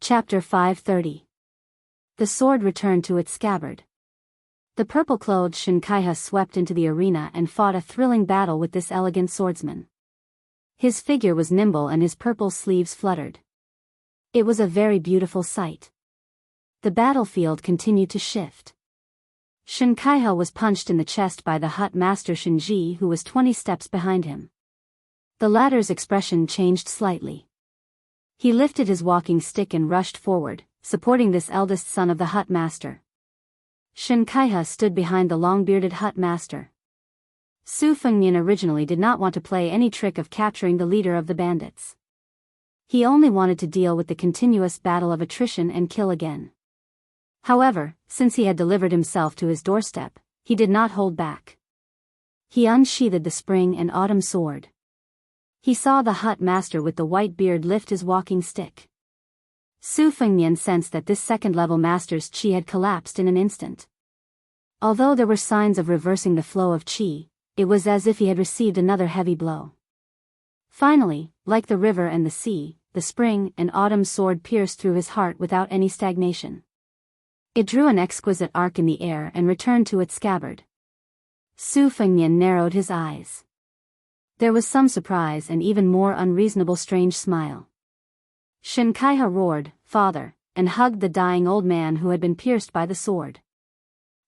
Chapter 530. The sword returned to its scabbard. The purple-clothed Xianxia swept into the arena and fought a thrilling battle with this elegant swordsman. His figure was nimble and his purple sleeves fluttered. It was a very beautiful sight. The battlefield continued to shift. Xianxia was punched in the chest by the hut master Shenji, who was 20 steps behind him. The latter's expression changed slightly. He lifted his walking stick and rushed forward, supporting this eldest son of the hut master. Xianxia stood behind the long-bearded hut master. Su Fengnian originally did not want to play any trick of capturing the leader of the bandits. He only wanted to deal with the continuous battle of attrition and kill again. However, since he had delivered himself to his doorstep, he did not hold back. He unsheathed the spring and autumn sword. He saw the hut master with the white beard lift his walking stick. Su Fengnian sensed that this second-level master's qi had collapsed in an instant. Although there were signs of reversing the flow of qi, it was as if he had received another heavy blow. Finally, like the river and the sea, the spring and autumn sword pierced through his heart without any stagnation. It drew an exquisite arc in the air and returned to its scabbard. Su Fengnian narrowed his eyes. There was some surprise and even more unreasonable strange smile. Xianxia roared, "Father," and hugged the dying old man who had been pierced by the sword.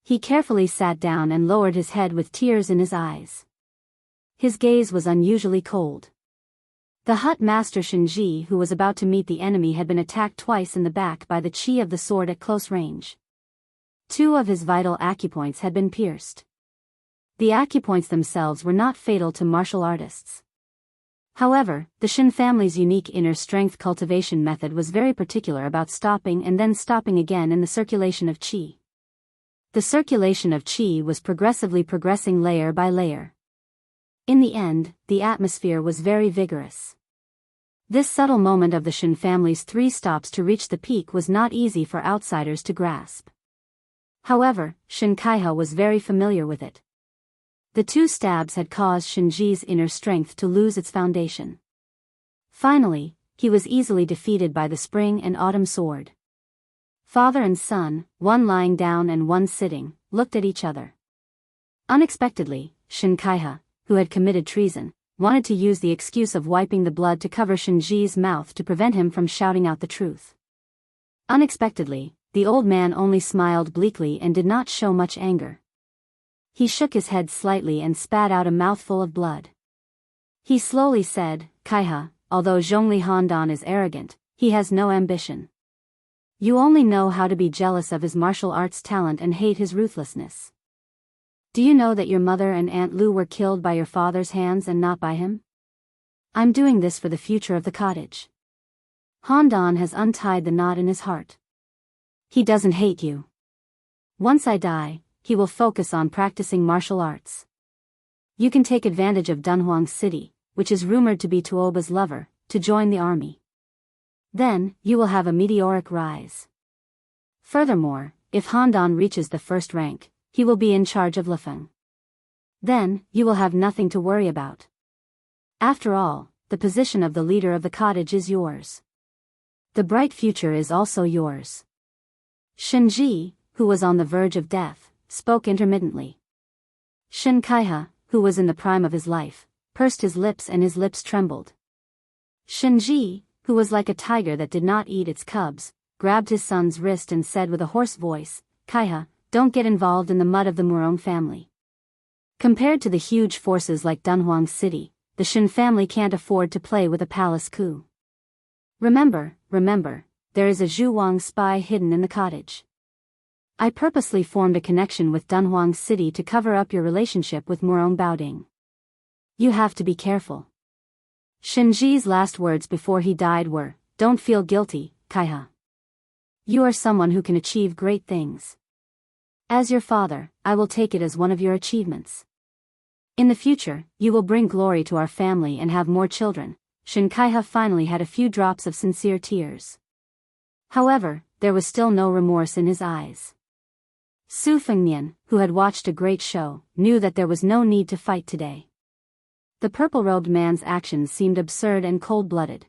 He carefully sat down and lowered his head with tears in his eyes. His gaze was unusually cold. The hut master Shenji, who was about to meet the enemy, had been attacked twice in the back by the qi of the sword at close range. 2 of his vital acupoints had been pierced. The acupoints themselves were not fatal to martial artists. However, the Shin family's unique inner strength cultivation method was very particular about stopping and then stopping again in the circulation of qi. The circulation of qi was progressing layer by layer. In the end, the atmosphere was very vigorous. This subtle moment of the Shin family's 3 stops to reach the peak was not easy for outsiders to grasp. However, Xianxia was very familiar with it. The 2 stabs had caused Shenji's inner strength to lose its foundation. Finally, he was easily defeated by the spring and autumn sword. Father and son, one lying down and one sitting, looked at each other. Unexpectedly, Xianxia, who had committed treason, wanted to use the excuse of wiping the blood to cover Shenji's mouth to prevent him from shouting out the truth. Unexpectedly, the old man only smiled bleakly and did not show much anger. He shook his head slightly and spat out a mouthful of blood. He slowly said, "Kaiha, although Zhongli Handan is arrogant, he has no ambition. You only know how to be jealous of his martial arts talent and hate his ruthlessness. Do you know that your mother and Aunt Lu were killed by your father's hands and not by him? I'm doing this for the future of the cottage. Handan has untied the knot in his heart. He doesn't hate you. Once I die, he will focus on practicing martial arts. You can take advantage of Dunhuang City, which is rumored to be Tuoba's lover, to join the army. Then, you will have a meteoric rise. Furthermore, if Handan reaches the 1st rank, he will be in charge of Lifeng. Then, you will have nothing to worry about. After all, the position of the leader of the cottage is yours. The bright future is also yours." Shenji, who was on the verge of death, spoke intermittently. Xianxia, who was in the prime of his life, pursed his lips and his lips trembled. Shenji, who was like a tiger that did not eat its cubs, grabbed his son's wrist and said with a hoarse voice, "Kaiha, don't get involved in the mud of the Murong family. Compared to the huge forces like Dunhuang City, the Shin family can't afford to play with a palace coup. Remember, there is a Zhuwang spy hidden in the cottage. I purposely formed a connection with Dunhuang City to cover up your relationship with Murong Baoding. You have to be careful." Shenji's last words before he died were, "Don't feel guilty, Kaiha. You are someone who can achieve great things. As your father, I will take it as one of your achievements. In the future, you will bring glory to our family and have more children." Xianxia finally had a few drops of sincere tears. However, there was still no remorse in his eyes. Su Fengnian, who had watched a great show, knew that there was no need to fight today. The purple-robed man's actions seemed absurd and cold-blooded.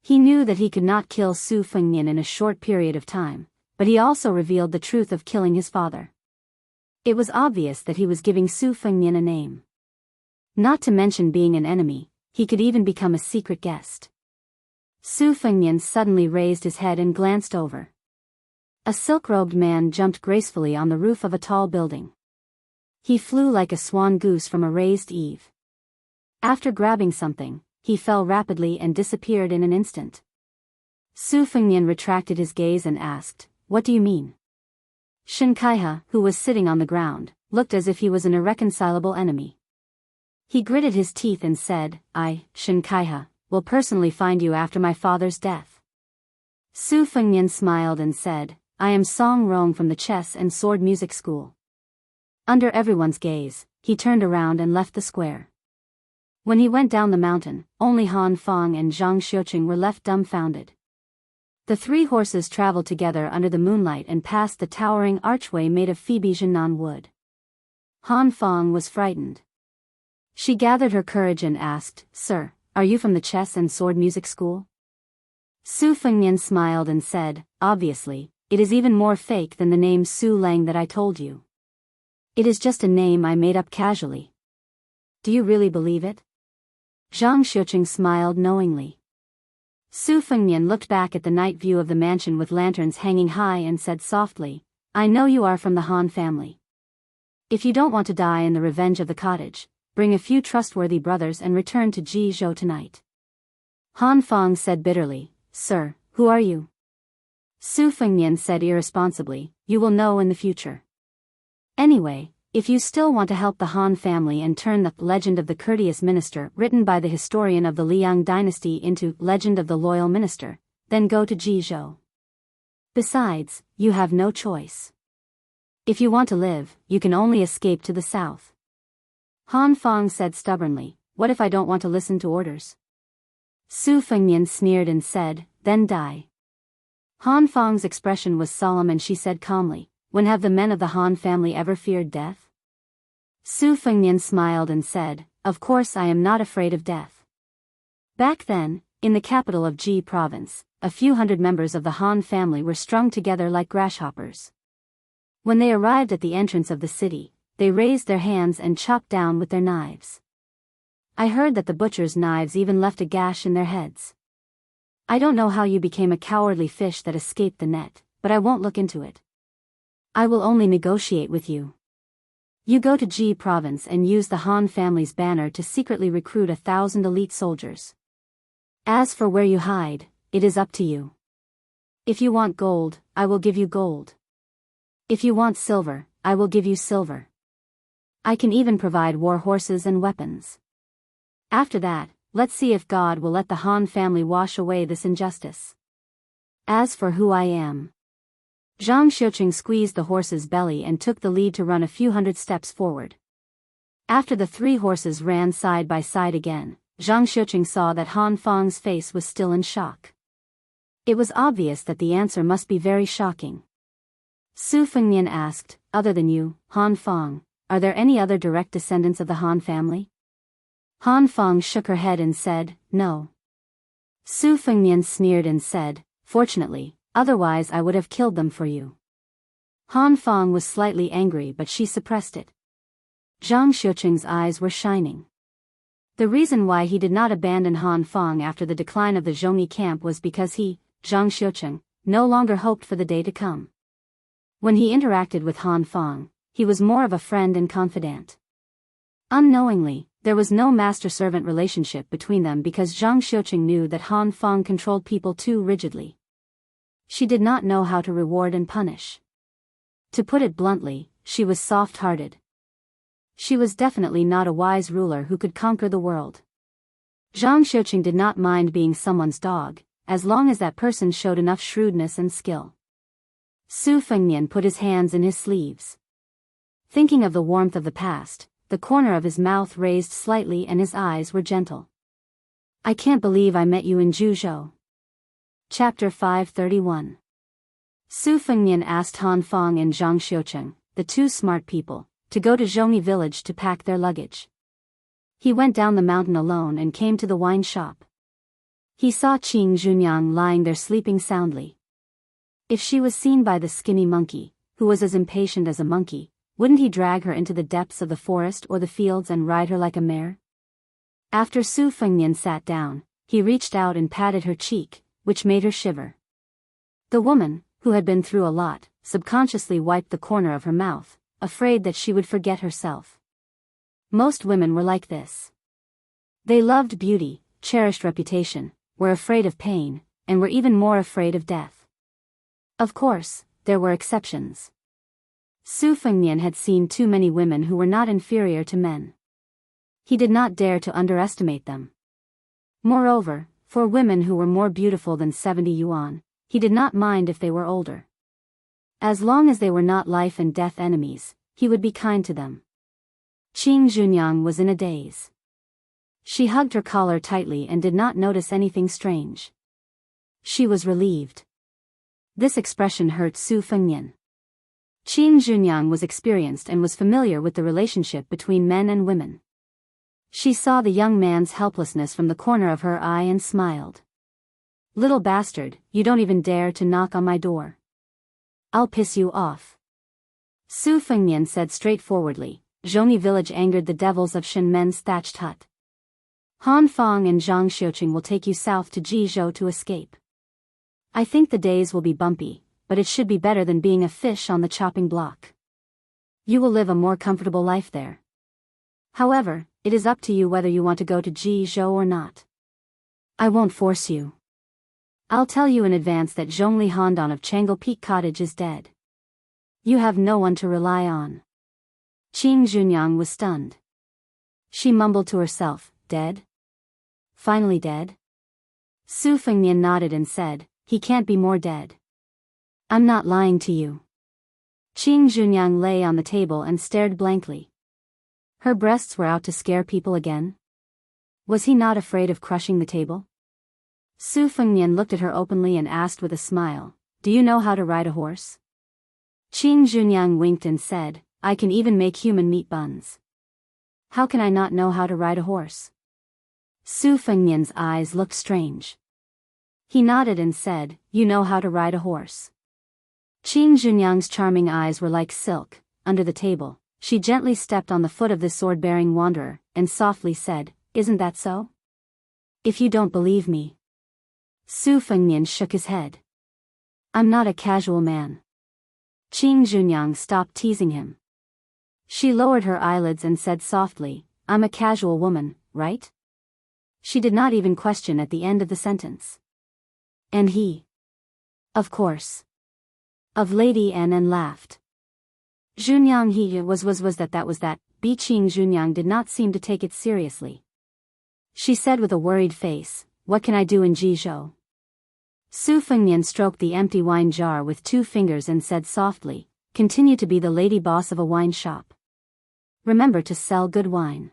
He knew that he could not kill Su Fengnian in a short period of time, but he also revealed the truth of killing his father. It was obvious that he was giving Su Fengnian a name. Not to mention being an enemy, he could even become a secret guest. Su Fengnian suddenly raised his head and glanced over. A silk-robed man jumped gracefully on the roof of a tall building. He flew like a swan goose from a raised eave. After grabbing something, he fell rapidly and disappeared in an instant. Su Fengnian retracted his gaze and asked, "What do you mean?" Xianxia, who was sitting on the ground, looked as if he was an irreconcilable enemy. He gritted his teeth and said, "I, Xianxia, will personally find you after my father's death." Su Fengnian smiled and said, "I am Song Rong from the chess and sword music school." Under everyone's gaze, he turned around and left the square. When he went down the mountain, only Han Fang and Zhang Xiuqing were left dumbfounded. The three horses traveled together under the moonlight and passed the towering archway made of Phoebe Jinan wood. Han Fang was frightened. She gathered her courage and asked, "Sir, are you from the chess and sword music school?" Su Fengnian smiled and said, "Obviously, it is even more fake than the name Su Lang that I told you. It is just a name I made up casually." "Do you really believe it?" Zhang Xiuqing smiled knowingly. Su Fengnian looked back at the night view of the mansion with lanterns hanging high and said softly, "I know you are from the Han family. If you don't want to die in the revenge of the cottage, bring a few trustworthy brothers and return to Jizhou tonight." Han Fang said bitterly, "Sir, who are you?" Su Fengnian said irresponsibly, "You will know in the future. Anyway, if you still want to help the Han family and turn the Legend of the Courteous Minister written by the historian of the Liang dynasty into Legend of the Loyal Minister, then go to Jizhou. Besides, you have no choice. If you want to live, you can only escape to the south." Han Fang said stubbornly, "What if I don't want to listen to orders?" Su Fengnian sneered and said, "Then die." Han Fang's expression was solemn and she said calmly, "When have the men of the Han family ever feared death?" Su Fengnian smiled and said, "Of course I am not afraid of death." Back then, in the capital of Ji province, a few hundred members of the Han family were strung together like grasshoppers. When they arrived at the entrance of the city, they raised their hands and chopped down with their knives. I heard that the butchers' knives even left a gash in their heads. I don't know how you became a cowardly fish that escaped the net, but I won't look into it. I will only negotiate with you. You go to Ji province and use the Han family's banner to secretly recruit 1,000 elite soldiers. As for where you hide, it is up to you. If you want gold, I will give you gold. If you want silver, I will give you silver. I can even provide war horses and weapons. After that, let's see if God will let the Han family wash away this injustice. As for who I am..." Zhang Xiuqing squeezed the horse's belly and took the lead to run a few hundred steps forward. After the three horses ran side by side again, Zhang Xiuqing saw that Han Fang's face was still in shock. It was obvious that the answer must be very shocking. Su Fengnian asked, "Other than you, Han Fang, are there any other direct descendants of the Han family?" Han Fang shook her head and said, "No." Su Fengnian sneered and said, "Fortunately, otherwise I would have killed them for you." Han Fang was slightly angry but she suppressed it. Zhang Xiuqing's eyes were shining. The reason why he did not abandon Han Fang after the decline of the Zhongyi camp was because he, Zhang Xiuqing, no longer hoped for the day to come. When he interacted with Han Fang, he was more of a friend and confidant. Unknowingly, there was no master-servant relationship between them because Zhang Xiuqing knew that Han Fang controlled people too rigidly. She did not know how to reward and punish. To put it bluntly, she was soft-hearted. She was definitely not a wise ruler who could conquer the world. Zhang Xiuqing did not mind being someone's dog, as long as that person showed enough shrewdness and skill. Su Fengnian put his hands in his sleeves. Thinking of the warmth of the past, the corner of his mouth raised slightly and his eyes were gentle. "I can't believe I met you in Juzhou." Chapter 531. Su Fengnian asked Han Fang and Zhang Xiuqing, the two smart people, to go to Zhongyi village to pack their luggage. He went down the mountain alone and came to the wine shop. He saw Qing Junyang lying there sleeping soundly. If she was seen by the skinny monkey, who was as impatient as a monkey, wouldn't he drag her into the depths of the forest or the fields and ride her like a mare? After Su Fengnian sat down, he reached out and patted her cheek, which made her shiver. The woman, who had been through a lot, subconsciously wiped the corner of her mouth, afraid that she would forget herself. Most women were like this. They loved beauty, cherished reputation, were afraid of pain, and were even more afraid of death. Of course, there were exceptions. Su Fengnian had seen too many women who were not inferior to men. He did not dare to underestimate them. Moreover, for women who were more beautiful than 70 yuan, he did not mind if they were older. As long as they were not life and death enemies, he would be kind to them. Qing Junyang was in a daze. She hugged her collar tightly and did not notice anything strange. She was relieved. This expression hurt Su Fengnian. Qing Junyang was experienced and was familiar with the relationship between men and women. She saw the young man's helplessness from the corner of her eye and smiled. "Little bastard, you don't even dare to knock on my door. I'll piss you off." Su Fengnian said straightforwardly. Zhongni village angered the devils of Shenmen's thatched hut. Han Fong and Zhang Xiuqing will take you south to Jizhou to escape. I think the days will be bumpy, but it should be better than being a fish on the chopping block. You will live a more comfortable life there. However, it is up to you whether you want to go to Jizhou or not. I won't force you. I'll tell you in advance that Zhongli Handan of Changle Peak Cottage is dead. You have no one to rely on. Qing Junyang was stunned. She mumbled to herself, "Dead? Finally dead?" Su Fengnian nodded and said, "He can't be more dead. I'm not lying to you." Qing Junyang lay on the table and stared blankly. Her breasts were out to scare people again? Was he not afraid of crushing the table? Su Fengnian looked at her openly and asked with a smile, "Do you know how to ride a horse?" Qing Junyang winked and said, "I can even make human meat buns. How can I not know how to ride a horse?" Su Fengnian's eyes looked strange. He nodded and said, "You know how to ride a horse." Qing Junyang's charming eyes were like silk. Under the table, she gently stepped on the foot of the sword-bearing wanderer, and softly said, "Isn't that so?" "If you don't believe me." Su Fengnian shook his head. "I'm not a casual man." Qing Junyang stopped teasing him. She lowered her eyelids and said softly, "I'm a casual woman, right?" She did not even question at the end of the sentence. "And he?" "Of course." Of Lady An laughed. Junyang he was that. Bi Qing Junyang did not seem to take it seriously. She said with a worried face, "What can I do in Jizhou?" Su Fengnian stroked the empty wine jar with 2 fingers and said softly, "Continue to be the lady boss of a wine shop. Remember to sell good wine.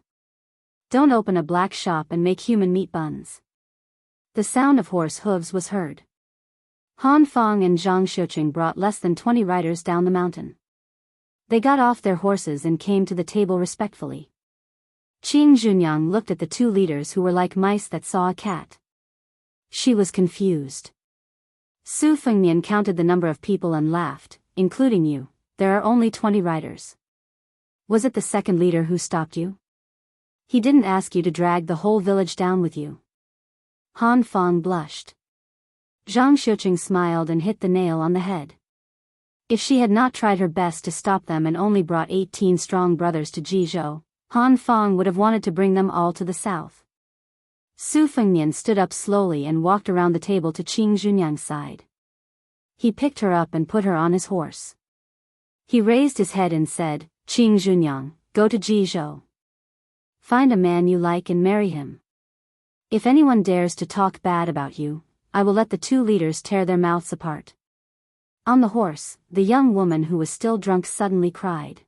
Don't open a black shop and make human meat buns." The sound of horse hooves was heard. Han Fong and Zhang Xiuqing brought less than 20 riders down the mountain. They got off their horses and came to the table respectfully. Qing Junyang looked at the 2 leaders who were like mice that saw a cat. She was confused. Su Fengnian counted the number of people and laughed, "Including you, there are only 20 riders. Was it the second leader who stopped you? He didn't ask you to drag the whole village down with you." Han Fong blushed. Zhang Xiuqing smiled and hit the nail on the head. If she had not tried her best to stop them and only brought 18 strong brothers to Jizhou, Han Fong would have wanted to bring them all to the south. Su Fengnian stood up slowly and walked around the table to Qing Junyang's side. He picked her up and put her on his horse. He raised his head and said, "Qing Junyang, go to Jizhou. Find a man you like and marry him. If anyone dares to talk bad about you, I will let the 2 leaders tear their mouths apart." On the horse, the young woman who was still drunk suddenly cried.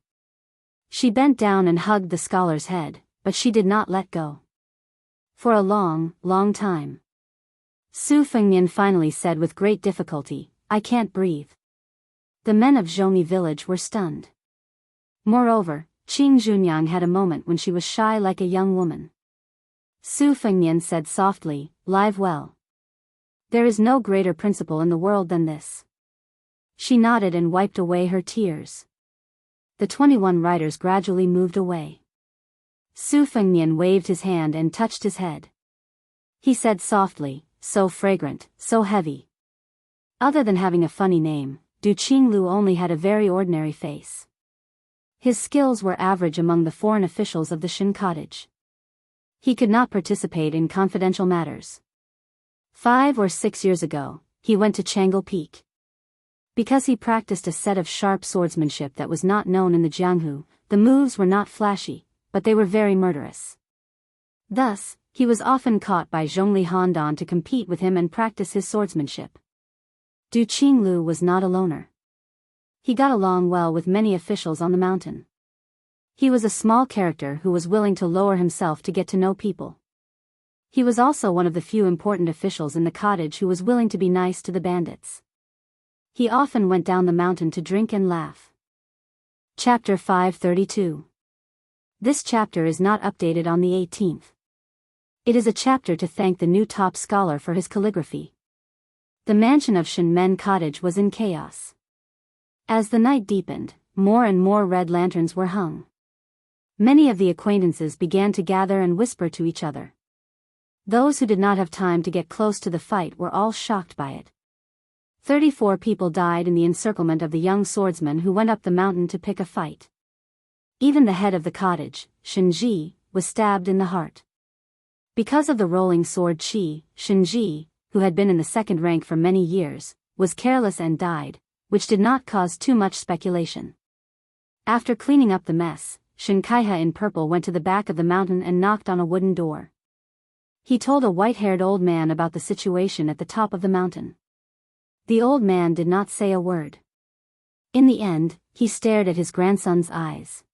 She bent down and hugged the scholar's head, but she did not let go. For a long, long time. Su Fengnian finally said with great difficulty, "I can't breathe." The men of Zhongni village were stunned. Moreover, Qing Junyang had a moment when she was shy like a young woman. Su Fengnian said softly, "Live well. There is no greater principle in the world than this. She nodded and wiped away her tears. The 21 riders gradually moved away. Su Fengnian waved his hand and touched his head. He said softly, so fragrant, so heavy. Other than having a funny name, Du Qinglu only had a very ordinary face. His skills were average among the foreign officials of the Shin cottage. He could not participate in confidential matters. 5 or 6 years ago, he went to Tranquil Peak. Because he practiced a set of sharp swordsmanship that was not known in the Jianghu, the moves were not flashy, but they were very murderous. Thus, he was often caught by Zhongli Handan to compete with him and practice his swordsmanship. Du Qinglu was not a loner. He got along well with many officials on the mountain. He was a small character who was willing to lower himself to get to know people. He was also one of the few important officials in the cottage who was willing to be nice to the bandits. He often went down the mountain to drink and laugh. Chapter 532. This chapter is not updated on the 18th. It is a chapter to thank the new top scholar for his calligraphy. The mansion of Shen Men Cottage was in chaos. As the night deepened, more and more red lanterns were hung. Many of the acquaintances began to gather and whisper to each other. Those who did not have time to get close to the fight were all shocked by it. 34 people died in the encirclement of the young swordsman who went up the mountain to pick a fight. Even the head of the cottage, Shenji, was stabbed in the heart. Because of the rolling sword Qi, Shenji, who had been in the second rank for many years, was careless and died, which did not cause too much speculation. After cleaning up the mess, Xianxia in purple went to the back of the mountain and knocked on a wooden door. He told a white-haired old man about the situation at the top of the mountain. The old man did not say a word. In the end, he stared at his grandson's eyes.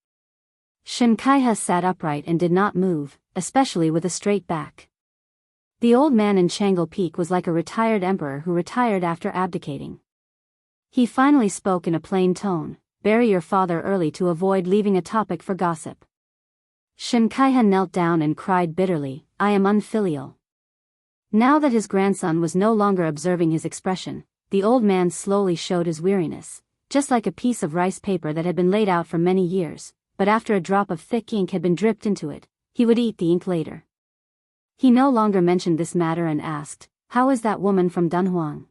Xianxia sat upright and did not move, especially with a straight back. The old man in Tranquil Peak was like a retired emperor who retired after abdicating. He finally spoke in a plain tone, "Bury your father early to avoid leaving a topic for gossip." Xianxia knelt down and cried bitterly, "I am unfilial." Now that his grandson was no longer observing his expression, the old man slowly showed his weariness, just like a piece of rice paper that had been laid out for many years, but after a drop of thick ink had been dripped into it, he would eat the ink later. He no longer mentioned this matter and asked, "How is that woman from Dunhuang?"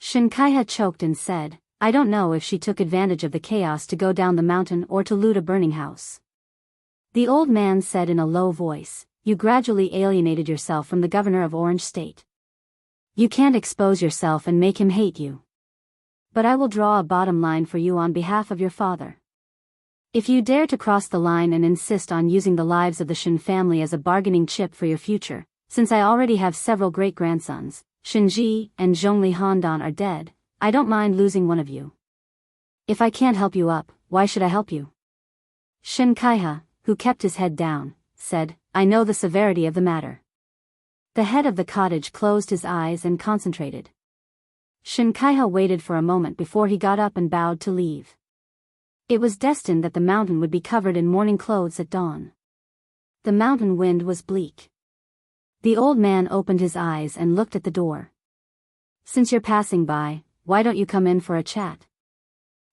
Xianxia choked and said, "I don't know if she took advantage of the chaos to go down the mountain or to loot a burning house." The old man said in a low voice, "You gradually alienated yourself from the governor of Orange State. You can't expose yourself and make him hate you. But I will draw a bottom line for you on behalf of your father. If you dare to cross the line and insist on using the lives of the Shen family as a bargaining chip for your future, since I already have several great-grandsons, Shenji and Zhongli Handan are dead, I don't mind losing one of you. If I can't help you up, why should I help you?" Xianxia, who kept his head down, said, "I know the severity of the matter." The head of the cottage closed his eyes and concentrated. Xianxia waited for a moment before he got up and bowed to leave. It was destined that the mountain would be covered in mourning clothes at dawn. The mountain wind was bleak. The old man opened his eyes and looked at the door. "Since you're passing by, why don't you come in for a chat?"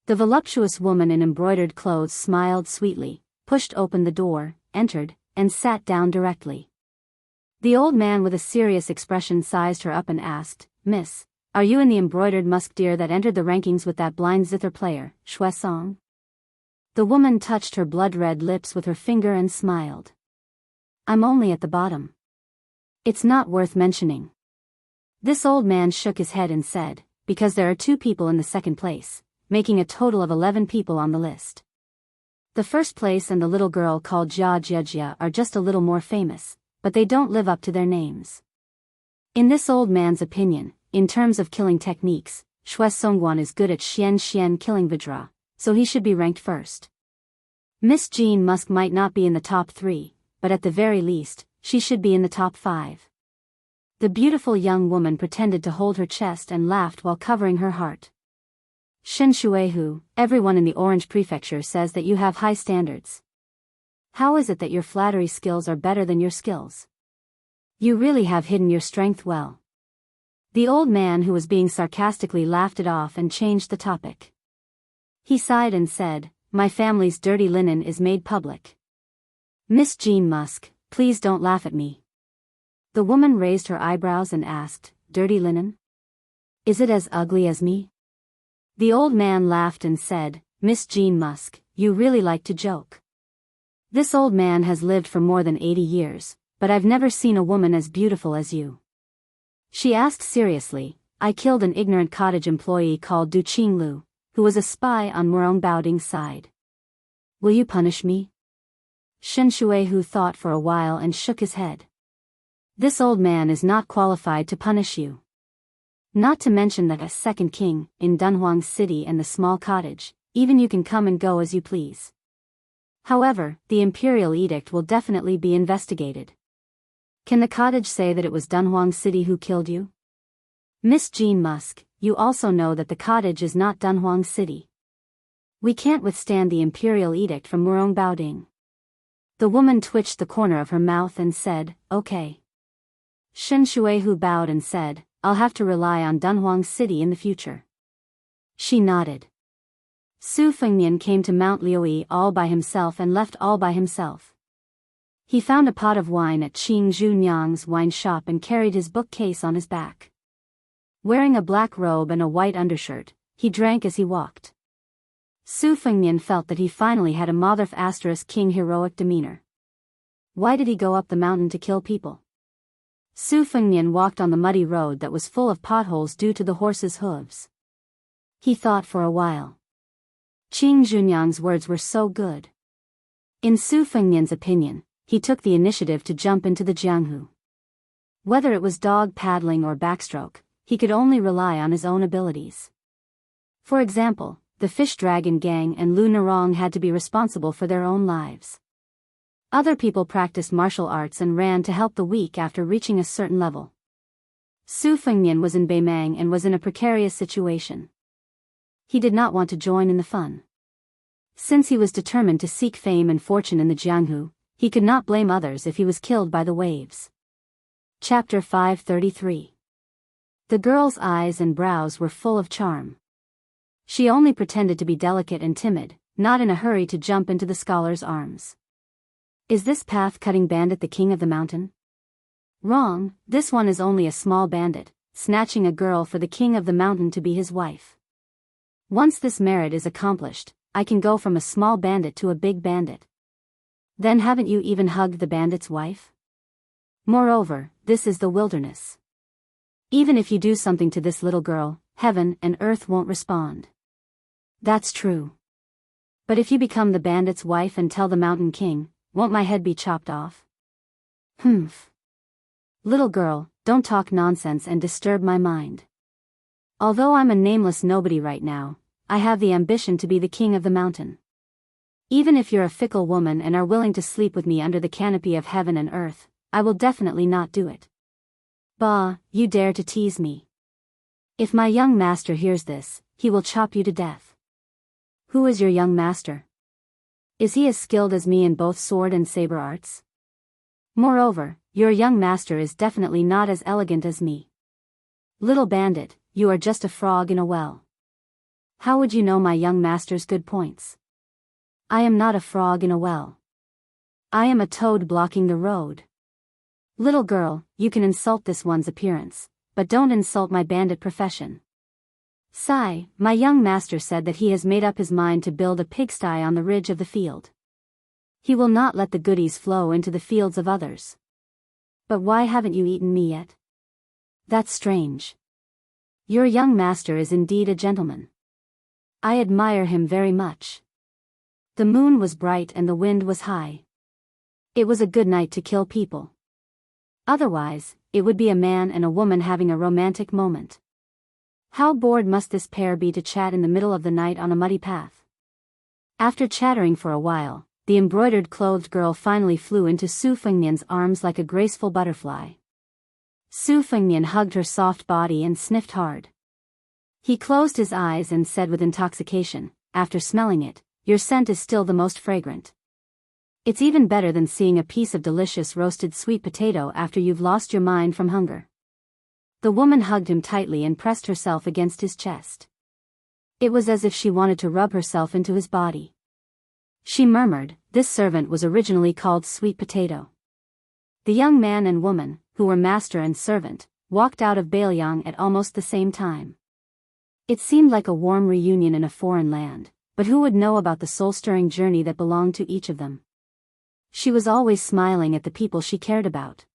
The voluptuous woman in embroidered clothes smiled sweetly, pushed open the door, entered, and sat down directly. The old man with a serious expression sized her up and asked, "Miss, are you in the embroidered musk deer that entered the rankings with that blind zither player, Shui Song?" The woman touched her blood-red lips with her finger and smiled. "I'm only at the bottom. It's not worth mentioning." This old man shook his head and said, "Because there are 2 people in the second place, making a total of 11 people on the list. The first place and the little girl called Jia are just a little more famous, but they don't live up to their names." In this old man's opinion, in terms of killing techniques, Shui Songguan is good at Xian killing Vidra, so he should be ranked first. Miss Jean Musk might not be in the top 3, but at the very least, she should be in the top 5. The beautiful young woman pretended to hold her chest and laughed while covering her heart. "Shen Shuihu, everyone in the Orange Prefecture says that you have high standards. How is it that your flattery skills are better than your skills? You really have hidden your strength well." The old man who was being sarcastically laughed it off and changed the topic. He sighed and said, "My family's dirty linen is made public." "Miss Jean Musk, please don't laugh at me." The woman raised her eyebrows and asked, "Dirty linen? Is it as ugly as me?" The old man laughed and said, "Miss Jean Musk, you really like to joke. This old man has lived for more than 80 years, but I've never seen a woman as beautiful as you." She asked seriously, "I killed an ignorant cottage employee called Du Qinglu, who was a spy on Murong Baoding's side. Will you punish me?" Shen Shuihu thought for a while and shook his head. "This old man is not qualified to punish you. Not to mention that as second king, in Dunhuang City and the small cottage, even you can come and go as you please. However, the imperial edict will definitely be investigated. Can the cottage say that it was Dunhuang City who killed you? Miss Jean Musk, you also know that the cottage is not Dunhuang City. We can't withstand the imperial edict from Murong Baoding." The woman twitched the corner of her mouth and said, "Okay." Shen Shuihu bowed and said, "I'll have to rely on Dunhuang City in the future." She nodded. Su Fengnian came to Mount Liuyi all by himself and left all by himself. He found a pot of wine at Qing Zhunyang's wine shop and carried his bookcase on his back. Wearing a black robe and a white undershirt, he drank as he walked. Su Fengnian felt that he finally had a Motherf * king heroic demeanor. Why did he go up the mountain to kill people? Su Fengnian walked on the muddy road that was full of potholes due to the horse's hooves. He thought for a while. Qing Zhunyang's words were so good. In Su Fengnian's opinion, he took the initiative to jump into the Jianghu. Whether it was dog paddling or backstroke, he could only rely on his own abilities. For example, the Fish Dragon Gang and Lu Narong had to be responsible for their own lives. Other people practiced martial arts and ran to help the weak after reaching a certain level. Su Fengnian was in Beimang and was in a precarious situation. He did not want to join in the fun. Since he was determined to seek fame and fortune in the Jianghu, he could not blame others if he was killed by the waves. Chapter 533. The girl's eyes and brows were full of charm. She only pretended to be delicate and timid, not in a hurry to jump into the scholar's arms. Is this path-cutting bandit the king of the mountain? Wrong, this one is only a small bandit, snatching a girl for the king of the mountain to be his wife. Once this merit is accomplished, I can go from a small bandit to a big bandit. Then haven't you even hugged the bandit's wife? Moreover, this is the wilderness. Even if you do something to this little girl, heaven and earth won't respond. That's true. But if you become the bandit's wife and tell the mountain king, won't my head be chopped off? Humph. Little girl, don't talk nonsense and disturb my mind. Although I'm a nameless nobody right now, I have the ambition to be the king of the mountain. Even if you're a fickle woman and are willing to sleep with me under the canopy of heaven and earth, I will definitely not do it. Bah, you dare to tease me. If my young master hears this, he will chop you to death. Who is your young master? Is he as skilled as me in both sword and saber arts? Moreover, your young master is definitely not as elegant as me. Little bandit, you are just a frog in a well. How would you know my young master's good points? I am not a frog in a well. I am a toad blocking the road. Little girl, you can insult this one's appearance, but don't insult my bandit profession. Sigh, my young master said that he has made up his mind to build a pigsty on the ridge of the field. He will not let the goodies flow into the fields of others. But why haven't you eaten me yet? That's strange. Your young master is indeed a gentleman. I admire him very much. The moon was bright and the wind was high. It was a good night to kill people. Otherwise, it would be a man and a woman having a romantic moment. How bored must this pair be to chat in the middle of the night on a muddy path? After chattering for a while, the embroidered-clothed girl finally flew into Su Fengnian's arms like a graceful butterfly. Su Fengnian hugged her soft body and sniffed hard. He closed his eyes and said with intoxication, after smelling it, "Your scent is still the most fragrant. It's even better than seeing a piece of delicious roasted sweet potato after you've lost your mind from hunger." The woman hugged him tightly and pressed herself against his chest. It was as if she wanted to rub herself into his body. She murmured, "This servant was originally called Sweet Potato." The young man and woman, who were master and servant, walked out of Bailiang at almost the same time. It seemed like a warm reunion in a foreign land, but who would know about the soul-stirring journey that belonged to each of them? She was always smiling at the people she cared about.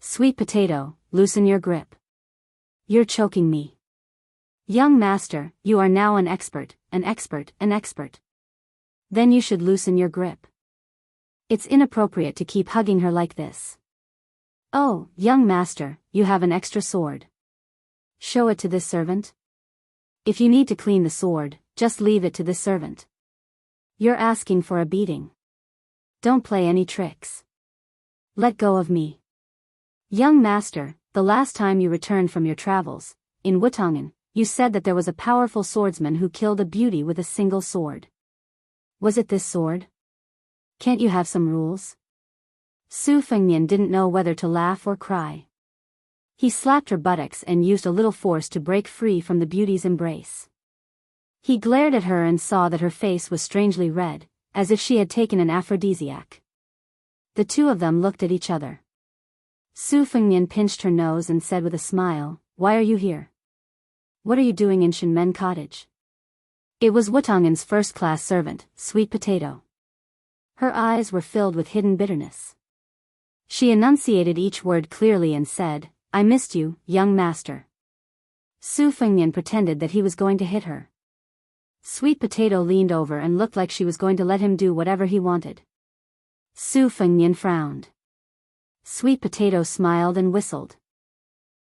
"Sweet Potato, loosen your grip. You're choking me." "Young master, you are now an expert, an expert, an expert. Then you should loosen your grip. It's inappropriate to keep hugging her like this." "Oh, young master, you have an extra sword. Show it to this servant. If you need to clean the sword, just leave it to this servant. You're asking for a beating. Don't play any tricks. Let go of me." "Young master, the last time you returned from your travels, in Wutangan, you said that there was a powerful swordsman who killed a beauty with a single sword. Was it this sword? Can't you have some rules?" Su Fengnian didn't know whether to laugh or cry. He slapped her buttocks and used a little force to break free from the beauty's embrace. He glared at her and saw that her face was strangely red, as if she had taken an aphrodisiac. The two of them looked at each other. Su Fengnian pinched her nose and said with a smile, "Why are you here? What are you doing in Shenmen Cottage?" It was Wutangan's first-class servant, Sweet Potato. Her eyes were filled with hidden bitterness. She enunciated each word clearly and said, "I missed you, young master." Su Fengnian pretended that he was going to hit her. Sweet Potato leaned over and looked like she was going to let him do whatever he wanted. Su Fengnian frowned. Sweet Potato smiled and whistled.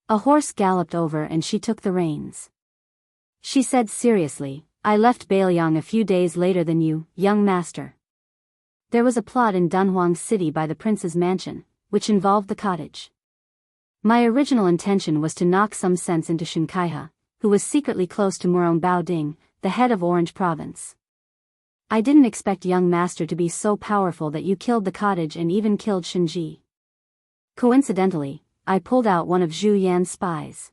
A horse galloped over and she took the reins. She said seriously, "I left Bailiang a few days later than you, young master. There was a plot in Dunhuang City by the prince's mansion, which involved the cottage. My original intention was to knock some sense into Xianxia, who was secretly close to Murong Baoding, the head of Orange Province. I didn't expect young master to be so powerful that you killed the cottage and even killed Shenji. Coincidentally, I pulled out one of Zhu Yan's spies.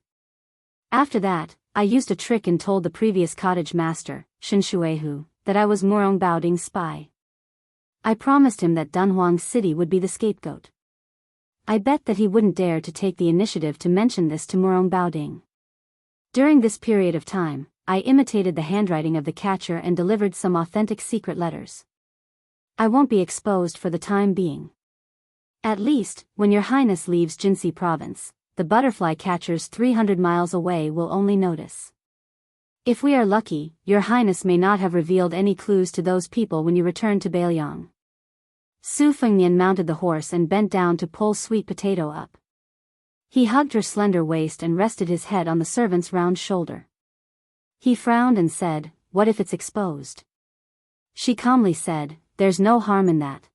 After that, I used a trick and told the previous cottage master, Shen Shuihu, that I was Murong Baoding's spy. I promised him that Dunhuang City would be the scapegoat. I bet that he wouldn't dare to take the initiative to mention this to Murong Baoding. During this period of time, I imitated the handwriting of the catcher and delivered some authentic secret letters. I won't be exposed for the time being. At least, when your highness leaves Jinsi province, the butterfly catchers 300 miles away will only notice. If we are lucky, your highness may not have revealed any clues to those people when you return to Bailiang." Su Fengnian mounted the horse and bent down to pull Sweet Potato up. He hugged her slender waist and rested his head on the servant's round shoulder. He frowned and said, "What if it's exposed?" She calmly said, "There's no harm in that.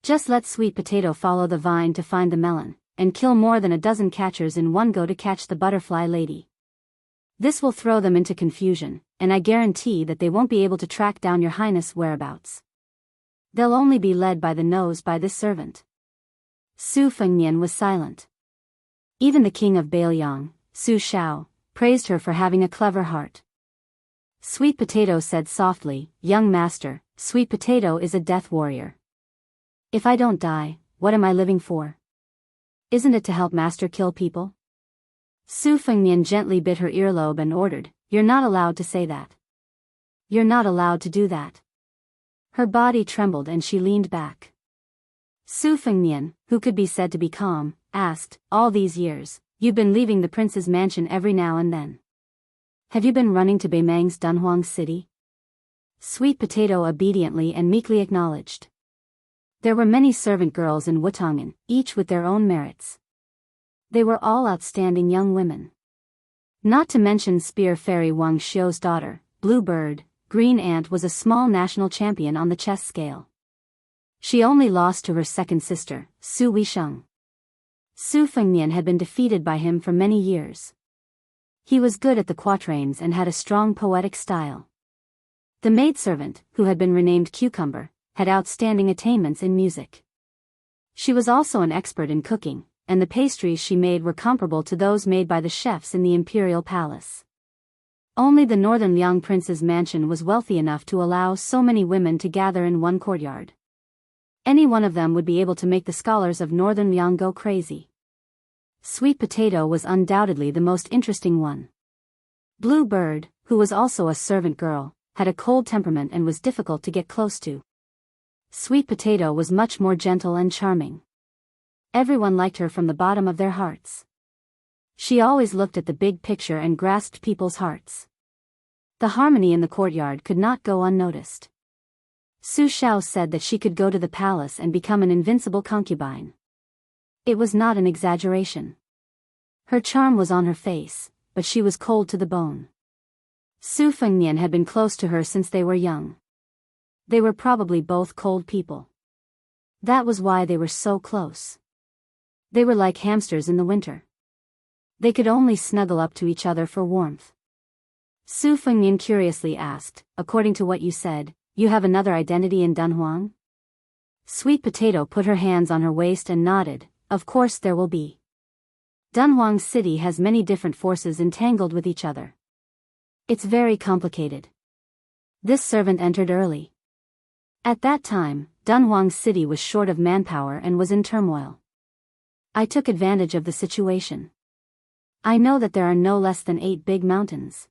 Just let Sweet Potato follow the vine to find the melon, and kill more than a dozen catchers in one go to catch the butterfly lady. This will throw them into confusion, and I guarantee that they won't be able to track down your highness' whereabouts. They'll only be led by the nose by this servant." Su Fengnian was silent. Even the king of Bailiang, Su Shao, praised her for having a clever heart. Sweet Potato said softly, "Young master, Sweet Potato is a death warrior. If I don't die, what am I living for? Isn't it to help master kill people?" Su Fengnian gently bit her earlobe and ordered, "You're not allowed to say that. You're not allowed to do that." Her body trembled and she leaned back. Su Fengnian, who could be said to be calm, asked, "All these years, you've been leaving the prince's mansion every now and then. Have you been running to Beimang's Dunhuang City?" Sweet Potato obediently and meekly acknowledged. There were many servant girls in Wutangan, each with their own merits. They were all outstanding young women. Not to mention Spear Fairy Wang Xiu's daughter, Blue Bird, Green Ant was a small national champion on the chess scale. She only lost to her second sister, Su Weisheng. Su Fengnian had been defeated by him for many years. He was good at the quatrains and had a strong poetic style. The maidservant, who had been renamed Cucumber, had outstanding attainments in music. She was also an expert in cooking, and the pastries she made were comparable to those made by the chefs in the imperial palace. Only the northern Liang prince's mansion was wealthy enough to allow so many women to gather in one courtyard. Any one of them would be able to make the scholars of northern Liang go crazy. Sweet Potato was undoubtedly the most interesting one. Blue Bird, who was also a servant girl, had a cold temperament and was difficult to get close to. Sweet Potato was much more gentle and charming. Everyone liked her from the bottom of their hearts. She always looked at the big picture and grasped people's hearts. The harmony in the courtyard could not go unnoticed. Su Xiao said that she could go to the palace and become an invincible concubine. It was not an exaggeration. Her charm was on her face, but she was cold to the bone. Su Fengnian had been close to her since they were young. They were probably both cold people. That was why they were so close. They were like hamsters in the winter. They could only snuggle up to each other for warmth. Su Fengnian curiously asked, according to what you said, you have another identity in Dunhuang? Sweet Potato put her hands on her waist and nodded, of course there will be. Dunhuang City has many different forces entangled with each other. It's very complicated. This servant entered early. At that time, Dunhuang City was short of manpower and was in turmoil. I took advantage of the situation. I know that there are no less than 8 big mountains.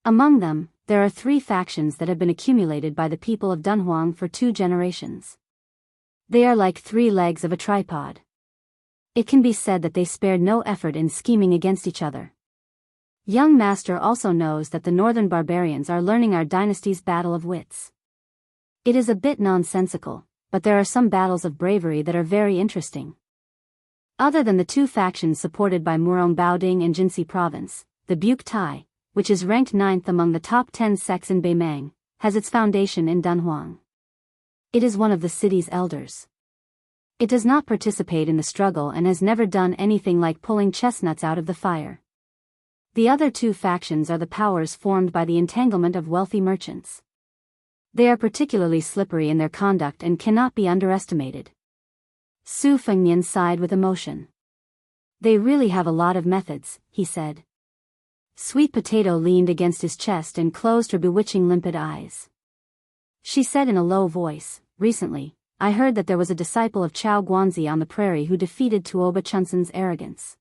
Among them, there are 3 factions that have been accumulated by the people of Dunhuang for 2 generations. They are like 3 legs of a tripod. It can be said that they spared no effort in scheming against each other. Young Master also knows that the northern barbarians are learning our dynasty's battle of wits. It is a bit nonsensical, but there are some battles of bravery that are very interesting. Other than the 2 factions supported by Murong Baoding and Jinxi Province, the Buke Tai, which is ranked 9th among the top 10 sects in Beimang, has its foundation in Dunhuang. It is one of the city's elders. It does not participate in the struggle and has never done anything like pulling chestnuts out of the fire. The other 2 factions are the powers formed by the entanglement of wealthy merchants. They are particularly slippery in their conduct and cannot be underestimated. Su Fengnian sighed with emotion. They really have a lot of methods, he said. Sweet Potato leaned against his chest and closed her bewitching limpid eyes. She said in a low voice, recently, I heard that there was a disciple of Chao Guanzi on the prairie who defeated Tuoba Chunsen's arrogance.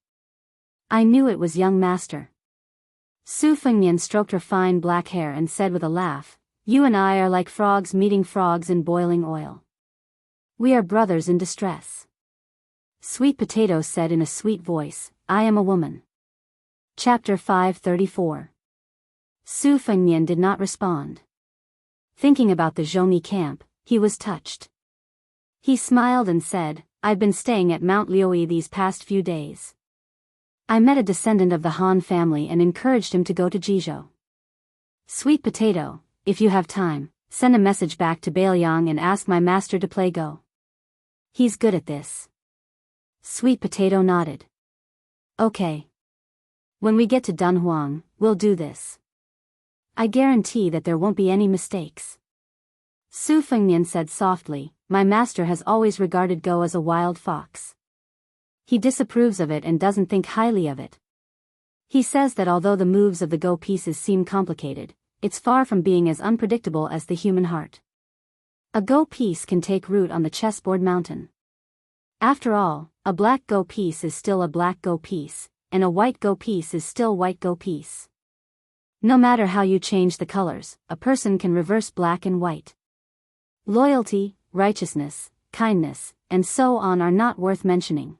I knew it was young Master. Su Fengnian stroked her fine black hair and said with a laugh, you and I are like frogs meeting frogs in boiling oil. We are brothers in distress. Sweet Potato said in a sweet voice, I am a woman. Chapter 534. Su Fengnian did not respond. Thinking about the Zhongyi camp, he was touched. He smiled and said, I've been staying at Mount Liuyi these past few days. I met a descendant of the Han family and encouraged him to go to Jizhou. Sweet Potato, if you have time, send a message back to Bailiang and ask my master to play Go. He's good at this. Sweet Potato nodded. Okay. When we get to Dunhuang, we'll do this. I guarantee that there won't be any mistakes. Su Fengnian said softly, my master has always regarded Go as a wild fox. He disapproves of it and doesn't think highly of it. He says that although the moves of the Go pieces seem complicated, it's far from being as unpredictable as the human heart. A Go piece can take root on the chessboard mountain. After all, a black Go piece is still a black Go piece, and a white Go piece is still white Go piece. No matter how you change the colors, a person can reverse black and white. Loyalty, righteousness, kindness, and so on are not worth mentioning.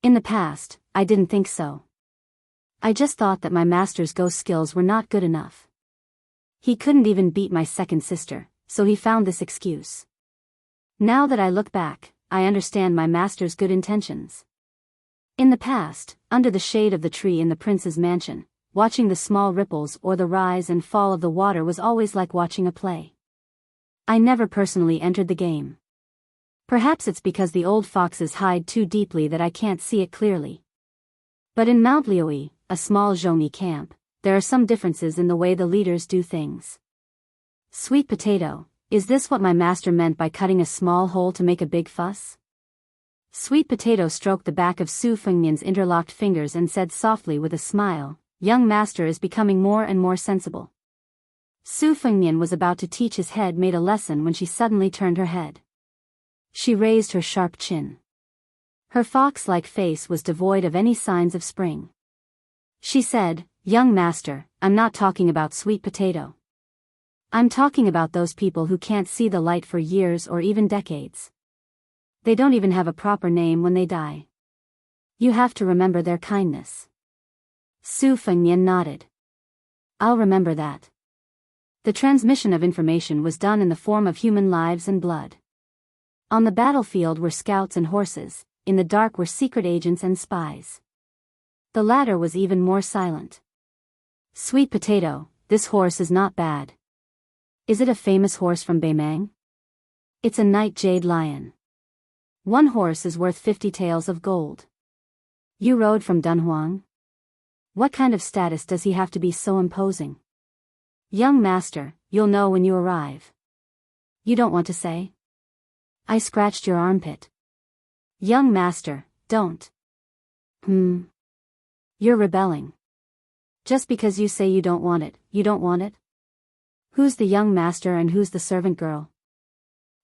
In the past, I didn't think so. I just thought that my master's Go skills were not good enough. He couldn't even beat my second sister, so he found this excuse. Now that I look back, I understand my master's good intentions. In the past, under the shade of the tree in the prince's mansion, watching the small ripples or the rise and fall of the water was always like watching a play. I never personally entered the game. Perhaps it's because the old foxes hide too deeply that I can't see it clearly. But in Mount Liuyi, a small Zhongyi camp, there are some differences in the way the leaders do things. Sweet Potato, is this what my master meant by cutting a small hole to make a big fuss? Sweet Potato stroked the back of Su Fengmian's interlocked fingers and said softly with a smile, "Young master is becoming more and more sensible." Su Fengmian was about to teach his head made a lesson when she suddenly turned her head. She raised her sharp chin. Her fox-like face was devoid of any signs of spring. She said, "Young master, I'm not talking about Sweet Potato. I'm talking about those people who can't see the light for years or even decades. They don't even have a proper name when they die. You have to remember their kindness." Su Fengmian nodded. "I'll remember that." The transmission of information was done in the form of human lives and blood. On the battlefield were scouts and horses, in the dark were secret agents and spies. The latter was even more silent. "Sweet Potato, this horse is not bad. Is it a famous horse from Beimang?" "It's a night jade lion. One horse is worth 50 taels of gold." "You rode from Dunhuang? What kind of status does he have to be so imposing?" "Young master, you'll know when you arrive." "You don't want to say?" "I scratched your armpit." "Young master, don't." You're rebelling. Just because you say you don't want it, you don't want it? Who's the young master and who's the servant girl?"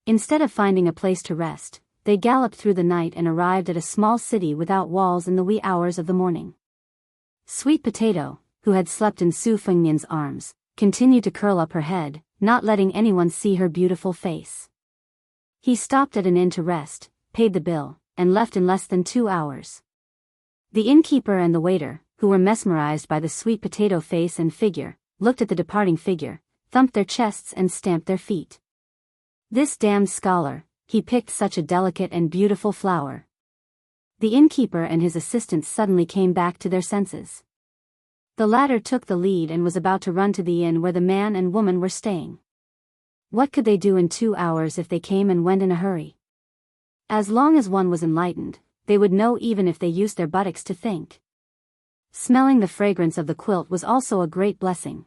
Instead of finding a place to rest, they galloped through the night and arrived at a small city without walls in the wee hours of the morning. Sweet Potato, who had slept in Su Fengmian's arms, continued to curl up her head, not letting anyone see her beautiful face. He stopped at an inn to rest, paid the bill, and left in less than 2 hours. The innkeeper and the waiter, who were mesmerized by the Sweet Potato face and figure, looked at the departing figure, thumped their chests and stamped their feet. "This damned scholar, he picked such a delicate and beautiful flower." The innkeeper and his assistants suddenly came back to their senses. The latter took the lead and was about to run to the inn where the man and woman were staying. What could they do in 2 hours if they came and went in a hurry? As long as one was enlightened, they would know even if they used their buttocks to think. Smelling the fragrance of the quilt was also a great blessing.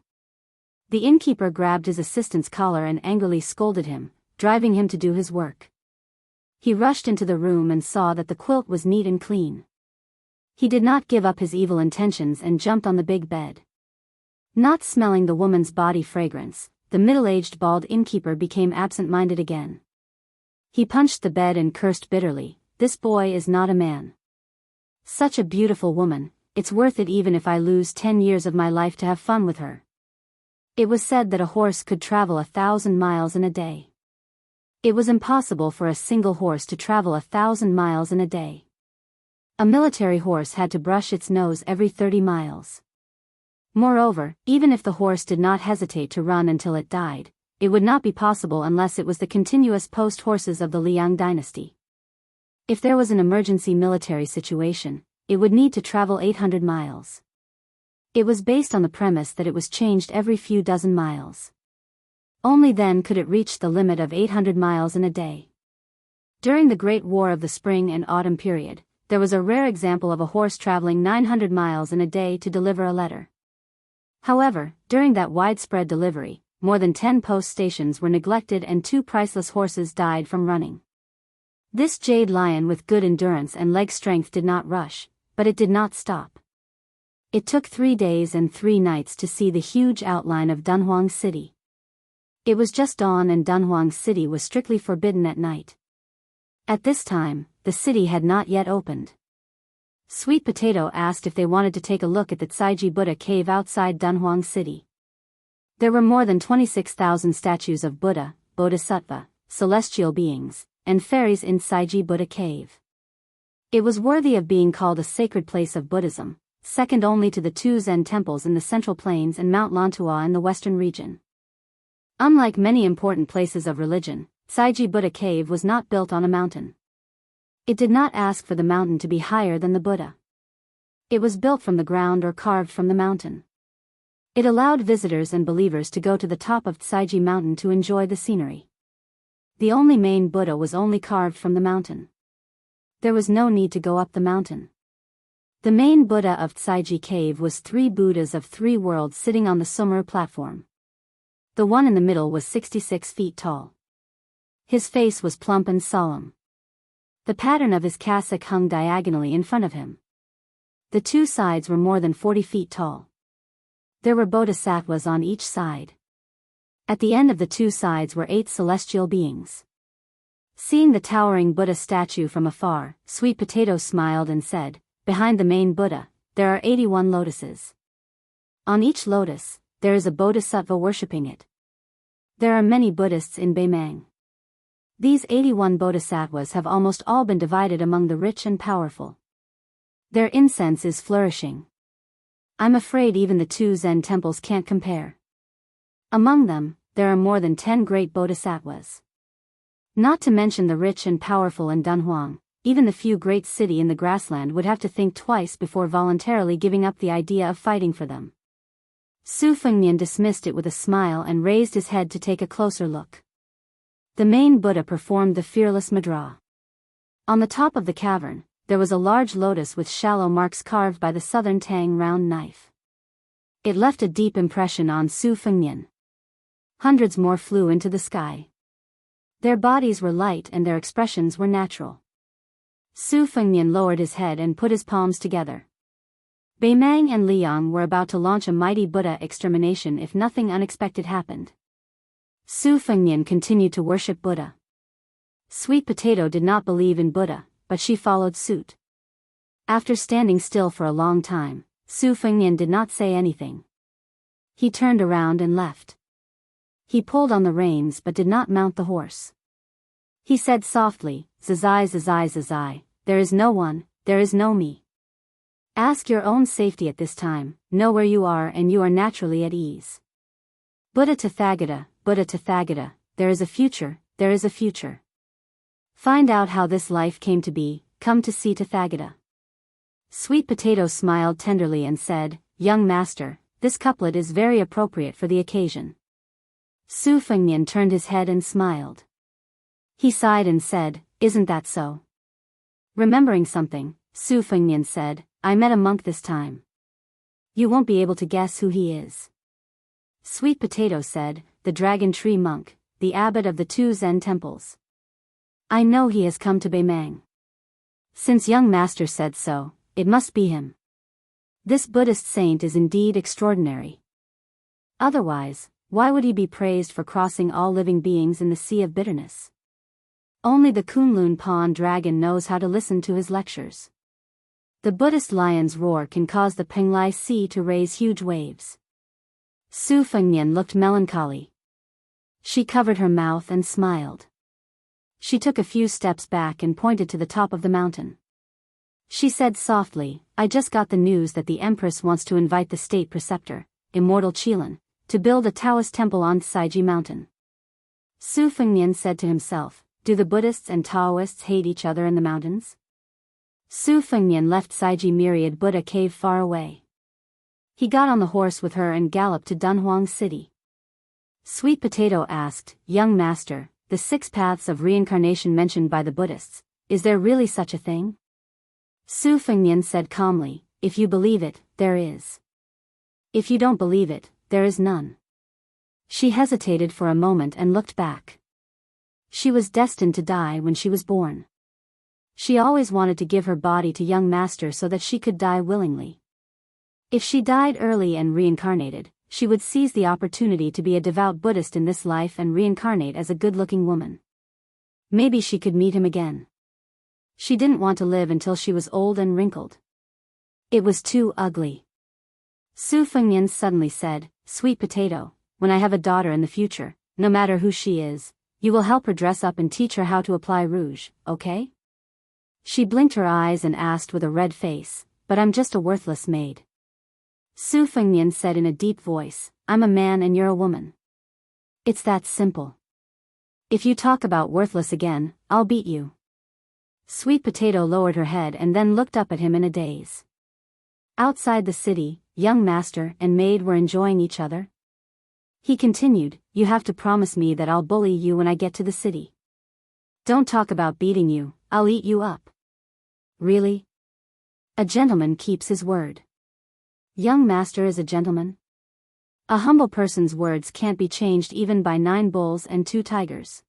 The innkeeper grabbed his assistant's collar and angrily scolded him, driving him to do his work. He rushed into the room and saw that the quilt was neat and clean. He did not give up his evil intentions and jumped on the big bed. Not smelling the woman's body fragrance, the middle-aged bald innkeeper became absent-minded again. He punched the bed and cursed bitterly, "This boy is not a man. Such a beautiful woman, it's worth it even if I lose 10 years of my life to have fun with her." It was said that a horse could travel 1,000 miles in a day. It was impossible for a single horse to travel 1,000 miles in a day. A military horse had to brush its nose every 30 miles. Moreover, even if the horse did not hesitate to run until it died, it would not be possible unless it was the continuous post horses of the Liang dynasty. If there was an emergency military situation, it would need to travel 800 miles. It was based on the premise that it was changed every few dozen miles. Only then could it reach the limit of 800 miles in a day. During the Great War of the Spring and Autumn period, there was a rare example of a horse traveling 900 miles in a day to deliver a letter. However, during that widespread delivery, more than 10 post stations were neglected and 2 priceless horses died from running. This jade lion with good endurance and leg strength did not rush, but it did not stop. It took 3 days and 3 nights to see the huge outline of Dunhuang City. It was just dawn and Dunhuang City was strictly forbidden at night. At this time, the city had not yet opened. Sweet Potato asked if they wanted to take a look at the Tsaiji Buddha cave outside Dunhuang City. There were more than 26,000 statues of Buddha, Bodhisattva, celestial beings, and fairies in Tsaiji Buddha cave. It was worthy of being called a sacred place of Buddhism, second only to the 2 Zen temples in the Central Plains and Mount Lantua in the western region. Unlike many important places of religion, Tsaiji Buddha cave was not built on a mountain. It did not ask for the mountain to be higher than the Buddha. It was built from the ground or carved from the mountain. It allowed visitors and believers to go to the top of Tsaiji Mountain to enjoy the scenery. The only main Buddha was only carved from the mountain. There was no need to go up the mountain. The main Buddha of Tsaiji cave was 3 Buddhas of 3 worlds sitting on the Sumru platform. The one in the middle was 66 feet tall. His face was plump and solemn. The pattern of his cassock hung diagonally in front of him. The two sides were more than 40 feet tall. There were bodhisattvas on each side. At the end of the two sides were 8 celestial beings. Seeing the towering Buddha statue from afar, Sweet Potato smiled and said, "Behind the main Buddha, there are 81 lotuses. On each lotus, there is a bodhisattva worshipping it. There are many Buddhists in Beimang. These 81 bodhisattvas have almost all been divided among the rich and powerful. Their incense is flourishing. I'm afraid even the 2 Zen temples can't compare. Among them, there are more than 10 great bodhisattvas. Not to mention the rich and powerful in Dunhuang, even the few great city in the grassland would have to think twice before voluntarily giving up the idea of fighting for them." Su Fengnian dismissed it with a smile and raised his head to take a closer look. The main Buddha performed the fearless mudra. On the top of the cavern, there was a large lotus with shallow marks carved by the southern Tang round knife. It left a deep impression on Su Fengnian. Hundreds more flew into the sky. Their bodies were light and their expressions were natural. Su Fengnian lowered his head and put his palms together. Beimang and Liang were about to launch a mighty Buddha extermination if nothing unexpected happened. Su Fengnian continued to worship Buddha. Sweet Potato did not believe in Buddha, but she followed suit. After standing still for a long time, Su Fengnian did not say anything. He turned around and left. He pulled on the reins but did not mount the horse. He said softly, "Zazai, zazai, zazai, there is no one, there is no me. Ask your own safety at this time, know where you are and you are naturally at ease. Buddha Tathagata, Buddha Tathagata, there is a future, there is a future. Find out how this life came to be, come to see Tathagata." Sweet Potato smiled tenderly and said, "Young master, this couplet is very appropriate for the occasion." Su Fengnian turned his head and smiled. He sighed and said, "Isn't that so?" Remembering something, Su Fengnian said, "I met a monk this time. You won't be able to guess who he is." Sweet Potato said, "The Dragon Tree Monk, the abbot of the 2 Zen temples. I know he has come to Beimang. Since young master said so, it must be him. This Buddhist saint is indeed extraordinary. Otherwise, why would he be praised for crossing all living beings in the sea of bitterness? Only the Kunlun Pond dragon knows how to listen to his lectures. The Buddhist lion's roar can cause the Penglai Sea to raise huge waves." Su Fengnian looked melancholy. She covered her mouth and smiled. She took a few steps back and pointed to the top of the mountain. She said softly, "I just got the news that the Empress wants to invite the state preceptor, Immortal Qilin, to build a Taoist temple on Saiji Mountain." Su Fengnian said to himself, "Do the Buddhists and Taoists hate each other in the mountains?" Su Fengnian left Saiji Myriad Buddha Cave far away. He got on the horse with her and galloped to Dunhuang City. Sweet Potato asked, "Young master, the 6 paths of reincarnation mentioned by the Buddhists, is there really such a thing?" Su Fengnian said calmly, "If you believe it, there is. If you don't believe it, there is none." She hesitated for a moment and looked back. She was destined to die when she was born. She always wanted to give her body to young master so that she could die willingly. If she died early and reincarnated, she would seize the opportunity to be a devout Buddhist in this life and reincarnate as a good-looking woman. Maybe she could meet him again. She didn't want to live until she was old and wrinkled. It was too ugly. Su Fengnian suddenly said, "Sweet Potato, when I have a daughter in the future, no matter who she is, you will help her dress up and teach her how to apply rouge, okay?" She blinked her eyes and asked with a red face, "But I'm just a worthless maid." Su Fengnian said in a deep voice, "I'm a man and you're a woman. It's that simple. If you talk about worthless again, I'll beat you." Sweet Potato lowered her head and then looked up at him in a daze. Outside the city, young master and maid were enjoying each other. He continued, "You have to promise me that I'll bully you when I get to the city. Don't talk about beating you, I'll eat you up." "Really? A gentleman keeps his word." "Young master is a gentleman?" "A humble person's words can't be changed even by 9 bulls and 2 tigers.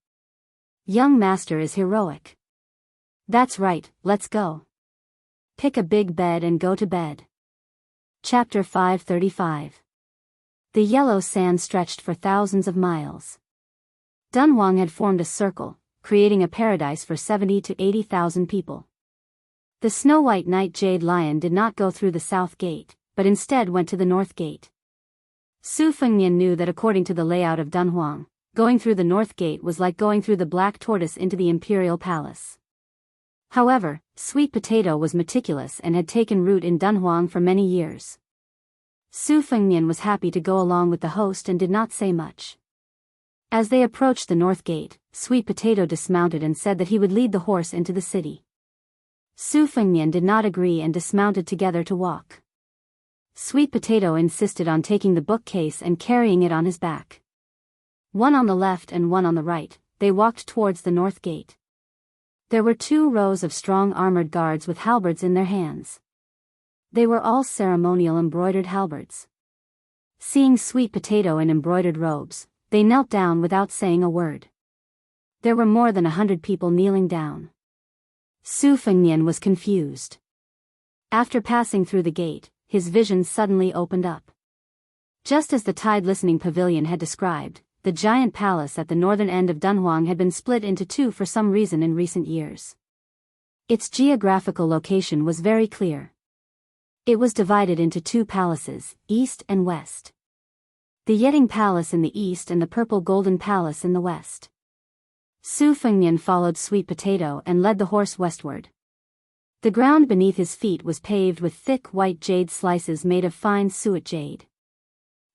Young master is heroic." That's right, let's go. Pick a big bed and go to bed. Chapter 535. The yellow sand stretched for thousands of miles. Dunhuang had formed a circle, creating a paradise for 70 to 80,000 people. The snow-white night jade lion did not go through the south gate, but instead went to the north gate. Su Fengnian knew that according to the layout of Dunhuang, going through the north gate was like going through the black tortoise into the imperial palace. However, Sweet Potato was meticulous and had taken root in Dunhuang for many years. Su Fengnian was happy to go along with the host and did not say much. As they approached the north gate, Sweet Potato dismounted and said that he would lead the horse into the city. Su Fengnian did not agree and dismounted together to walk. Sweet Potato insisted on taking the bookcase and carrying it on his back. One on the left and one on the right, they walked towards the north gate. There were 2 rows of strong armored guards with halberds in their hands. They were all ceremonial embroidered halberds. Seeing Sweet Potato in embroidered robes, they knelt down without saying a word. There were more than 100 people kneeling down. Su Fengnian was confused. After passing through the gate, his vision suddenly opened up. Just as the Tide Listening Pavilion had described, the giant palace at the northern end of Dunhuang had been split into 2 for some reason in recent years. Its geographical location was very clear. It was divided into 2 palaces, east and west. The Yeting Palace in the east and the Purple Golden Palace in the west. Su Fengnian followed Sweet Potato and led the horse westward. The ground beneath his feet was paved with thick white jade slices made of fine suet jade.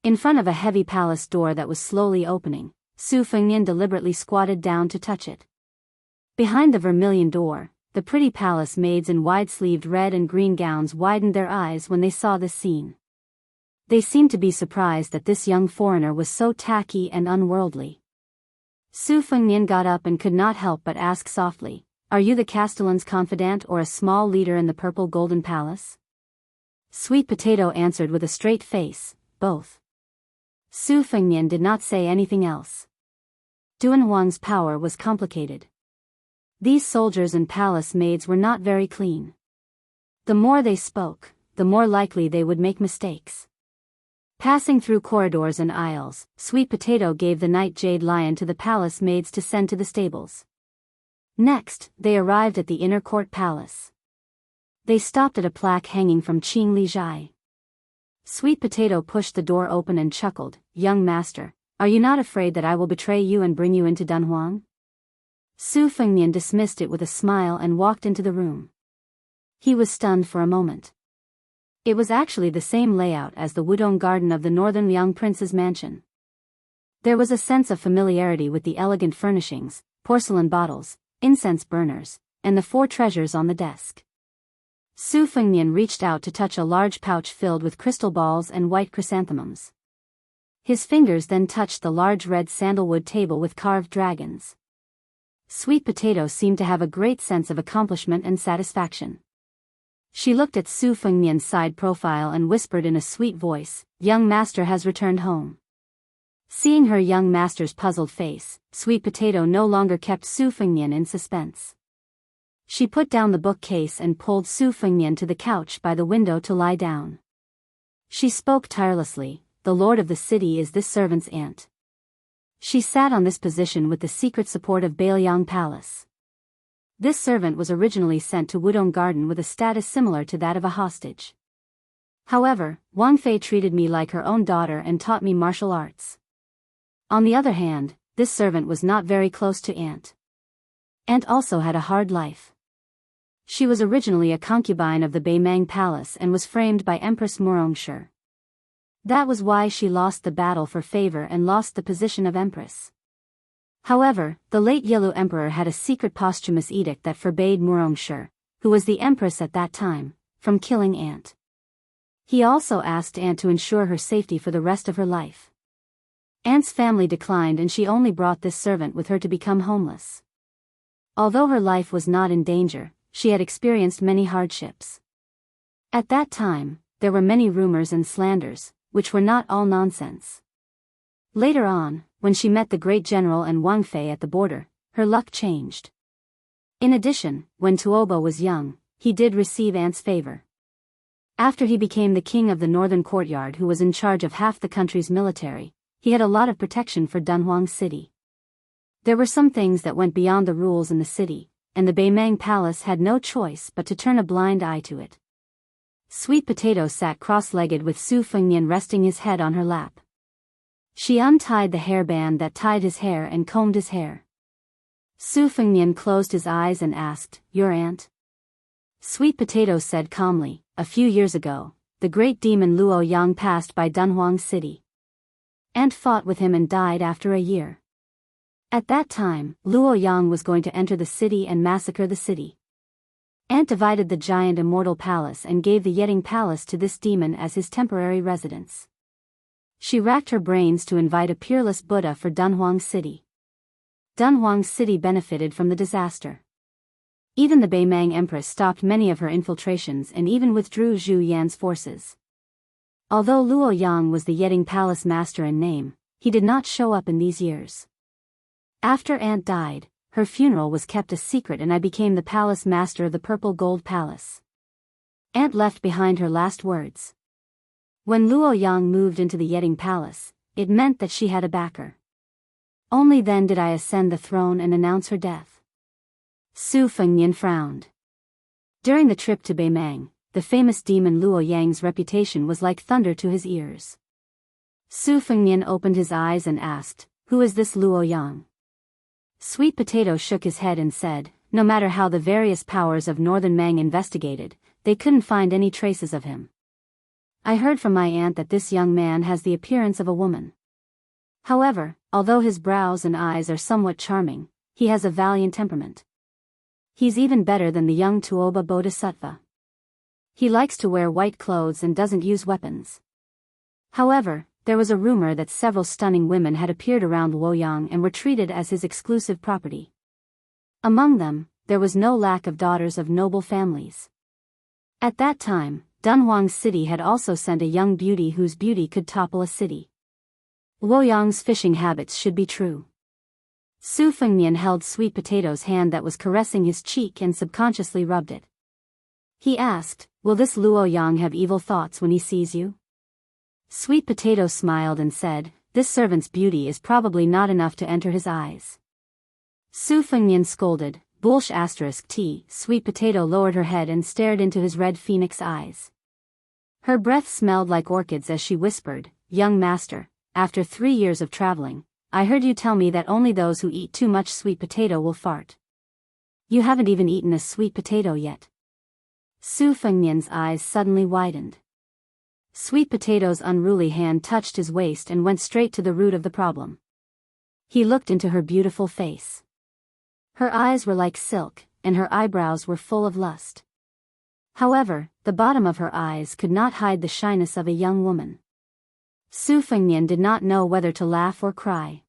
In front of a heavy palace door that was slowly opening, Su Fengnian deliberately squatted down to touch it. Behind the vermilion door, the pretty palace maids in wide-sleeved red and green gowns widened their eyes when they saw this scene. They seemed to be surprised that this young foreigner was so tacky and unworldly. Su Fengnian got up and could not help but ask softly, "Are you the Castellan's confidant or a small leader in the Purple Golden Palace?" Sweet Potato answered with a straight face, "Both." Su Fengnian did not say anything else. Dunhuang's power was complicated. These soldiers and palace maids were not very clean. The more they spoke, the more likely they would make mistakes. Passing through corridors and aisles, Sweet Potato gave the night jade lion to the palace maids to send to the stables. Next, they arrived at the inner court palace. They stopped at a plaque hanging from Qing Li Zhai. Sweet Potato pushed the door open and chuckled, "Young master, are you not afraid that I will betray you and bring you into Dunhuang?" Su Fengnian dismissed it with a smile and walked into the room. He was stunned for a moment. It was actually the same layout as the Wudong garden of the northern young prince's mansion. There was a sense of familiarity with the elegant furnishings, porcelain bottles, incense burners, and the 4 treasures on the desk. Su Fengnian reached out to touch a large pouch filled with crystal balls and white chrysanthemums. His fingers then touched the large red sandalwood table with carved dragons. Sweet Potato seemed to have a great sense of accomplishment and satisfaction. She looked at Su Fengnian's side profile and whispered in a sweet voice, "Young master has returned home." Seeing her young master's puzzled face, Sweet Potato no longer kept Su Fengnian in suspense. She put down the bookcase and pulled Su Fengnian to the couch by the window to lie down. She spoke tirelessly, "The lord of the city is this servant's aunt." She sat on this position with the secret support of Bailiang Palace. This servant was originally sent to Wudong Garden with a status similar to that of a hostage. However, Wang Fei treated me like her own daughter and taught me martial arts. On the other hand, this servant was not very close to Aunt. Aunt also had a hard life. She was originally a concubine of the Beimang Palace and was framed by Empress Murongshi. That was why she lost the battle for favor and lost the position of Empress. However, the late Yilu Emperor had a secret posthumous edict that forbade Murongshi, who was the Empress at that time, from killing Aunt. He also asked Aunt to ensure her safety for the rest of her life. Aunt's family declined and she only brought this servant with her to become homeless. Although her life was not in danger, she had experienced many hardships. At that time, there were many rumors and slanders, which were not all nonsense. Later on, when she met the great general and Wang Fei at the border, her luck changed. In addition, when Tuoba was young, he did receive Ant's favor. After he became the king of the northern courtyard who was in charge of half the country's military, he had a lot of protection for Dunhuang City. There were some things that went beyond the rules in the city, and the Beimang Palace had no choice but to turn a blind eye to it. Sweet Potato sat cross-legged with Su Fengnian resting his head on her lap. She untied the hairband that tied his hair and combed his hair. Su Fengnian closed his eyes and asked, "Your aunt?" Sweet Potato said calmly, "A few years ago, the great demon Luo Yang passed by Dunhuang City. Aunt fought with him and died after a year. At that time, Luo Yang was going to enter the city and massacre the city. Aunt divided the giant immortal palace and gave the Yeting Palace to this demon as his temporary residence. She racked her brains to invite a peerless Buddha for Dunhuang City. Dunhuang City benefited from the disaster. Even the Beimang Empress stopped many of her infiltrations and even withdrew Zhu Yan's forces. Although Luo Yang was the Yeting Palace master in name, he did not show up in these years. After Aunt died, her funeral was kept a secret and I became the palace master of the Purple Gold Palace. Aunt left behind her last words. When Luo Yang moved into the Yeting Palace, it meant that she had a backer. Only then did I ascend the throne and announce her death." Su Fengnian frowned. During the trip to Beimang, the famous demon Luo Yang's reputation was like thunder to his ears. Su Fengnian opened his eyes and asked, "Who is this Luo Yang?" Sweet Potato shook his head and said, "No matter how the various powers of Northern Mang investigated, they couldn't find any traces of him. I heard from my aunt that this young man has the appearance of a woman. However, although his brows and eyes are somewhat charming, he has a valiant temperament. He's even better than the young Tuoba Bodhisattva. He likes to wear white clothes and doesn't use weapons." However, there was a rumor that several stunning women had appeared around Luo Yang and were treated as his exclusive property. Among them, there was no lack of daughters of noble families. At that time, Dunhuang City had also sent a young beauty whose beauty could topple a city. Luo Yang's fishing habits should be true. Su Fengnian held Sweet Potato's hand that was caressing his cheek and subconsciously rubbed it. He asked, "Will this Luo Yang have evil thoughts when he sees you?" Sweet Potato smiled and said, "This servant's beauty is probably not enough to enter his eyes." Su Fengnian scolded, "Bullsh *t." Sweet Potato lowered her head and stared into his red phoenix eyes. Her breath smelled like orchids as she whispered, "Young master, after 3 years of traveling, I heard you tell me that only those who eat too much sweet potato will fart. You haven't even eaten a sweet potato yet." Su Fengnian's eyes suddenly widened. Sweet Potato's unruly hand touched his waist and went straight to the root of the problem. He looked into her beautiful face. Her eyes were like silk, and her eyebrows were full of lust. However, the bottom of her eyes could not hide the shyness of a young woman. Su Fengnian did not know whether to laugh or cry.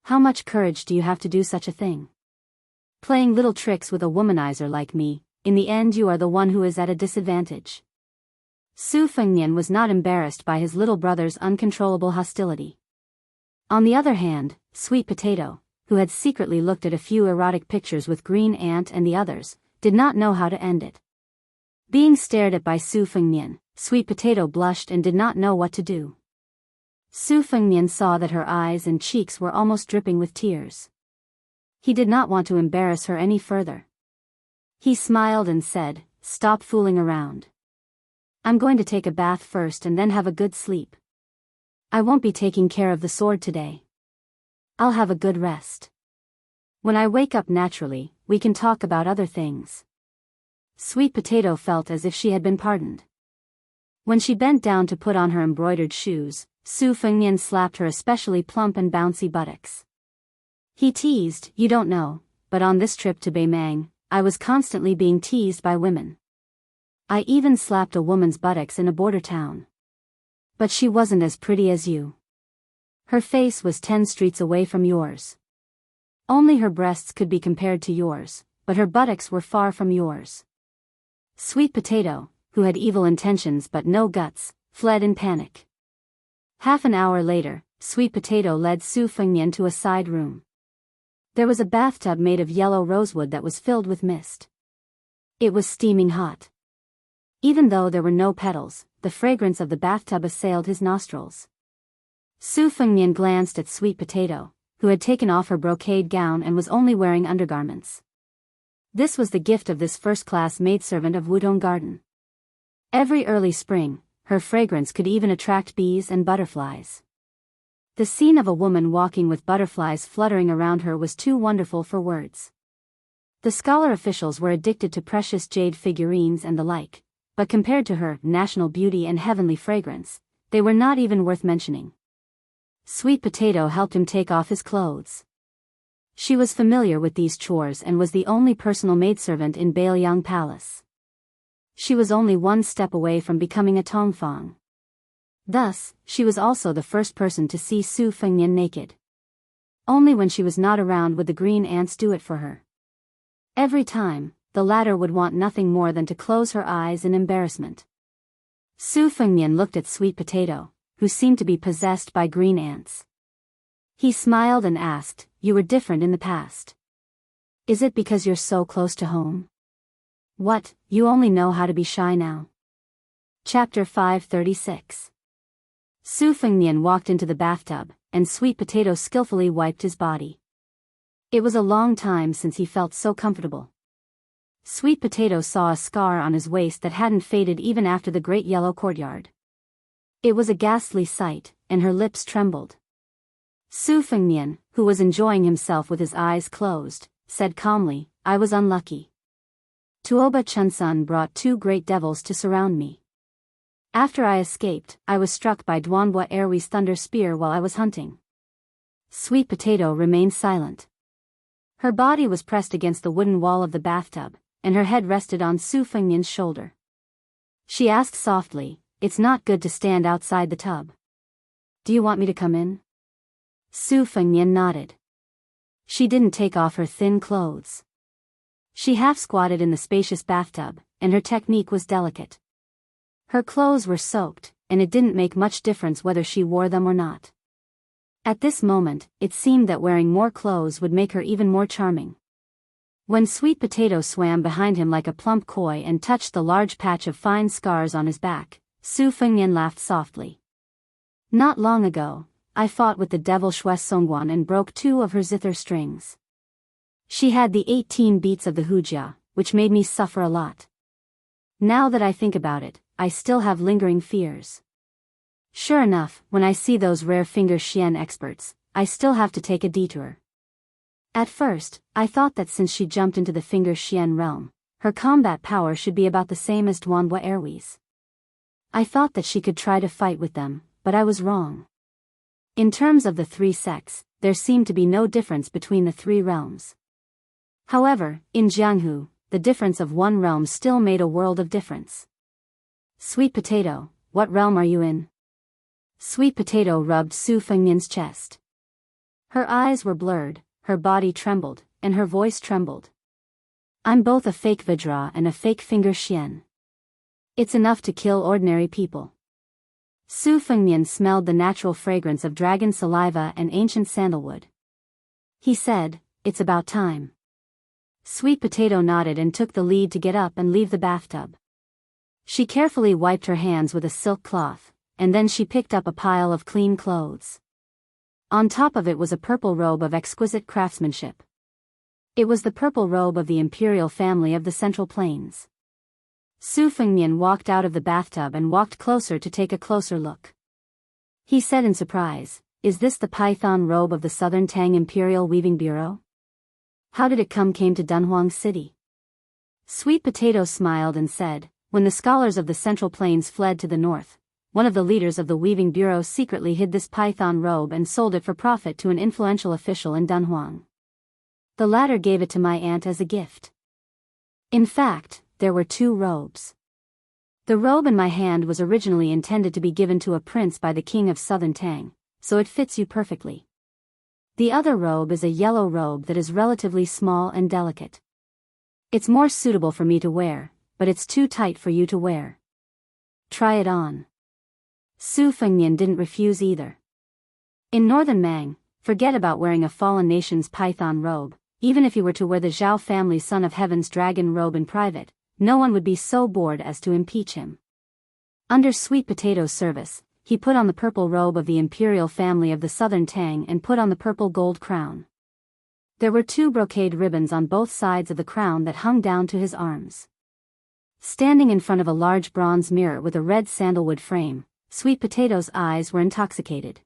"How much courage do you have to do such a thing? Playing little tricks with a womanizer like me, in the end you are the one who is at a disadvantage." Su Fengnian was not embarrassed by his little brother's uncontrollable hostility. On the other hand, Sweet Potato, who had secretly looked at a few erotic pictures with Green Ant and the others, did not know how to end it. Being stared at by Su Fengnian, Sweet Potato blushed and did not know what to do. Su Fengnian saw that her eyes and cheeks were almost dripping with tears. He did not want to embarrass her any further. He smiled and said, "Stop fooling around. I'm going to take a bath first and then have a good sleep. I won't be taking care of the sword today. I'll have a good rest. When I wake up naturally, we can talk about other things." Sweet Potato felt as if she had been pardoned. When she bent down to put on her embroidered shoes, Su Fengnian slapped her especially plump and bouncy buttocks. He teased, "You don't know, but on this trip to Beimang, I was constantly being teased by women. I even slapped a woman's buttocks in a border town. But she wasn't as pretty as you. Her face was 10 streets away from yours. Only her breasts could be compared to yours, but her buttocks were far from yours." Sweet Potato, who had evil intentions but no guts, fled in panic. Half an hour later, Sweet Potato led Su Fengnian to a side room. There was a bathtub made of yellow rosewood that was filled with mist. It was steaming hot. Even though there were no petals, the fragrance of the bathtub assailed his nostrils. Su Fengnian glanced at Sweet Potato, who had taken off her brocade gown and was only wearing undergarments. This was the gift of this first-class maidservant of Wudong Garden. Every early spring, her fragrance could even attract bees and butterflies. The scene of a woman walking with butterflies fluttering around her was too wonderful for words. The scholar officials were addicted to precious jade figurines and the like, but compared to her national beauty and heavenly fragrance, they were not even worth mentioning. Sweet Potato helped him take off his clothes. She was familiar with these chores and was the only personal maidservant in Bailiang Palace. She was only one step away from becoming a Tongfang. Thus, she was also the first person to see Su Fengnian naked. Only when she was not around would the green ants do it for her. Every time, the latter would want nothing more than to close her eyes in embarrassment. Su Fengnian looked at Sweet Potato, who seemed to be possessed by green ants. He smiled and asked, "You were different in the past. Is it because you're so close to home? What, you only know how to be shy now?" Chapter 536. Su Fengnian walked into the bathtub, and Sweet Potato skillfully wiped his body. It was a long time since he felt so comfortable. Sweet Potato saw a scar on his waist that hadn't faded even after the great yellow courtyard. It was a ghastly sight, and her lips trembled. Su Fengnian, who was enjoying himself with his eyes closed, said calmly, "I was unlucky. Tuoba Chunsun brought two great devils to surround me. After I escaped, I was struck by Duanhua Erwi's thunder spear while I was hunting." Sweet Potato remained silent. Her body was pressed against the wooden wall of the bathtub, and her head rested on Su Fengnian's shoulder. She asked softly, "It's not good to stand outside the tub. Do you want me to come in?" Su Fengnian nodded. She didn't take off her thin clothes. She half-squatted in the spacious bathtub, and her technique was delicate. Her clothes were soaked, and it didn't make much difference whether she wore them or not. At this moment, it seemed that wearing more clothes would make her even more charming. When Sweet Potato swam behind him like a plump koi and touched the large patch of fine scars on his back, Su Fengnian laughed softly. "Not long ago, I fought with the devil Shui Songguan and broke two of her zither strings. She had the 18 beats of the Hujia, which made me suffer a lot. Now that I think about it, I still have lingering fears. Sure enough, when I see those rare finger Xian experts, I still have to take a detour. At first, I thought that since she jumped into the finger Xian realm, her combat power should be about the same as Duanhua Erwi's. I thought that she could try to fight with them, but I was wrong. In terms of the three sects, there seemed to be no difference between the three realms. However, in Jianghu, the difference of one realm still made a world of difference. Sweet Potato, what realm are you in?" Sweet Potato rubbed Su Fengnian's chest. Her eyes were blurred, her body trembled, and her voice trembled. "I'm both a fake Vajra and a fake finger Xian. It's enough to kill ordinary people." Su Fengnian smelled the natural fragrance of dragon saliva and ancient sandalwood. He said, "It's about time." Sweet Potato nodded and took the lead to get up and leave the bathtub. She carefully wiped her hands with a silk cloth, and then she picked up a pile of clean clothes. On top of it was a purple robe of exquisite craftsmanship. It was the purple robe of the imperial family of the Central Plains. Su Fengnian walked out of the bathtub and walked closer to take a closer look. He said in surprise, "Is this the python robe of the Southern Tang Imperial Weaving Bureau? How did it came to Dunhuang City?" Sweet Potato smiled and said, "When the scholars of the Central Plains fled to the north, one of the leaders of the Weaving Bureau secretly hid this python robe and sold it for profit to an influential official in Dunhuang. The latter gave it to my aunt as a gift. In fact, there were two robes. The robe in my hand was originally intended to be given to a prince by the king of Southern Tang, so it fits you perfectly. The other robe is a yellow robe that is relatively small and delicate. It's more suitable for me to wear, but it's too tight for you to wear. Try it on." Su Fengnian didn't refuse either. In northern Mang, forget about wearing a fallen nation's python robe. Even if he were to wear the Zhao family son of heaven's dragon robe in private, no one would be so bored as to impeach him. Under Sweet Potato's service, he put on the purple robe of the imperial family of the southern Tang and put on the purple gold crown. There were 2 brocade ribbons on both sides of the crown that hung down to his arms. Standing in front of a large bronze mirror with a red sandalwood frame, Sweet Potato's eyes were intoxicated.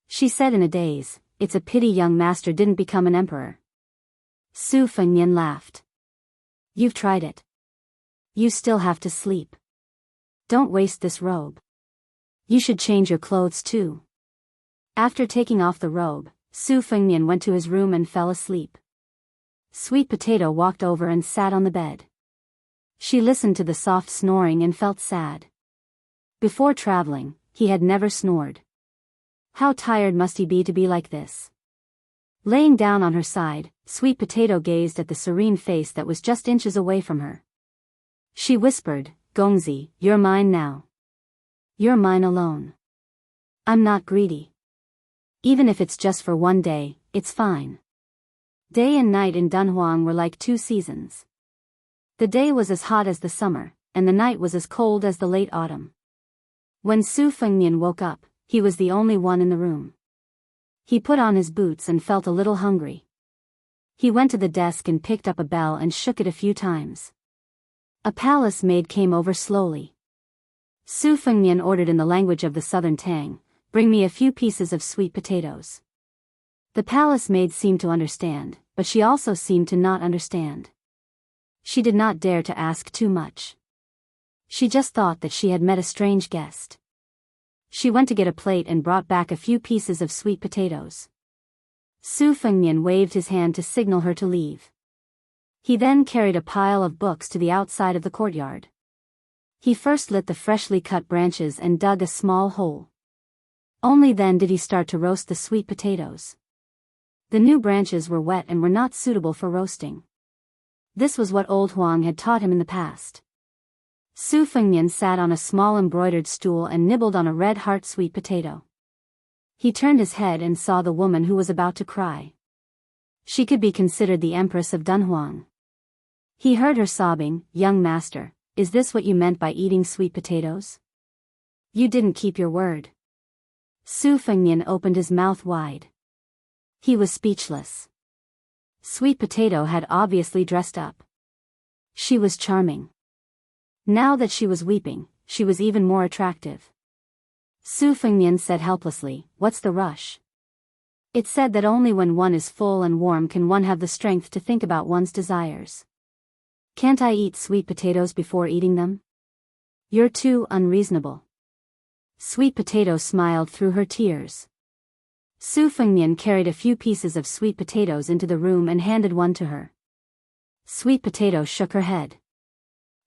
She said in a daze, "It's a pity young master didn't become an emperor." Su Fengnian laughed. "You've tried it. You still have to sleep. Don't waste this robe. You should change your clothes too." After taking off the robe, Su Fengnian went to his room and fell asleep. Sweet Potato walked over and sat on the bed. She listened to the soft snoring and felt sad. Before traveling, he had never snored. How tired must he be to be like this? Laying down on her side, Sweet Potato gazed at the serene face that was just inches away from her. She whispered, "Gongzi, you're mine now. You're mine alone. I'm not greedy. Even if it's just for one day, it's fine." Day and night in Dunhuang were like 2 seasons. The day was as hot as the summer, and the night was as cold as the late autumn. When Su Fengnian woke up, he was the only one in the room. He put on his boots and felt a little hungry. He went to the desk and picked up a bell and shook it a few times. A palace maid came over slowly. Su Fengnian ordered in the language of the southern Tang, "Bring me a few pieces of sweet potatoes." The palace maid seemed to understand, but she also seemed to not understand. She did not dare to ask too much. She just thought that she had met a strange guest. She went to get a plate and brought back a few pieces of sweet potatoes. Su Fengnian waved his hand to signal her to leave. He then carried a pile of books to the outside of the courtyard. He first lit the freshly cut branches and dug a small hole. Only then did he start to roast the sweet potatoes. The new branches were wet and were not suitable for roasting. This was what old Huang had taught him in the past. Su Fengnian sat on a small embroidered stool and nibbled on a red heart sweet potato. He turned his head and saw the woman who was about to cry. She could be considered the Empress of Dunhuang. He heard her sobbing, "Young master, is this what you meant by eating sweet potatoes? You didn't keep your word." Su Fengnian opened his mouth wide. He was speechless. Sweet Potato had obviously dressed up. She was charming. Now that she was weeping, she was even more attractive. Su Fengnian said helplessly, "What's the rush?" It's said that only when one is full and warm can one have the strength to think about one's desires. Can't I eat sweet potatoes before eating them? You're too unreasonable. Sweet Potato smiled through her tears. Su Fengnian carried a few pieces of sweet potatoes into the room and handed one to her. Sweet Potato shook her head.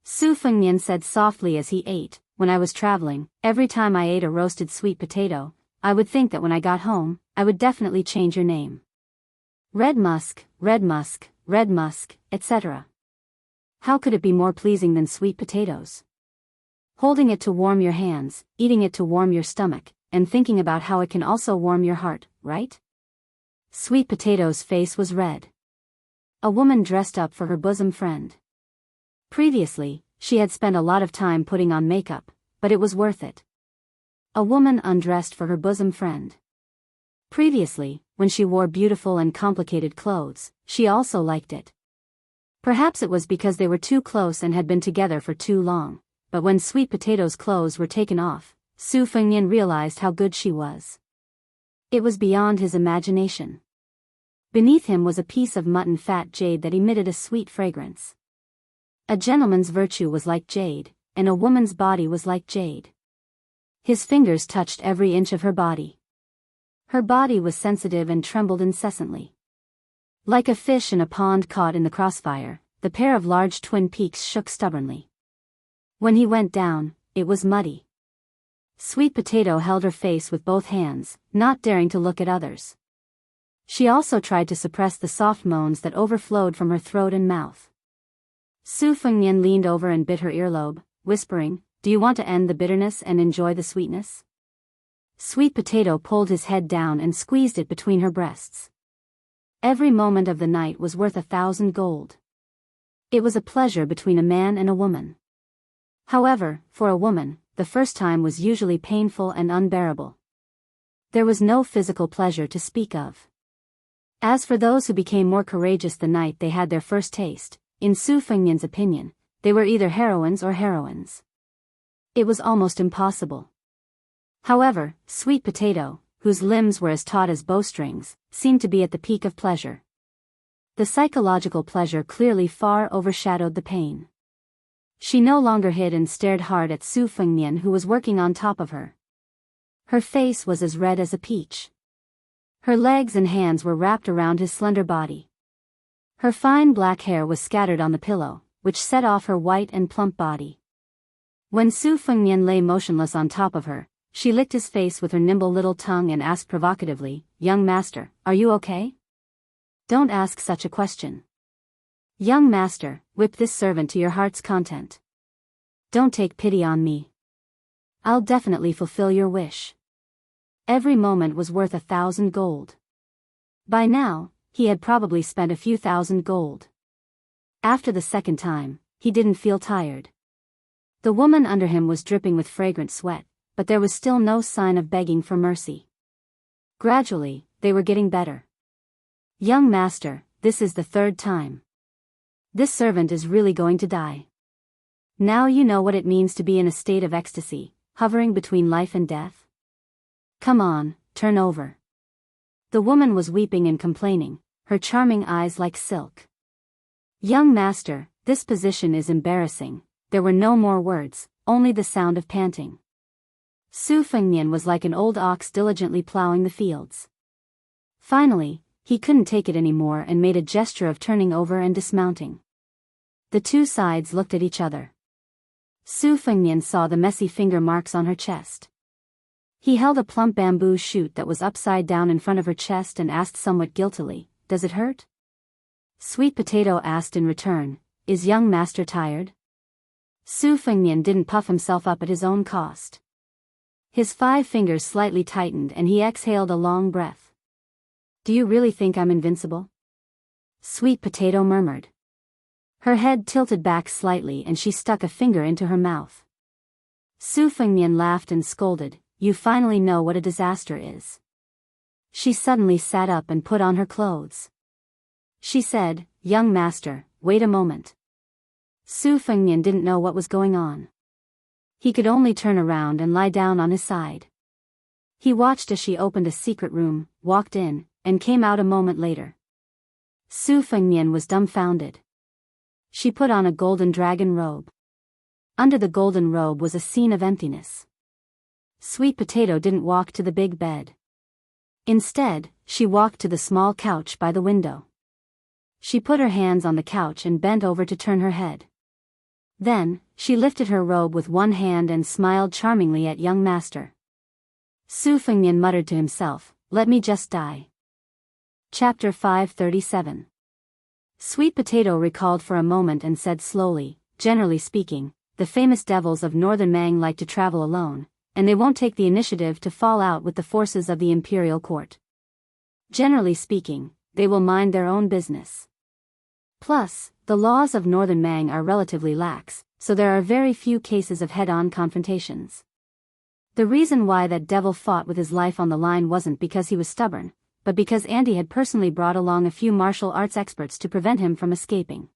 Su Fengnian said softly as he ate, "When I was traveling, every time I ate a roasted sweet potato, I would think that when I got home, I would definitely change your name. Red Musk, Red Musk, Red Musk, etc. How could it be more pleasing than sweet potatoes? Holding it to warm your hands, eating it to warm your stomach, and thinking about how it can also warm your heart, right?" Sweet Potato's face was red. A woman dressed up for her bosom friend. Previously, she had spent a lot of time putting on makeup, but it was worth it. A woman undressed for her bosom friend. Previously, when she wore beautiful and complicated clothes, she also liked it. Perhaps it was because they were too close and had been together for too long, but when Sweet Potato's clothes were taken off, Su Fengnian realized how good she was. It was beyond his imagination. Beneath him was a piece of mutton fat jade that emitted a sweet fragrance. A gentleman's virtue was like jade, and a woman's body was like jade. His fingers touched every inch of her body. Her body was sensitive and trembled incessantly. Like a fish in a pond caught in the crossfire, the pair of large twin peaks shook stubbornly. When he went down, it was muddy. Sweet Potato held her face with both hands, not daring to look at others. She also tried to suppress the soft moans that overflowed from her throat and mouth. Su Fengnian leaned over and bit her earlobe, whispering, "Do you want to end the bitterness and enjoy the sweetness?" Sweet Potato pulled his head down and squeezed it between her breasts. Every moment of the night was worth 1,000 gold. It was a pleasure between a man and a woman. However, for a woman, the first time was usually painful and unbearable. There was no physical pleasure to speak of. As for those who became more courageous the night they had their first taste, in Su Fengnian's opinion, they were either heroines or heroines. It was almost impossible. However, Sweet Potato, whose limbs were as taut as bowstrings, seemed to be at the peak of pleasure. The psychological pleasure clearly far overshadowed the pain. She no longer hid and stared hard at Su Fengnian, who was working on top of her. Her face was as red as a peach. Her legs and hands were wrapped around his slender body. Her fine black hair was scattered on the pillow, which set off her white and plump body. When Su Fengnian lay motionless on top of her, she licked his face with her nimble little tongue and asked provocatively, "Young master, are you okay? Don't ask such a question. Young master, whip this servant to your heart's content. Don't take pity on me. I'll definitely fulfill your wish." Every moment was worth 1,000 gold. By now, he had probably spent a few thousand gold. After the second time, he didn't feel tired. The woman under him was dripping with fragrant sweat, but there was still no sign of begging for mercy. Gradually, they were getting better. "Young master, this is the third time. This servant is really going to die. Now you know what it means to be in a state of ecstasy, hovering between life and death. Come on, turn over." The woman was weeping and complaining, her charming eyes like silk. "Young master, this position is embarrassing." There were no more words, only the sound of panting. Su Fengnian was like an old ox diligently plowing the fields. Finally, he couldn't take it anymore and made a gesture of turning over and dismounting. The two sides looked at each other. Su Fengnian saw the messy finger marks on her chest. He held a plump bamboo shoot that was upside down in front of her chest and asked somewhat guiltily, "Does it hurt?" Sweet Potato asked in return, "Is young master tired?" Su Fengnian didn't puff himself up at his own cost. His 5 fingers slightly tightened and he exhaled a long breath. "Do you really think I'm invincible?" Sweet Potato murmured. Her head tilted back slightly and she stuck a finger into her mouth. Su Fengnian laughed and scolded, "You finally know what a disaster is." She suddenly sat up and put on her clothes. She said, "Young master, wait a moment." Su Fengnian didn't know what was going on. He could only turn around and lie down on his side. He watched as she opened a secret room, walked in, and came out a moment later. Su Fengnian was dumbfounded. She put on a golden dragon robe. Under the golden robe was a scene of emptiness. Sweet Potato didn't walk to the big bed. Instead, she walked to the small couch by the window. She put her hands on the couch and bent over to turn her head. Then, she lifted her robe with one hand and smiled charmingly at young master. Su Fengnian muttered to himself, "Let me just die." Chapter 537. Sweet Potato recalled for a moment and said slowly, "Generally speaking, the famous devils of northern Mang like to travel alone, and they won't take the initiative to fall out with the forces of the imperial court. Generally speaking, they will mind their own business. Plus, the laws of northern Mang are relatively lax, so there are very few cases of head-on confrontations. The reason why that devil fought with his life on the line wasn't because he was stubborn, but because Andy had personally brought along a few martial arts experts to prevent him from escaping.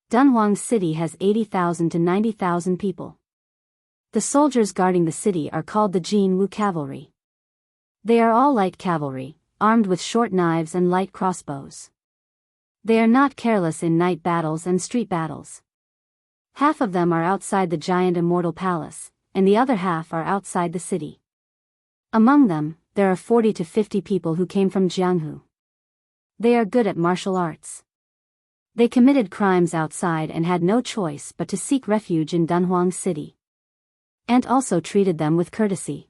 Dunhuang City has 80,000 to 90,000 people. The soldiers guarding the city are called the Jianghu cavalry. They are all light cavalry, armed with short knives and light crossbows. They are not careless in night battles and street battles. Half of them are outside the giant immortal palace, and the other half are outside the city. Among them, there are 40 to 50 people who came from Jianghu. They are good at martial arts. They committed crimes outside and had no choice but to seek refuge in Dunhuang City. And also treated them with courtesy.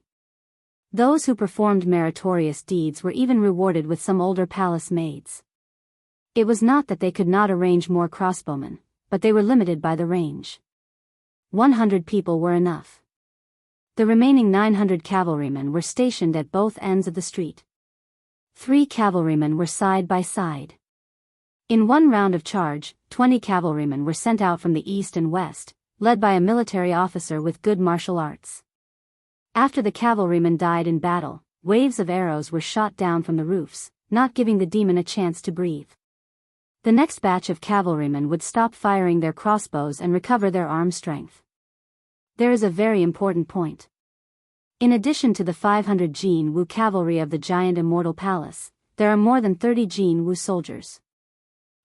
Those who performed meritorious deeds were even rewarded with some older palace maids. It was not that they could not arrange more crossbowmen, but they were limited by the range. 100 people were enough. The remaining 900 cavalrymen were stationed at both ends of the street. 3 cavalrymen were side by side. In one round of charge, 20 cavalrymen were sent out from the east and west, led by a military officer with good martial arts. After the cavalrymen died in battle, waves of arrows were shot down from the roofs, not giving the demon a chance to breathe. The next batch of cavalrymen would stop firing their crossbows and recover their arm strength. There is a very important point. In addition to the 500 Jianghu cavalry of the giant immortal palace, there are more than 30 Jianghu soldiers.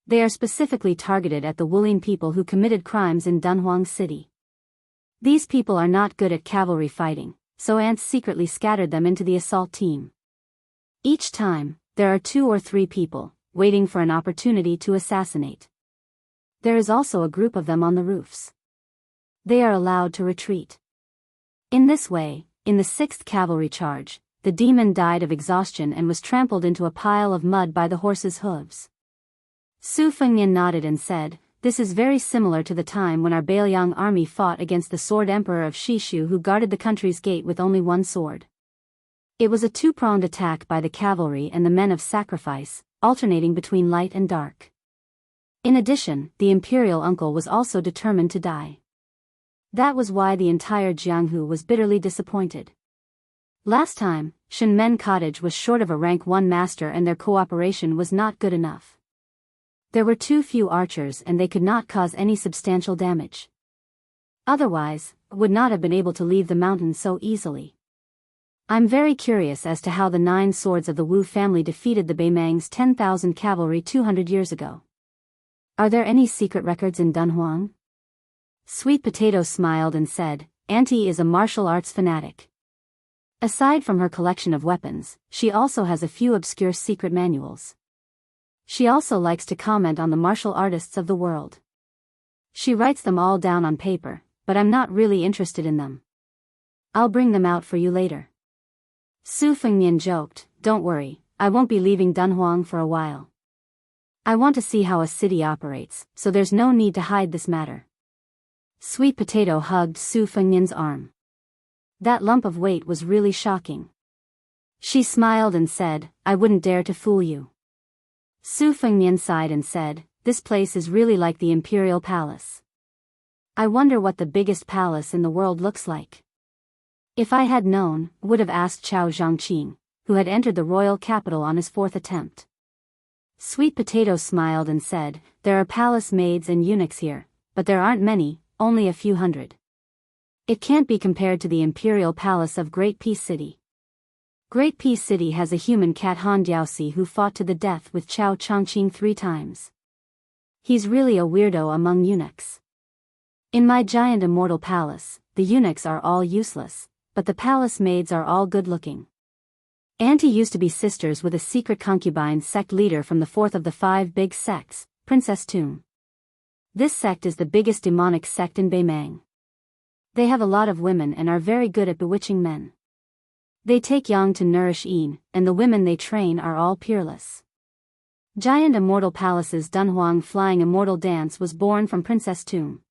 They are specifically targeted at the Wulian people who committed crimes in Dunhuang City. These people are not good at cavalry fighting, so ants secretly scattered them into the assault team. Each time, there are 2 or 3 people, waiting for an opportunity to assassinate. There is also a group of them on the roofs. They are allowed to retreat. In this way, in the 6th cavalry charge, the demon died of exhaustion and was trampled into a pile of mud by the horse's hooves. Su Fengnian nodded and said, "This is very similar to the time when our Bailiang army fought against the Sword Emperor of Shishu who guarded the country's gate with only one sword. It was a 2-pronged attack by the cavalry and the men of sacrifice, alternating between light and dark. In addition, the imperial uncle was also determined to die. That was why the entire Jianghu was bitterly disappointed. Last time, Shenmen Cottage was short of a rank 1 master and their cooperation was not good enough. There were too few archers and they could not cause any substantial damage. Otherwise, would not have been able to leave the mountain so easily. I'm very curious as to how the 9 swords of the Wu family defeated the Beimang's 10,000 cavalry 200 years ago. Are there any secret records in Dunhuang?" Sweet Potato smiled and said, "Auntie is a martial arts fanatic. Aside from her collection of weapons, she also has a few obscure secret manuals. She also likes to comment on the martial artists of the world. She writes them all down on paper, but I'm not really interested in them. I'll bring them out for you later." Su Fengnian joked, "Don't worry, I won't be leaving Dunhuang for a while. I want to see how a city operates, so there's no need to hide this matter." Sweet Potato hugged Su Fengnian's arm. That lump of weight was really shocking. She smiled and said, "I wouldn't dare to fool you." Su Fengnian sighed and said, "This place is really like the imperial palace. I wonder what the biggest palace in the world looks like. If I had known, would have asked Chao Zhangqing, who had entered the royal capital on his 4th attempt." Sweet Potato smiled and said, "There are palace maids and eunuchs here, but there aren't many, only a few hundred. It can't be compared to the imperial palace of Great Peace City. Great Peace City has a human cat Han Diaosi who fought to the death with Chao Changqing 3 times. He's really a weirdo among eunuchs. In my giant immortal palace, the eunuchs are all useless, but the palace maids are all good-looking. Auntie used to be sisters with a secret concubine sect leader from the 4th of the 5 big sects, Princess Tung. This sect is the biggest demonic sect in Beimang. They have a lot of women and are very good at bewitching men. They take young to nourish Yin, and the women they train are all peerless. Giant Immortal Palace's Dunhuang Flying Immortal Dance was born from Princess Tung.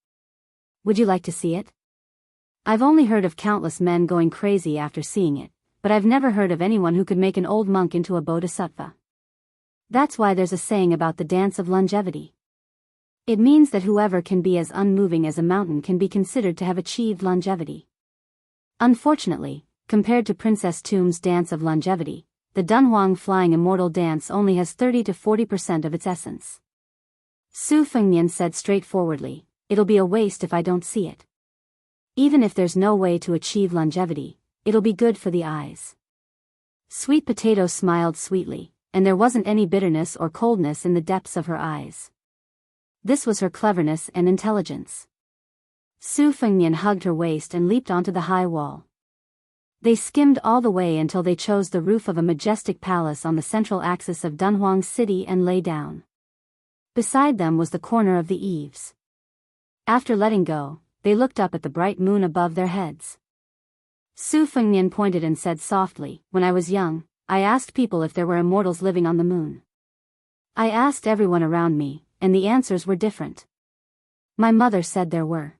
Would you like to see it? I've only heard of countless men going crazy after seeing it, but I've never heard of anyone who could make an old monk into a bodhisattva. That's why there's a saying about the dance of longevity. It means that whoever can be as unmoving as a mountain can be considered to have achieved longevity. Unfortunately, compared to Princess Tung's dance of longevity, the Dunhuang Flying Immortal Dance only has 30 to 40% of its essence. Su Fengnian said straightforwardly, "It'll be a waste if I don't see it. Even if there's no way to achieve longevity, it'll be good for the eyes." Sweet Potato smiled sweetly, and there wasn't any bitterness or coldness in the depths of her eyes. This was her cleverness and intelligence. Su Fengnian hugged her waist and leaped onto the high wall. They skimmed all the way until they chose the roof of a majestic palace on the central axis of Dunhuang City and lay down. Beside them was the corner of the eaves. After letting go, they looked up at the bright moon above their heads. Su Fengnian pointed and said softly, "When I was young, I asked people if there were immortals living on the moon. I asked everyone around me, and the answers were different. My mother said there were.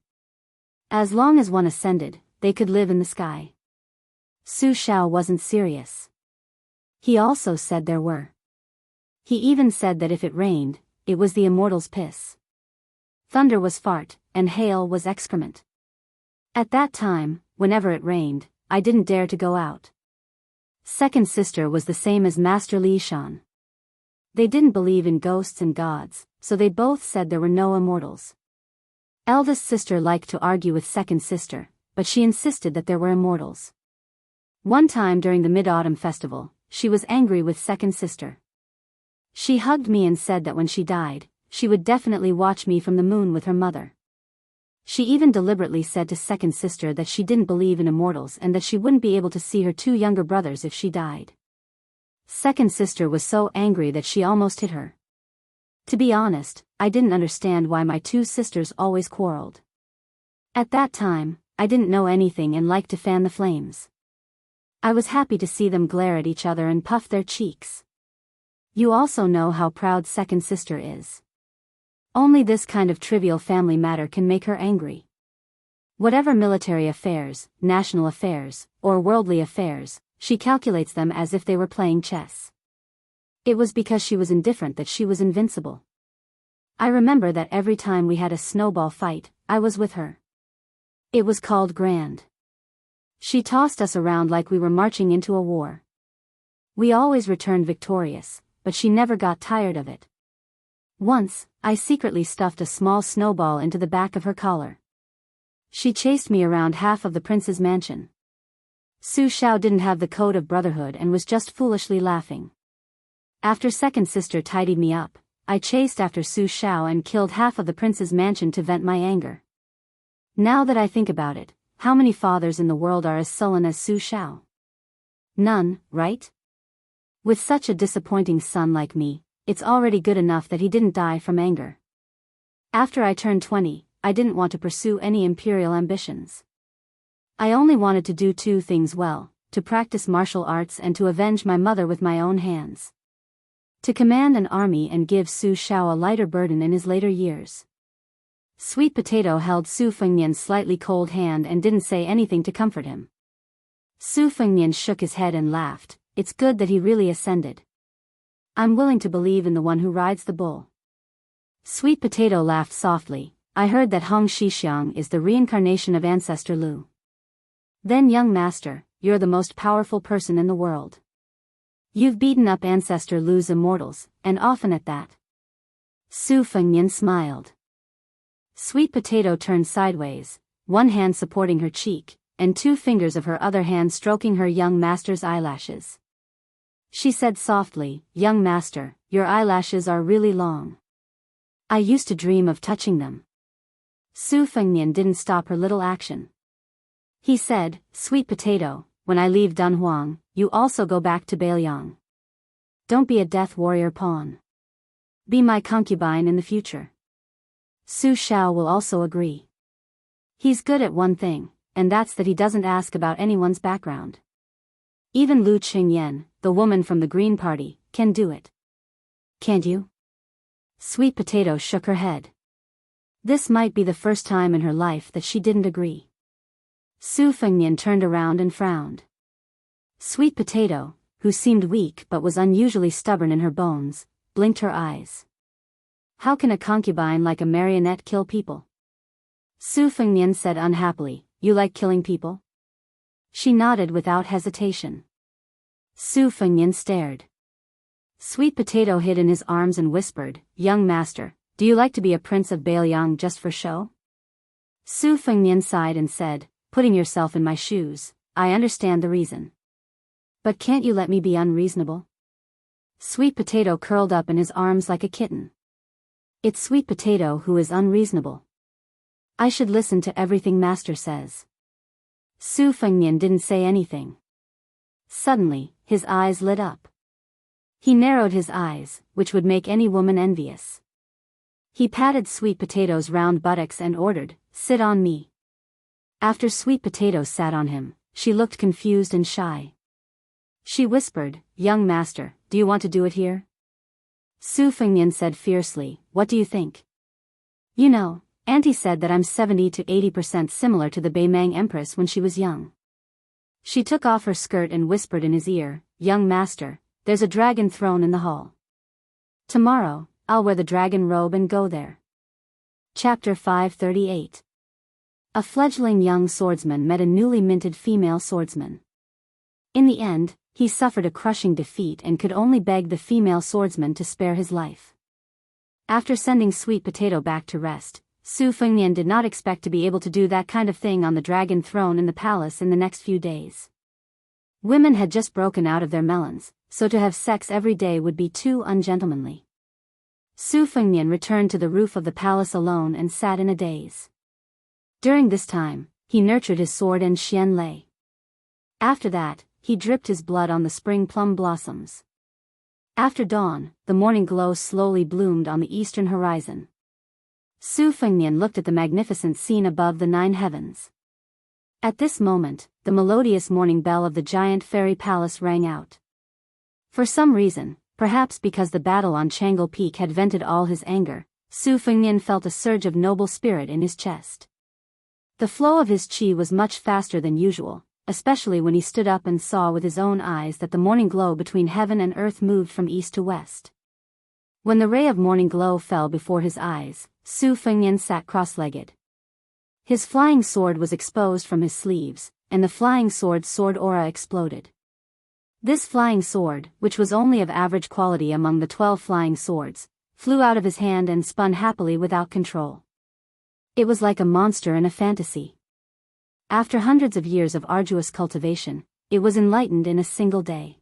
As long as one ascended, they could live in the sky. Su Xiao wasn't serious. He also said there were. He even said that if it rained, it was the immortals' piss. Thunder was fart, and hail was excrement. At that time, whenever it rained, I didn't dare to go out. Second sister was the same as Master Li Shan. They didn't believe in ghosts and gods, so they both said there were no immortals. Eldest sister liked to argue with second sister, but she insisted that there were immortals. One time during the Mid-Autumn Festival, she was angry with second sister. She hugged me and said that when she died, she would definitely watch me from the moon with her mother. She even deliberately said to second sister that she didn't believe in immortals and that she wouldn't be able to see her two younger brothers if she died. Second sister was so angry that she almost hit her. To be honest, I didn't understand why my two sisters always quarreled. At that time, I didn't know anything and liked to fan the flames. I was happy to see them glare at each other and puff their cheeks. You also know how proud second sister is. Only this kind of trivial family matter can make her angry. Whatever military affairs, national affairs, or worldly affairs, she calculates them as if they were playing chess. It was because she was indifferent that she was invincible. I remember that every time we had a snowball fight, I was with her. It was called grand. She tossed us around like we were marching into a war. We always returned victorious, but she never got tired of it. Once, I secretly stuffed a small snowball into the back of her collar. She chased me around half of the prince's mansion. Su Xiao didn't have the code of brotherhood and was just foolishly laughing. After second sister tidied me up, I chased after Su Xiao and killed half of the prince's mansion to vent my anger. Now that I think about it, how many fathers in the world are as sullen as Su Xiao? None, right? With such a disappointing son like me, it's already good enough that he didn't die from anger. After I turned 20, I didn't want to pursue any imperial ambitions. I only wanted to do two things well, to practice martial arts and to avenge my mother with my own hands. To command an army and give Su Xiao a lighter burden in his later years. Sweet Potato held Su Fengnian's slightly cold hand and didn't say anything to comfort him. Su Fengnian shook his head and laughed. It's good that he really ascended. I'm willing to believe in the one who rides the bull. Sweet Potato laughed softly. I heard that Hong Shixiang is the reincarnation of Ancestor Lu. Then young master, you're the most powerful person in the world. You've beaten up Ancestor Lu's immortals, and often at that. Su Fengnian smiled. Sweet Potato turned sideways, one hand supporting her cheek, and two fingers of her other hand stroking her young master's eyelashes. She said softly, "Young master, your eyelashes are really long. I used to dream of touching them." Su Fengnian didn't stop her little action. He said, "Sweet Potato, when I leave Dunhuang, you also go back to Beiliang. Don't be a death warrior pawn. Be my concubine in the future." Su Xiao will also agree. He's good at one thing, and that's that he doesn't ask about anyone's background. Even Lu Qingyan, the woman from the Green Party, can do it. Can't you? Sweet Potato shook her head. This might be the first time in her life that she didn't agree. Su Fengnian turned around and frowned. Sweet Potato, who seemed weak but was unusually stubborn in her bones, blinked her eyes. How can a concubine like a marionette kill people? Su Fengnian said unhappily, "You like killing people?" She nodded without hesitation. Su Fengnian stared. Sweet Potato hid in his arms and whispered, "Young master, do you like to be a prince of Beiliang just for show?" Su Fengnian sighed and said, "Putting yourself in my shoes, I understand the reason. But can't you let me be unreasonable?" Sweet Potato curled up in his arms like a kitten. It's Sweet Potato who is unreasonable. I should listen to everything master says. Su Fengnian didn't say anything. Suddenly, his eyes lit up. He narrowed his eyes, which would make any woman envious. He patted Sweet Potato's round buttocks and ordered, "Sit on me." After Sweet Potato sat on him, she looked confused and shy. She whispered, "Young master, do you want to do it here?" Su Fengnian said fiercely, "What do you think? You know, Auntie said that I'm 70 to 80% similar to the Beimang Empress when she was young. She took off her skirt and whispered in his ear, "Young master, there's a dragon throne in the hall. Tomorrow, I'll wear the dragon robe and go there." Chapter 538. A fledgling young swordsman met a newly minted female swordsman. In the end, he suffered a crushing defeat and could only beg the female swordsman to spare his life. After sending Sweet Potato back to rest, Su Fengnian did not expect to be able to do that kind of thing on the dragon throne in the palace in the next few days. Women had just broken out of their melons, so to have sex every day would be too ungentlemanly. Su Fengnian returned to the roof of the palace alone and sat in a daze. During this time, he nurtured his sword and Xian Lei. After that, he dripped his blood on the spring plum blossoms. After dawn, the morning glow slowly bloomed on the eastern horizon. Su Fengnian looked at the magnificent scene above the 9 heavens. At this moment, the melodious morning bell of the giant fairy palace rang out. For some reason, perhaps because the battle on Tranquil Peak had vented all his anger, Su Fengnian felt a surge of noble spirit in his chest. The flow of his qi was much faster than usual, especially when he stood up and saw with his own eyes that the morning glow between heaven and earth moved from east to west. When the ray of morning glow fell before his eyes, Su Fengnian sat cross-legged. His flying sword was exposed from his sleeves, and the flying sword's sword aura exploded. This flying sword, which was only of average quality among the 12 flying swords, flew out of his hand and spun happily without control. It was like a monster in a fantasy. After hundreds of years of arduous cultivation, it was enlightened in a single day.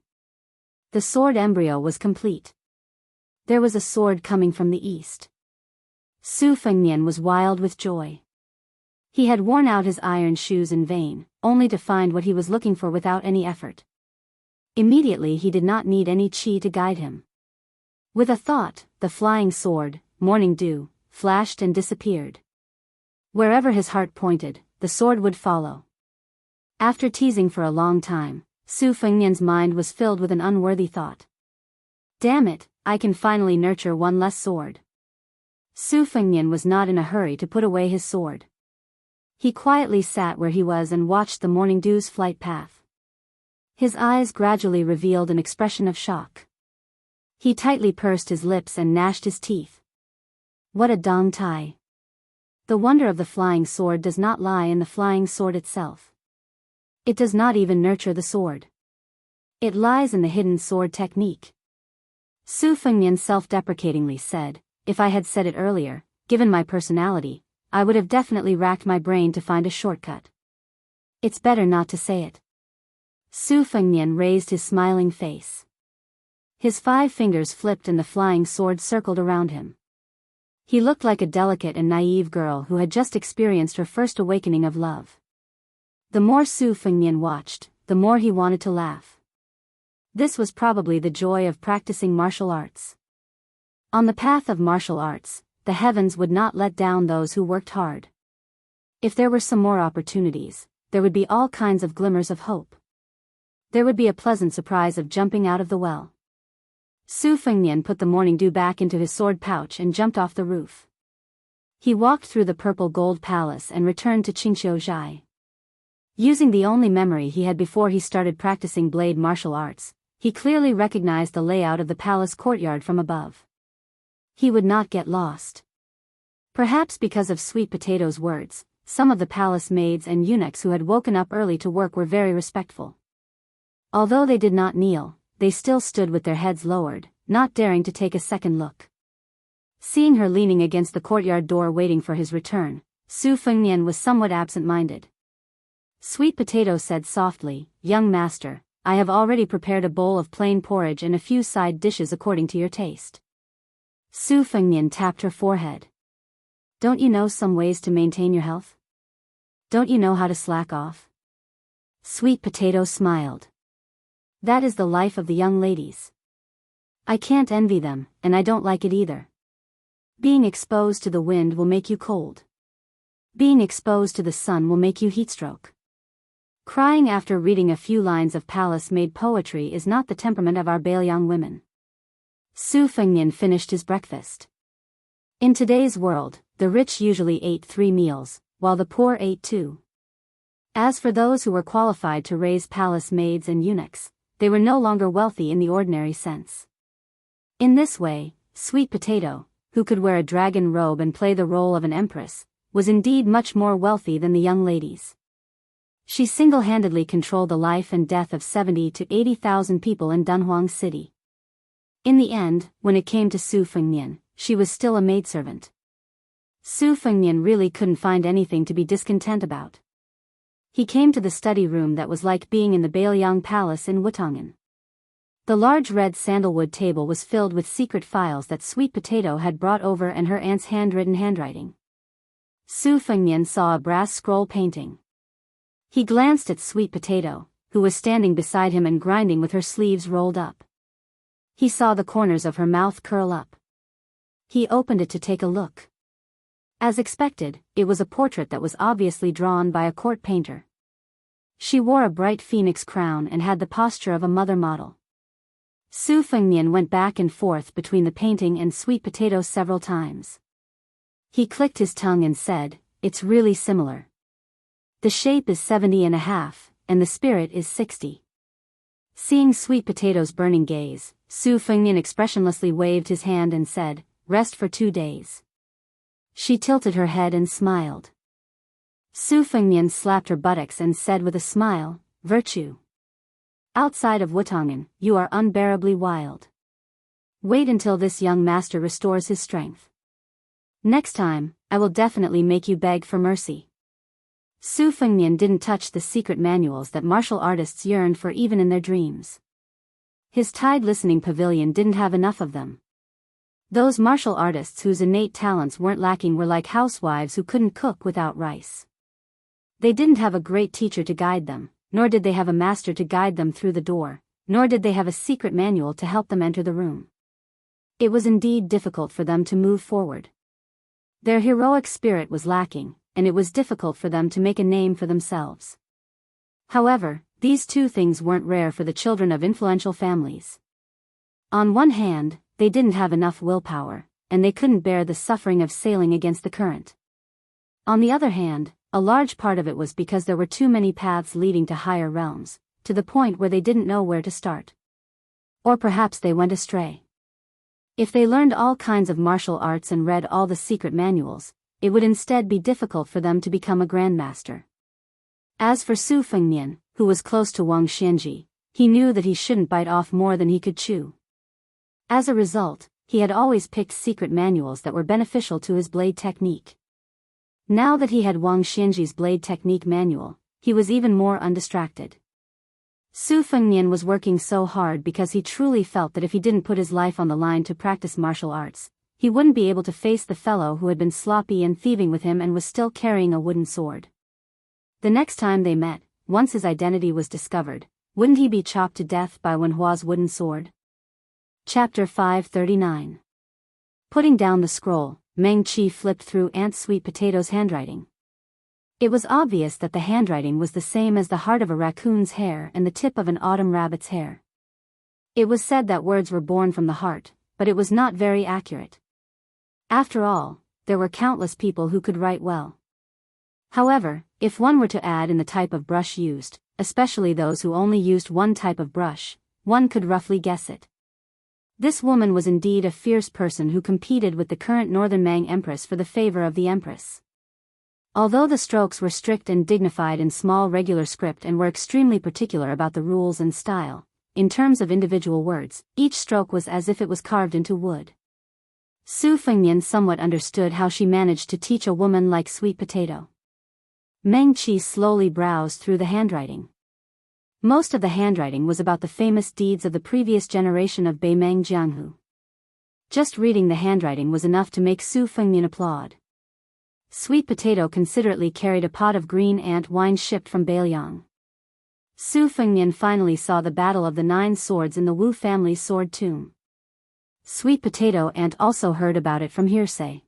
The sword embryo was complete. There was a sword coming from the east. Su Fengnian was wild with joy. He had worn out his iron shoes in vain, only to find what he was looking for without any effort. Immediately he did not need any qi to guide him. With a thought, the flying sword, Morning Dew, flashed and disappeared. Wherever his heart pointed, the sword would follow. After teasing for a long time, Su Fengnian's mind was filled with an unworthy thought. Damn it, I can finally nurture one less sword. Su Fengnian was not in a hurry to put away his sword. He quietly sat where he was and watched the morning dew's flight path. His eyes gradually revealed an expression of shock. He tightly pursed his lips and gnashed his teeth. What a dong tai. The wonder of the flying sword does not lie in the flying sword itself. It does not even nurture the sword. It lies in the hidden sword technique. Su Fengnian self-deprecatingly said, if I had said it earlier, given my personality, I would have definitely racked my brain to find a shortcut. It's better not to say it. Su Fengnian raised his smiling face. His 5 fingers flipped and the flying sword circled around him. He looked like a delicate and naive girl who had just experienced her first awakening of love. The more Su Fengnian watched, the more he wanted to laugh. This was probably the joy of practicing martial arts. On the path of martial arts, the heavens would not let down those who worked hard. If there were some more opportunities, there would be all kinds of glimmers of hope. There would be a pleasant surprise of jumping out of the well. Su Fengnian put the morning dew back into his sword pouch and jumped off the roof. He walked through the purple gold palace and returned to Qingqiuzhai. Using the only memory he had before he started practicing blade martial arts, he clearly recognized the layout of the palace courtyard from above. He would not get lost. Perhaps because of Sweet Potato's words, some of the palace maids and eunuchs who had woken up early to work were very respectful. Although they did not kneel, they still stood with their heads lowered, not daring to take a second look. Seeing her leaning against the courtyard door waiting for his return, Su Fengnian was somewhat absent-minded. Sweet Potato said softly, "Young master, I have already prepared a bowl of plain porridge and a few side dishes according to your taste." Su Fengnian tapped her forehead. "Don't you know some ways to maintain your health? Don't you know how to slack off?" Sweet Potato smiled. "That is the life of the young ladies. I can't envy them, and I don't like it either. Being exposed to the wind will make you cold. Being exposed to the sun will make you heatstroke. Crying after reading a few lines of palace-made poetry is not the temperament of our Bailiang women." Su Fengnian finished his breakfast. In today's world, the rich usually ate 3 meals, while the poor ate 2. As for those who were qualified to raise palace maids and eunuchs, they were no longer wealthy in the ordinary sense. In this way, Sweet Potato, who could wear a dragon robe and play the role of an empress, was indeed much more wealthy than the young ladies. She single-handedly controlled the life and death of 70 to 80,000 people in Dunhuang City. In the end, when it came to Su Fengnian, she was still a maidservant. Su Fengnian really couldn't find anything to be discontent about. He came to the study room that was like being in the Bailiang Palace in Wutangan. The large red sandalwood table was filled with secret files that Sweet Potato had brought over and her aunt's handwritten handwriting. Su Fengnian saw a brass scroll painting. He glanced at Sweet Potato, who was standing beside him and grinding with her sleeves rolled up. He saw the corners of her mouth curl up. He opened it to take a look. As expected, it was a portrait that was obviously drawn by a court painter. She wore a bright phoenix crown and had the posture of a mother model. Su Fengnian went back and forth between the painting and Sweet Potato several times. He clicked his tongue and said, "It's really similar. The shape is 70.5, and the spirit is 60. Seeing Sweet Potato's burning gaze, Su Fengnian expressionlessly waved his hand and said, "Rest for 2 days." She tilted her head and smiled. Su Fengnian slapped her buttocks and said with a smile, "Virtue. Outside of Wutangan, you are unbearably wild. Wait until this young master restores his strength. Next time, I will definitely make you beg for mercy." Su Fengnian didn't touch the secret manuals that martial artists yearned for even in their dreams. His Tide listening pavilion didn't have enough of them. Those martial artists whose innate talents weren't lacking were like housewives who couldn't cook without rice. They didn't have a great teacher to guide them, nor did they have a master to guide them through the door, nor did they have a secret manual to help them enter the room. It was indeed difficult for them to move forward. Their heroic spirit was lacking, and it was difficult for them to make a name for themselves. However, these 2 things weren't rare for the children of influential families. On one hand, they didn't have enough willpower, and they couldn't bear the suffering of sailing against the current. On the other hand, a large part of it was because there were too many paths leading to higher realms, to the point where they didn't know where to start. Or perhaps they went astray. If they learned all kinds of martial arts and read all the secret manuals, it would instead be difficult for them to become a grandmaster. As for Su Fengnian, who was close to Wuxia Xianxia, he knew that he shouldn't bite off more than he could chew. As a result, he had always picked secret manuals that were beneficial to his blade technique. Now that he had Wuxia Xianxia's blade technique manual, he was even more undistracted. Su Fengnian was working so hard because he truly felt that if he didn't put his life on the line to practice martial arts, he wouldn't be able to face the fellow who had been sloppy and thieving with him and was still carrying a wooden sword. The next time they met, once his identity was discovered, wouldn't he be chopped to death by Wenhua's wooden sword? Chapter 539. Putting down the scroll, Meng Qi flipped through Aunt Sweet Potato's handwriting. It was obvious that the handwriting was the same as the heart of a raccoon's hair and the tip of an autumn rabbit's hair. It was said that words were born from the heart, but it was not very accurate. After all, there were countless people who could write well. However, if one were to add in the type of brush used, especially those who only used one type of brush, one could roughly guess it. This woman was indeed a fierce person who competed with the current Northern Mang Empress for the favor of the Empress. Although the strokes were strict and dignified in small regular script and were extremely particular about the rules and style, in terms of individual words, each stroke was as if it was carved into wood. Su Fengnian somewhat understood how she managed to teach a woman like Sweet Potato. Meng Qi slowly browsed through the handwriting. Most of the handwriting was about the famous deeds of the previous generation of Beimeng Jianghu. Just reading the handwriting was enough to make Su Fengnian applaud. Sweet Potato considerately carried a pot of green ant wine shipped from Bailiang. Su Fengnian finally saw the battle of the 9 swords in the Wu family's sword tomb. Sweet Potato Ant also heard about it from hearsay.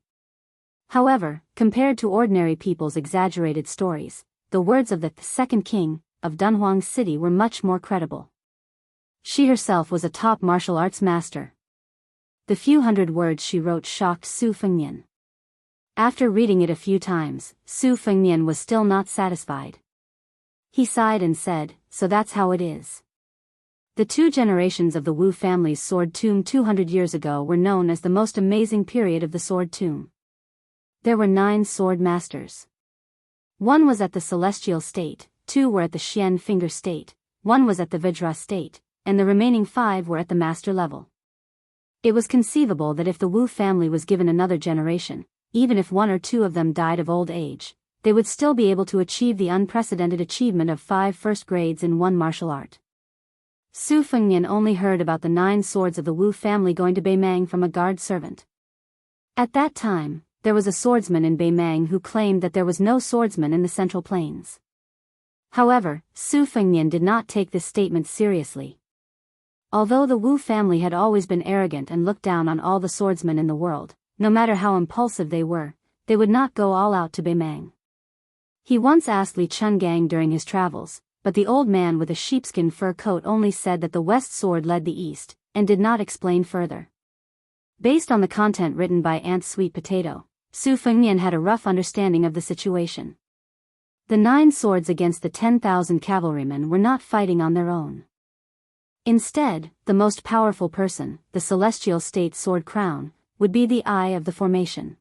However, compared to ordinary people's exaggerated stories, the words of the second king of Dunhuang City were much more credible. She herself was a top martial arts master. The few hundred words she wrote shocked Su Fengnian. After reading it a few times, Su Fengnian was still not satisfied. He sighed and said, "So that's how it is." The 2 generations of the Wu family's sword tomb 200 years ago were known as the most amazing period of the sword tomb. There were 9 sword masters. 1 was at the celestial state, 2 were at the Xian finger state, 1 was at the Vajra state, and the remaining 5 were at the master level. It was conceivable that if the Wu family was given another generation, even if 1 or 2 of them died of old age, they would still be able to achieve the unprecedented achievement of 5 first grades in one martial art. Su Fengnian only heard about the 9 swords of the Wu family going to Beimang from a guard servant. At that time, there was a swordsman in Beimang who claimed that there was no swordsman in the Central Plains. However, Su Fengnian did not take this statement seriously. Although the Wu family had always been arrogant and looked down on all the swordsmen in the world, no matter how impulsive they would not go all out to Beimang. He once asked Li Chungang during his travels, but the old man with a sheepskin fur coat only said that the west sword led the east, and did not explain further. Based on the content written by Aunt Sweet Potato, Su Fengnian had a rough understanding of the situation. The 9 swords against the 10,000 cavalrymen were not fighting on their own. Instead, the most powerful person, the celestial state sword crown, would be the eye of the formation.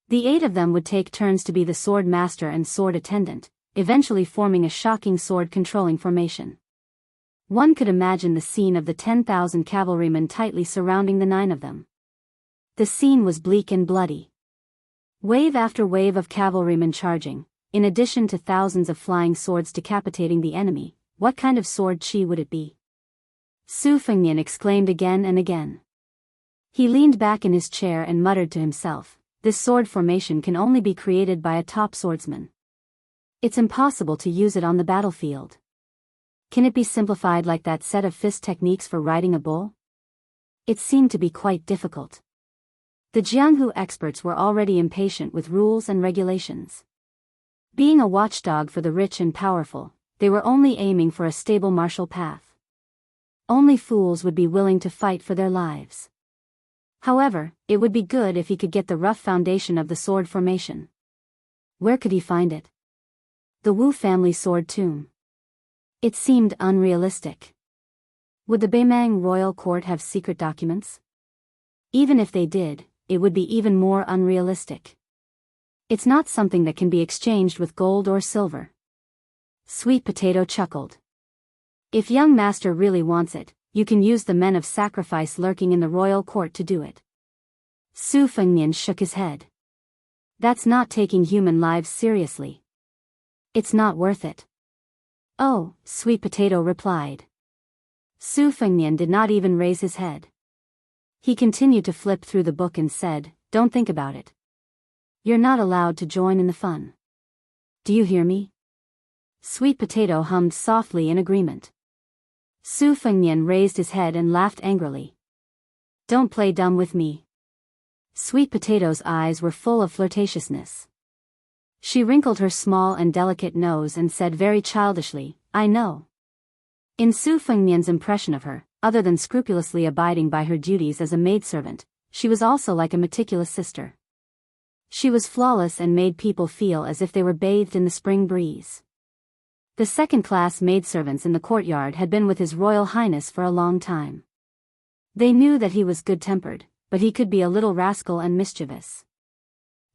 The 8 of them would take turns to be the sword master and sword attendant, eventually forming a shocking sword-controlling formation. One could imagine the scene of the 10,000 cavalrymen tightly surrounding the 9 of them. The scene was bleak and bloody. Wave after wave of cavalrymen charging, in addition to thousands of flying swords decapitating the enemy. What kind of sword chi would it be? Su Fengnian exclaimed again and again. He leaned back in his chair and muttered to himself, "This sword formation can only be created by a top swordsman. It's impossible to use it on the battlefield. Can it be simplified like that set of fist techniques for riding a bull?" It seemed to be quite difficult. The Jianghu experts were already impatient with rules and regulations. Being a watchdog for the rich and powerful, they were only aiming for a stable martial path. Only fools would be willing to fight for their lives. However, it would be good if he could get the rough foundation of the sword formation. Where could he find it? The Wu family sword tomb. It seemed unrealistic. Would the Beimang royal court have secret documents? Even if they did, it would be even more unrealistic. It's not something that can be exchanged with gold or silver. Sweet Potato chuckled. If young master really wants it, you can use the men of sacrifice lurking in the royal court to do it. Su Fengnian shook his head. That's not taking human lives seriously. It's not worth it. Oh, Sweet Potato replied. Su Fengnian did not even raise his head. He continued to flip through the book and said, "Don't think about it. You're not allowed to join in the fun. Do you hear me?" Sweet Potato hummed softly in agreement. Su Fengnian raised his head and laughed angrily. "Don't play dumb with me." Sweet Potato's eyes were full of flirtatiousness. She wrinkled her small and delicate nose and said very childishly, "I know." In Su Fengnian's impression of her, other than scrupulously abiding by her duties as a maidservant, she was also like a meticulous sister. She was flawless and made people feel as if they were bathed in the spring breeze. The second-class maidservants in the courtyard had been with His Royal Highness for a long time. They knew that he was good-tempered, but he could be a little rascal and mischievous.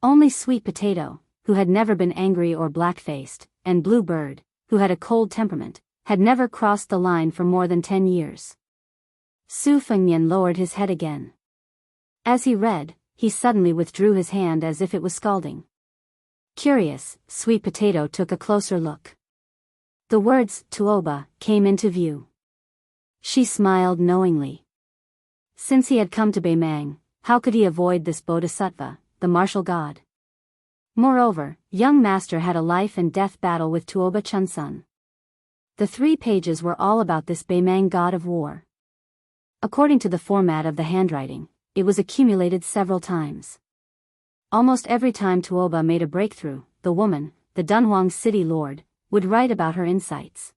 Only Sweet Potato, who had never been angry or black-faced, and Blue Bird, who had a cold temperament, had never crossed the line for more than 10 years. Su Fengnian lowered his head again. As he read, he suddenly withdrew his hand as if it was scalding. Curious, Sweet Potato took a closer look. The words, Tuoba, came into view. She smiled knowingly. Since he had come to Beimang, how could he avoid this bodhisattva, the martial god? Moreover, young master had a life and death battle with Tuoba Chunsun. The 3 pages were all about this Beimang god of war. According to the format of the handwriting, it was accumulated several times. Almost every time Tuoba made a breakthrough, the woman, the Dunhuang city lord, would write about her insights.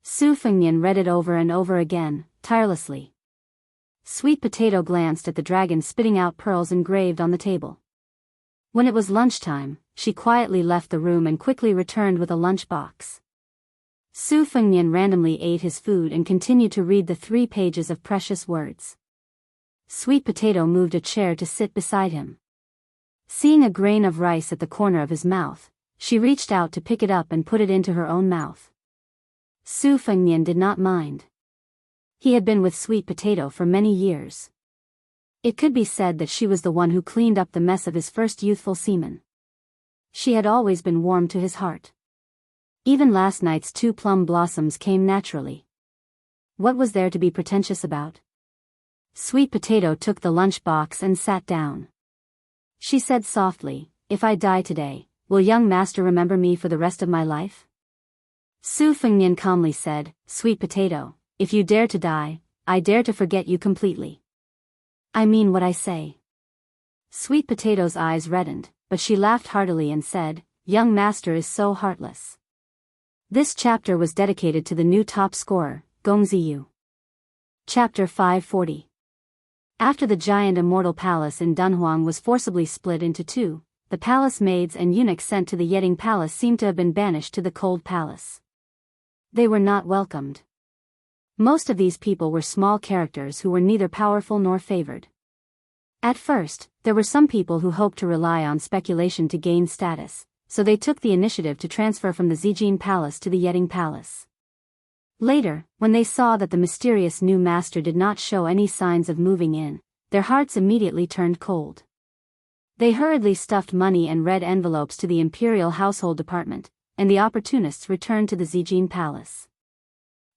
Su Fengnian read it over and over again, tirelessly. Sweet Potato glanced at the dragon spitting out pearls engraved on the table. When it was lunchtime, she quietly left the room and quickly returned with a lunchbox. Su Fengnian randomly ate his food and continued to read the 3 pages of precious words. Sweet Potato moved a chair to sit beside him. Seeing a grain of rice at the corner of his mouth, she reached out to pick it up and put it into her own mouth. Su Fengnian did not mind. He had been with Sweet Potato for many years. It could be said that she was the one who cleaned up the mess of his first youthful semen. She had always been warm to his heart. Even last night's 2 plum blossoms came naturally. What was there to be pretentious about? Sweet Potato took the lunch box and sat down. She said softly, "If I die today, will young master remember me for the rest of my life?" Su Fengnian calmly said, "Sweet Potato, if you dare to die, I dare to forget you completely. I mean what I say." Sweet Potato's eyes reddened, but she laughed heartily and said, "Young master is so heartless." This chapter was dedicated to the new top scorer, Gong Ziyu. Chapter 540. After the giant immortal palace in Dunhuang was forcibly split into 2, the palace maids and eunuchs sent to the Yeding Palace seemed to have been banished to the cold palace. They were not welcomed. Most of these people were small characters who were neither powerful nor favored. At first, there were some people who hoped to rely on speculation to gain status, so they took the initiative to transfer from the Zijin Palace to the Yeding Palace. Later, when they saw that the mysterious new master did not show any signs of moving in, their hearts immediately turned cold. They hurriedly stuffed money and red envelopes to the Imperial Household Department, and the opportunists returned to the Zijin Palace.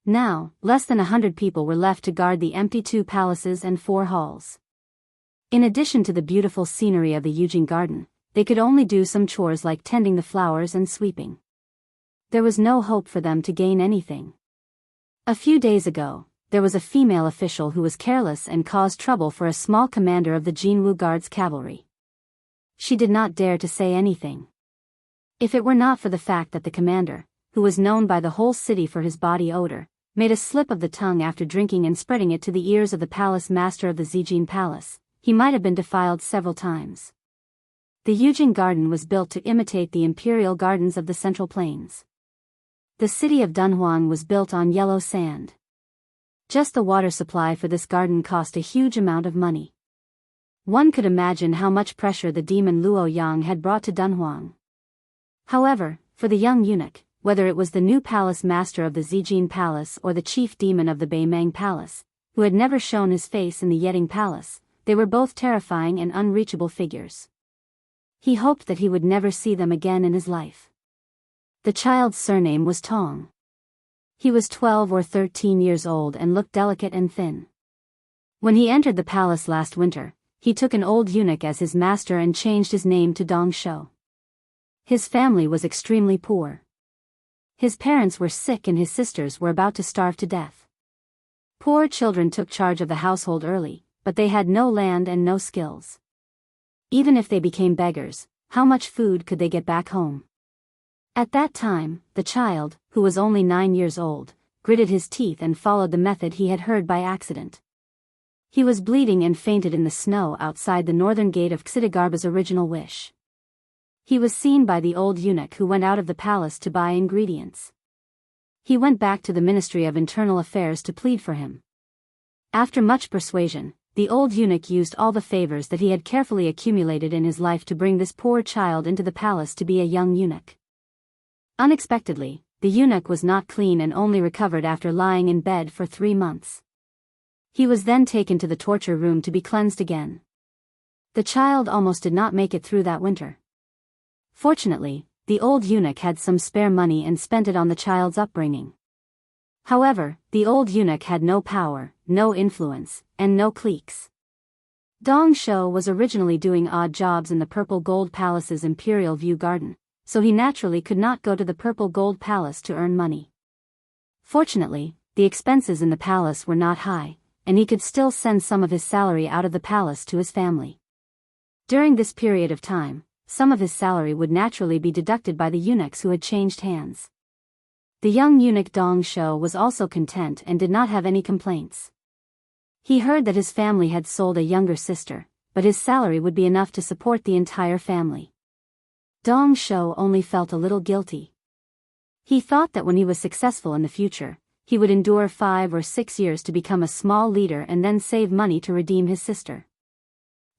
Now, less than 100 people were left to guard the empty 2 palaces and 4 halls. In addition to the beautiful scenery of the Yujing Garden, they could only do some chores like tending the flowers and sweeping. There was no hope for them to gain anything. A few days ago, there was a female official who was careless and caused trouble for a small commander of the Jianghu Guards cavalry. She did not dare to say anything. If it were not for the fact that the commander, who was known by the whole city for his body odor, made a slip of the tongue after drinking and spreading it to the ears of the palace master of the Zijin Palace, he might have been defiled several times. The Yujing Garden was built to imitate the imperial gardens of the Central Plains. The city of Dunhuang was built on yellow sand. Just the water supply for this garden cost a huge amount of money. One could imagine how much pressure the demon Luo Yang had brought to Dunhuang. However, for the young eunuch, whether it was the new palace master of the Zijin Palace or the chief demon of the Beimeng Palace, who had never shown his face in the Yeding Palace, they were both terrifying and unreachable figures. He hoped that he would never see them again in his life. The child's surname was Tong. He was 12 or 13 years old and looked delicate and thin. When he entered the palace last winter, he took an old eunuch as his master and changed his name to Dong Shou. His family was extremely poor. His parents were sick and his sisters were about to starve to death. Poor children took charge of the household early, but they had no land and no skills. Even if they became beggars, how much food could they get back home? At that time, the child, who was only 9 years old, gritted his teeth and followed the method he had heard by accident. He was bleeding and fainted in the snow outside the northern gate of Xidagarba's original wish. He was seen by the old eunuch who went out of the palace to buy ingredients. He went back to the Ministry of Internal Affairs to plead for him. After much persuasion, the old eunuch used all the favors that he had carefully accumulated in his life to bring this poor child into the palace to be a young eunuch. Unexpectedly, the eunuch was not clean and only recovered after lying in bed for 3 months. He was then taken to the torture room to be cleansed again. The child almost did not make it through that winter. Fortunately, the old eunuch had some spare money and spent it on the child's upbringing. However, the old eunuch had no power, no influence, and no cliques. Dong Shou was originally doing odd jobs in the Purple Gold Palace's Imperial View Garden, so he naturally could not go to the Purple Gold Palace to earn money. Fortunately, the expenses in the palace were not high, and he could still send some of his salary out of the palace to his family. During this period of time, some of his salary would naturally be deducted by the eunuchs who had changed hands. The young eunuch Dong Shou was also content and did not have any complaints. He heard that his family had sold a younger sister, but his salary would be enough to support the entire family. Dong Shou only felt a little guilty. He thought that when he was successful in the future, he would endure 5 or 6 years to become a small leader and then save money to redeem his sister.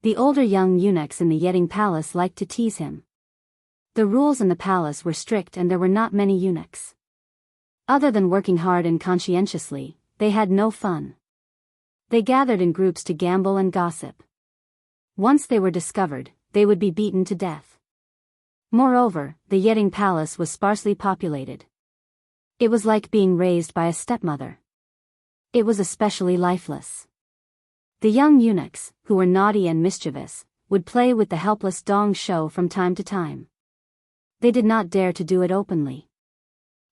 The older young eunuchs in the Yeding Palace liked to tease him. The rules in the palace were strict and there were not many eunuchs. Other than working hard and conscientiously, they had no fun. They gathered in groups to gamble and gossip. Once they were discovered, they would be beaten to death. Moreover, the Yeding Palace was sparsely populated. It was like being raised by a stepmother. It was especially lifeless. The young eunuchs, who were naughty and mischievous, would play with the helpless Dong Shou from time to time. They did not dare to do it openly.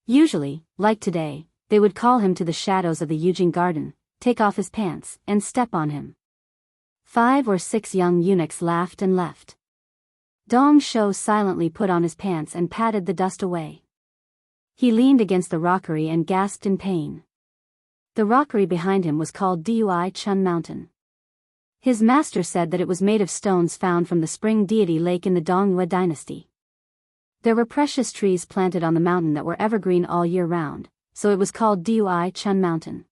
Usually, like today, they would call him to the shadows of the Yujing garden, take off his pants, and step on him. 5 or 6 young eunuchs laughed and left. Dong Shou silently put on his pants and patted the dust away. He leaned against the rockery and gasped in pain. The rockery behind him was called Dui Chun Mountain. His master said that it was made of stones found from the spring deity lake in the Dongyue dynasty. There were precious trees planted on the mountain that were evergreen all year round, so it was called Dui Chun Mountain.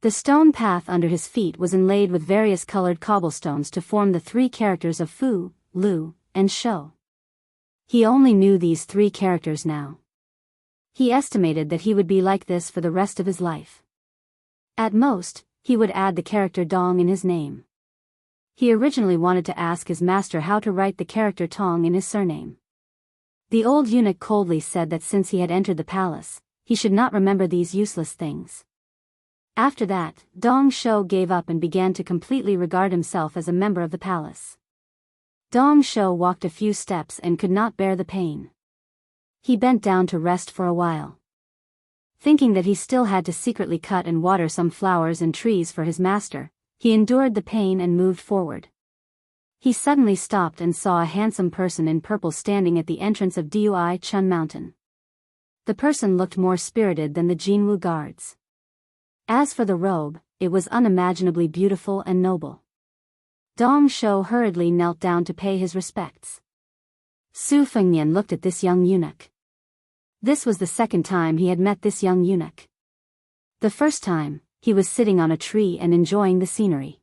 The stone path under his feet was inlaid with various colored cobblestones to form the 3 characters of Fu, Lu, and Shou. He only knew these 3 characters now. He estimated that he would be like this for the rest of his life. At most, he would add the character Dong in his name. He originally wanted to ask his master how to write the character Tong in his surname. The old eunuch coldly said that since he had entered the palace, he should not remember these useless things. After that, Dong Shou gave up and began to completely regard himself as a member of the palace. Dong Shou walked a few steps and could not bear the pain. He bent down to rest for a while. Thinking that he still had to secretly cut and water some flowers and trees for his master, he endured the pain and moved forward. He suddenly stopped and saw a handsome person in purple standing at the entrance of Dui Chun Mountain. The person looked more spirited than the Jianghu guards. As for the robe, it was unimaginably beautiful and noble. Dong Shou hurriedly knelt down to pay his respects. Su Fengnian looked at this young eunuch. This was the second time he had met this young eunuch. The first time, he was sitting on a tree and enjoying the scenery.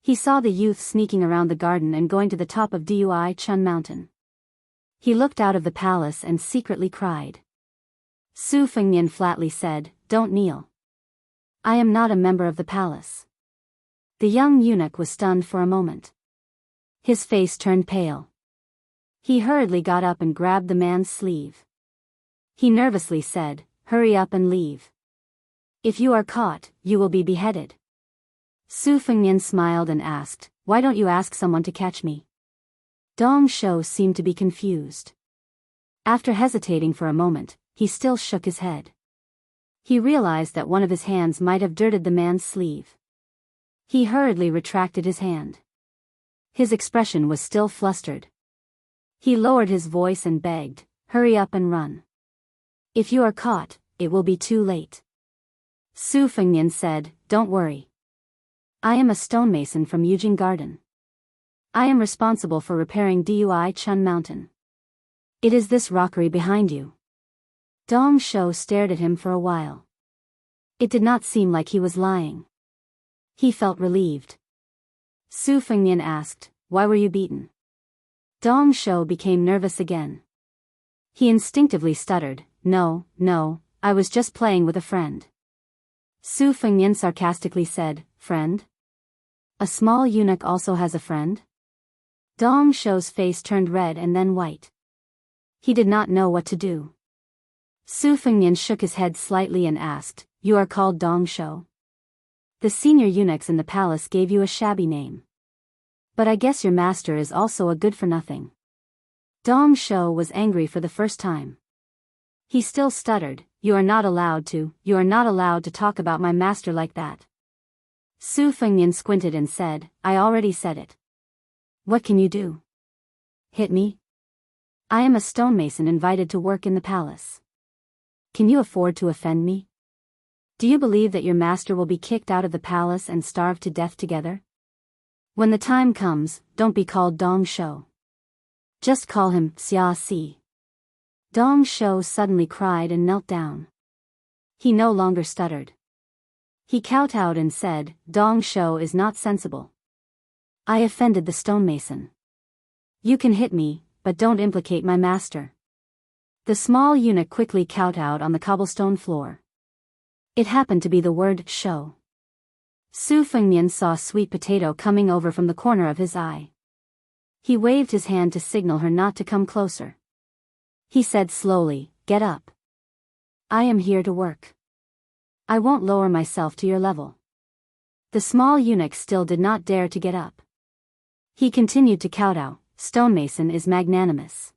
He saw the youth sneaking around the garden and going to the top of Dui Chun Mountain. He looked out of the palace and secretly cried. Su Fengnian flatly said, "Don't kneel. I am not a member of the palace." The young eunuch was stunned for a moment. His face turned pale. He hurriedly got up and grabbed the man's sleeve. He nervously said, "Hurry up and leave. If you are caught, you will be beheaded." Su Fengnian smiled and asked, "Why don't you ask someone to catch me?" Dong Shou seemed to be confused. After hesitating for a moment, he still shook his head. He realized that one of his hands might have dirted the man's sleeve. He hurriedly retracted his hand. His expression was still flustered. He lowered his voice and begged, "Hurry up and run. If you are caught, it will be too late." Su Fengnian said, "Don't worry. I am a stonemason from Yujing Garden. I am responsible for repairing Dui Chun Mountain. It is this rockery behind you." Dong Shou stared at him for a while. It did not seem like he was lying. He felt relieved. Su Fengnian asked, "Why were you beaten?" Dong Shou became nervous again. He instinctively stuttered, No, I was just playing with a friend." Su Fengnian sarcastically said, "Friend? A small eunuch also has a friend?" Dong Shou's face turned red and then white. He did not know what to do. Su Fengnian shook his head slightly and asked, "You are called Dong Shou? The senior eunuchs in the palace gave you a shabby name. But I guess your master is also a good-for-nothing." Dong Shou was angry for the first time. He still stuttered, you are not allowed to talk about my master like that." Su Fengnian squinted and said, "I already said it. What can you do? Hit me? I am a stonemason invited to work in the palace. Can you afford to offend me? Do you believe that your master will be kicked out of the palace and starved to death together? When the time comes, don't be called Dong Shou. Just call him Xia Si. Dong Shou suddenly cried and knelt down. He no longer stuttered. He kowtowed and said, Dong Shou is not sensible. I offended the stonemason. You can hit me, but don't implicate my master. The small eunuch quickly kowtowed on the cobblestone floor. It happened to be the word shou. Su Fengnian saw Sweet Potato coming over from the corner of his eye. He waved his hand to signal her not to come closer. He said slowly, Get up. I am here to work. I won't lower myself to your level. The small eunuch still did not dare to get up. He continued to kowtow, Stonemason is magnanimous.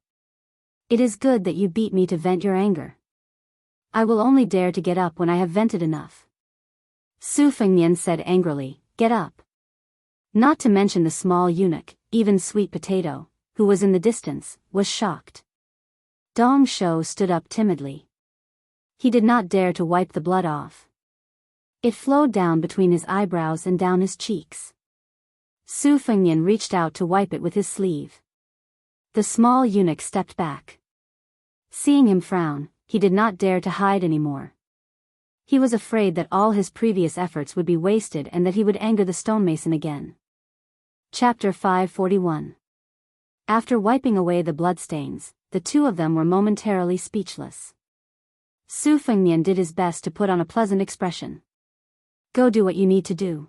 It is good that you beat me to vent your anger. I will only dare to get up when I have vented enough. Su Fengnian said angrily, Get up. Not to mention the small eunuch, even Sweet Potato, who was in the distance, was shocked. Dong Shou stood up timidly. He did not dare to wipe the blood off. It flowed down between his eyebrows and down his cheeks. Su Fengnian reached out to wipe it with his sleeve. The small eunuch stepped back. Seeing him frown, he did not dare to hide anymore. He was afraid that all his previous efforts would be wasted and that he would anger the stonemason again. Chapter 541. After wiping away the bloodstains, the two of them were momentarily speechless. Su Fengnian did his best to put on a pleasant expression. Go do what you need to do.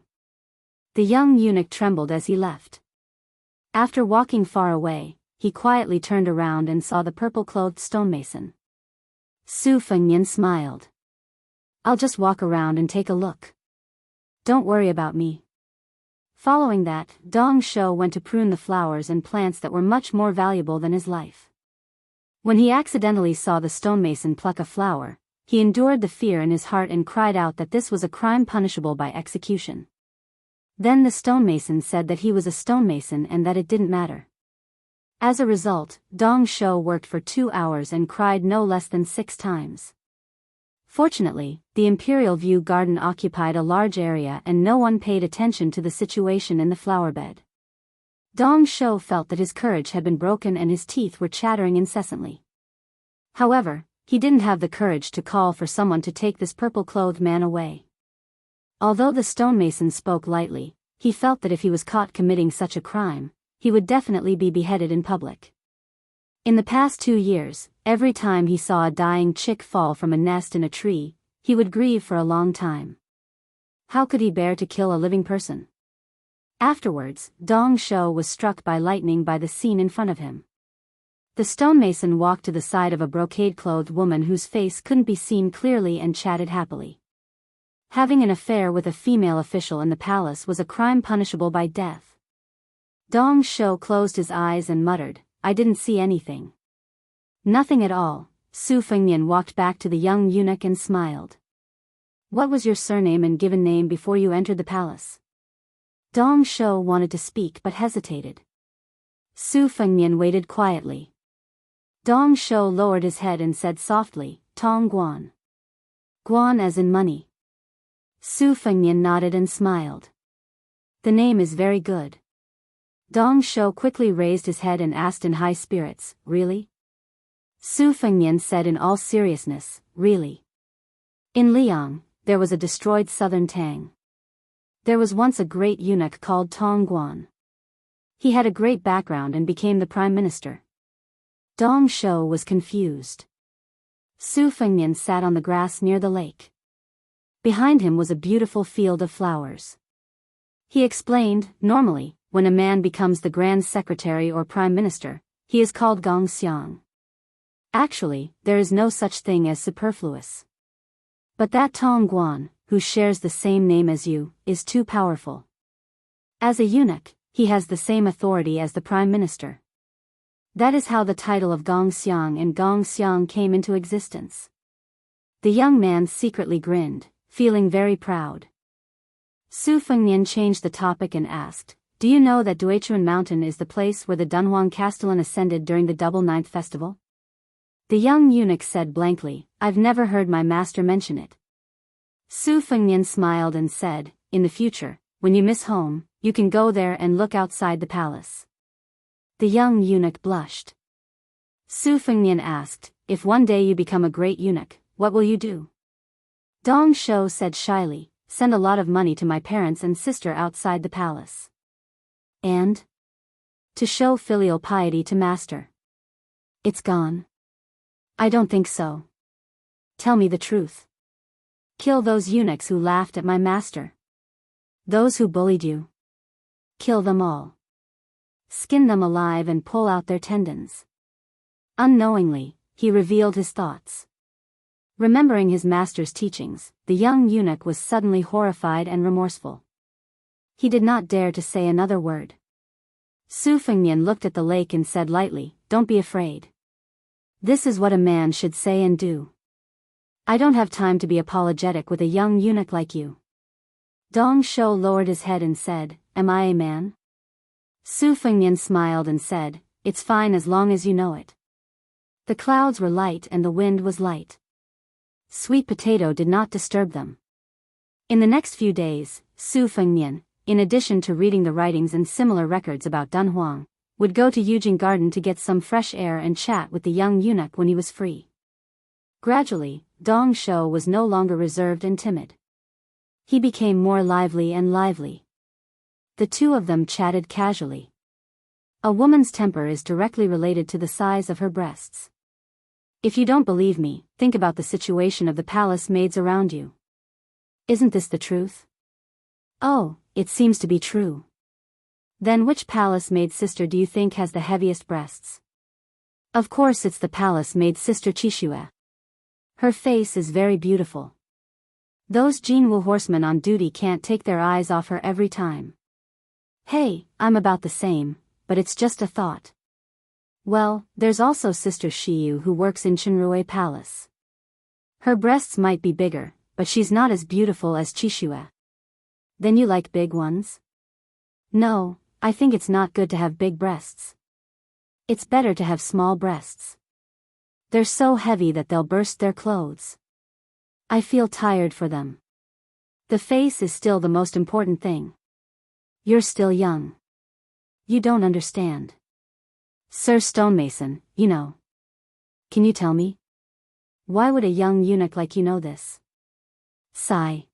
The young eunuch trembled as he left. After walking far away, he quietly turned around and saw the purple-clothed stonemason. Su Fengnian smiled. I'll just walk around and take a look. Don't worry about me. Following that, Dong Shou went to prune the flowers and plants that were much more valuable than his life. When he accidentally saw the stonemason pluck a flower, he endured the fear in his heart and cried out that this was a crime punishable by execution. Then the stonemason said that he was a stonemason and that it didn't matter. As a result, Dong Shou worked for 2 hours and cried no less than 6 times. Fortunately, the Imperial View garden occupied a large area and no one paid attention to the situation in the flower bed. Dong Shou felt that his courage had been broken and his teeth were chattering incessantly. However, he didn't have the courage to call for someone to take this purple-clothed man away. Although the stonemason spoke lightly, he felt that if he was caught committing such a crime, he would definitely be beheaded in public. In the past 2 years, every time he saw a dying chick fall from a nest in a tree, he would grieve for a long time. How could he bear to kill a living person? Afterwards, Dong Shou was struck by lightning by the scene in front of him. The stonemason walked to the side of a brocade-clothed woman whose face couldn't be seen clearly and chatted happily. Having an affair with a female official in the palace was a crime punishable by death. Dong Shou closed his eyes and muttered, I didn't see anything. Nothing at all. Su Fengnian walked back to the young eunuch and smiled. What was your surname and given name before you entered the palace? Dong Shou wanted to speak but hesitated. Su Fengnian waited quietly. Dong Shou lowered his head and said softly, Tong Guan. Guan as in money. Su Fengnian nodded and smiled. The name is very good. Dong Shou quickly raised his head and asked in high spirits, Really? Su Fengnian said in all seriousness, Really? In Liang, there was a destroyed southern Tang. There was once a great eunuch called Tong Guan. He had a great background and became the prime minister. Dong Shou was confused. Su Fengnian sat on the grass near the lake. Behind him was a beautiful field of flowers. He explained, normally, when a man becomes the Grand Secretary or Prime Minister, he is called Gong Xiang. Actually, there is no such thing as superfluous. But that Tong Guan, who shares the same name as you, is too powerful. As a eunuch, he has the same authority as the Prime Minister. That is how the title of Gong Xiang and Gong Xiang came into existence. The young man secretly grinned, feeling very proud. Su Fengnian changed the topic and asked, Do you know that Duichuan Mountain is the place where the Dunhuang Castellan ascended during the Double Ninth Festival? The young eunuch said blankly, I've never heard my master mention it. Su Fengnian smiled and said, In the future, when you miss home, you can go there and look outside the palace. The young eunuch blushed. Su Fengnian asked, if one day you become a great eunuch, what will you do? Dong Shou said shyly, send a lot of money to my parents and sister outside the palace. And? To show filial piety to master. It's gone. I don't think so. Tell me the truth. Kill those eunuchs who laughed at my master. Those who bullied you. Kill them all. Skin them alive and pull out their tendons. Unknowingly, he revealed his thoughts. Remembering his master's teachings, the young eunuch was suddenly horrified and remorseful. He did not dare to say another word. Su Fengnian looked at the lake and said lightly, don't be afraid. This is what a man should say and do. I don't have time to be apologetic with a young eunuch like you. Dong Shou lowered his head and said, am I a man? Su Fengnian smiled and said, it's fine as long as you know it. The clouds were light and the wind was light. Sweet potato did not disturb them. In the next few days, Su Fengnian, in addition to reading the writings and similar records about Dunhuang, would go to Yujing Garden to get some fresh air and chat with the young eunuch when he was free. Gradually, Dong Shou was no longer reserved and timid. He became more lively and lively. The two of them chatted casually. A woman's temper is directly related to the size of her breasts. If you don't believe me, think about the situation of the palace maids around you. Isn't this the truth? Oh, it seems to be true. Then which palace maid sister do you think has the heaviest breasts? Of course it's the palace maid sister Qixue. Her face is very beautiful. Those Jianghu horsemen on duty can't take their eyes off her every time. Hey, I'm about the same, but it's just a thought. Well, there's also Sister Shiyu who works in Qinrui Palace. Her breasts might be bigger, but she's not as beautiful as Qixue. Then you like big ones? No, I think it's not good to have big breasts. It's better to have small breasts. They're so heavy that they'll burst their clothes. I feel tired for them. The face is still the most important thing. You're still young. You don't understand. Sir Stonemason, you know. Can you tell me? Why would a young eunuch like you know this? Sigh.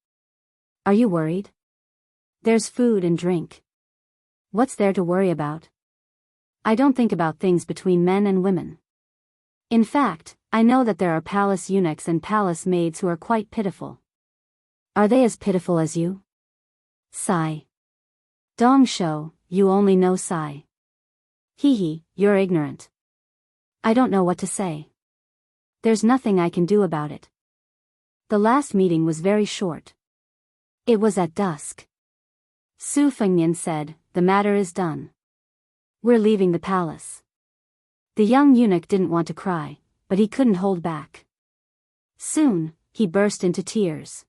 Are you worried? There's food and drink. What's there to worry about? I don't think about things between men and women. In fact, I know that there are palace eunuchs and palace maids who are quite pitiful. Are they as pitiful as you? Sigh. Dong Shou, you only know sigh. Hee, you're ignorant. I don't know what to say. There's nothing I can do about it. The last meeting was very short. It was at dusk. Su Fengnian said, the matter is done. We're leaving the palace. The young eunuch didn't want to cry, but he couldn't hold back. Soon, he burst into tears.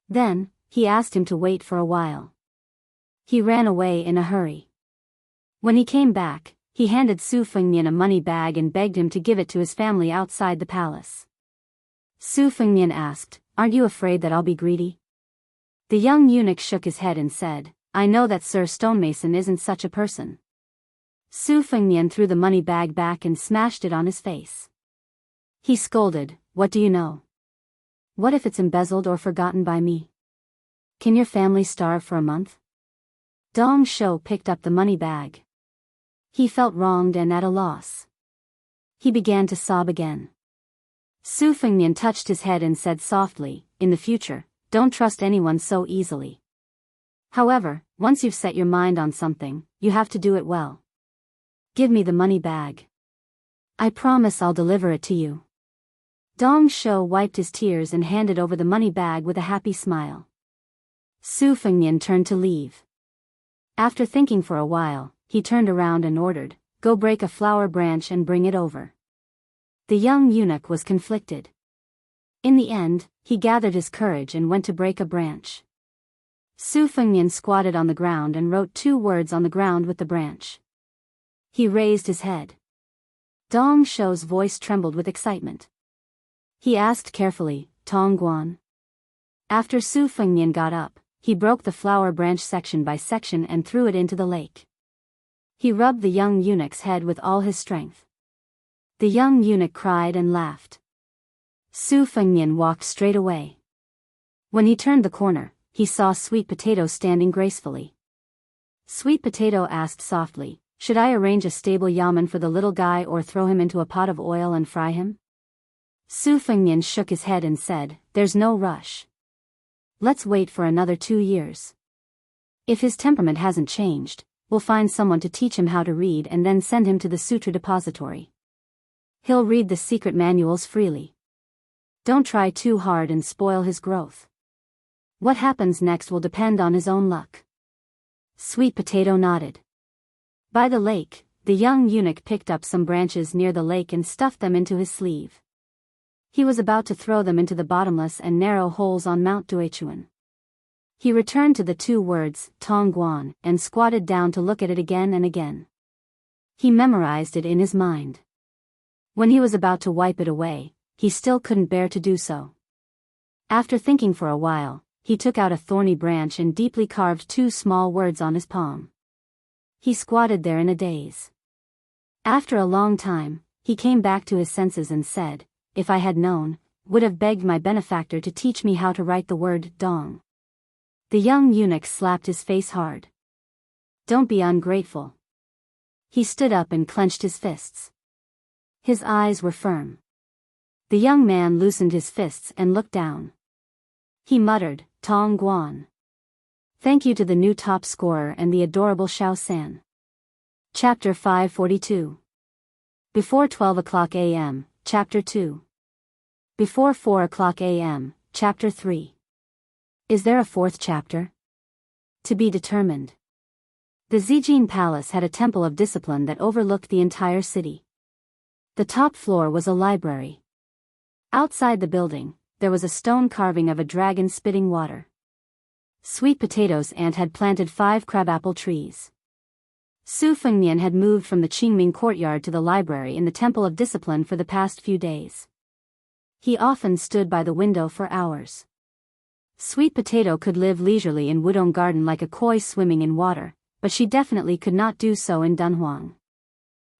Then, he asked him to wait for a while. He ran away in a hurry. When he came back, he handed Su Fengnian a money bag and begged him to give it to his family outside the palace. Su Fengnian asked, aren't you afraid that I'll be greedy? The young eunuch shook his head and said, I know that Sir Stonemason isn't such a person. Su Fengnian threw the money bag back and smashed it on his face. He scolded, what do you know? What if it's embezzled or forgotten by me? Can your family starve for a month? Dong Shou picked up the money bag. He felt wronged and at a loss. He began to sob again. Su Fengnian touched his head and said softly, in the future, don't trust anyone so easily. However, once you've set your mind on something, you have to do it well. Give me the money bag. I promise I'll deliver it to you. Dong Shou wiped his tears and handed over the money bag with a happy smile. Su Fengnian turned to leave. After thinking for a while, he turned around and ordered, go break a flower branch and bring it over. The young eunuch was conflicted. In the end, he gathered his courage and went to break a branch. Su Fengnian squatted on the ground and wrote 2 words on the ground with the branch. He raised his head. Dong Shou's voice trembled with excitement. He asked carefully, Tong Guan. After Su Fengnian got up, he broke the flower branch section by section and threw it into the lake. He rubbed the young eunuch's head with all his strength. The young eunuch cried and laughed. Su Fengnian walked straight away. When he turned the corner, he saw Sweet Potato standing gracefully. Sweet Potato asked softly, "Should I arrange a stable yamen for the little guy or throw him into a pot of oil and fry him?" Su Fengnian shook his head and said, "There's no rush. Let's wait for another 2 years. If his temperament hasn't changed, we'll find someone to teach him how to read and then send him to the sutra depository. He'll read the secret manuals freely. Don't try too hard and spoil his growth. What happens next will depend on his own luck." Sweet Potato nodded. By the lake, the young eunuch picked up some branches near the lake and stuffed them into his sleeve. He was about to throw them into the bottomless and narrow holes on Mount Duichuan. He returned to the 2 words, Tongguan, and squatted down to look at it again and again. He memorized it in his mind. When he was about to wipe it away, he still couldn't bear to do so. After thinking for a while, he took out a thorny branch and deeply carved 2 small words on his palm. He squatted there in a daze. After a long time, he came back to his senses and said, "If I had known, would have begged my benefactor to teach me how to write the word dong." The young eunuch slapped his face hard. "Don't be ungrateful." He stood up and clenched his fists. His eyes were firm. The young man loosened his fists and looked down. He muttered, "Tong Guan. Thank you to the new top scorer and the adorable Xiao San." Chapter 542. Before 12 o'clock a.m., Chapter 2. Before 4 o'clock a.m., Chapter 3. Is there a 4th chapter? To be determined. The Zijin Palace had a temple of discipline that overlooked the entire city. The top floor was a library. Outside the building, there was a stone carving of a dragon spitting water. Sweet Potato's aunt had planted 5 crabapple trees. Su Fengnian had moved from the Qingming courtyard to the library in the Temple of Discipline for the past few days. He often stood by the window for hours. Sweet Potato could live leisurely in Wudong Garden like a koi swimming in water, but she definitely could not do so in Dunhuang.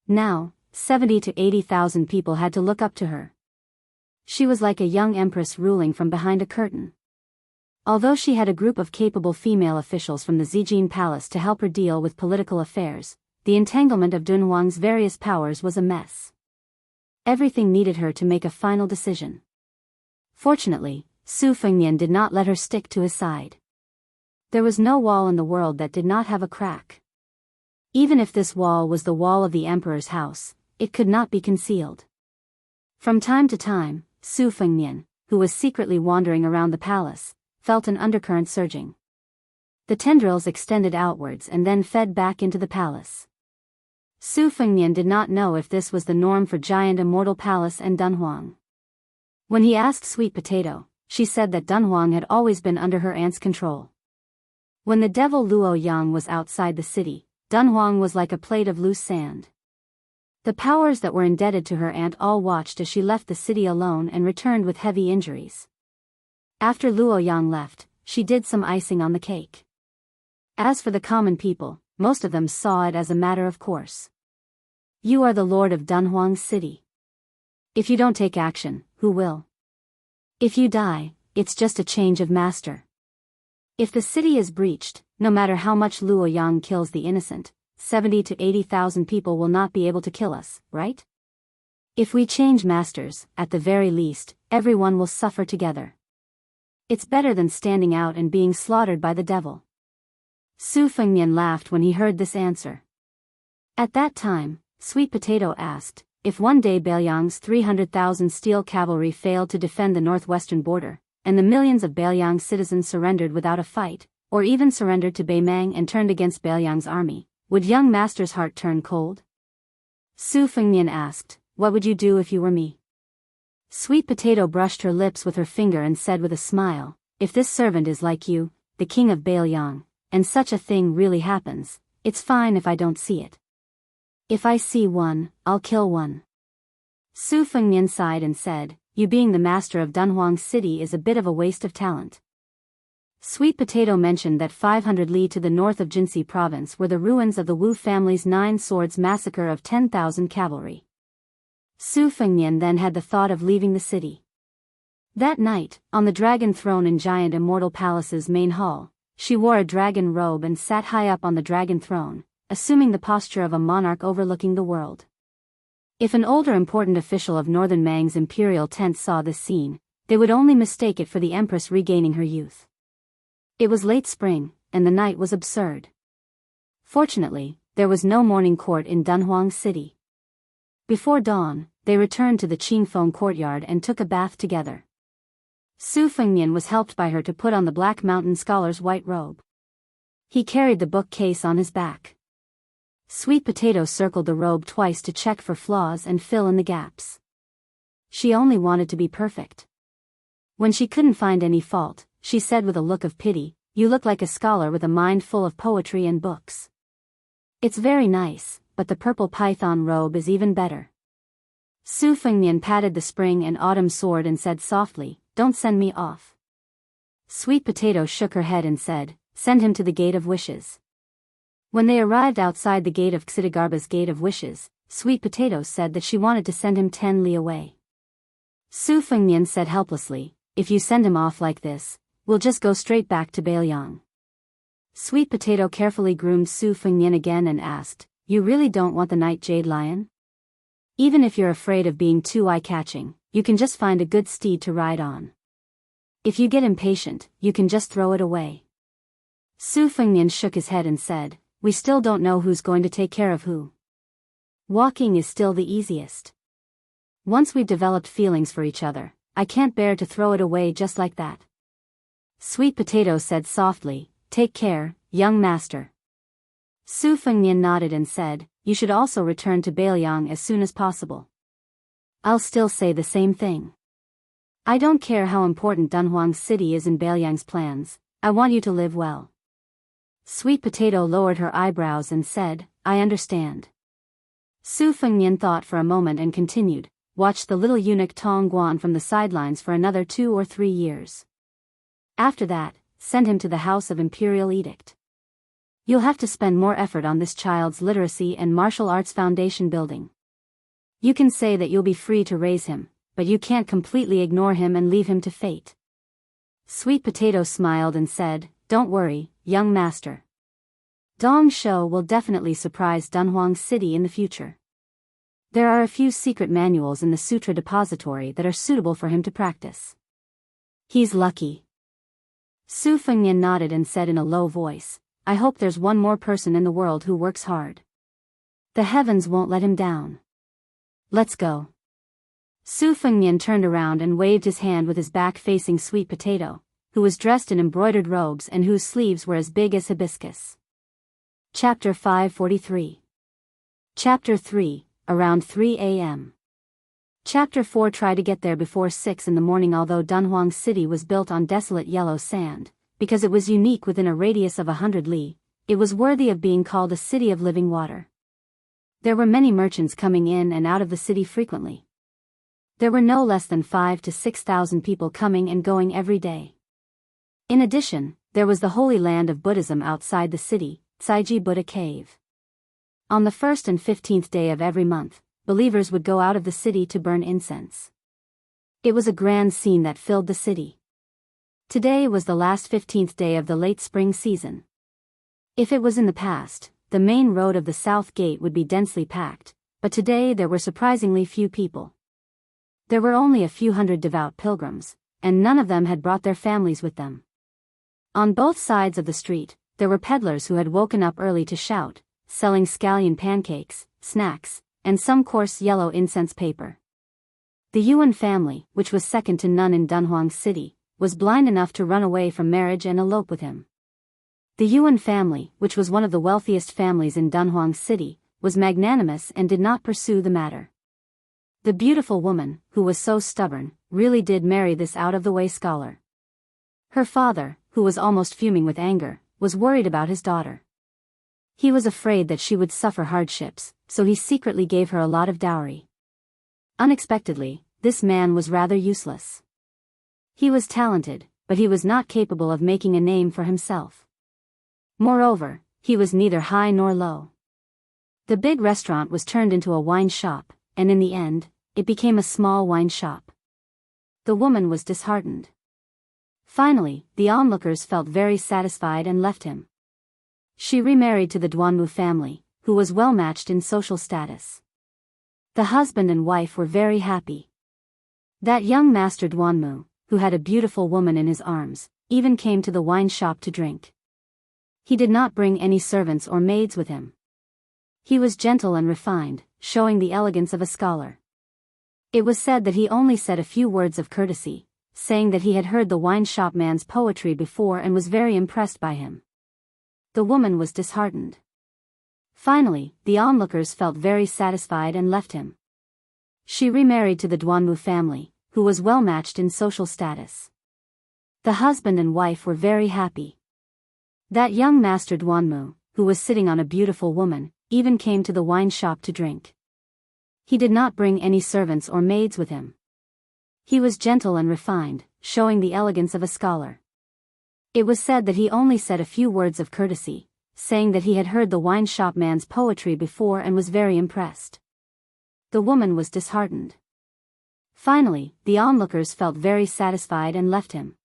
Now, 70 to 80,000 people had to look up to her. She was like a young empress ruling from behind a curtain. Although she had a group of capable female officials from the Zijin Palace to help her deal with political affairs, the entanglement of Dunhuang's various powers was a mess. Everything needed her to make a final decision. Fortunately, Su Fengnian did not let her stick to his side. There was no wall in the world that did not have a crack. Even if this wall was the wall of the emperor's house, it could not be concealed. From time to time, Su Fengnian, who was secretly wandering around the palace, felt an undercurrent surging. The tendrils extended outwards and then fed back into the palace. Su Fengnian did not know if this was the norm for Giant Immortal Palace and Dunhuang. When he asked Sweet Potato, she said that Dunhuang had always been under her aunt's control. When the devil Luo Yang was outside the city, Dunhuang was like a plate of loose sand. The powers that were indebted to her aunt all watched as she left the city alone and returned with heavy injuries. After Luo Yang left, she did some icing on the cake. As for the common people, most of them saw it as a matter of course. You are the lord of Dunhuang's city. If you don't take action, who will? If you die, it's just a change of master. If the city is breached, no matter how much Luo Yang kills the innocent, 70 to 80,000 people will not be able to kill us, right? If we change masters, at the very least, everyone will suffer together. It's better than standing out and being slaughtered by the devil. Su Fengnian laughed when he heard this answer. At that time, Sweet Potato asked, if one day Beiliang's 300,000 steel cavalry failed to defend the northwestern border, and the millions of Beiliang's citizens surrendered without a fight, or even surrendered to Beimang and turned against Beiliang's army, would young master's heart turn cold? Su Fengnian asked, what would you do if you were me? Sweet Potato brushed her lips with her finger and said with a smile, if this servant is like you, the king of Beiliang, and such a thing really happens, it's fine if I don't see it. If I see one, I'll kill one. Su Fengnian sighed and said, you being the master of Dunhuang City is a bit of a waste of talent. Sweet Potato mentioned that 500 li to the north of Jinxi province were the ruins of the Wu family's 9 swords massacre of 10,000 cavalry. Su Fengnian then had the thought of leaving the city. That night, on the dragon throne in Giant Immortal Palace's main hall, she wore a dragon robe and sat high up on the dragon throne, assuming the posture of a monarch overlooking the world. If an older important official of Northern Mang's imperial tent saw this scene, they would only mistake it for the empress regaining her youth. It was late spring, and the night was absurd. Fortunately, there was no morning court in Dunhuang City. Before dawn, they returned to the Qingfeng courtyard and took a bath together. Su Fengnian was helped by her to put on the Black Mountain Scholar's white robe. He carried the bookcase on his back. Sweet Potato circled the robe twice to check for flaws and fill in the gaps. She only wanted to be perfect. When she couldn't find any fault, she said with a look of pity, "You look like a scholar with a mind full of poetry and books." "It's very nice, but the purple python robe is even better." Su Fengnian patted the spring and autumn sword and said softly, "Don't send me off." Sweet Potato shook her head and said, "Send him to the Gate of Wishes." When they arrived outside the gate of Xidigarba's Gate of Wishes, Sweet Potato said that she wanted to send him 10 li away. Su Fengnian said helplessly, "If you send him off like this, we'll just go straight back to Bailiang." Sweet Potato carefully groomed Su Fengnian again and asked, "You really don't want the Night Jade Lion? Even if you're afraid of being too eye-catching, you can just find a good steed to ride on. If you get impatient, you can just throw it away." Su Fengnian shook his head and said, "We still don't know who's going to take care of who. Walking is still the easiest. Once we've developed feelings for each other, I can't bear to throw it away just like that." Sweet Potato said softly, "Take care, young master." Su Fengnian nodded and said, "You should also return to Bailiang as soon as possible." "I'll still say the same thing. I don't care how important Dunhuang City is in Bailiang's plans, I want you to live well." Sweet Potato lowered her eyebrows and said, "I understand." Su Fengnian thought for a moment and continued, "Watch the little eunuch Tong Guan from the sidelines for another 2 or 3 years. After that, send him to the House of Imperial Edict. You'll have to spend more effort on this child's literacy and martial arts foundation building. You can say that you'll be free to raise him, but you can't completely ignore him and leave him to fate." Sweet Potato smiled and said, "Don't worry, young master. Dong Shou will definitely surprise Dunhuang City in the future. There are a few secret manuals in the Sutra Depository that are suitable for him to practice. He's lucky." Su Fengnian nodded and said in a low voice, "I hope there's one more person in the world who works hard. The heavens won't let him down. Let's go." Su Fengnian turned around and waved his hand with his back facing Sweet Potato, who was dressed in embroidered robes and whose sleeves were as big as hibiscus. Chapter 543. Chapter 3, Around 3 a.m. Chapter 4. Try to get there before 6 in the morning. Although Dunhuang City was built on desolate yellow sand, because it was unique within a radius of 100 li, it was worthy of being called a city of living water. There were many merchants coming in and out of the city frequently. There were no less than 5,000 to 6,000 people coming and going every day. In addition, there was the holy land of Buddhism outside the city, Tsaiji Buddha Cave. On the 1st and 15th day of every month, believers would go out of the city to burn incense. It was a grand scene that filled the city. Today was the last 15th day of the late spring season. If it was in the past, the main road of the South Gate would be densely packed, but today there were surprisingly few people. There were only a few hundred devout pilgrims, and none of them had brought their families with them. On both sides of the street, there were peddlers who had woken up early to shout, selling scallion pancakes, snacks, and some coarse yellow incense paper. The Yuan family, which was second to none in Dunhuang City, was blind enough to run away from marriage and elope with him. The Yuan family, which was one of the wealthiest families in Dunhuang City, was magnanimous and did not pursue the matter. The beautiful woman, who was so stubborn, really did marry this out-of-the-way scholar. Her father, who was almost fuming with anger, was worried about his daughter. He was afraid that she would suffer hardships, so he secretly gave her a lot of dowry. Unexpectedly, this man was rather useless. He was talented, but he was not capable of making a name for himself. Moreover, he was neither high nor low. The big restaurant was turned into a wine shop, and in the end, it became a small wine shop. The woman was disheartened. Finally, the onlookers felt very satisfied and left him. She remarried to the Duanmu family, who was well matched in social status. The husband and wife were very happy. That young master Duanmu, who had a beautiful woman in his arms, even came to the wine shop to drink. He did not bring any servants or maids with him. He was gentle and refined, showing the elegance of a scholar. It was said that he only said a few words of courtesy, saying that he had heard the wine shop man's poetry before and was very impressed by him. The woman was disheartened. Finally, the onlookers felt very satisfied and left him. She remarried to the Duanmu family, who was well matched in social status. The husband and wife were very happy. That young master Duanmu, who was sitting on a beautiful woman, even came to the wine shop to drink. He did not bring any servants or maids with him. He was gentle and refined, showing the elegance of a scholar. It was said that he only said a few words of courtesy, saying that he had heard the wine shop man's poetry before and was very impressed. The woman was disheartened. Finally, the onlookers felt very satisfied and left him.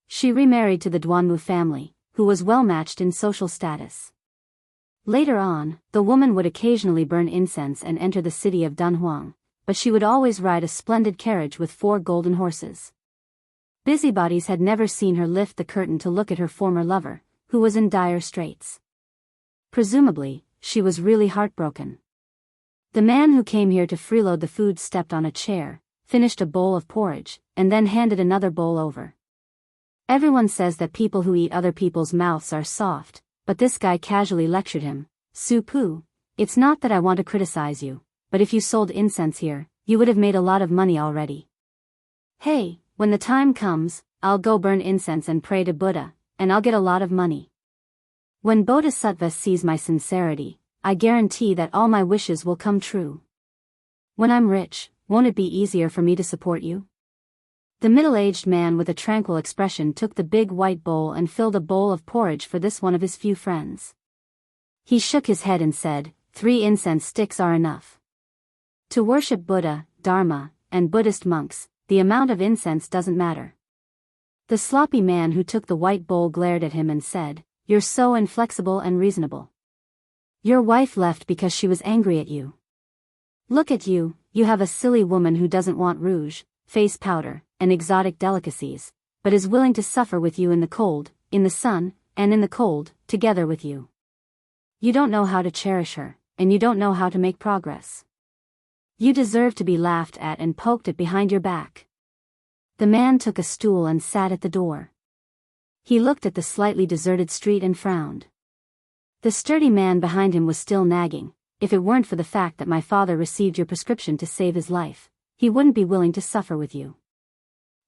She remarried to the Duanmu family, who was well matched in social status. Later on, the woman would occasionally burn incense and enter the city of Dunhuang, but she would always ride a splendid carriage with 4 golden horses. Busybodies had never seen her lift the curtain to look at her former lover, who was in dire straits. Presumably, she was really heartbroken. The man who came here to freeload the food stepped on a chair, finished a bowl of porridge, and then handed another bowl over. Everyone says that people who eat other people's mouths are soft, but this guy casually lectured him. Su Pu, it's not that I want to criticize you, but if you sold incense here, you would have made a lot of money already. Hey, when the time comes, I'll go burn incense and pray to Buddha, and I'll get a lot of money. When Bodhisattva sees my sincerity, I guarantee that all my wishes will come true. When I'm rich, won't it be easier for me to support you? The middle-aged man with a tranquil expression took the big white bowl and filled a bowl of porridge for this one of his few friends. He shook his head and said, 3 incense sticks are enough. To worship Buddha, Dharma, and Buddhist monks, the amount of incense doesn't matter. The sloppy man who took the white bowl glared at him and said, You're so inflexible and reasonable. Your wife left because she was angry at you. Look at you, you have a silly woman who doesn't want rouge, face powder, and exotic delicacies, but is willing to suffer with you in the cold, in the sun, and in the cold, together with you. You don't know how to cherish her, and you don't know how to make progress. You deserve to be laughed at and poked at behind your back. The man took a stool and sat at the door. He looked at the slightly deserted street and frowned. The sturdy man behind him was still nagging, if it weren't for the fact that my father received your prescription to save his life, he wouldn't be willing to suffer with you.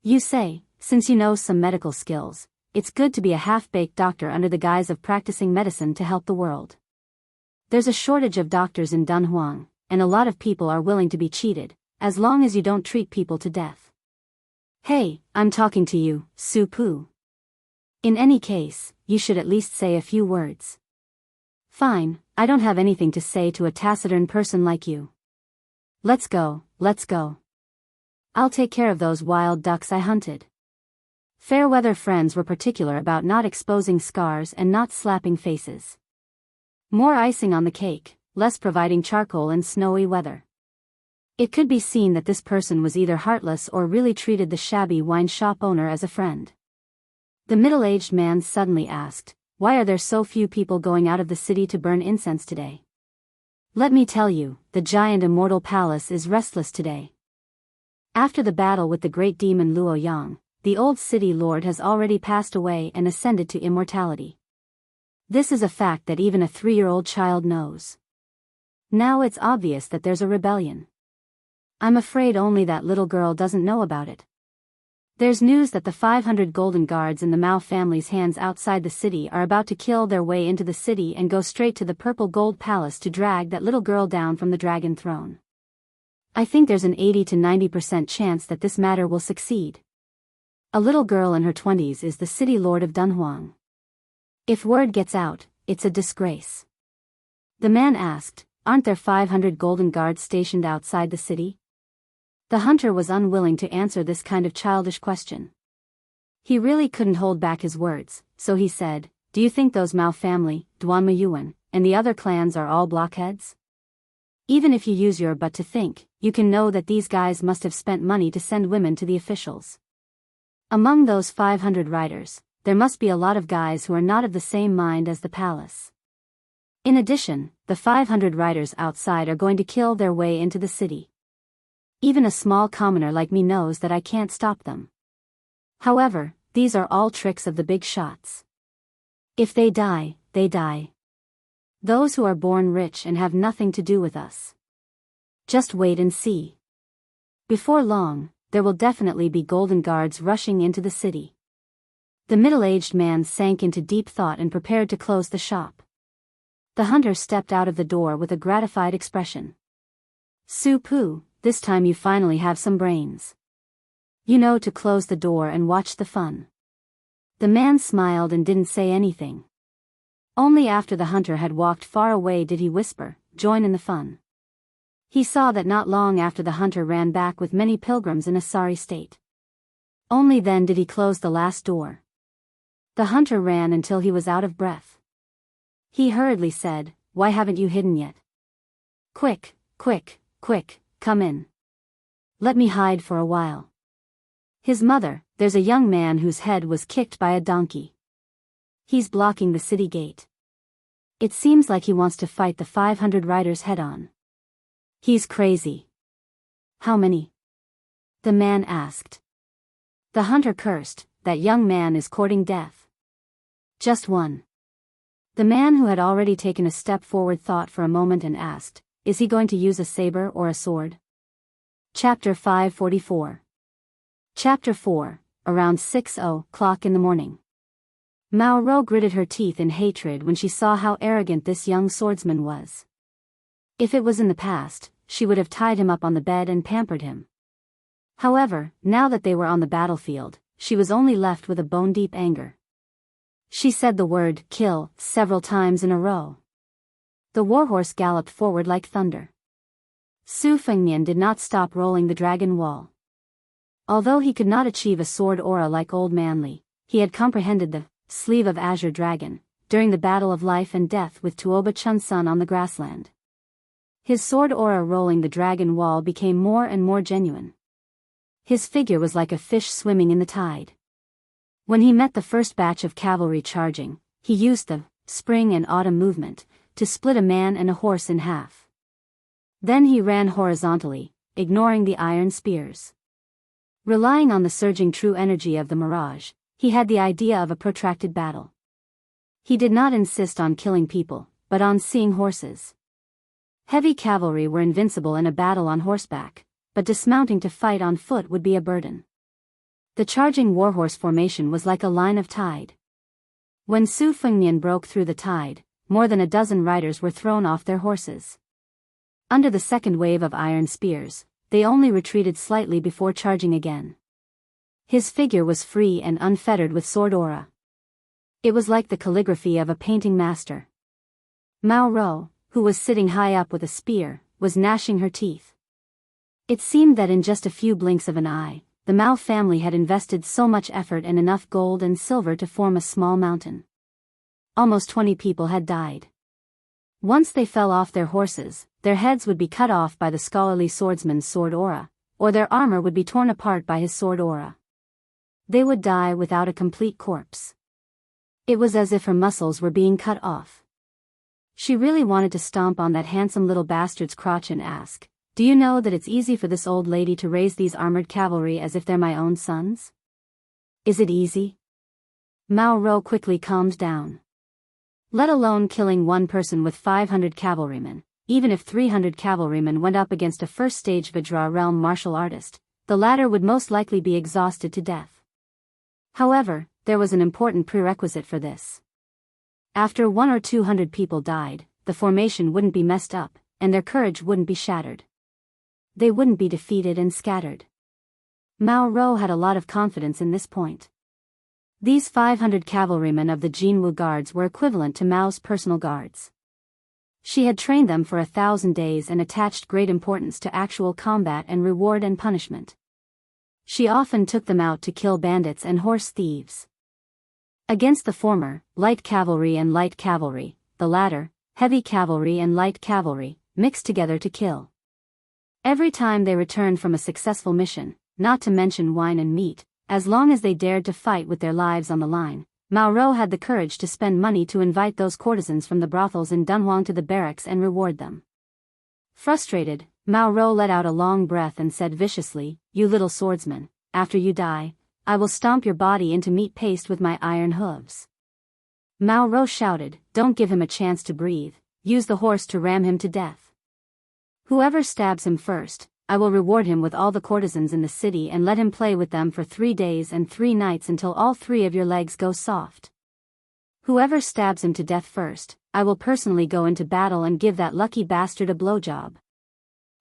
You say, since you know some medical skills, it's good to be a half-baked doctor under the guise of practicing medicine to help the world. There's a shortage of doctors in Dunhuang, and a lot of people are willing to be cheated, as long as you don't treat people to death. Hey, I'm talking to you, Su Pu. In any case, you should at least say a few words. Fine, I don't have anything to say to a taciturn person like you. Let's go, let's go. I'll take care of those wild ducks I hunted. Fair-weather friends were particular about not exposing scars and not slapping faces. More icing on the cake, less providing charcoal in snowy weather. It could be seen that this person was either heartless or really treated the shabby wine shop owner as a friend. The middle-aged man suddenly asked, Why are there so few people going out of the city to burn incense today? Let me tell you, the giant immortal palace is restless today. After the battle with the great demon Luoyang, the old city lord has already passed away and ascended to immortality. This is a fact that even a 3-year-old child knows. Now it's obvious that there's a rebellion. I'm afraid only that little girl doesn't know about it. There's news that the 500 golden guards in the Mao family's hands outside the city are about to kill their way into the city and go straight to the purple gold palace to drag that little girl down from the dragon throne. I think there's an 80 to 90% chance that this matter will succeed. A little girl in her 20s is the city lord of Dunhuang. If word gets out, it's a disgrace. The man asked, aren't there 500 golden guards stationed outside the city? The hunter was unwilling to answer this kind of childish question. He really couldn't hold back his words, so he said, do you think those Mao family, Duan Mayuan, and the other clans are all blockheads? Even if you use your butt to think, you can know that these guys must have spent money to send women to the officials. Among those 500 riders, there must be a lot of guys who are not of the same mind as the palace. In addition, the 500 riders outside are going to kill their way into the city. Even a small commoner like me knows that I can't stop them. However, these are all tricks of the big shots. If they die, they die. Those who are born rich and have nothing to do with us. Just wait and see. Before long, there will definitely be golden guards rushing into the city. The middle-aged man sank into deep thought and prepared to close the shop. The hunter stepped out of the door with a gratified expression. Su Pu, this time you finally have some brains. You know to close the door and watch the fun. The man smiled and didn't say anything. Only after the hunter had walked far away did he whisper, join in the fun. He saw that not long after the hunter ran back with many pilgrims in a sorry state. Only then did he close the last door. The hunter ran until he was out of breath. He hurriedly said, why haven't you hidden yet? Quick, quick, quick, come in. Let me hide for a while. His mother, there's a young man whose head was kicked by a donkey. He's blocking the city gate. It seems like he wants to fight the 500 riders head-on. He's crazy. How many? The man asked. The hunter cursed, that young man is courting death. Just one. The man who had already taken a step forward thought for a moment and asked, is he going to use a saber or a sword? Chapter 544. Chapter 4, around 6:00 in the morning. Mao Ro gritted her teeth in hatred when she saw how arrogant this young swordsman was. If it was in the past, she would have tied him up on the bed and pampered him. However, now that they were on the battlefield, she was only left with a bone-deep anger. She said the word, kill, several times in a row. The warhorse galloped forward like thunder. Su Fengnian did not stop rolling the dragon wall. Although he could not achieve a sword aura like Old Man Li, he had comprehended the sleeve of Azure Dragon during the battle of life and death with Tuoba Chunsun on the grassland. His sword aura rolling the dragon wall became more and more genuine. His figure was like a fish swimming in the tide. When he met the first batch of cavalry charging, he used the spring and autumn movement to split a man and a horse in half. Then he ran horizontally, ignoring the iron spears. Relying on the surging true energy of the mirage, he had the idea of a protracted battle. He did not insist on killing people, but on seeing horses. Heavy cavalry were invincible in a battle on horseback, but dismounting to fight on foot would be a burden. The charging warhorse formation was like a line of tide. When Su Fengnian broke through the tide, more than a dozen riders were thrown off their horses. Under the second wave of iron spears, they only retreated slightly before charging again. His figure was free and unfettered with sword aura. It was like the calligraphy of a painting master. Mao Ro, who was sitting high up with a spear, was gnashing her teeth. It seemed that in just a few blinks of an eye, the Mao family had invested so much effort and enough gold and silver to form a small mountain. Almost 20 people had died. Once they fell off their horses, their heads would be cut off by the scholarly swordsman's sword aura, or their armor would be torn apart by his sword aura. They would die without a complete corpse. It was as if her muscles were being cut off. She really wanted to stomp on that handsome little bastard's crotch and ask, do you know that it's easy for this old lady to raise these armored cavalry as if they're my own sons? Is it easy? Mao Ro quickly calmed down. Let alone killing one person with 500 cavalrymen, even if 300 cavalrymen went up against a first-stage Vajra realm martial artist, the latter would most likely be exhausted to death. However, there was an important prerequisite for this. After 100 or 200 people died, the formation wouldn't be messed up, and their courage wouldn't be shattered. They wouldn't be defeated and scattered. Mao Rou had a lot of confidence in this point. These 500 cavalrymen of the Jianghu guards were equivalent to Mao's personal guards. She had trained them for 1,000 days and attached great importance to actual combat and reward and punishment. She often took them out to kill bandits and horse thieves. Against the former, light cavalry and light cavalry, the latter, heavy cavalry and light cavalry, mixed together to kill. Every time they returned from a successful mission, not to mention wine and meat, as long as they dared to fight with their lives on the line, Mao Rou had the courage to spend money to invite those courtesans from the brothels in Dunhuang to the barracks and reward them. Frustrated, Mao Rou let out a long breath and said viciously, "You little swordsman, after you die, I will stomp your body into meat paste with my iron hooves." Mao Rou shouted, "Don't give him a chance to breathe, use the horse to ram him to death. Whoever stabs him first, I will reward him with all the courtesans in the city and let him play with them for 3 days and 3 nights until all 3 of your legs go soft. Whoever stabs him to death first, I will personally go into battle and give that lucky bastard a blowjob."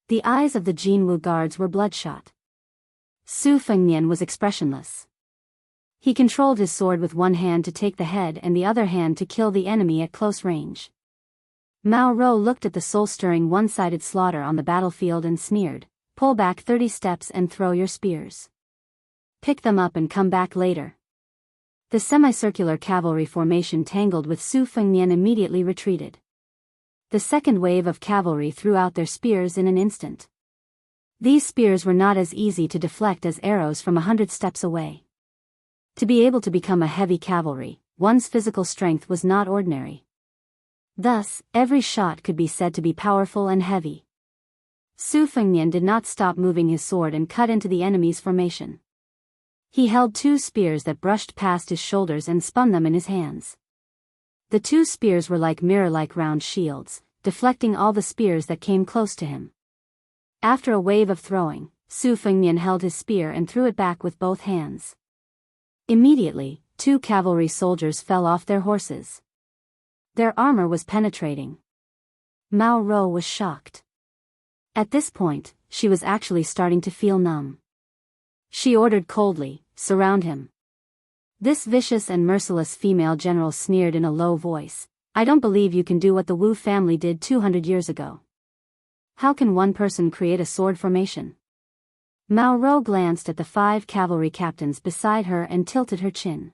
The eyes of the Jianghu guards were bloodshot. Su Fengnian was expressionless. He controlled his sword with one hand to take the head and the other hand to kill the enemy at close range. Mao Rou looked at the soul-stirring one-sided slaughter on the battlefield and sneered, "Pull back 30 steps and throw your spears. Pick them up and come back later." The semicircular cavalry formation tangled with Su Fengnian immediately retreated. The second wave of cavalry threw out their spears in an instant. These spears were not as easy to deflect as arrows from 100 steps away. To be able to become a heavy cavalry, one's physical strength was not ordinary. Thus, every shot could be said to be powerful and heavy. Su Fengnian did not stop moving his sword and cut into the enemy's formation. He held 2 spears that brushed past his shoulders and spun them in his hands. The 2 spears were like mirror-like round shields, deflecting all the spears that came close to him. After a wave of throwing, Su Fengnian held his spear and threw it back with both hands. Immediately, 2 cavalry soldiers fell off their horses. Their armor was penetrating. Mao Rou was shocked. At this point, she was actually starting to feel numb. She ordered coldly, "Surround him." This vicious and merciless female general sneered in a low voice, "I don't believe you can do what the Wu family did 200 years ago. How can one person create a sword formation?" Mao Rou glanced at the 5 cavalry captains beside her and tilted her chin.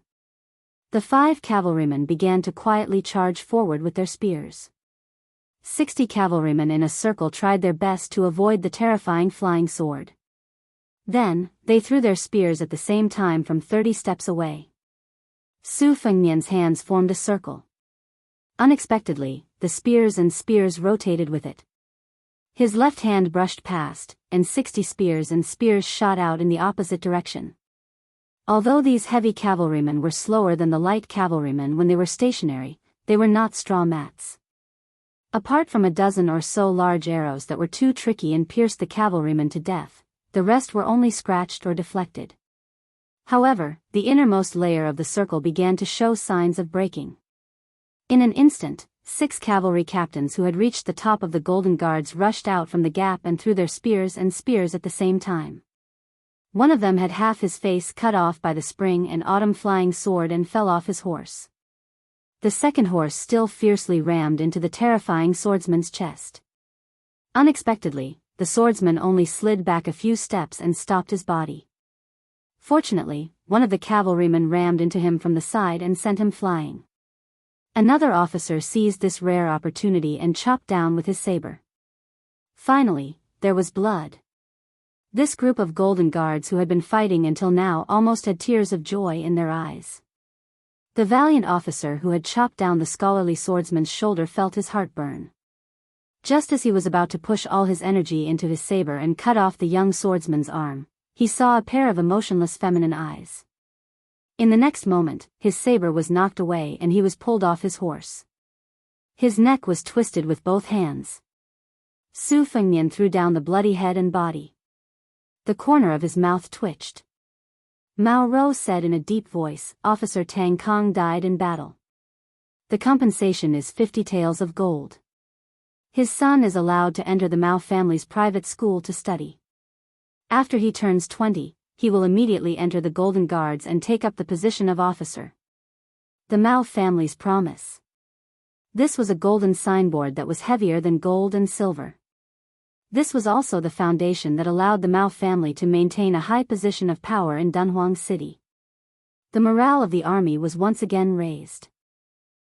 The 5 cavalrymen began to quietly charge forward with their spears. 60 cavalrymen in a circle tried their best to avoid the terrifying flying sword. Then, they threw their spears at the same time from 30 steps away. Su Fengnian's hands formed a circle. Unexpectedly, the spears rotated with it. His left hand brushed past, and 60 spears shot out in the opposite direction. Although these heavy cavalrymen were slower than the light cavalrymen when they were stationary, they were not straw mats. Apart from a dozen or so large arrows that were too tricky and pierced the cavalrymen to death, the rest were only scratched or deflected. However, the innermost layer of the circle began to show signs of breaking. In an instant, 6 cavalry captains who had reached the top of the Golden Guards rushed out from the gap and threw their spears at the same time. One of them had half his face cut off by the spring and autumn flying sword and fell off his horse. The second horse still fiercely rammed into the terrifying swordsman's chest. Unexpectedly, the swordsman only slid back a few steps and stopped his body. Fortunately, one of the cavalrymen rammed into him from the side and sent him flying. Another officer seized this rare opportunity and chopped down with his saber. Finally, there was blood. This group of Golden Guards who had been fighting until now almost had tears of joy in their eyes. The valiant officer who had chopped down the scholarly swordsman's shoulder felt his heart burn. Just as he was about to push all his energy into his saber and cut off the young swordsman's arm, he saw a pair of emotionless feminine eyes. In the next moment, his saber was knocked away and he was pulled off his horse. His neck was twisted with both hands. Su Fengnian threw down the bloody head and body. The corner of his mouth twitched. Mao Rou said in a deep voice, "Officer Tang Kong died in battle. The compensation is 50 taels of gold. His son is allowed to enter the Mao family's private school to study. After he turns 20, he will immediately enter the Golden Guards and take up the position of officer. The Mao family's promise. This was a golden signboard that was heavier than gold and silver. This was also the foundation that allowed the Mao family to maintain a high position of power in Dunhuang City. The morale of the army was once again raised.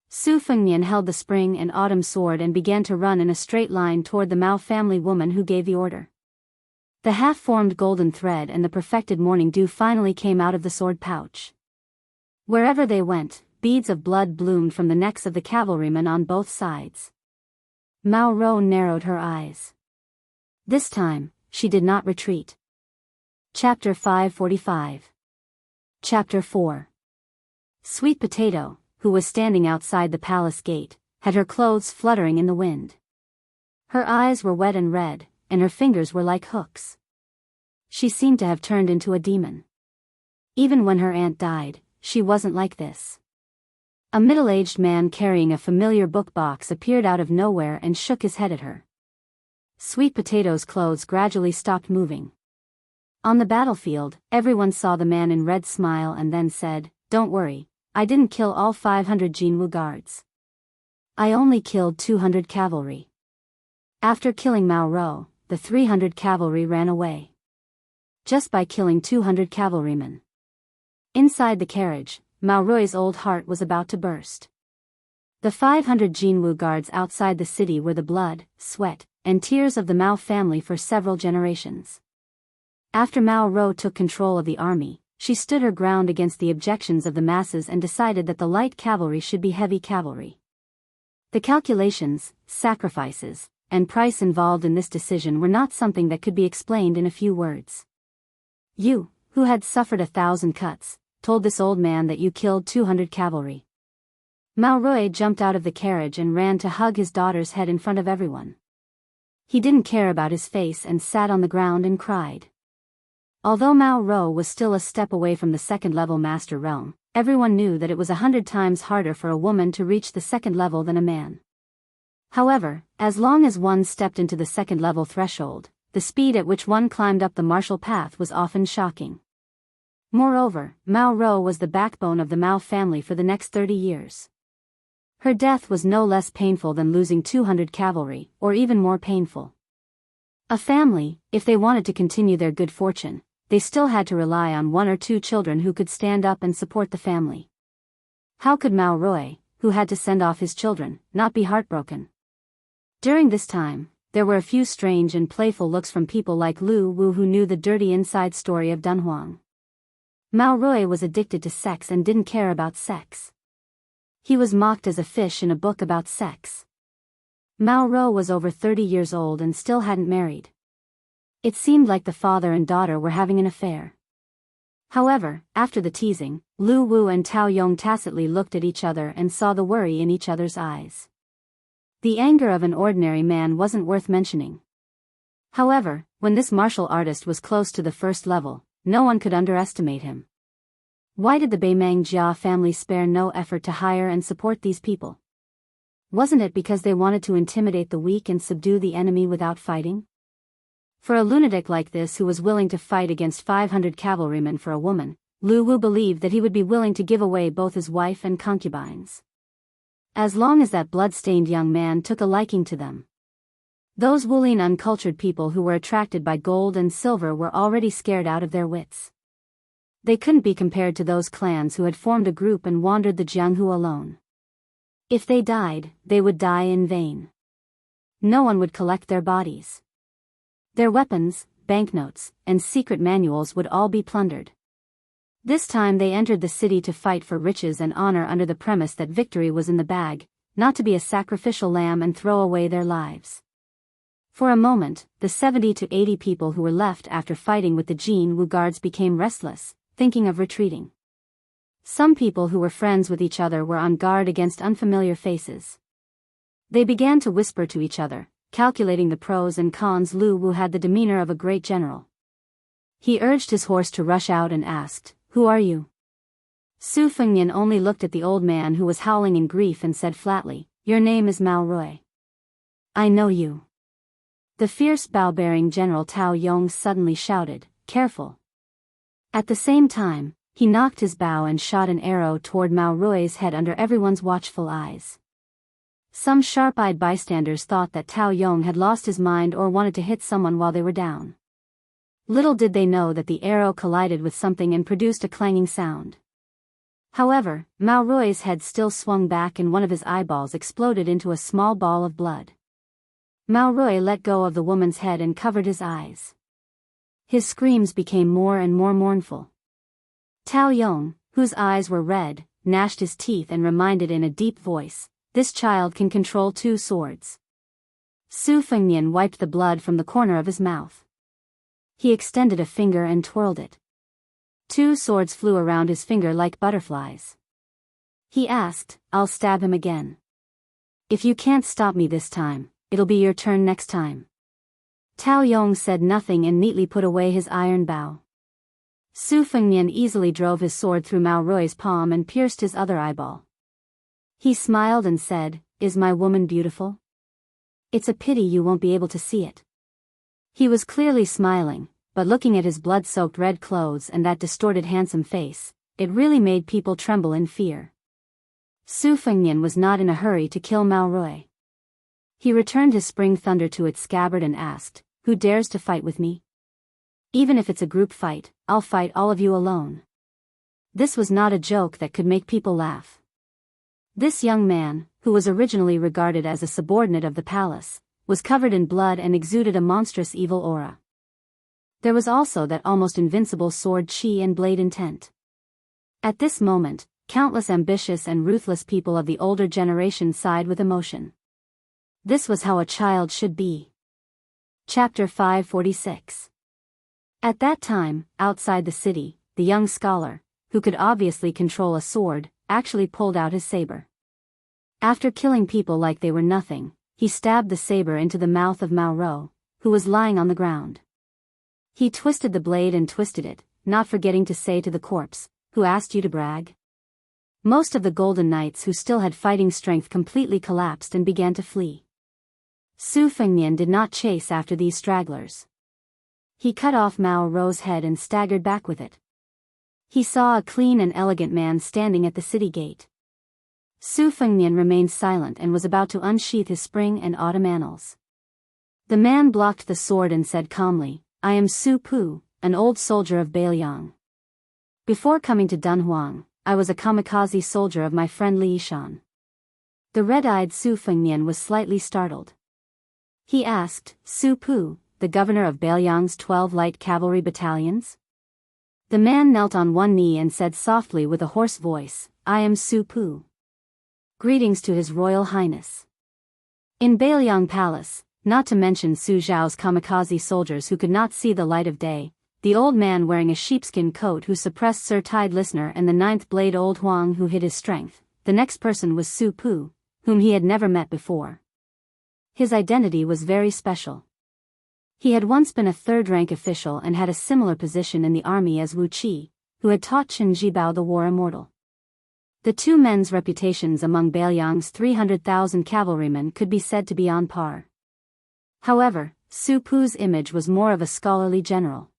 Su Fengnian held the spring and autumn sword and began to run in a straight line toward the Mao family woman who gave the order. The half-formed golden thread and the perfected morning dew finally came out of the sword pouch. Wherever they went, beads of blood bloomed from the necks of the cavalrymen on both sides. Mao Rou narrowed her eyes. This time, she did not retreat. Chapter 545. Chapter 4. Sweet Potato, who was standing outside the palace gate, had her clothes fluttering in the wind. Her eyes were wet and red, and her fingers were like hooks. She seemed to have turned into a demon. Even when her aunt died, she wasn't like this. A middle-aged man carrying a familiar book box appeared out of nowhere and shook his head at her. Sweet Potato's clothes gradually stopped moving. On the battlefield, everyone saw the man in red smile and then said, "Don't worry, I didn't kill all 500 Jianghu guards. I only killed 200 cavalry." After killing Mao Rou, the 300 cavalry ran away. Just by killing 200 cavalrymen. Inside the carriage, Mao Rui's old heart was about to burst. The 500 Jianghu guards outside the city were the blood, sweat, and tears of the Mao family for several generations. After Mao Rou took control of the army, she stood her ground against the objections of the masses and decided that the light cavalry should be heavy cavalry. The calculations, sacrifices, and price involved in this decision were not something that could be explained in a few words. "You, who had suffered 1,000 cuts, told this old man that you killed 200 cavalry." Mao Rui jumped out of the carriage and ran to hug his daughter's head in front of everyone. He didn't care about his face and sat on the ground and cried. Although Mao Rou was still a step away from the second-level master realm, everyone knew that it was 100 times harder for a woman to reach the second level than a man. However, as long as one stepped into the second-level threshold, the speed at which one climbed up the martial path was often shocking. Moreover, Mao Rou was the backbone of the Mao family for the next 30 years. Her death was no less painful than losing 200 cavalry, or even more painful. A family, if they wanted to continue their good fortune, they still had to rely on 1 or 2 children who could stand up and support the family. How could Mao Rui, who had to send off his children, not be heartbroken? During this time, there were a few strange and playful looks from people like Lu Wu who knew the dirty inside story of Dunhuang. Mao Rui was addicted to sex and didn't care about sex. He was mocked as a fish in a book about sex. Mao Rou was over 30 years old and still hadn't married. It seemed like the father and daughter were having an affair. However, after the teasing, Lu Wu and Tao Yong tacitly looked at each other and saw the worry in each other's eyes. The anger of an ordinary man wasn't worth mentioning. However, when this martial artist was close to the first level, no one could underestimate him. Why did the Beimang Jia family spare no effort to hire and support these people? Wasn't it because they wanted to intimidate the weak and subdue the enemy without fighting? For a lunatic like this who was willing to fight against 500 cavalrymen for a woman, Lu Wu believed that he would be willing to give away both his wife and concubines. As long as that blood-stained young man took a liking to them. Those Wulin uncultured people who were attracted by gold and silver were already scared out of their wits. They couldn't be compared to those clans who had formed a group and wandered the Jianghu alone. If they died, they would die in vain. No one would collect their bodies. Their weapons, banknotes, and secret manuals would all be plundered. This time they entered the city to fight for riches and honor under the premise that victory was in the bag, not to be a sacrificial lamb and throw away their lives. For a moment, the 70 to 80 people who were left after fighting with the Jianghu guards became restless, thinking of retreating. Some people who were friends with each other were on guard against unfamiliar faces. They began to whisper to each other, calculating the pros and cons. Lu Wu had the demeanor of a great general. He urged his horse to rush out and asked, "Who are you?" Su Fengnian only looked at the old man who was howling in grief and said flatly, "Your name is Mao Rui. I know you." The fierce bow-bearing General Tao Yong suddenly shouted, "Careful! At the same time, he knocked his bow and shot an arrow toward Mao Rui's head under everyone's watchful eyes. Some sharp-eyed bystanders thought that Tao Yong had lost his mind or wanted to hit someone while they were down. Little did they know that the arrow collided with something and produced a clanging sound. However, Mao Rui's head still swung back and one of his eyeballs exploded into a small ball of blood. Mao Rui let go of the woman's head and covered his eyes. His screams became more and more mournful. Tao Yong, whose eyes were red, gnashed his teeth and reminded in a deep voice, "This child can control 2 swords." Su Fengnian wiped the blood from the corner of his mouth. He extended a finger and twirled it. 2 swords flew around his finger like butterflies. He asked, "I'll stab him again. If you can't stop me this time, it'll be your turn next time." Tao Yong said nothing and neatly put away his iron bow. Su Fengnian easily drove his sword through Mao Rui's palm and pierced his other eyeball. He smiled and said, "Is my woman beautiful? It's a pity you won't be able to see it." He was clearly smiling, but looking at his blood-soaked red clothes and that distorted handsome face, it really made people tremble in fear. Su Fengnian was not in a hurry to kill Mao Rui. He returned his spring thunder to its scabbard and asked, "Who dares to fight with me? Even if it's a group fight, I'll fight all of you alone." This was not a joke that could make people laugh. This young man, who was originally regarded as a subordinate of the palace, was covered in blood and exuded a monstrous evil aura. There was also that almost invincible sword chi and blade intent. At this moment, countless ambitious and ruthless people of the older generation sighed with emotion. This was how a child should be. Chapter 546. At that time, outside the city, the young scholar, who could obviously control a sword, actually pulled out his saber. After killing people like they were nothing, he stabbed the saber into the mouth of Mao Rui, who was lying on the ground. He twisted the blade and twisted it, not forgetting to say to the corpse, "Who asked you to brag?" Most of the Golden Knights who still had fighting strength completely collapsed and began to flee. Su Fengnian did not chase after these stragglers. He cut off Mao Rui's head and staggered back with it. He saw a clean and elegant man standing at the city gate. Su Fengnian remained silent and was about to unsheath his spring and autumn annals. The man blocked the sword and said calmly, "I am Su Pu, an old soldier of Beiliang. Before coming to Dunhuang, I was a kamikaze soldier of my friend Li Yishan." The red-eyed Su Fengnian was slightly startled. He asked, "Su Pu, the governor of Beiliang's 12 light cavalry battalions?" The man knelt on one knee and said softly with a hoarse voice, "I am Su Pu. Greetings to His Royal Highness." In Beiliang Palace, not to mention Su Zhao's kamikaze soldiers who could not see the light of day, the old man wearing a sheepskin coat who suppressed Sir Tide Listener and the 9th blade old Huang who hid his strength, the next person was Su Pu, whom he had never met before. His identity was very special. He had once been a 3rd-rank official and had a similar position in the army as Wu Qi, who had taught Qin Jibao the war immortal. The two men's reputations among Beiliang's 300,000 cavalrymen could be said to be on par. However, Su Pu's image was more of a scholarly general.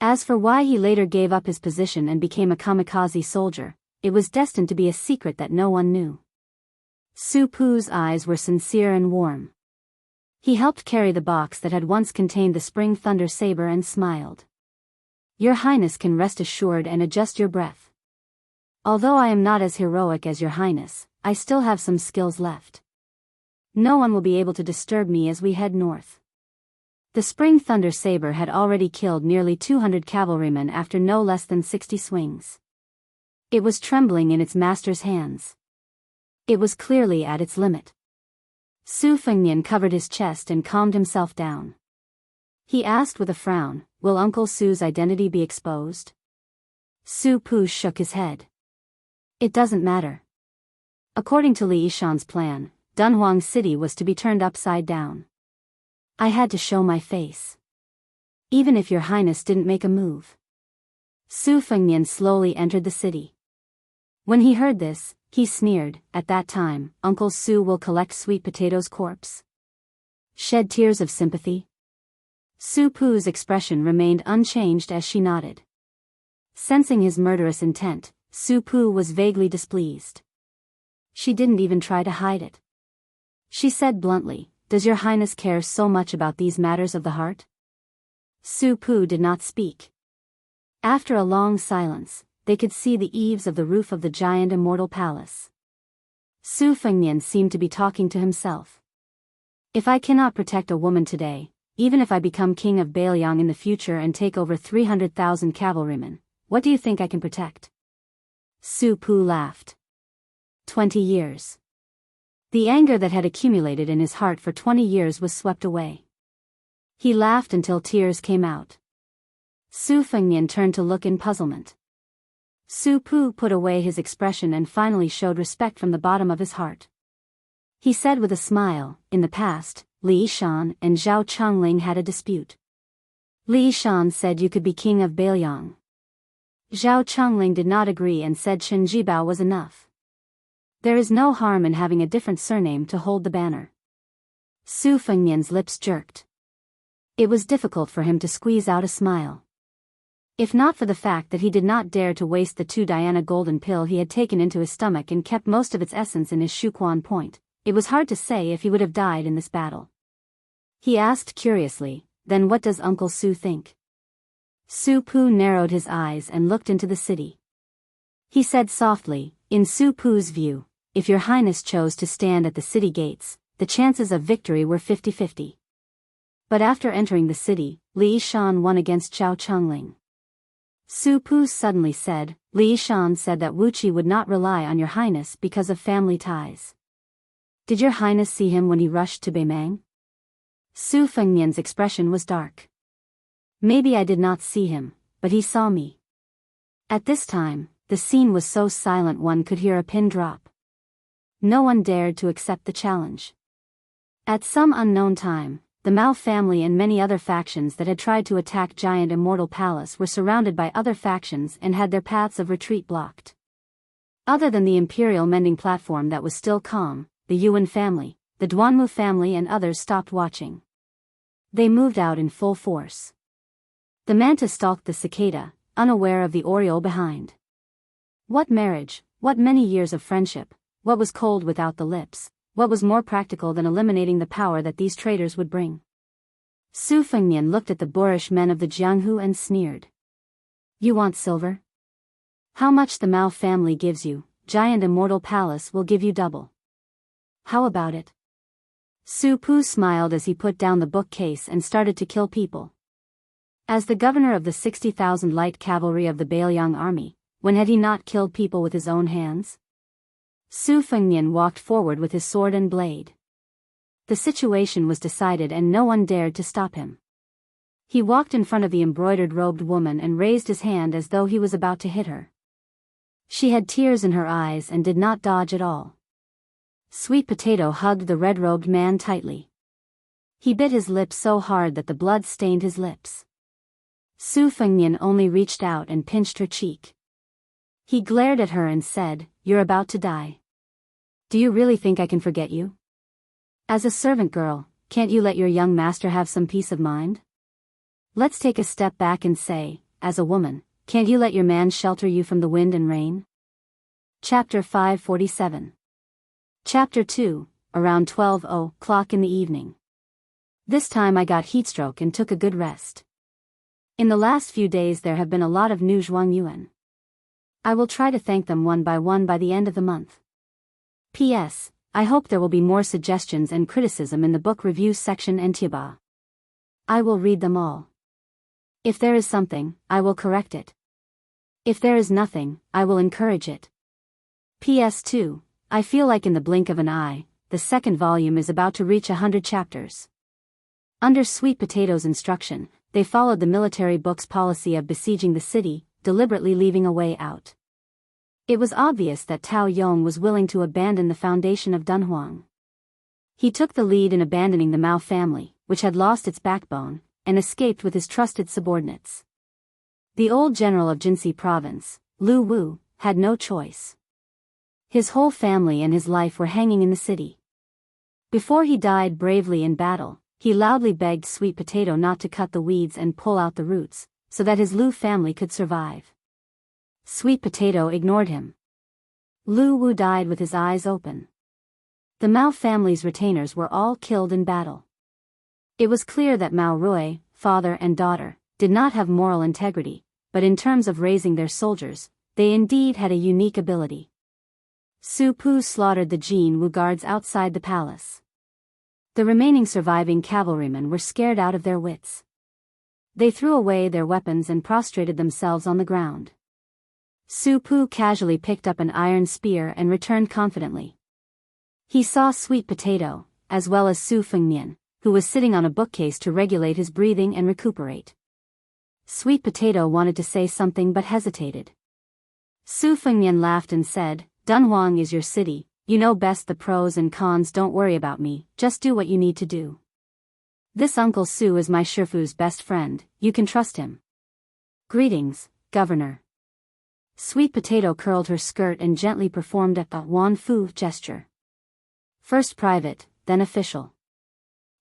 As for why he later gave up his position and became a kamikaze soldier, it was destined to be a secret that no one knew. Su Pu's eyes were sincere and warm. He helped carry the box that had once contained the spring thunder saber and smiled. "Your Highness can rest assured and adjust your breath. Although I am not as heroic as your Highness, I still have some skills left. No one will be able to disturb me as we head north." The spring thunder saber had already killed nearly 200 cavalrymen after no less than 60 swings. It was trembling in its master's hands. It was clearly at its limit. Su Fengnian covered his chest and calmed himself down. He asked with a frown, "Will Uncle Su's identity be exposed?" Su Pu shook his head. "It doesn't matter. According to Li Yishan's plan, Dunhuang City was to be turned upside down. I had to show my face. Even if your Highness didn't make a move." Su Fengnian slowly entered the city. When he heard this, he sneered, "At that time, Uncle Su will collect Sweet Potato's corpse? Shed tears of sympathy?" Su Pu's expression remained unchanged as she nodded. Sensing his murderous intent, Su Pu was vaguely displeased. She didn't even try to hide it. She said bluntly, "Does your highness care so much about these matters of the heart?" Su Pu did not speak. After a long silence, they could see the eaves of the roof of the giant immortal palace. Su Fengnian seemed to be talking to himself. If I cannot protect a woman today, even if I become king of Bailiang in the future and take over 300,000 cavalrymen, what do you think I can protect? Su Pu laughed. 20 years. The anger that had accumulated in his heart for 20 years was swept away. He laughed until tears came out. Su Fengnian turned to look in puzzlement. Su Pu put away his expression and finally showed respect from the bottom of his heart. He said with a smile, "In the past, Li Shan and Zhao Changling had a dispute. Li Shan said you could be king of Bailiang. Zhao Changling did not agree and said Shen Jibao was enough. There is no harm in having a different surname to hold the banner." Su Fengnian's lips jerked. It was difficult for him to squeeze out a smile. If not for the fact that he did not dare to waste the 2 Diana golden pill he had taken into his stomach and kept most of its essence in his Shuquan point, it was hard to say if he would have died in this battle. He asked curiously, "Then what does Uncle Su think?" Su Pu narrowed his eyes and looked into the city. He said softly, "In Su Pu's view, if your highness chose to stand at the city gates, the chances of victory were 50-50. But after entering the city, Li Shan won against Zhao Changling." Su Pu suddenly said, "Li Shan said that Wuqi would not rely on your highness because of family ties. Did your highness see him when he rushed to Beimang?" Su Fengnian's expression was dark. "Maybe I did not see him, but he saw me." At this time, the scene was so silent one could hear a pin drop. No one dared to accept the challenge. At some unknown time, the Mao family and many other factions that had tried to attack Giant Immortal Palace were surrounded by other factions and had their paths of retreat blocked. Other than the Imperial Mending platform that was still calm, the Yuan family, the Duanmu family and others stopped watching. They moved out in full force. The manta stalked the cicada, unaware of the oriole behind. What marriage, what many years of friendship, what was cold without the lips? What was more practical than eliminating the power that these traitors would bring? Su Fengnian looked at the boorish men of the Jianghu and sneered. "You want silver? How much the Mao family gives you, Giant Immortal Palace will give you double. How about it?" Su Pu smiled as he put down the bookcase and started to kill people. As the governor of the 60,000 light cavalry of the Bailiang army, when had he not killed people with his own hands? Su Fengnian walked forward with his sword and blade. The situation was decided and no one dared to stop him. He walked in front of the embroidered-robed woman and raised his hand as though he was about to hit her. She had tears in her eyes and did not dodge at all. Sweet Potato hugged the red-robed man tightly. He bit his lips so hard that the blood stained his lips. Su Fengnian only reached out and pinched her cheek. He glared at her and said, "You're about to die. Do you really think I can forget you? As a servant girl, can't you let your young master have some peace of mind? Let's take a step back and say, as a woman, can't you let your man shelter you from the wind and rain?" Chapter 547. Chapter 2, around 12:00 in the evening. This time I got heatstroke and took a good rest. In the last few days there have been a lot of new Zhuangyuan. I will try to thank them one by the end of the month. P.S. I hope there will be more suggestions and criticism in the book review section and Tiaba. I will read them all. If there is something, I will correct it. If there is nothing, I will encourage it. PS2, I feel like in the blink of an eye, the second volume is about to reach 100 chapters. Under Sweet Potato's instruction, they followed the military book's policy of besieging the city, deliberately leaving a way out. It was obvious that Tao Yong was willing to abandon the foundation of Dunhuang. He took the lead in abandoning the Mao family, which had lost its backbone, and escaped with his trusted subordinates. The old general of Jinxi province, Lu Wu, had no choice. His whole family and his life were hanging in the city. Before he died bravely in battle, he loudly begged Sweet Potato not to cut the weeds and pull out the roots, so that his Lu family could survive. Sweet Potato ignored him. Lu Wu died with his eyes open. The Mao family's retainers were all killed in battle. It was clear that Mao Rui, father and daughter, did not have moral integrity, but in terms of raising their soldiers, they indeed had a unique ability. Su Pu slaughtered the Jin Wu guards outside the palace. The remaining surviving cavalrymen were scared out of their wits. They threw away their weapons and prostrated themselves on the ground. Su Pu casually picked up an iron spear and returned confidently. He saw Sweet Potato, as well as Su Fengnian, who was sitting on a bookcase to regulate his breathing and recuperate. Sweet Potato wanted to say something but hesitated. Su Fengnian laughed and said, "Dunhuang is your city, you know best the pros and cons, don't worry about me, just do what you need to do. This Uncle Su is my Shifu's best friend, you can trust him. Greetings, Governor." Sweet Potato curled her skirt and gently performed a Wan Fu gesture. First private, then official.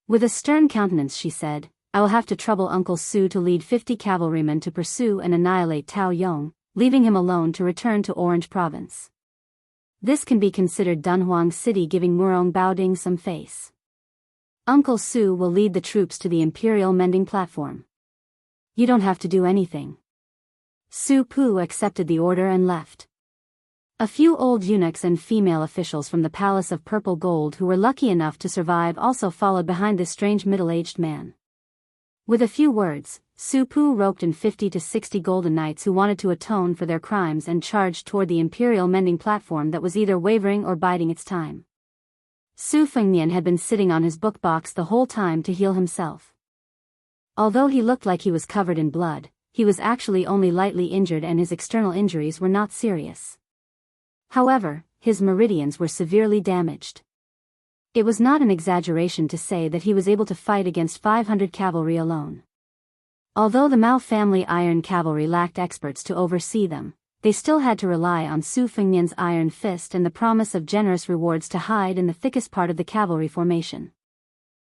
With a stern countenance she said, "I will have to trouble Uncle Su to lead 50 cavalrymen to pursue and annihilate Tao Yong, leaving him alone to return to Orange Province. This can be considered Dunhuang City giving Murong Baoding some face. Uncle Su will lead the troops to the Imperial Mending Platform. You don't have to do anything." Su Pu accepted the order and left. A few old eunuchs and female officials from the Palace of Purple Gold who were lucky enough to survive also followed behind this strange middle-aged man. With a few words, Su Pu roped in 50 to 60 golden knights who wanted to atone for their crimes and charged toward the Imperial Mending Platform that was either wavering or biding its time. Su Fengnian had been sitting on his book box the whole time to heal himself. Although he looked like he was covered in blood, he was actually only lightly injured and his external injuries were not serious. However, his meridians were severely damaged. It was not an exaggeration to say that he was able to fight against 500 cavalry alone. Although the Mao family iron cavalry lacked experts to oversee them, they still had to rely on Su Fengnian's iron fist and the promise of generous rewards to hide in the thickest part of the cavalry formation.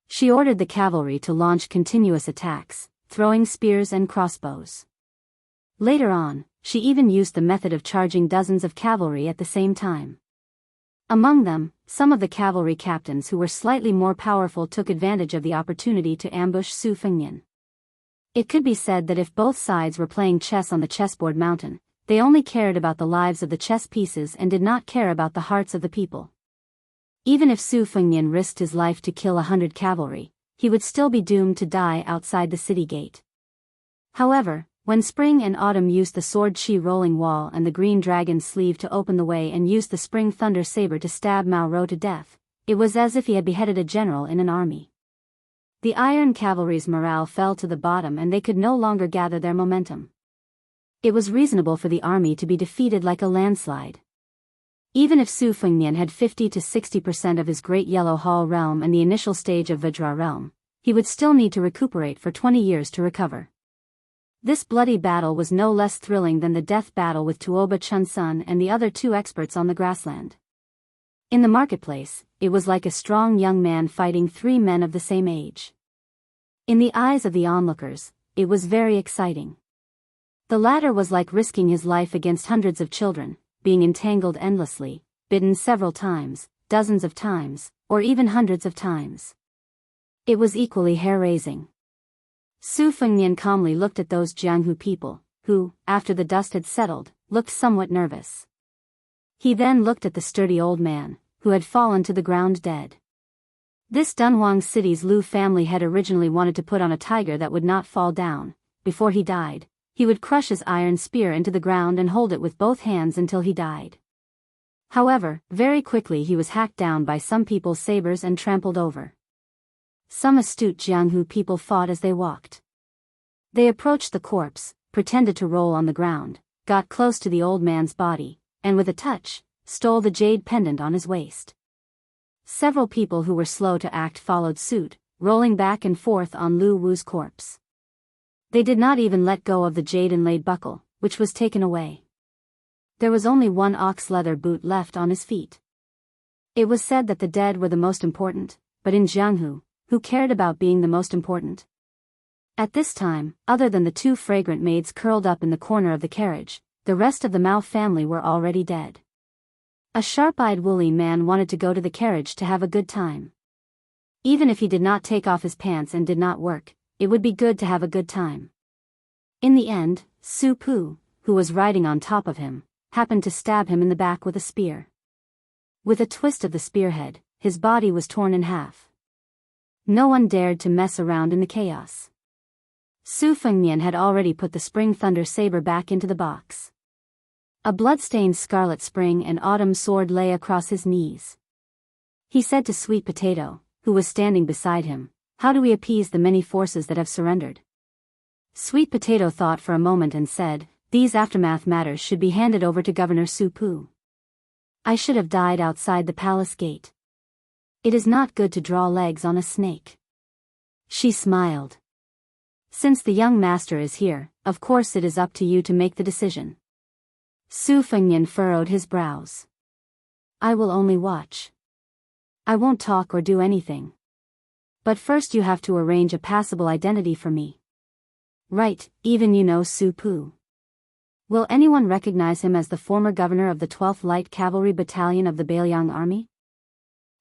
She ordered the cavalry to launch continuous attacks, throwing spears and crossbows. Later on, she even used the method of charging dozens of cavalry at the same time. Among them, some of the cavalry captains who were slightly more powerful took advantage of the opportunity to ambush Su Fengnian. It could be said that if both sides were playing chess on the chessboard mountain, they only cared about the lives of the chess pieces and did not care about the hearts of the people. Even if Su Fengnian risked his life to kill 100 cavalry, he would still be doomed to die outside the city gate. However, when Spring and Autumn used the sword Chi rolling wall and the green dragon sleeve to open the way and used the spring thunder saber to stab Mao Ro to death, it was as if he had beheaded a general in an army. The iron cavalry's morale fell to the bottom and they could no longer gather their momentum. It was reasonable for the army to be defeated like a landslide. Even if Su Fengnian had 50 to 60% of his Great Yellow Hall realm and the initial stage of Vajra realm, he would still need to recuperate for 20 years to recover. This bloody battle was no less thrilling than the death battle with Tuoba Chunsun and the other two experts on the grassland. In the marketplace, it was like a strong young man fighting three men of the same age. In the eyes of the onlookers, it was very exciting. The latter was like risking his life against hundreds of children, being entangled endlessly, bitten several times, dozens of times, or even hundreds of times. It was equally hair-raising. Su Fengnian calmly looked at those Jianghu people, who, after the dust had settled, looked somewhat nervous. He then looked at the sturdy old man, who had fallen to the ground dead. This Dunhuang City's Lu family had originally wanted to put on a tiger that would not fall down. Before he died, he would crush his iron spear into the ground and hold it with both hands until he died. However, very quickly he was hacked down by some people's sabers and trampled over. Some astute Jianghu people fought as they walked. They approached the corpse, pretended to roll on the ground, got close to the old man's body, and with a touch, stole the jade pendant on his waist. Several people who were slow to act followed suit, rolling back and forth on Lu Wu's corpse. They did not even let go of the jade inlaid buckle, which was taken away. There was only one ox leather boot left on his feet. It was said that the dead were the most important, but in Jianghu, who cared about being the most important? At this time, other than the two fragrant maids curled up in the corner of the carriage, the rest of the Mao family were already dead. A sharp-eyed woolly man wanted to go to the carriage to have a good time. Even if he did not take off his pants and did not work, it would be good to have a good time. In the end, Su Pu, who was riding on top of him, happened to stab him in the back with a spear. With a twist of the spearhead, his body was torn in half. No one dared to mess around in the chaos. Su Fengnian had already put the spring thunder saber back into the box. A blood-stained scarlet spring and autumn sword lay across his knees. He said to Sweet Potato, who was standing beside him, "How do we appease the many forces that have surrendered?" Sweet Potato thought for a moment and said, "These aftermath matters should be handed over to Governor Su Pu. I should have died outside the palace gate. It is not good to draw legs on a snake." She smiled. "Since the young master is here, of course it is up to you to make the decision." Su Fengnian furrowed his brows. "I will only watch. I won't talk or do anything. But first you have to arrange a passable identity for me." "Right, even you know Su Pu. Will anyone recognize him as the former governor of the 12th Light Cavalry Battalion of the Beiliang Army?"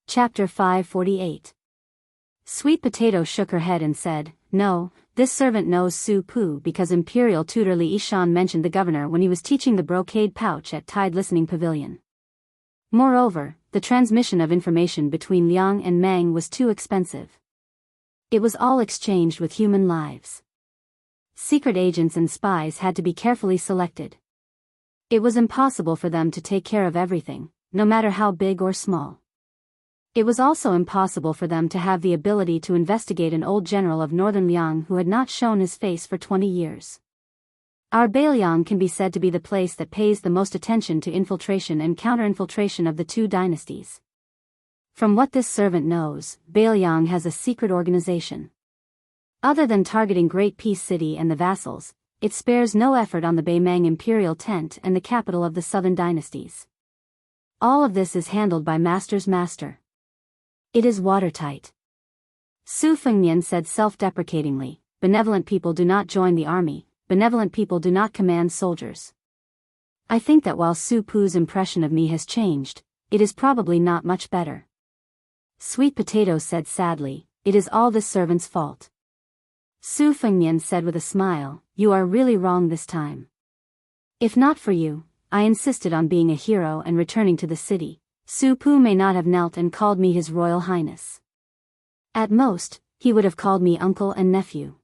Chapter 548. Sweet Potato shook her head and said, "No, this servant knows Su Pu because Imperial Tutor Li Yishan mentioned the governor when he was teaching the brocade pouch at Tide Listening Pavilion. Moreover, the transmission of information between Liang and Meng was too expensive. It was all exchanged with human lives. Secret agents and spies had to be carefully selected. It was impossible for them to take care of everything, no matter how big or small. It was also impossible for them to have the ability to investigate an old general of northern Liang who had not shown his face for 20 years. Our Beiliang can be said to be the place that pays the most attention to infiltration and counter-infiltration of the two dynasties. From what this servant knows, Beiliang has a secret organization. Other than targeting Great Peace City and the vassals, it spares no effort on the Beimeng imperial tent and the capital of the southern dynasties. All of this is handled by Master's master. It is watertight." Su Fengnian said self-deprecatingly, "Benevolent people do not join the army, benevolent people do not command soldiers." I think that while Su Pu's impression of me has changed, it is probably not much better. Sweet Potato said sadly, "It is all this servant's fault." Su Fengnian said with a smile, "You are really wrong this time. If not for you, I insisted on being a hero and returning to the city. Su Pu may not have knelt and called me His Royal Highness. At most, he would have called me uncle and nephew.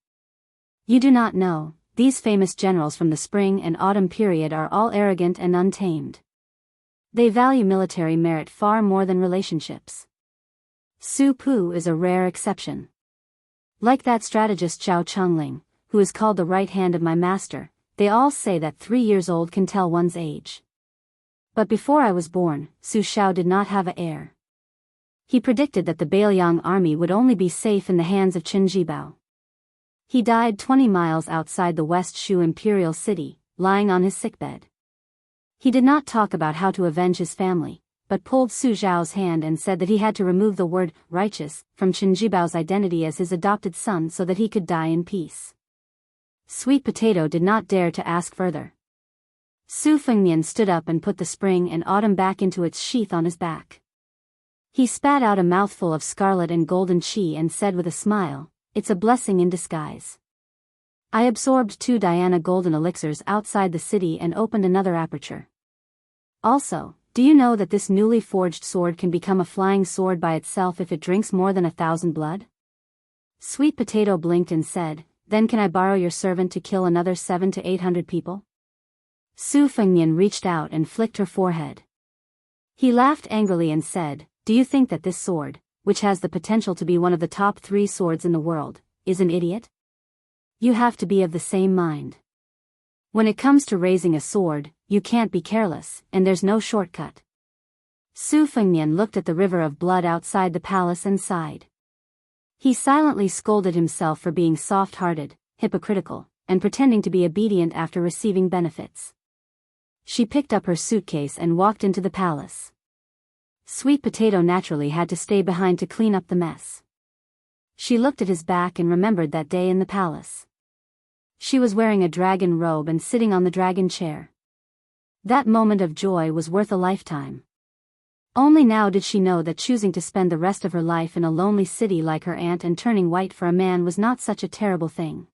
You do not know, these famous generals from the spring and autumn period are all arrogant and untamed. They value military merit far more than relationships. Su Pu is a rare exception. Like that strategist Zhao Chengling, who is called the right hand of my master, they all say that 3 years old can tell one's age. But before I was born, Su Xiao did not have an heir. He predicted that the Beiliang army would only be safe in the hands of Qin Jibao. He died 20 miles outside the West Shu imperial city, lying on his sickbed. He did not talk about how to avenge his family, but pulled Su Xiao's hand and said that he had to remove the word righteous from Qin Jibao's identity as his adopted son so that he could die in peace. Sweet Potato did not dare to ask further. Su Fengnian stood up and put the spring and autumn back into its sheath on his back. He spat out a mouthful of scarlet and golden qi and said with a smile, "It's a blessing in disguise." I absorbed 2 Diana golden elixirs outside the city and opened another aperture. Also, do you know that this newly forged sword can become a flying sword by itself if it drinks more than 1,000 blood? Sweet Potato blinked and said, "Then can I borrow your servant to kill another 700 to 800 people?" Su Fengnian reached out and flicked her forehead. He laughed angrily and said, "Do you think that this sword, which has the potential to be one of the top 3 swords in the world, is an idiot? You have to be of the same mind. When it comes to raising a sword, you can't be careless, and there's no shortcut." Su Fengnian looked at the river of blood outside the palace and sighed. He silently scolded himself for being soft-hearted, hypocritical, and pretending to be obedient after receiving benefits. She picked up her suitcase and walked into the palace. Sweet Potato naturally had to stay behind to clean up the mess. She looked at his back and remembered that day in the palace. She was wearing a dragon robe and sitting on the dragon chair. That moment of joy was worth a lifetime. Only now did she know that choosing to spend the rest of her life in a lonely city like her aunt and turning white for a man was not such a terrible thing.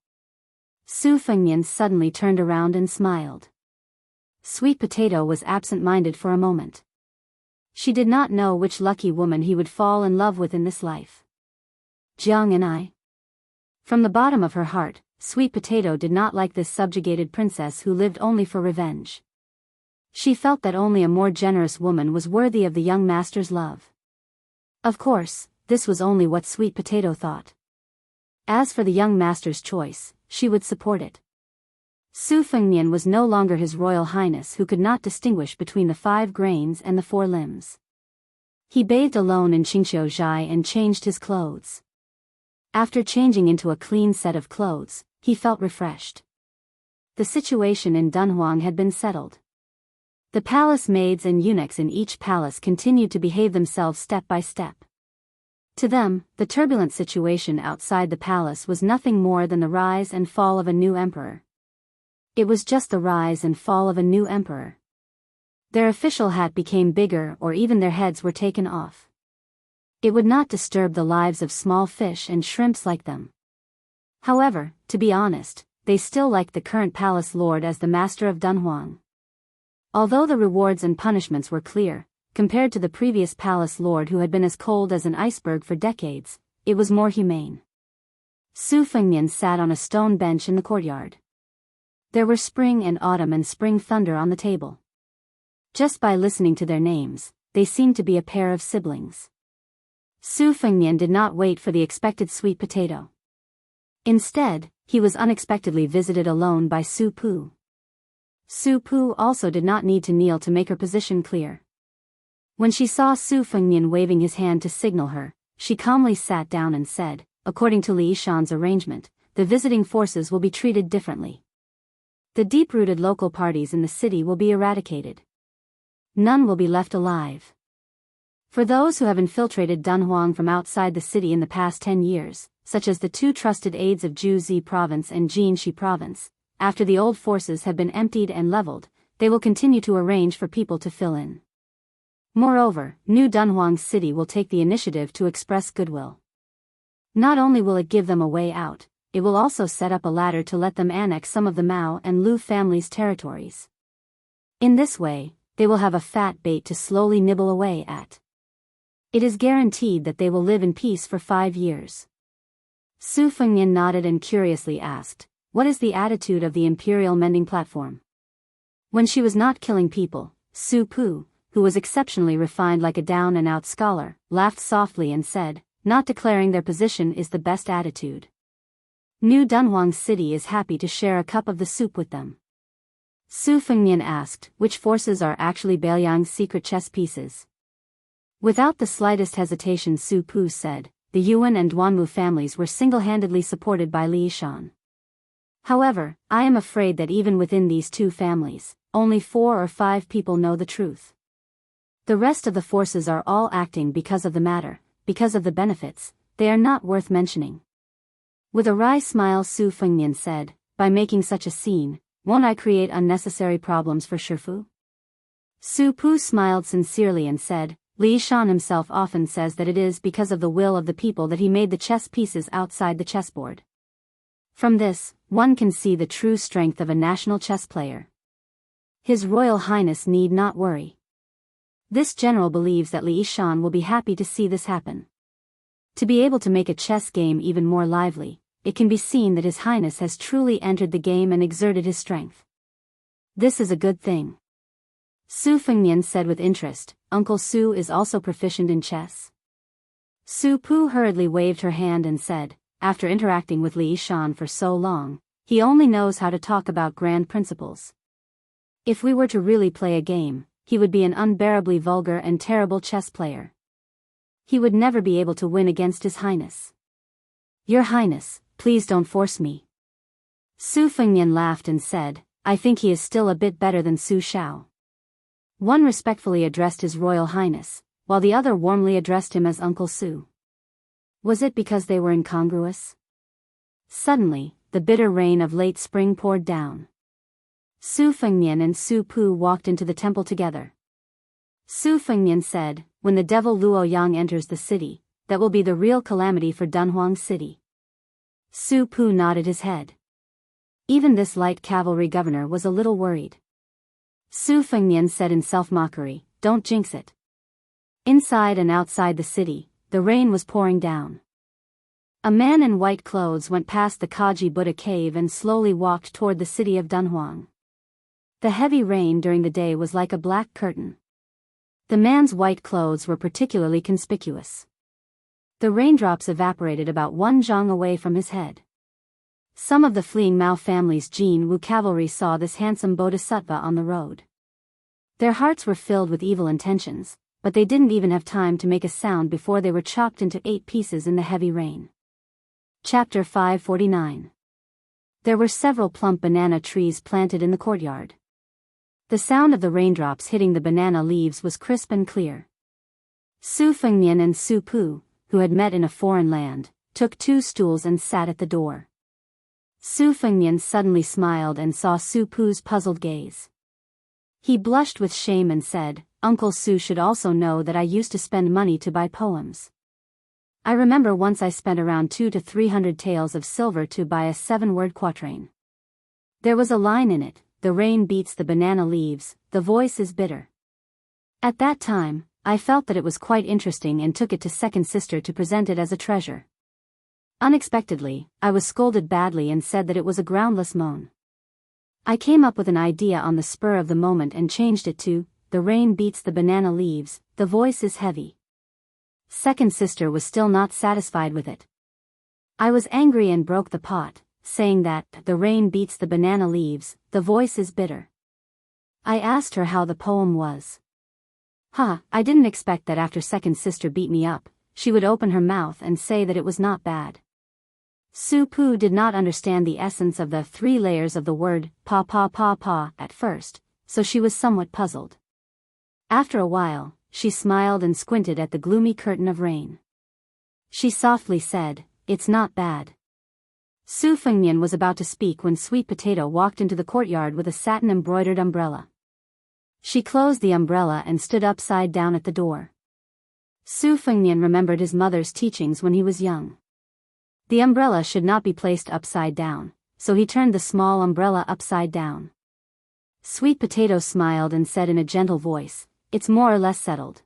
Su Fengnian suddenly turned around and smiled. Sweet Potato was absent-minded for a moment. She did not know which lucky woman he would fall in love with in this life. Jiang and I. From the bottom of her heart, Sweet Potato did not like this subjugated princess who lived only for revenge. She felt that only a more generous woman was worthy of the young master's love. Of course, this was only what Sweet Potato thought. As for the young master's choice, she would support it. Su Fengnian was no longer His Royal Highness who could not distinguish between the 5 grains and the 4 limbs. He bathed alone in Qingxiu Zhai and changed his clothes. After changing into a clean set of clothes, he felt refreshed. The situation in Dunhuang had been settled. The palace maids and eunuchs in each palace continued to behave themselves step by step. To them, the turbulent situation outside the palace was nothing more than the rise and fall of a new emperor. It was just the rise and fall of a new emperor. Their official hat became bigger or even their heads were taken off. It would not disturb the lives of small fish and shrimps like them. However, to be honest, they still liked the current palace lord as the master of Dunhuang. Although the rewards and punishments were clear, compared to the previous palace lord who had been as cold as an iceberg for decades, it was more humane. Su Fengnian sat on a stone bench in the courtyard. There were spring and autumn and spring thunder on the table. Just by listening to their names, they seemed to be a pair of siblings. Su Fengnian did not wait for the expected Sweet Potato. Instead, he was unexpectedly visited alone by Su Pu. Su Pu also did not need to kneel to make her position clear. When she saw Su Fengnian waving his hand to signal her, she calmly sat down and said, according to Li Yishan's arrangement, the visiting forces will be treated differently. The deep-rooted local parties in the city will be eradicated. None will be left alive. For those who have infiltrated Dunhuang from outside the city in the past 10 years, such as the 2 trusted aides of Jiuzi province and Jiangxi province, after the old forces have been emptied and leveled, they will continue to arrange for people to fill in. Moreover, New Dunhuang City will take the initiative to express goodwill. Not only will it give them a way out, it will also set up a ladder to let them annex some of the Mao and Lu families' territories. In this way, they will have a fat bait to slowly nibble away at. It is guaranteed that they will live in peace for 5 years. Su Fengnian nodded and curiously asked, "What is the attitude of the Imperial Mending Platform?" When she was not killing people, Su Pu, who was exceptionally refined like a down-and-out scholar, laughed softly and said, "Not declaring their position is the best attitude. New Dunhuang City is happy to share a cup of the soup with them." Su Fengnian asked, "Which forces are actually Beiliang's secret chess pieces?" Without the slightest hesitation Su Pu said, the Yuan and Duanmu families were single-handedly supported by Li Yishan. However, I am afraid that even within these 2 families, only 4 or 5 people know the truth. The rest of the forces are all acting because of the matter, because of the benefits, they are not worth mentioning. With a wry smile Su Fengnian said, "By making such a scene, won't I create unnecessary problems for Shifu?" Su Pu smiled sincerely and said, "Li Yishan himself often says that it is because of the will of the people that he made the chess pieces outside the chessboard. From this, one can see the true strength of a national chess player. His Royal Highness need not worry. This general believes that Li Yishan will be happy to see this happen. To be able to make a chess game even more lively, it can be seen that His Highness has truly entered the game and exerted his strength. This is a good thing." Su Fengnian said with interest, "Uncle Su is also proficient in chess?" Su Pu hurriedly waved her hand and said, "After interacting with Li Yishan for so long, he only knows how to talk about grand principles. If we were to really play a game, he would be an unbearably vulgar and terrible chess player. He would never be able to win against His Highness. Your Highness, please don't force me." Su Fengnian laughed and said, "I think he is still a bit better than Su Shao." One respectfully addressed His Royal Highness, while the other warmly addressed him as Uncle Su. Was it because they were incongruous? Suddenly, the bitter rain of late spring poured down. Su Fengnian and Su Pu walked into the temple together. Su Fengnian said, "When the devil Luo Yang enters the city, that will be the real calamity for Dunhuang City." Su Pu nodded his head. Even this light cavalry governor was a little worried. Su Fengnian said in self-mockery, "Don't jinx it." Inside and outside the city, the rain was pouring down. A man in white clothes went past the Kaji Buddha cave and slowly walked toward the city of Dunhuang. The heavy rain during the day was like a black curtain. The man's white clothes were particularly conspicuous. The raindrops evaporated about 1 zhang away from his head. Some of the fleeing Mao family's Jianghu cavalry saw this handsome bodhisattva on the road. Their hearts were filled with evil intentions, but they didn't even have time to make a sound before they were chopped into 8 pieces in the heavy rain. Chapter 549. There were several plump banana trees planted in the courtyard. The sound of the raindrops hitting the banana leaves was crisp and clear. Su Fengnian and Su Pu, who had met in a foreign land, took 2 stools and sat at the door. Su Fengnian suddenly smiled and saw Su Pu's puzzled gaze. He blushed with shame and said, "Uncle Su should also know that I used to spend money to buy poems. I remember once I spent around 200 to 300 taels of silver to buy a 7-word quatrain. There was a line in it, 'The rain beats the banana leaves, the voice is bitter.' At that time, I felt that it was quite interesting and took it to second sister to present it as a treasure. Unexpectedly, I was scolded badly and said that it was a groundless moan. I came up with an idea on the spur of the moment and changed it to, 'The rain beats the banana leaves, the voice is heavy.' Second sister was still not satisfied with it. I was angry and broke the pot, saying that, 'The rain beats the banana leaves, the voice is bitter.' I asked her how the poem was. I didn't expect that after second sister beat me up, she would open her mouth and say that it was not bad." Su Pu did not understand the essence of the 3 layers of the word pa pa pa pa at first, so she was somewhat puzzled. After a while, she smiled and squinted at the gloomy curtain of rain. She softly said, "It's not bad." Su Fengnian was about to speak when Sweet Potato walked into the courtyard with a satin-embroidered umbrella. She closed the umbrella and stood upside down at the door. Su Fengnian remembered his mother's teachings when he was young. The umbrella should not be placed upside down, so he turned the small umbrella upside down. Sweet Potato smiled and said in a gentle voice, "It's more or less settled.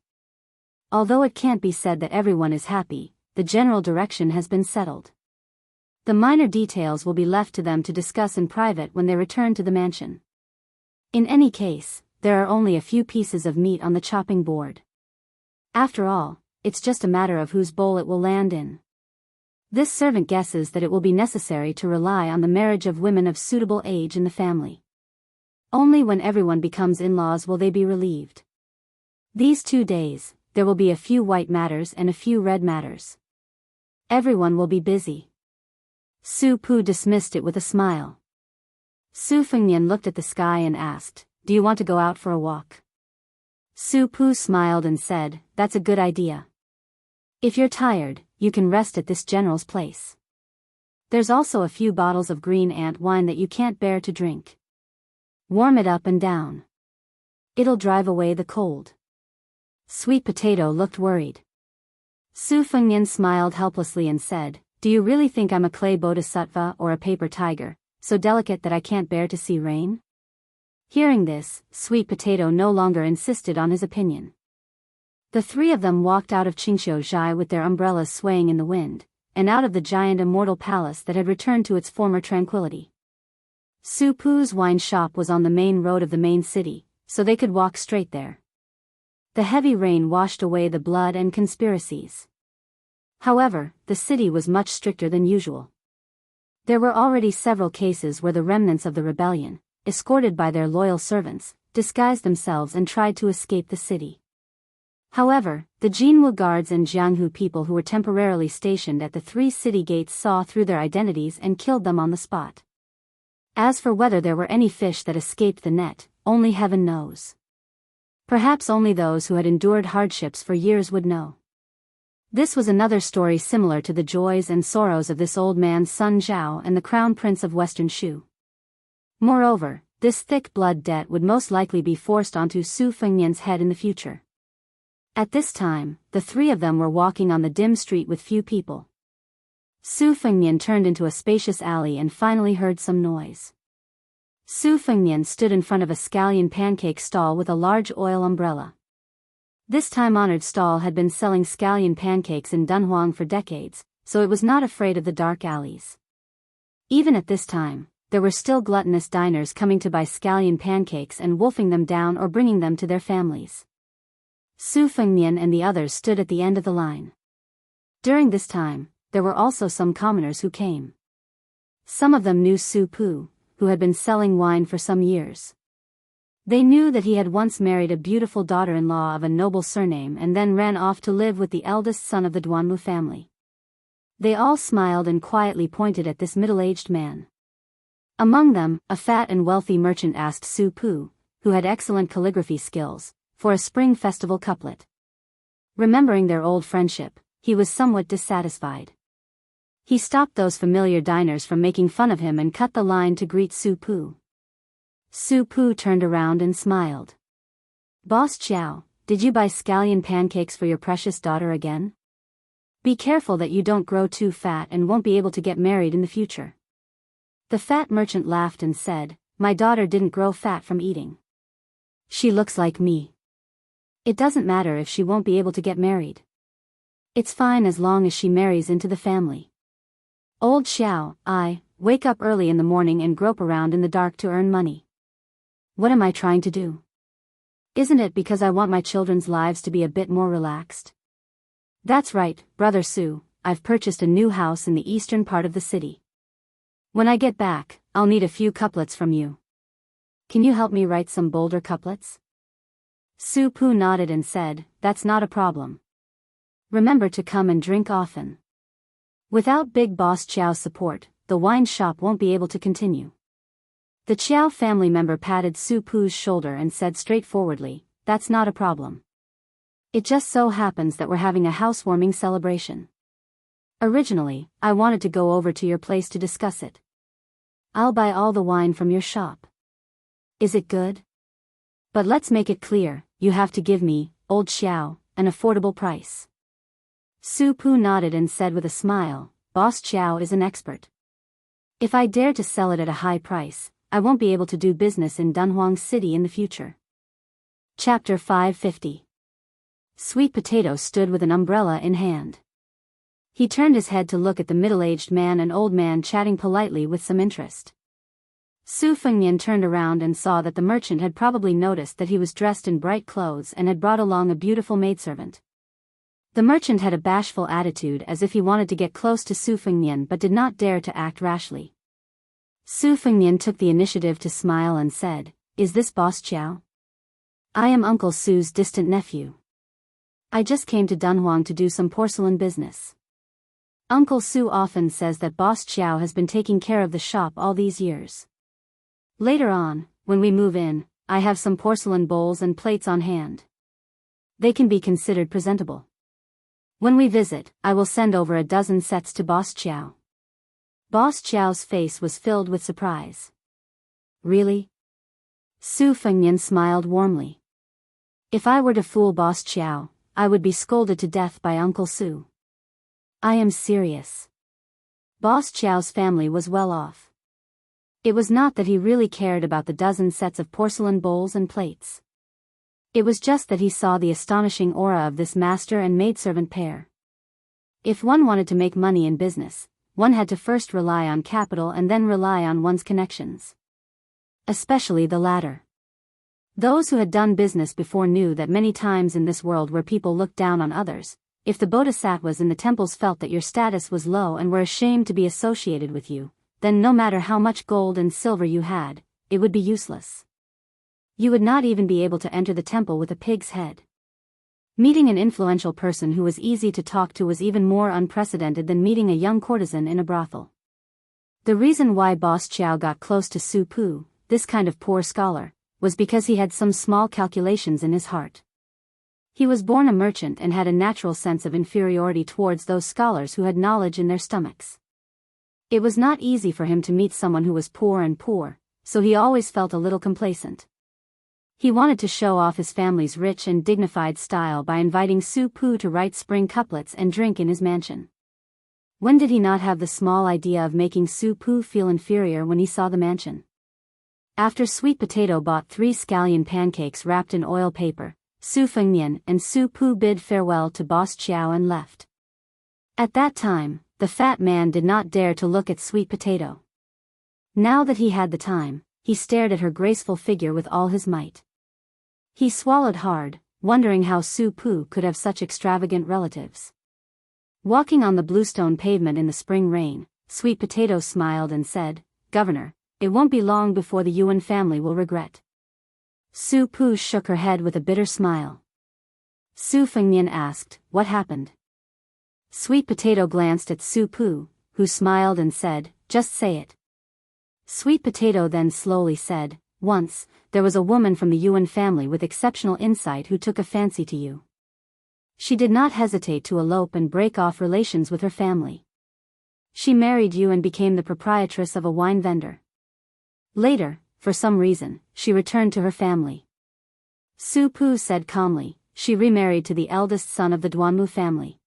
Although it can't be said that everyone is happy, the general direction has been settled. The minor details will be left to them to discuss in private when they return to the mansion. In any case, there are only a few pieces of meat on the chopping board. After all, it's just a matter of whose bowl it will land in. This servant guesses that it will be necessary to rely on the marriage of women of suitable age in the family. Only when everyone becomes in-laws will they be relieved. These 2 days, there will be a few white matters and a few red matters. Everyone will be busy." Su Pu dismissed it with a smile. Su Fengnian looked at the sky and asked, "Do you want to go out for a walk?" Su Pu smiled and said, "That's a good idea. If you're tired, you can rest at this general's place. There's also a few bottles of green ant wine that you can't bear to drink. Warm it up and down. It'll drive away the cold." Sweet Potato looked worried. Su Fengnian smiled helplessly and said, "Do you really think I'm a clay bodhisattva or a paper tiger, so delicate that I can't bear to see rain?" Hearing this, Sweet Potato no longer insisted on his opinion. The 3 of them walked out of Qingxiuzhai with their umbrellas swaying in the wind, and out of the giant immortal palace that had returned to its former tranquility. Su Pu's wine shop was on the main road of the main city, so they could walk straight there. The heavy rain washed away the blood and conspiracies. However, the city was much stricter than usual. There were already several cases where the remnants of the rebellion, escorted by their loyal servants, disguised themselves and tried to escape the city. However, the Jianghu guards and Jianghu people who were temporarily stationed at the 3 city gates saw through their identities and killed them on the spot. As for whether there were any fish that escaped the net, only heaven knows. Perhaps only those who had endured hardships for years would know. This was another story similar to the joys and sorrows of this old man's son Zhao and the crown prince of Western Shu. Moreover, This thick blood debt would most likely be forced onto Su Fengnian's head in the future. At this time, the three of them were walking on the dim street with few people. Su Fengnian turned into a spacious alley and finally heard some noise. Su Fengnian stood in front of a scallion pancake stall with a large oil umbrella. This time-honored stall had been selling scallion pancakes in Dunhuang for decades, so it was not afraid of the dark alleys. Even at this time, there were still gluttonous diners coming to buy scallion pancakes and wolfing them down or bringing them to their families. Su Fengnian and the others stood at the end of the line. During this time, there were also some commoners who came. Some of them knew Su Pu, who had been selling wine for some years. They knew that he had once married a beautiful daughter-in-law of a noble surname and then ran off to live with the eldest son of the Duanmu family. They all smiled and quietly pointed at this middle-aged man. Among them, a fat and wealthy merchant asked Su Pu, who had excellent calligraphy skills, for a spring festival couplet. Remembering their old friendship, he was somewhat dissatisfied. He stopped those familiar diners from making fun of him and cut the line to greet Su Pu. Su Pu turned around and smiled. "Boss Chow, did you buy scallion pancakes for your precious daughter again? Be careful that you don't grow too fat and won't be able to get married in the future." The fat merchant laughed and said, "My daughter didn't grow fat from eating. She looks like me. It doesn't matter if she won't be able to get married. It's fine as long as she marries into the family. Old Xiao, I wake up early in the morning and grope around in the dark to earn money. What am I trying to do? Isn't it because I want my children's lives to be a bit more relaxed? That's right, Brother Su, I've purchased a new house in the eastern part of the city. When I get back, I'll need a few couplets from you. Can you help me write some bolder couplets?" Su Pu nodded and said, "That's not a problem. Remember to come and drink often. Without Big Boss Chow's support, the wine shop won't be able to continue." The Chow family member patted Su Pu's shoulder and said straightforwardly, "That's not a problem. It just so happens that we're having a housewarming celebration. Originally, I wanted to go over to your place to discuss it. I'll buy all the wine from your shop. Is it good? But let's make it clear, you have to give me, Old Xiao, an affordable price." Su Pu nodded and said with a smile, "Boss Chow is an expert. If I dare to sell it at a high price, I won't be able to do business in Dunhuang City in the future." Chapter 550. Sweet Potato stood with an umbrella in hand. He turned his head to look at the middle-aged man and old man chatting politely with some interest. Su Fengnian turned around and saw that the merchant had probably noticed that he was dressed in bright clothes and had brought along a beautiful maidservant. The merchant had a bashful attitude as if he wanted to get close to Su Fengnian but did not dare to act rashly. Su Fengnian took the initiative to smile and said, "Is this Boss Chow? I am Uncle Su's distant nephew. I just came to Dunhuang to do some porcelain business. Uncle Su often says that Boss Chow has been taking care of the shop all these years. Later on, when we move in, I have some porcelain bowls and plates on hand. They can be considered presentable. When we visit, I will send over a dozen sets to Boss Chow." Boss Chow's face was filled with surprise. "Really?" Su Fengnian smiled warmly. "If I were to fool Boss Chow, I would be scolded to death by Uncle Su. I am serious." Boss Chow's family was well off. It was not that he really cared about the dozen sets of porcelain bowls and plates. It was just that he saw the astonishing aura of this master and maidservant pair. If one wanted to make money in business, one had to first rely on capital and then rely on one's connections. Especially the latter. Those who had done business before knew that many times in this world where people looked down on others, if the bodhisattvas in the temples felt that your status was low and were ashamed to be associated with you, then no matter how much gold and silver you had, it would be useless. You would not even be able to enter the temple with a pig's head. Meeting an influential person who was easy to talk to was even more unprecedented than meeting a young courtesan in a brothel. The reason why Boss Chow got close to Su Pu, this kind of poor scholar, was because he had some small calculations in his heart. He was born a merchant and had a natural sense of inferiority towards those scholars who had knowledge in their stomachs. It was not easy for him to meet someone who was poor, so he always felt a little complacent. He wanted to show off his family's rich and dignified style by inviting Su Pu to write spring couplets and drink in his mansion. When did he not have the small idea of making Su Pu feel inferior when he saw the mansion? After Sweet Potato bought 3 scallion pancakes wrapped in oil paper, Su Fengnian and Su Pu bid farewell to Boss Chiao and left. At that time, the fat man did not dare to look at Sweet Potato. Now that he had the time, he stared at her graceful figure with all his might. He swallowed hard, wondering how Su Pu could have such extravagant relatives. Walking on the bluestone pavement in the spring rain, Sweet Potato smiled and said, "Governor, it won't be long before the Yuan family will regret." Su Pu shook her head with a bitter smile. Su Fengnian asked, "What happened?" Sweet Potato glanced at Su Pu, who smiled and said, "Just say it." Sweet Potato then slowly said, "Once, there was a woman from the Yuan family with exceptional insight who took a fancy to you. She did not hesitate to elope and break off relations with her family. She married you and became the proprietress of a wine vendor. Later, for some reason, she returned to her family." Su Pu said calmly, "She remarried to the eldest son of the Duanmu family.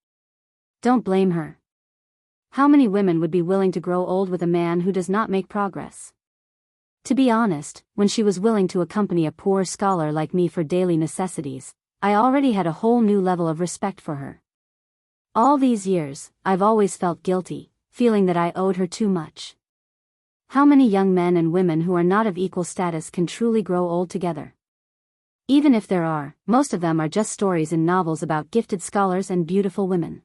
Don't blame her. How many women would be willing to grow old with a man who does not make progress? To be honest, when she was willing to accompany a poor scholar like me for daily necessities, I already had a whole new level of respect for her. All these years, I've always felt guilty, feeling that I owed her too much. How many young men and women who are not of equal status can truly grow old together? Even if there are, most of them are just stories in novels about gifted scholars and beautiful women.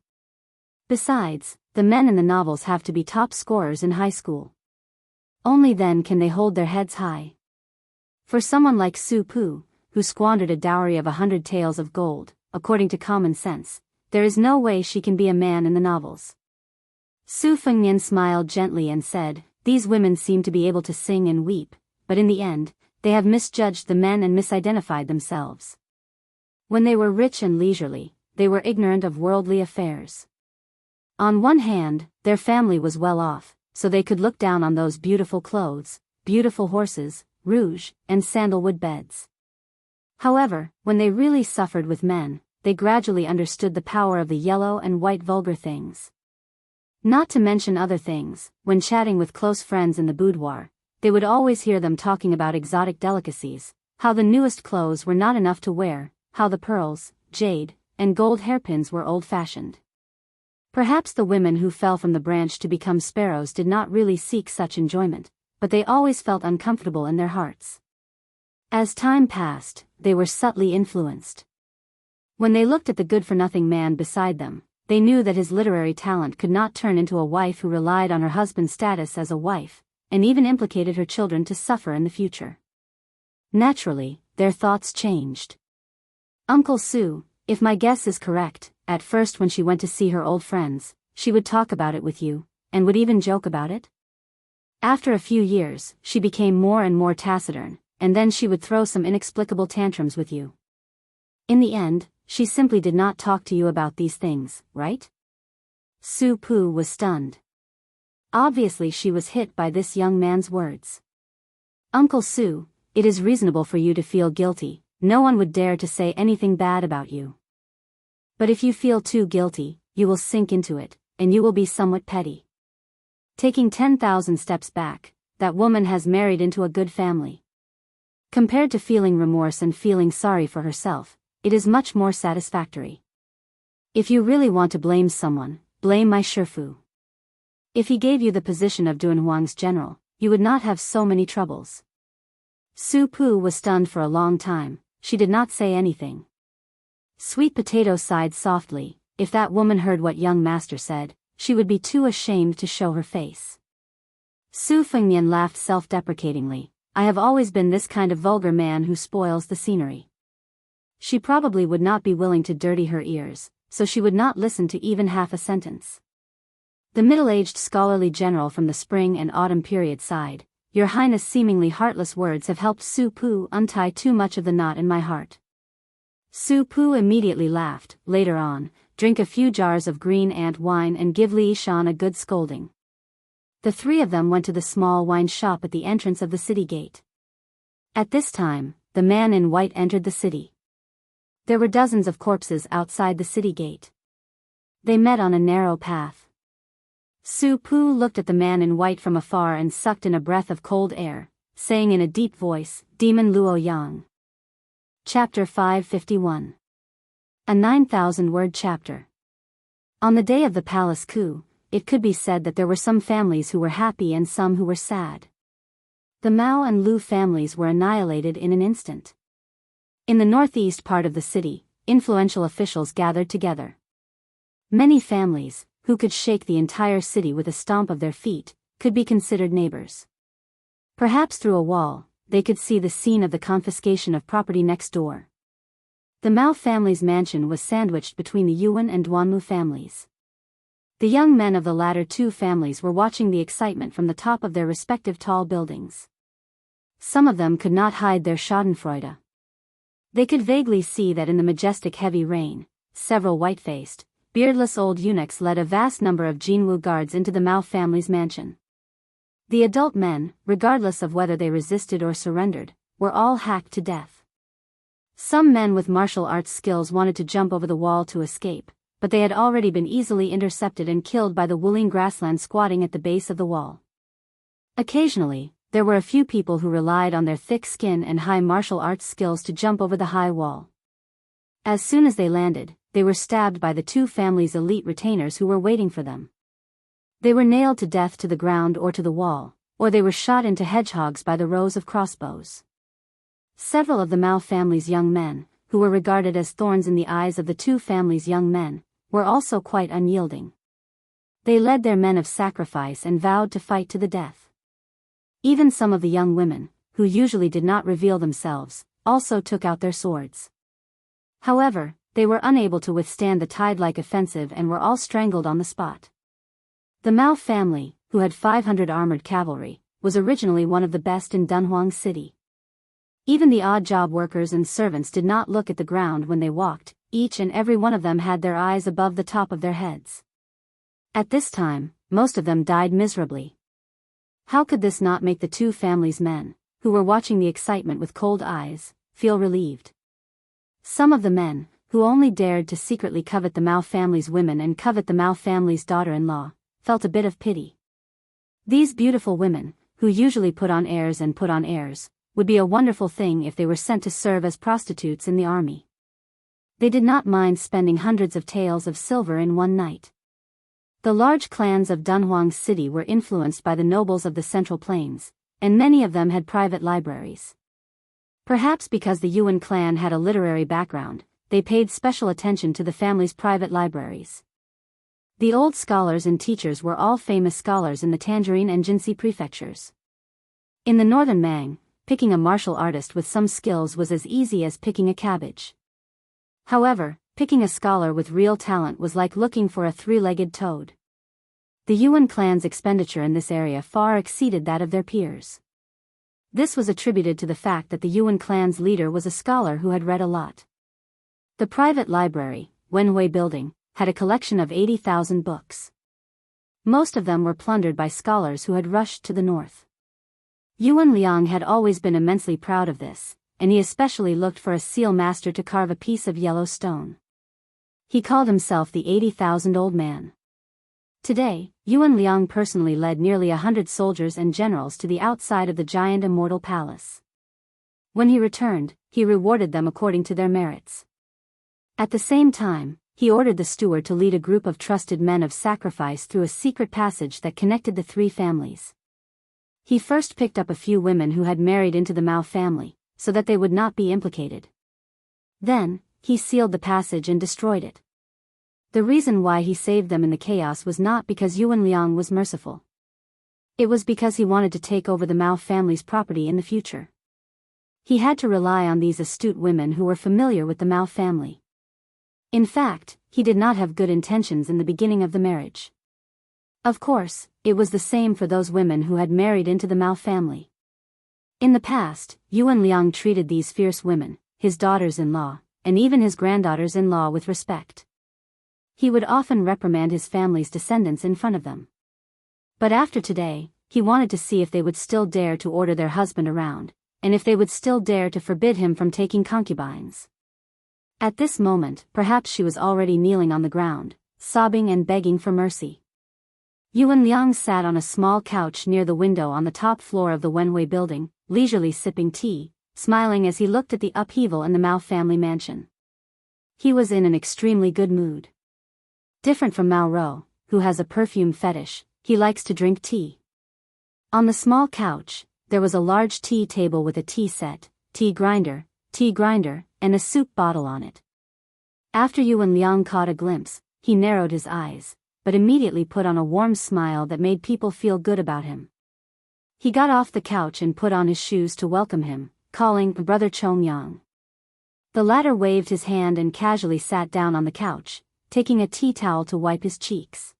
Besides, the men in the novels have to be top scorers in high school. Only then can they hold their heads high. For someone like Su Pu, who squandered a dowry of 100 taels of gold, according to common sense, there is no way she can be a man in the novels." Su Fengnian smiled gently and said, "These women seem to be able to sing and weep, but in the end, they have misjudged the men and misidentified themselves. When they were rich and leisurely, they were ignorant of worldly affairs. On one hand, their family was well off, so they could look down on those beautiful clothes, beautiful horses, rouge, and sandalwood beds. However, when they really suffered with men, they gradually understood the power of the yellow and white vulgar things. Not to mention other things, when chatting with close friends in the boudoir, they would always hear them talking about exotic delicacies, how the newest clothes were not enough to wear, how the pearls, jade, and gold hairpins were old-fashioned. Perhaps the women who fell from the branch to become sparrows did not really seek such enjoyment, but they always felt uncomfortable in their hearts. As time passed, they were subtly influenced. When they looked at the good-for-nothing man beside them, they knew that his literary talent could not turn into a wife who relied on her husband's status as a wife, and even implicated her children to suffer in the future. Naturally, their thoughts changed. Uncle Su, if my guess is correct, at first when she went to see her old friends, she would talk about it with you, and would even joke about it? After a few years, she became more and more taciturn, and then she would throw some inexplicable tantrums with you. In the end, she simply did not talk to you about these things, right?" Su Pu was stunned. Obviously she was hit by this young man's words. "Uncle Su, it is reasonable for you to feel guilty, no one would dare to say anything bad about you. But if you feel too guilty, you will sink into it, and you will be somewhat petty. Taking 10,000 steps back, that woman has married into a good family. Compared to feeling remorse and feeling sorry for herself, it is much more satisfactory. If you really want to blame someone, blame my Shifu. If he gave you the position of Dunhuang's general, you would not have so many troubles." Su Pu was stunned for a long time, she did not say anything. Sweet Potato sighed softly, if that woman heard what young master said, she would be too ashamed to show her face. Su Fengnian laughed self-deprecatingly, "I have always been this kind of vulgar man who spoils the scenery." She probably would not be willing to dirty her ears, so she would not listen to even half a sentence. The middle-aged scholarly general from the spring and autumn period sighed, "Your Highness' seemingly heartless words have helped Su Pu untie too much of the knot in my heart." Su Pu immediately laughed. "Later on, drink a few jars of green ant wine and give Li Shan a good scolding." The three of them went to the small wine shop at the entrance of the city gate. At this time, the man in white entered the city. There were dozens of corpses outside the city gate. They met on a narrow path. Su Pu looked at the man in white from afar and sucked in a breath of cold air, saying in a deep voice, "Demon Luo Yang." Chapter 551. A 9,000-word chapter. On the day of the palace coup, it could be said that there were some families who were happy and some who were sad. The Mao and Lu families were annihilated in an instant. In the northeast part of the city, influential officials gathered together. Many families, who could shake the entire city with a stomp of their feet, could be considered neighbors. Perhaps through a wall, they could see the scene of the confiscation of property next door. The Mao family's mansion was sandwiched between the Yuan and Duanmu families. The young men of the latter two families were watching the excitement from the top of their respective tall buildings. Some of them could not hide their schadenfreude. They could vaguely see that in the majestic heavy rain, several white-faced, beardless old eunuchs led a vast number of Jianghu guards into the Mao family's mansion. The adult men, regardless of whether they resisted or surrendered, were all hacked to death. Some men with martial arts skills wanted to jump over the wall to escape, but they had already been easily intercepted and killed by the Wuling grassland squatting at the base of the wall. Occasionally, there were a few people who relied on their thick skin and high martial arts skills to jump over the high wall. As soon as they landed, they were stabbed by the two families' elite retainers who were waiting for them. They were nailed to death to the ground or to the wall, or they were shot into hedgehogs by the rows of crossbows. Several of the Mao family's young men, who were regarded as thorns in the eyes of the two families' young men, were also quite unyielding. They led their men of sacrifice and vowed to fight to the death. Even some of the young women, who usually did not reveal themselves, also took out their swords. However, they were unable to withstand the tide-like offensive and were all strangled on the spot. The Mao family, who had 500 armored cavalry, was originally one of the best in Dunhuang City. Even the odd job workers and servants did not look at the ground when they walked, each and every one of them had their eyes above the top of their heads. At this time, most of them died miserably. How could this not make the two families' men, who were watching the excitement with cold eyes, feel relieved? Some of the men, who only dared to secretly covet the Mao family's women and covet the Mao family's daughter-in-law, felt a bit of pity. These beautiful women, who usually put on airs, would be a wonderful thing if they were sent to serve as prostitutes in the army. They did not mind spending hundreds of taels of silver in one night. The large clans of Dunhuang City were influenced by the nobles of the Central Plains, and many of them had private libraries. Perhaps because the Yuan clan had a literary background, they paid special attention to the family's private libraries. The old scholars and teachers were all famous scholars in the Tangerine and Jinxi prefectures. In the northern Mang, picking a martial artist with some skills was as easy as picking a cabbage. However, picking a scholar with real talent was like looking for a three-legged toad. The Yuan clan's expenditure in this area far exceeded that of their peers. This was attributed to the fact that the Yuan clan's leader was a scholar who had read a lot. The private library, Wenhui Building, had a collection of 80,000 books. Most of them were plundered by scholars who had rushed to the north. Yuan Liang had always been immensely proud of this, and he especially looked for a seal master to carve a piece of yellow stone. He called himself the 80,000 Old Man. Today, Yuan Liang personally led nearly 100 soldiers and generals to the outside of the giant immortal palace. When he returned, he rewarded them according to their merits. At the same time, he ordered the steward to lead a group of trusted men of sacrifice through a secret passage that connected the three families. He first picked up a few women who had married into the Mao family, so that they would not be implicated. Then, he sealed the passage and destroyed it. The reason why he saved them in the chaos was not because Yuan Liang was merciful. It was because he wanted to take over the Mao family's property in the future. He had to rely on these astute women who were familiar with the Mao family. In fact, he did not have good intentions in the beginning of the marriage. Of course, it was the same for those women who had married into the Mao family. In the past, Yuan Liang treated these fierce women, his daughters-in-law, and even his granddaughters-in-law with respect. He would often reprimand his family's descendants in front of them. But after today, he wanted to see if they would still dare to order their husband around, and if they would still dare to forbid him from taking concubines. At this moment, perhaps she was already kneeling on the ground, sobbing and begging for mercy. Yuan Liang sat on a small couch near the window on the top floor of the Wenwei building, leisurely sipping tea, smiling as he looked at the upheaval in the Mao family mansion. He was in an extremely good mood. Different from Mao Rou, who has a perfume fetish, he likes to drink tea. On the small couch, there was a large tea table with a tea set, tea grinder, and a soup bottle on it. After Yuan Liang caught a glimpse, he narrowed his eyes, but immediately put on a warm smile that made people feel good about him. He got off the couch and put on his shoes to welcome him, calling Brother Chong Yang. The latter waved his hand and casually sat down on the couch, taking a tea towel to wipe his cheeks.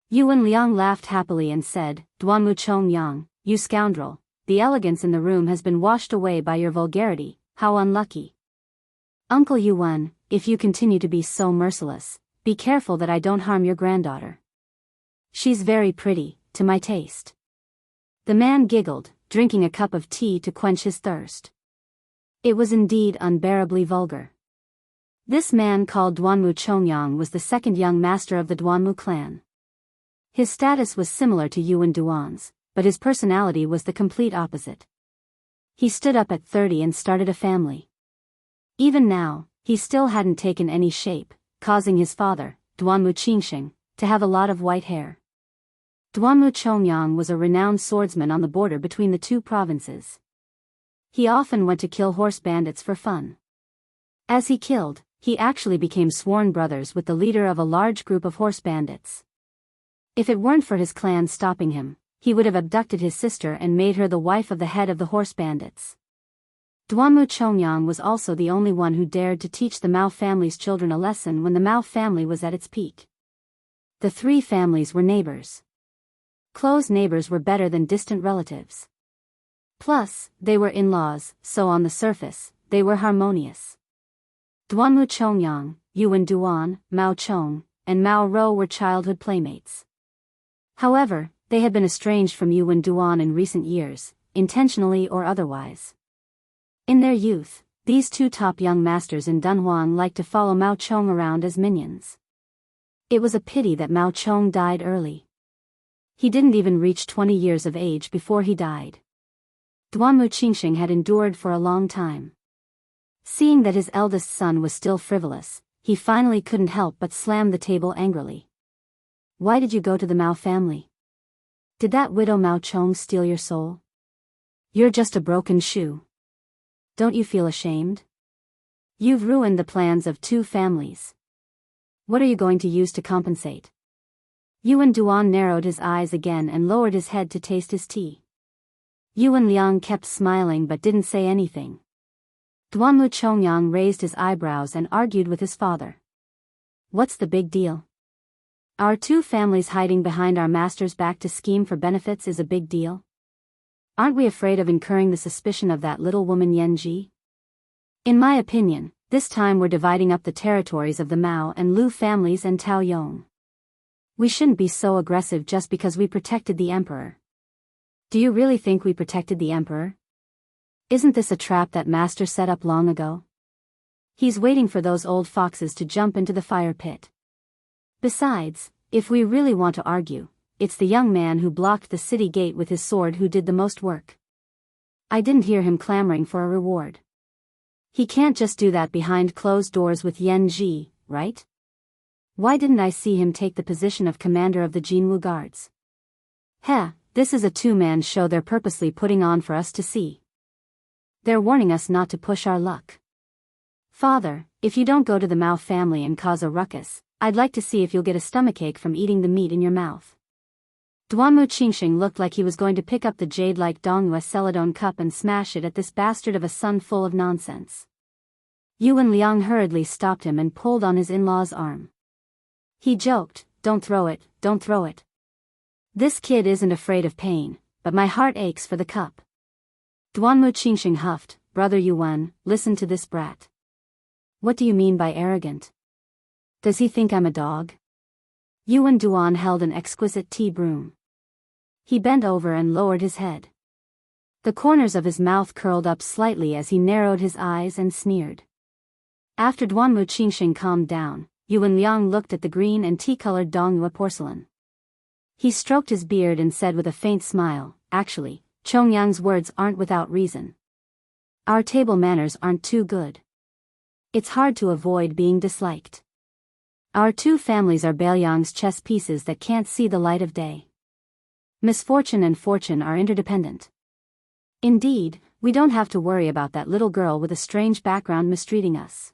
Yuan Liang laughed happily and said, "Duanmu Chong Yang, you scoundrel, the elegance in the room has been washed away by your vulgarity, how unlucky. Uncle Yuan, if you continue to be so merciless, be careful that I don't harm your granddaughter. She's very pretty, to my taste." The man giggled, drinking a cup of tea to quench his thirst. It was indeed unbearably vulgar. This man called Duanmu Chongyang was the second young master of the Duanmu clan. His status was similar to Yuan Duan's, but his personality was the complete opposite. He stood up at 30 and started a family. Even now, he still hadn't taken any shape, causing his father, Duanmu Qingxing, to have a lot of white hair. Duanmu Chongyang was a renowned swordsman on the border between the two provinces. He often went to kill horse bandits for fun. As he killed, he actually became sworn brothers with the leader of a large group of horse bandits. If it weren't for his clan stopping him, he would have abducted his sister and made her the wife of the head of the horse bandits. Duanmu Chongyang was also the only one who dared to teach the Mao family's children a lesson when the Mao family was at its peak. The three families were neighbors. Close neighbors were better than distant relatives. Plus, they were in-laws, so on the surface, they were harmonious. Duanmu Chongyang, Yuan Duan, Mao Chong, and Mao Rou were childhood playmates. However, they had been estranged from Yuan Duan in recent years, intentionally or otherwise. In their youth, these two top young masters in Dunhuang liked to follow Mao Chong around as minions. It was a pity that Mao Chong died early. He didn't even reach 20 years of age before he died. Duanmu Qingxing had endured for a long time. Seeing that his eldest son was still frivolous, he finally couldn't help but slam the table angrily. "Why did you go to the Mao family? Did that widow Mao Chong steal your soul? You're just a broken shoe. Don't you feel ashamed? You've ruined the plans of two families. What are you going to use to compensate?" Yuan Duan narrowed his eyes again and lowered his head to taste his tea. Yuan Liang kept smiling but didn't say anything. Duanmu Chongyang raised his eyebrows and argued with his father. "What's the big deal? Our two families hiding behind our master's back to scheme for benefits is a big deal? Aren't we afraid of incurring the suspicion of that little woman Yanji? In my opinion, this time we're dividing up the territories of the Mao and Lu families and Taoyong. We shouldn't be so aggressive just because we protected the emperor. Do you really think we protected the emperor? Isn't this a trap that master set up long ago? He's waiting for those old foxes to jump into the fire pit. Besides, if we really want to argue, it's the young man who blocked the city gate with his sword who did the most work. I didn't hear him clamoring for a reward. He can't just do that behind closed doors with Yan Ji, right? Why didn't I see him take the position of commander of the Jianghu guards? Heh, this is a two-man show they're purposely putting on for us to see. They're warning us not to push our luck. Father, if you don't go to the Mao family and cause a ruckus, I'd like to see if you'll get a stomachache from eating the meat in your mouth." Duanmu Qingxing looked like he was going to pick up the jade-like Dongyue Celadon cup and smash it at this bastard of a son full of nonsense. Yuan Liang hurriedly stopped him and pulled on his in-law's arm. He joked, don't throw it. This kid isn't afraid of pain, but my heart aches for the cup." Duanmu Qingxing huffed, "Brother Yuan, listen to this brat. What do you mean by arrogant? Does he think I'm a dog?" Yuan Duan held an exquisite tea broom. He bent over and lowered his head. The corners of his mouth curled up slightly as he narrowed his eyes and sneered. After Duanmu Qingxing calmed down, Yuan Liang looked at the green and tea-colored Dongyue porcelain. He stroked his beard and said with a faint smile, "Actually, Chongyang's words aren't without reason. Our table manners aren't too good. It's hard to avoid being disliked. Our two families are Bailiang's chess pieces that can't see the light of day. Misfortune and fortune are interdependent. Indeed, we don't have to worry about that little girl with a strange background mistreating us.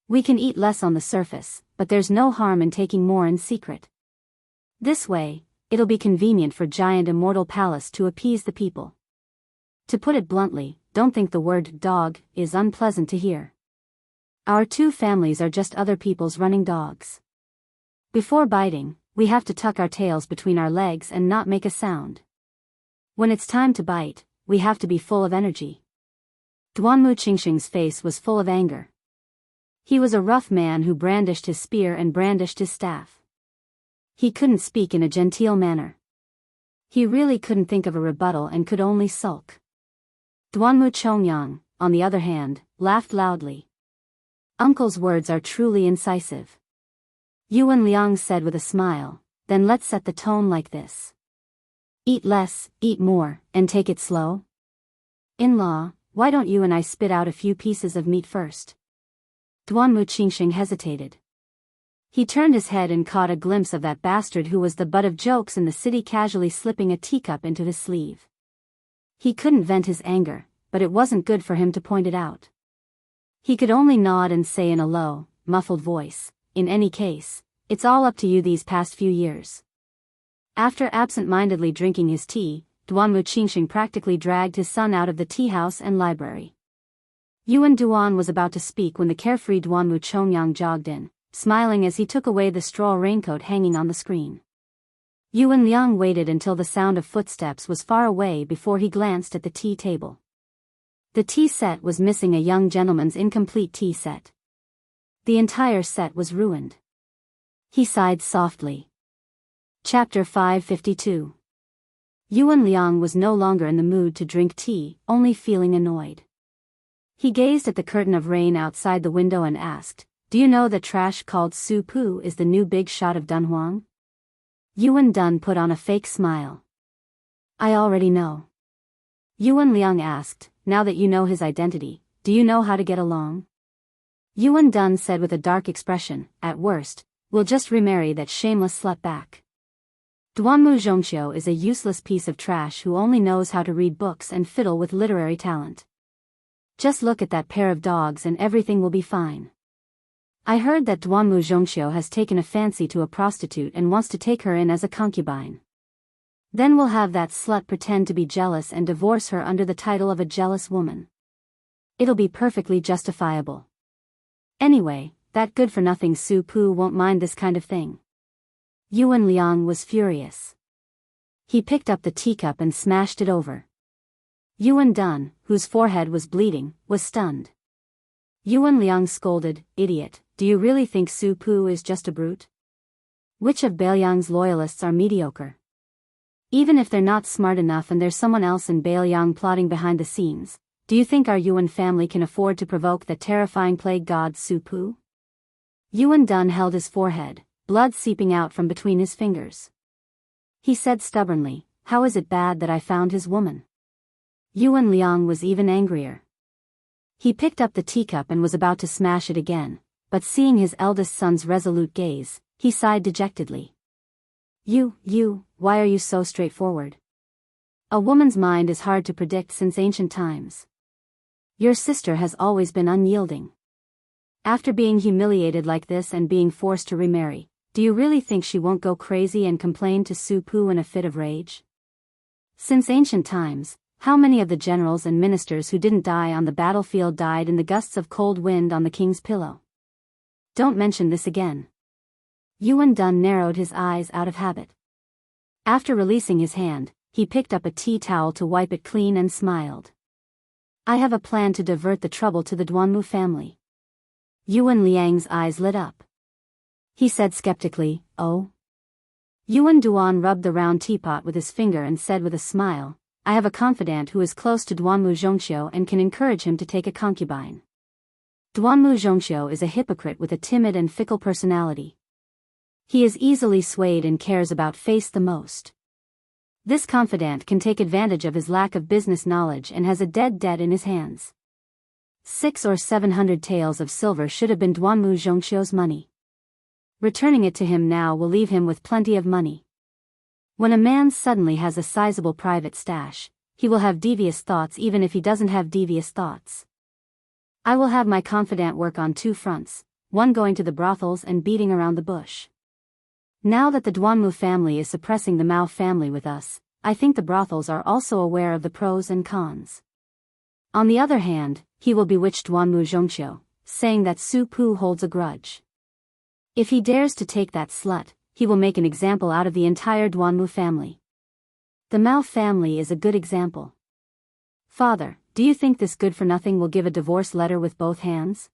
We can eat less on the surface, but there's no harm in taking more in secret. This way, it'll be convenient for Giant Immortal Palace to appease the people. To put it bluntly, don't think the word dog is unpleasant to hear. Our two families are just other people's running dogs. Before biting, we have to tuck our tails between our legs and not make a sound. When it's time to bite, we have to be full of energy." Duanmu Qingxing's face was full of anger. He was a rough man who brandished his spear and brandished his staff. He couldn't speak in a genteel manner. He really couldn't think of a rebuttal and could only sulk. Duanmu Chongyang, on the other hand, laughed loudly. "Uncle's words are truly incisive." Yuan Liang said with a smile, "Then let's set the tone like this. Eat less, eat more, and take it slow. In-law, why don't you and I spit out a few pieces of meat first?" Duanmu Qingxing hesitated. He turned his head and caught a glimpse of that bastard who was the butt of jokes in the city casually slipping a teacup into his sleeve. He couldn't vent his anger, but it wasn't good for him to point it out. He could only nod and say in a low, muffled voice, "In any case, it's all up to you these past few years." After absent-mindedly drinking his tea, Duanmu Qingxing practically dragged his son out of the tea house and library. Yuan Duan was about to speak when the carefree Duanmu Chongyang jogged in, smiling as he took away the straw raincoat hanging on the screen. Yuan Liang waited until the sound of footsteps was far away before he glanced at the tea table. The tea set was missing a young gentleman's incomplete tea set. The entire set was ruined. He sighed softly. Chapter 552. Yuan Liang was no longer in the mood to drink tea, only feeling annoyed. He gazed at the curtain of rain outside the window and asked, "Do you know that trash called Su Pu is the new big shot of Dunhuang?" Yuan Dun put on a fake smile. "I already know." Yuan Liang asked, "Now that you know his identity, do you know how to get along?" Yuan Dun said with a dark expression, "At worst, we'll just remarry that shameless slut back. Duanmu Zhongqiu is a useless piece of trash who only knows how to read books and fiddle with literary talent. Just look at that pair of dogs and everything will be fine. I heard that Duanmu Zhongqiu has taken a fancy to a prostitute and wants to take her in as a concubine. Then we'll have that slut pretend to be jealous and divorce her under the title of a jealous woman. It'll be perfectly justifiable. Anyway, that good-for-nothing Su Pu won't mind this kind of thing." Yuan Liang was furious. He picked up the teacup and smashed it over. Yuan Dun, whose forehead was bleeding, was stunned. Yuan Liang scolded, "Idiot, do you really think Su Pu is just a brute? Which of Bailiang's loyalists are mediocre? Even if they're not smart enough and there's someone else in Bailiang plotting behind the scenes, do you think our Yuan family can afford to provoke the terrifying plague god Su Pu?" Yuan Dun held his forehead, blood seeping out from between his fingers. He said stubbornly, "How is it bad that I found his woman?" Yuan Liang was even angrier. He picked up the teacup and was about to smash it again, but seeing his eldest son's resolute gaze, he sighed dejectedly. Why are you so straightforward? A woman's mind is hard to predict since ancient times. Your sister has always been unyielding. After being humiliated like this and being forced to remarry, do you really think she won't go crazy and complain to Su Pu in a fit of rage? Since ancient times, how many of the generals and ministers who didn't die on the battlefield died in the gusts of cold wind on the king's pillow? Don't mention this again. Yuan Dun narrowed his eyes out of habit. After releasing his hand, he picked up a tea towel to wipe it clean and smiled. "I have a plan to divert the trouble to the Duanmu family." Yuan Liang's eyes lit up. He said skeptically, "Oh? Yuan Duan rubbed the round teapot with his finger and said with a smile, I have a confidant who is close to Duanmu Zhongxiu and can encourage him to take a concubine. Duanmu Zhongxiu is a hypocrite with a timid and fickle personality. He is easily swayed and cares about face the most. This confidant can take advantage of his lack of business knowledge and has a dead debt in his hands. 600 or 700 taels of silver should have been Duanmu Zhongxiu's money. Returning it to him now will leave him with plenty of money. When a man suddenly has a sizable private stash, he will have devious thoughts even if he doesn't have devious thoughts. I will have my confidant work on 2 fronts, one going to the brothels and beating around the bush. Now that the Duanmu family is suppressing the Mao family with us, I think the brothels are also aware of the pros and cons. On the other hand, he will bewitch Duanmu Zhongxiu, saying that Su Pu holds a grudge. If he dares to take that slut, he will make an example out of the entire Duanmu family. The Mao family is a good example. Father, do you think this good-for-nothing will give a divorce letter with both hands?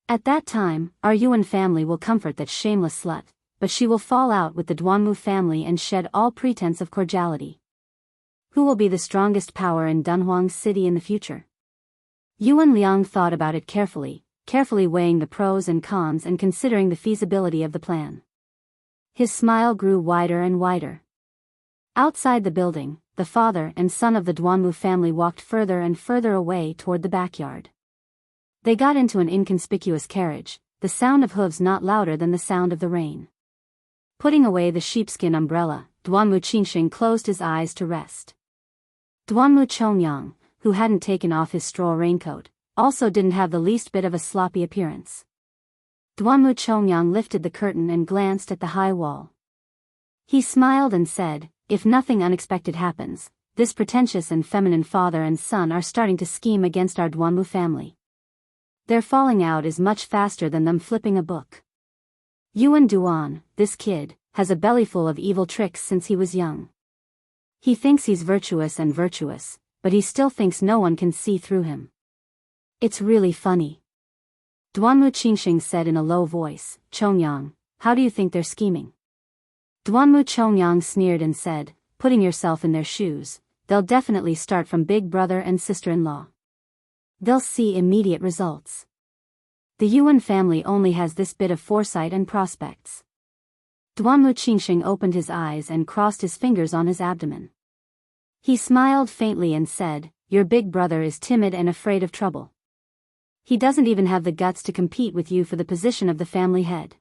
At that time, our Yuan family will comfort that shameless slut, but she will fall out with the Duanmu family and shed all pretense of cordiality. Who will be the strongest power in Dunhuang City in the future? Yuan Liang thought about it carefully weighing the pros and cons and considering the feasibility of the plan. His smile grew wider and wider. Outside the building, the father and son of the Duanmu family walked further and further away toward the backyard. They got into an inconspicuous carriage, the sound of hooves not louder than the sound of the rain. Putting away the sheepskin umbrella, Duanmu Qingxing closed his eyes to rest. Duanmu Chongyang, who hadn't taken off his straw raincoat, also didn't have the least bit of a sloppy appearance. Duanmu Chongyang lifted the curtain and glanced at the high wall. He smiled and said, if nothing unexpected happens, this pretentious and feminine father and son are starting to scheme against our Duanmu family. Their falling out is much faster than them flipping a book. Yuan Duan, this kid, has a bellyful of evil tricks since he was young. He thinks he's virtuous, but he still thinks no one can see through him. It's really funny. Duanmu Qingxing said in a low voice, Chongyang, how do you think they're scheming? Duanmu Chongyang sneered and said, putting yourself in their shoes, they'll definitely start from big brother and sister-in-law. They'll see immediate results. The Yuan family only has this bit of foresight and prospects. Duanmu Qingxing opened his eyes and crossed his fingers on his abdomen. He smiled faintly and said, your big brother is timid and afraid of trouble. He doesn't even have the guts to compete with you for the position of the family head.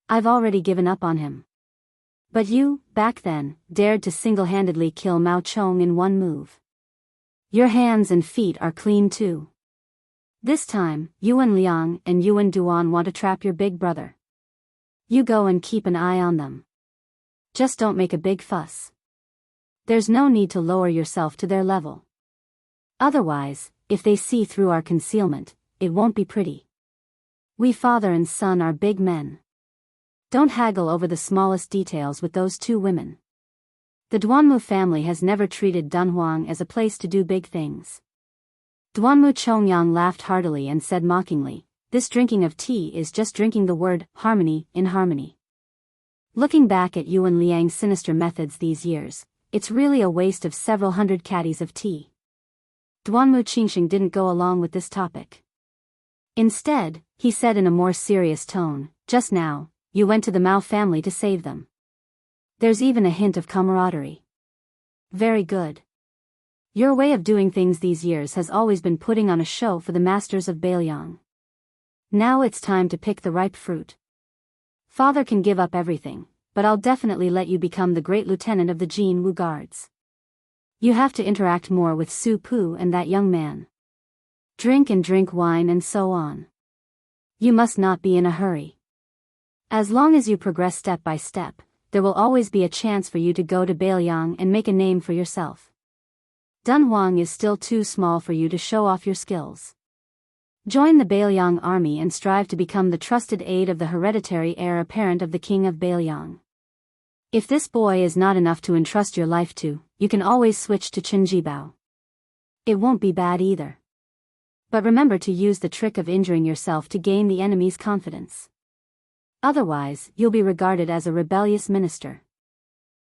I've already given up on him. But you, back then, dared to single-handedly kill Mao Chong in one move. Your hands and feet are clean too. This time, Yuan Liang and Yuan Duan want to trap your big brother. You go and keep an eye on them. Just don't make a big fuss. There's no need to lower yourself to their level. Otherwise, if they see through our concealment, it won't be pretty. We father and son are big men. Don't haggle over the smallest details with those 2 women. The Duanmu family has never treated Dunhuang as a place to do big things. Duanmu Chongyang laughed heartily and said mockingly, this drinking of tea is just drinking the word harmony in harmony. Looking back at Yuan Liang's sinister methods these years, it's really a waste of several hundred caddies of tea. Duanmu Qingxing didn't go along with this topic. Instead, he said in a more serious tone, just now, you went to the Mao family to save them. There's even a hint of camaraderie. Very good. Your way of doing things these years has always been putting on a show for the masters of Beiliang. Now it's time to pick the ripe fruit. Father can give up everything, but I'll definitely let you become the great lieutenant of the Jianghu Guards. You have to interact more with Su Pu and that young man. Drink wine and so on. You must not be in a hurry. As long as you progress step by step, there will always be a chance for you to go to Beiliang and make a name for yourself. Dunhuang is still too small for you to show off your skills. Join the Beiliang army and strive to become the trusted aide of the hereditary heir apparent of the king of Beiliang. If this boy is not enough to entrust your life to, you can always switch to Qinjibao. It won't be bad either. But remember to use the trick of injuring yourself to gain the enemy's confidence. Otherwise, you'll be regarded as a rebellious minister.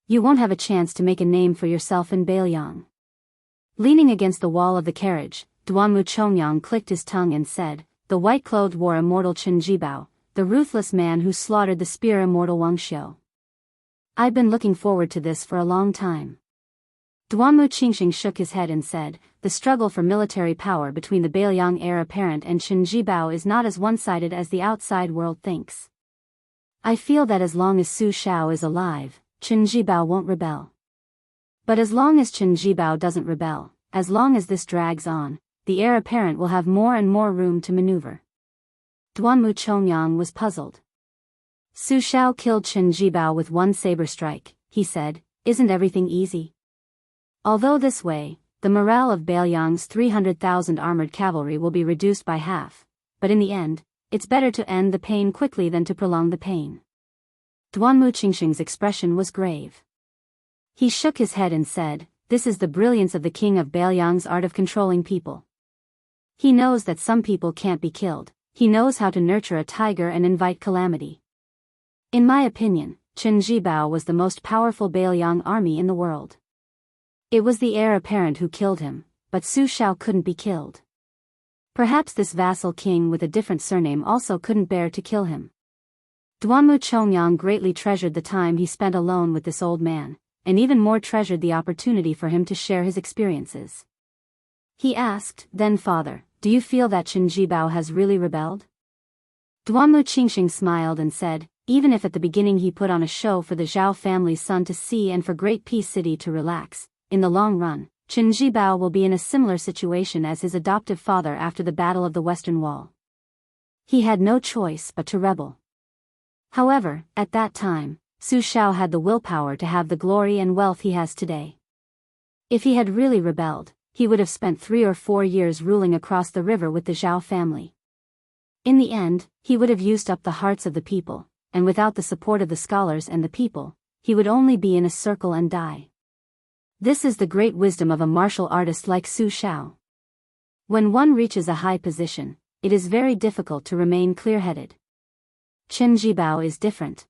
You won't have a chance to make a name for yourself in Beiliang. Leaning against the wall of the carriage, Duanmu Chongyang clicked his tongue and said, "The white-clothed war immortal Chen Jibao, the ruthless man who slaughtered the spear immortal Wang Xiu. I've been looking forward to this for a long time." Duanmu Qingxing shook his head and said, "The struggle for military power between the Beiliang heir apparent and Chen Jibao is not as one-sided as the outside world thinks. I feel that as long as Su Xiao is alive, Chen Jibao won't rebel. But as long as Chen Jibao doesn't rebel, as long as this drags on, the heir apparent will have more and more room to maneuver." Duanmu Chongyang was puzzled. "Su Xiao killed Chen Jibao with one saber strike," he said. "Isn't everything easy? Although this way, the morale of Beiliang's 300,000 armored cavalry will be reduced by half, but in the end, it's better to end the pain quickly than to prolong the pain." Duanmu Qingxing's expression was grave. He shook his head and said, "This is the brilliance of the king of Beiliang's art of controlling people. He knows that some people can't be killed, he knows how to nurture a tiger and invite calamity. In my opinion, Chen Jibao was the most powerful Beiliang army in the world. It was the heir apparent who killed him, but Su Xiao couldn't be killed. Perhaps this vassal king with a different surname also couldn't bear to kill him." Duanmu Chongyang greatly treasured the time he spent alone with this old man, and even more treasured the opportunity for him to share his experiences. He asked, "Then father, do you feel that Chen Jibao has really rebelled?" Duanmu Qingxing smiled and said, "Even if at the beginning he put on a show for the Zhao family's son to see and for Great Peace City to relax, in the long run, Chen Jibao will be in a similar situation as his adoptive father after the Battle of the Western Wall. He had no choice but to rebel. However, at that time, Su Xiao had the willpower to have the glory and wealth he has today. If he had really rebelled, he would have spent 3 or 4 years ruling across the river with the Zhao family. In the end, he would have used up the hearts of the people, and without the support of the scholars and the people, he would only be in a circle and die. This is the great wisdom of a martial artist like Su Xiao. When one reaches a high position, it is very difficult to remain clear-headed. Chen Jibao is different.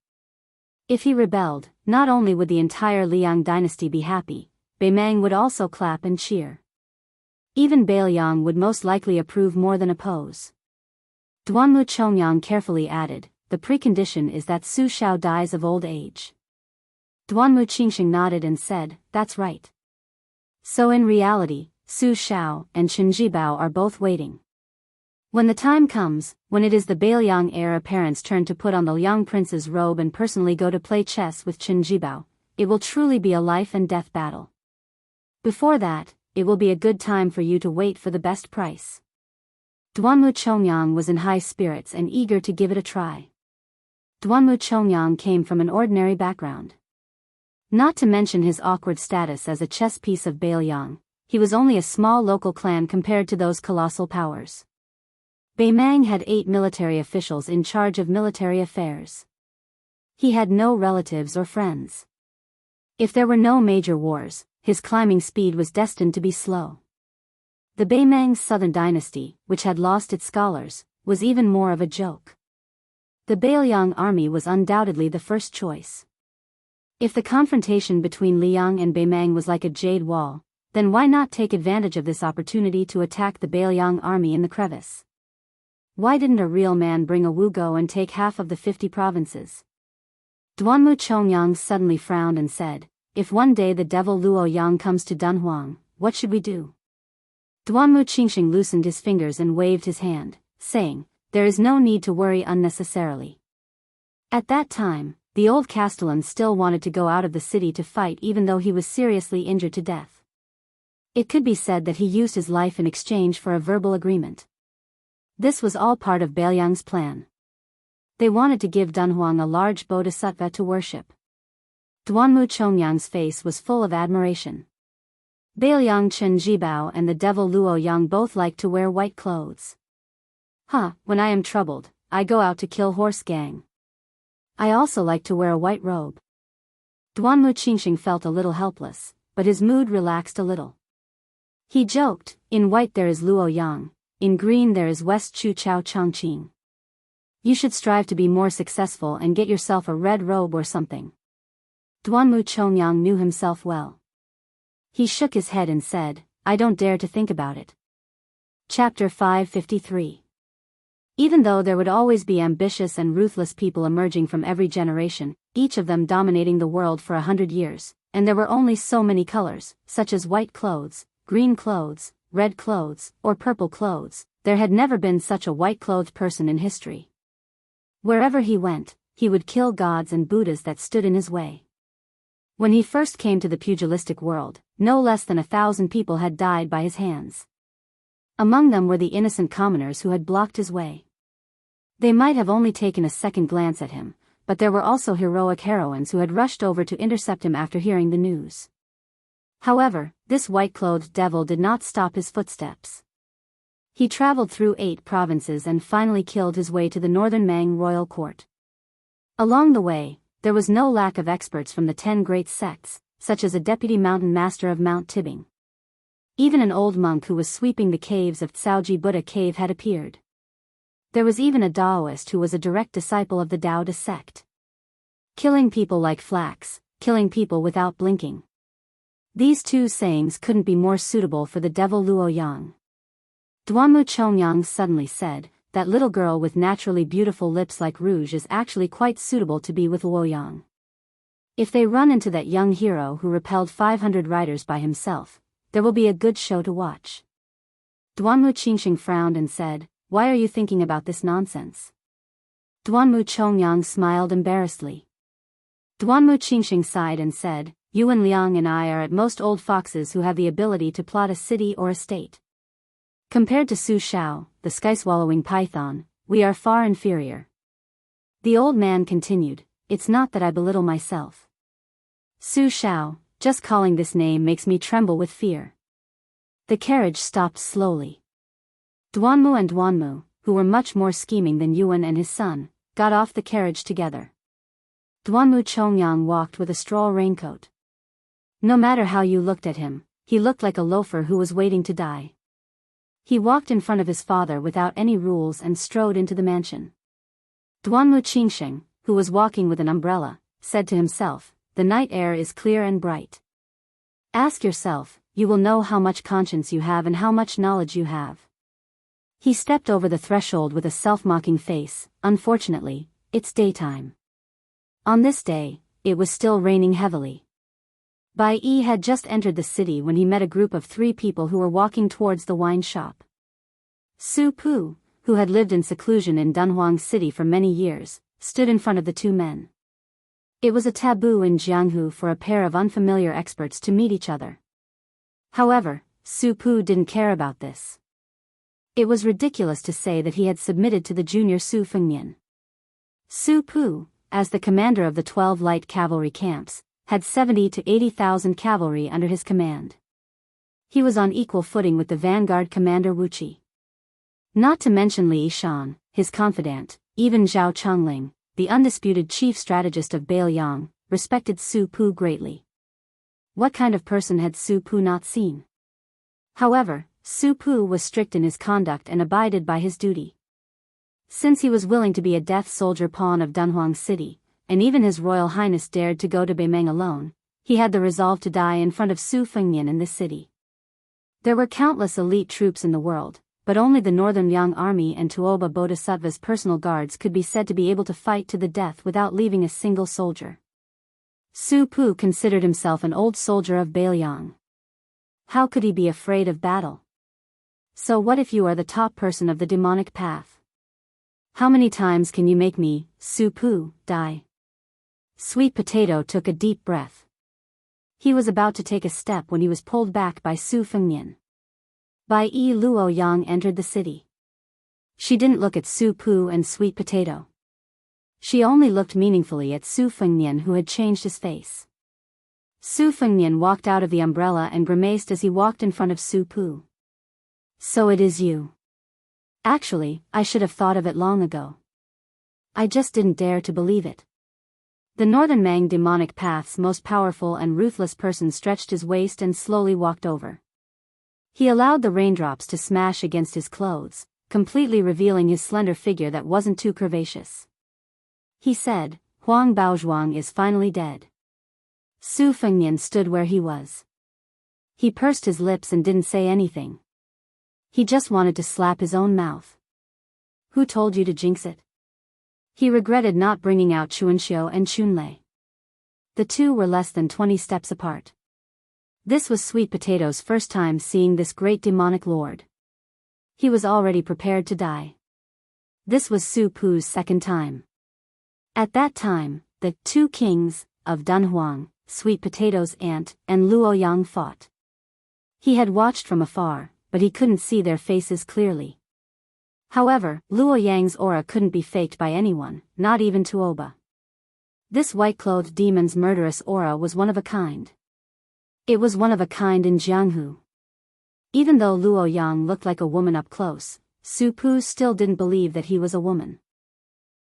If he rebelled, not only would the entire Liang dynasty be happy, Beimang would also clap and cheer. Even Beiliang would most likely approve more than oppose." Duanmu Chongyang carefully added, "The precondition is that Su Xiao dies of old age." Duanmu Qingxing nodded and said, "That's right." So in reality, Su Xiao and Chen Jibao are both waiting. When the time comes, when it is the Beiliang heir apparent's turn to put on the young prince's robe and personally go to play chess with Chen Jibao, it will truly be a life and death battle. Before that, it will be a good time for you to wait for the best price." Duanmu Chongyang was in high spirits and eager to give it a try. Duanmu Chongyang came from an ordinary background. Not to mention his awkward status as a chess piece of Beiliang, he was only a small local clan compared to those colossal powers. Beimang had 8 military officials in charge of military affairs. He had no relatives or friends. If there were no major wars, his climbing speed was destined to be slow. The Beimang southern dynasty, which had lost its scholars, was even more of a joke. The Beiliang army was undoubtedly the first choice. If the confrontation between Liang and Beimang was like a jade wall, then why not take advantage of this opportunity to attack the Beiliang army in the crevice? Why didn't a real man bring a Wugo and take half of the 50 provinces? Duanmu Chongyang suddenly frowned and said, "If one day the devil Luo Yang comes to Dunhuang, what should we do?" Duanmu Qingxing loosened his fingers and waved his hand, saying, "There is no need to worry unnecessarily." At that time, the old castellan still wanted to go out of the city to fight even though he was seriously injured to death. It could be said that he used his life in exchange for a verbal agreement. This was all part of Beiliang's plan. They wanted to give Dunhuang a large bodhisattva to worship. Duanmu Chongyang's face was full of admiration. Beiliang Chen Jibao and the devil Luo Yang both like to wear white clothes. When I am troubled, I go out to kill horse gang. I also like to wear a white robe." Duanmu Qingxing felt a little helpless, but his mood relaxed a little. He joked, "In white there is Luo Yang, in green there is West Chu Chao Chongqing." You should strive to be more successful and get yourself a red robe or something. Duanmu Chongyang knew himself well. He shook his head and said, I don't dare to think about it. Chapter 553. Even though there would always be ambitious and ruthless people emerging from every generation, each of them dominating the world for 100 years, and there were only so many colors, such as white clothes, green clothes, red clothes, or purple clothes, there had never been such a white-clothed person in history. Wherever he went, he would kill gods and Buddhas that stood in his way. When he first came to the pugilistic world, no less than 1,000 people had died by his hands. Among them were the innocent commoners who had blocked his way. They might have only taken a second glance at him, but there were also heroic heroines who had rushed over to intercept him after hearing the news. However, this white-clothed devil did not stop his footsteps. He traveled through 8 provinces and finally killed his way to the northern Mang royal court. Along the way, there was no lack of experts from the 10 great sects, such as a deputy mountain master of Mount Tibing. Even an old monk who was sweeping the caves of Tsaoji Buddha cave had appeared. There was even a Daoist who was a direct disciple of the Daoist sect. Killing people like flax, killing people without blinking. These 2 sayings couldn't be more suitable for the devil Luo Yang. Duanmu Chongyang suddenly said, that little girl with naturally beautiful lips like rouge is actually quite suitable to be with Luo Yang. If they run into that young hero who repelled 500 riders by himself, there will be a good show to watch. Duanmu Qingxing frowned and said, why are you thinking about this nonsense? Duanmu Chongyang smiled embarrassedly. Duanmu Qingxing sighed and said, Yuan Liang and I are at most old foxes who have the ability to plot a city or a state. Compared to Su Shao, the sky-swallowing python, we are far inferior. The old man continued, it's not that I belittle myself. Su Shao, just calling this name makes me tremble with fear. The carriage stopped slowly. Duanmu and Duanmu, who were much more scheming than Yuan and his son, got off the carriage together. Duanmu Chongyang walked with a straw raincoat. No matter how you looked at him, he looked like a loafer who was waiting to die. He walked in front of his father without any rules and strode into the mansion. Duanmu Qingxing, who was walking with an umbrella, said to himself, the night air is clear and bright. Ask yourself, you will know how much conscience you have and how much knowledge you have. He stepped over the threshold with a self-mocking face, unfortunately, it's daytime. On this day, it was still raining heavily. Bai Yi had just entered the city when he met a group of 3 people who were walking towards the wine shop. Su Pu, who had lived in seclusion in Dunhuang City for many years, stood in front of the 2 men. It was a taboo in Jianghu for a pair of unfamiliar experts to meet each other. However, Su Pu didn't care about this. It was ridiculous to say that he had submitted to the junior Su Fengnian. Su Pu, as the commander of the 12 light cavalry camps, had 70 to 80,000 cavalry under his command. He was on equal footing with the vanguard commander Wuqi. Not to mention Li Yishan, his confidant, even Zhao Chongling, the undisputed chief strategist of Bailiang, respected Su Pu greatly. What kind of person had Su Pu not seen? However, Su Pu was strict in his conduct and abided by his duty. Since he was willing to be a death soldier pawn of Dunhuang City, and even His Royal Highness dared to go to Beimeng alone, he had the resolve to die in front of Su Fengnian in this city. There were countless elite troops in the world, but only the Northern Yang Army and Tuoba Bodhisattva's personal guards could be said to be able to fight to the death without leaving a single soldier. Su Pu considered himself an old soldier of Bailiang. How could he be afraid of battle? So what if you are the top person of the demonic path? How many times can you make me, Su Pu, die? Sweet Potato took a deep breath. He was about to take a step when he was pulled back by Su Fengnian. Bai Yi Luo Yang entered the city. She didn't look at Su Pu and Sweet Potato. She only looked meaningfully at Su Fengnian, who had changed his face. Su Fengnian walked out of the umbrella and grimaced as he walked in front of Su Pu. So it is you. Actually, I should have thought of it long ago. I just didn't dare to believe it. The Northern Mang demonic path's most powerful and ruthless person stretched his waist and slowly walked over. He allowed the raindrops to smash against his clothes, completely revealing his slender figure that wasn't too curvaceous. He said, Huang Baozhuang is finally dead. Su Fengnian stood where he was. He pursed his lips and didn't say anything. He just wanted to slap his own mouth. Who told you to jinx it? He regretted not bringing out Chuanxiu and Chunlei. The two were less than 20 steps apart. This was Sweet Potato's first time seeing this great demonic lord. He was already prepared to die. This was Su Pu's second time. At that time, the two kings of Dunhuang, Sweet Potato's aunt, and Luoyang fought. He had watched from afar, but he couldn't see their faces clearly. However, Luoyang's aura couldn't be faked by anyone, not even Tuoba. This white-clothed demon's murderous aura was one of a kind. It was one of a kind in Jianghu. Even though Luoyang looked like a woman up close, Su Pu still didn't believe that he was a woman.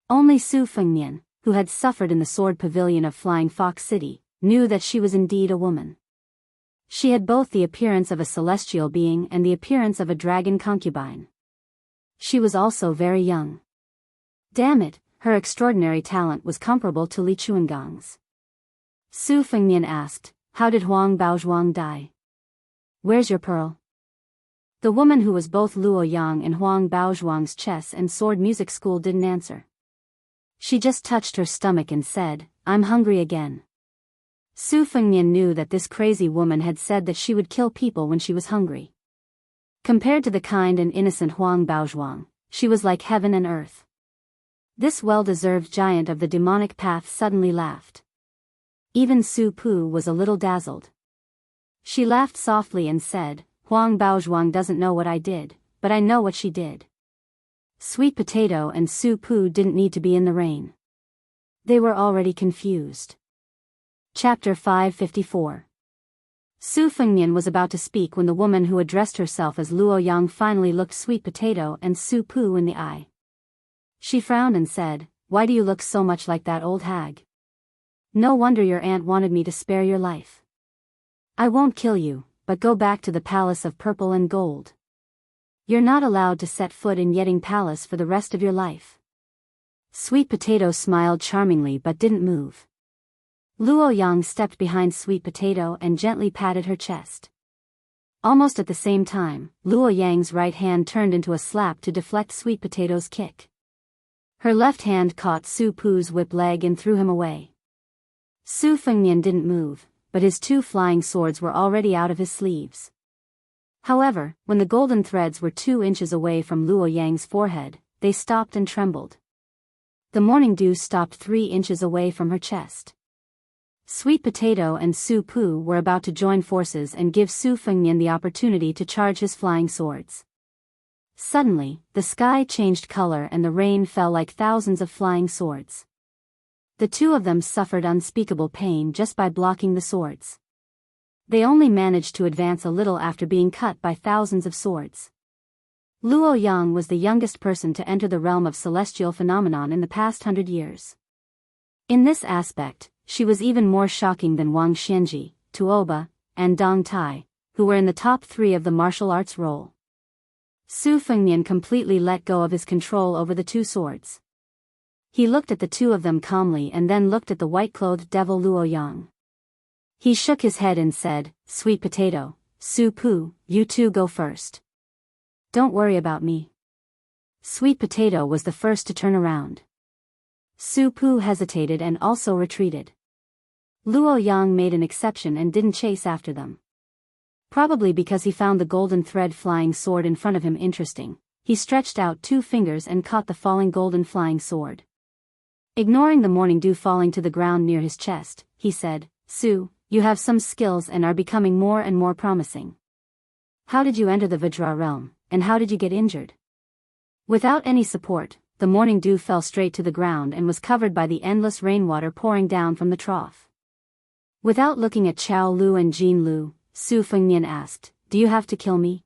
Only Su Fengnian, who had suffered in the sword pavilion of Flying Fox City, knew that she was indeed a woman. She had both the appearance of a celestial being and the appearance of a dragon concubine. She was also very young. Damn it, her extraordinary talent was comparable to Li Chuangang's. Su Fengnian asked, how did Huang Baozhuang die? Where's your pearl? The woman who was both Luoyang and Huang Baozhuang's chess and sword music school didn't answer. She just touched her stomach and said, I'm hungry again. Su Fengnian knew that this crazy woman had said that she would kill people when she was hungry. Compared to the kind and innocent Huang Baozhuang, she was like heaven and earth. This well-deserved giant of the demonic path suddenly laughed. Even Su Pu was a little dazzled. She laughed softly and said, Huang Baozhuang doesn't know what I did, but I know what she did. Sweet Potato and Su Pu didn't need to be in the rain. They were already confused. Chapter 554. Su Fengnian was about to speak when the woman who addressed herself as Luoyang finally looked Sweet Potato and Su Pu in the eye. She frowned and said, why do you look so much like that old hag? No wonder your aunt wanted me to spare your life. I won't kill you, but go back to the palace of purple and gold. You're not allowed to set foot in Yeting Palace for the rest of your life. Sweet Potato smiled charmingly but didn't move. Luoyang stepped behind Sweet Potato and gently patted her chest. Almost at the same time, Luoyang's right hand turned into a slap to deflect Sweet Potato's kick. Her left hand caught Su Pu's whip leg and threw him away. Su Fengnian didn't move, but his two flying swords were already out of his sleeves. However, when the golden threads were 2 inches away from Luoyang's forehead, they stopped and trembled. The morning dew stopped 3 inches away from her chest. Sweet Potato and Su Pu were about to join forces and give Su Fengnian the opportunity to charge his flying swords. Suddenly, the sky changed color and the rain fell like thousands of flying swords. The two of them suffered unspeakable pain just by blocking the swords. They only managed to advance a little after being cut by thousands of swords. Luoyang was the youngest person to enter the realm of celestial phenomenon in the past 100 years. In this aspect, she was even more shocking than Wang Xianji, Tuoba, and Dong Tai, who were in the top 3 of the martial arts role. Su Fengnian completely let go of his control over the 2 swords. He looked at the 2 of them calmly and then looked at the white-clothed devil Luoyang. He shook his head and said, Sweet Potato, Su Pu, you two go first. Don't worry about me. Sweet Potato was the first to turn around. Su Pu hesitated and also retreated. Luoyang made an exception and didn't chase after them. Probably because he found the golden thread flying sword in front of him interesting, he stretched out 2 fingers and caught the falling golden flying sword. Ignoring the morning dew falling to the ground near his chest, he said, Su, you have some skills and are becoming more and more promising. How did you enter the Vajra realm, and how did you get injured? Without any support, the morning dew fell straight to the ground and was covered by the endless rainwater pouring down from the trough. Without looking at Chao Lu and Jean Lu, Su Fengnian asked, do you have to kill me?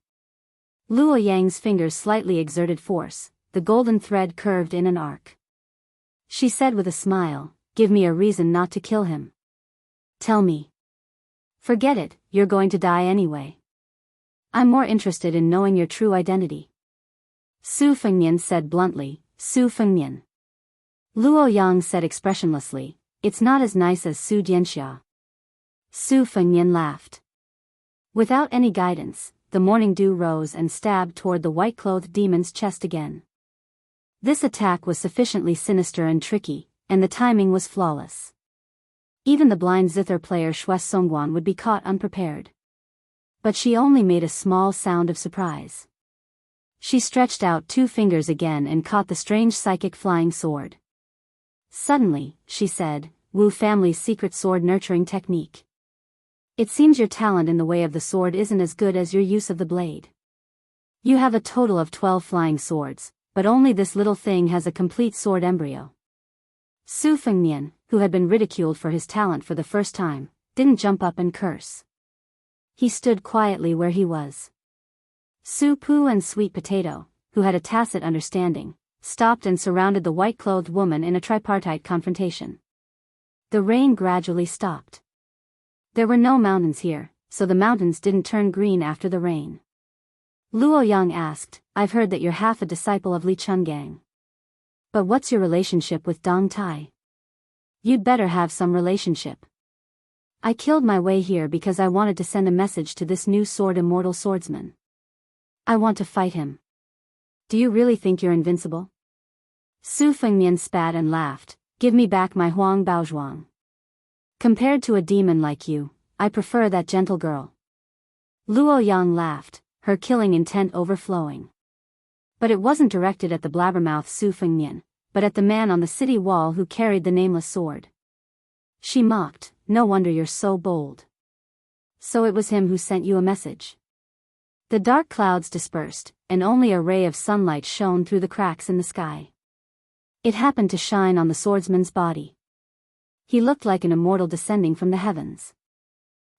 Luoyang's fingers slightly exerted force, the golden thread curved in an arc. She said with a smile, give me a reason not to kill him. Tell me. Forget it, you're going to die anyway. I'm more interested in knowing your true identity. Su Fengnian said bluntly, Su Fengnian. Luo Yang said expressionlessly, it's not as nice as Su Jianxia. Su Fengnian laughed. Without any guidance, the morning dew rose and stabbed toward the white-clothed demon's chest again. This attack was sufficiently sinister and tricky, and the timing was flawless. Even the blind zither player Shui Songguan would be caught unprepared. But she only made a small sound of surprise. She stretched out 2 fingers again and caught the strange psychic flying sword. Suddenly, she said, Wu family's secret sword nurturing technique. It seems your talent in the way of the sword isn't as good as your use of the blade. You have a total of 12 flying swords, but only this little thing has a complete sword embryo. Su Fengnian, who had been ridiculed for his talent for the first time, didn't jump up and curse. He stood quietly where he was. Su Pu and Sweet Potato, who had a tacit understanding, stopped and surrounded the white-clothed woman in a tripartite confrontation. The rain gradually stopped. There were no mountains here, so the mountains didn't turn green after the rain. Luo Yang asked, I've heard that you're half a disciple of Li Chungang. But what's your relationship with Dong Tai? You'd better have some relationship. I killed my way here because I wanted to send a message to this new sword immortal swordsman. I want to fight him. Do you really think you're invincible? Su Fengnian spat and laughed, give me back my Huang Baozhuang. Compared to a demon like you, I prefer that gentle girl. Luo Yang laughed, her killing intent overflowing. But it wasn't directed at the blabbermouth Su Fengnian, but at the man on the city wall who carried the nameless sword. She mocked, no wonder you're so bold. So it was him who sent you a message. The dark clouds dispersed, and only a ray of sunlight shone through the cracks in the sky. It happened to shine on the swordsman's body. He looked like an immortal descending from the heavens.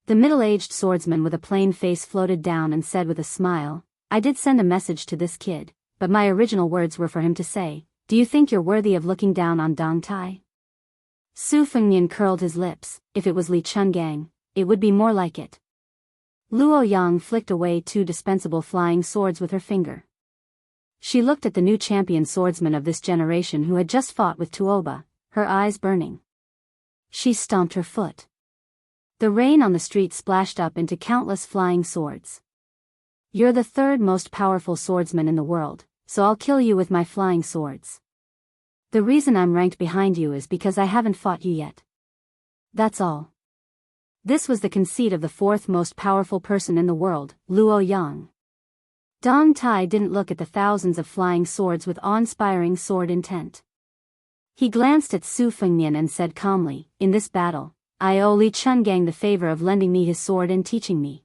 The middle-aged swordsman with a plain face floated down and said with a smile, I did send a message to this kid, but my original words were for him to say, do you think you're worthy of looking down on Dong Tai? Su Fengnian curled his lips, if it was Li Chungang, it would be more like it. Luo Yang flicked away 2 dispensable flying swords with her finger. She looked at the new champion swordsman of this generation who had just fought with Tuoba, her eyes burning. She stomped her foot. The rain on the street splashed up into countless flying swords. You're the 3rd most powerful swordsman in the world, so I'll kill you with my flying swords. The reason I'm ranked behind you is because I haven't fought you yet. That's all. This was the conceit of the 4th most powerful person in the world, Luo Yang. Dong Tai didn't look at the thousands of flying swords with awe-inspiring sword intent. He glanced at Su Fengnian and said calmly, in this battle, I owe Li Chungang the favor of lending me his sword and teaching me.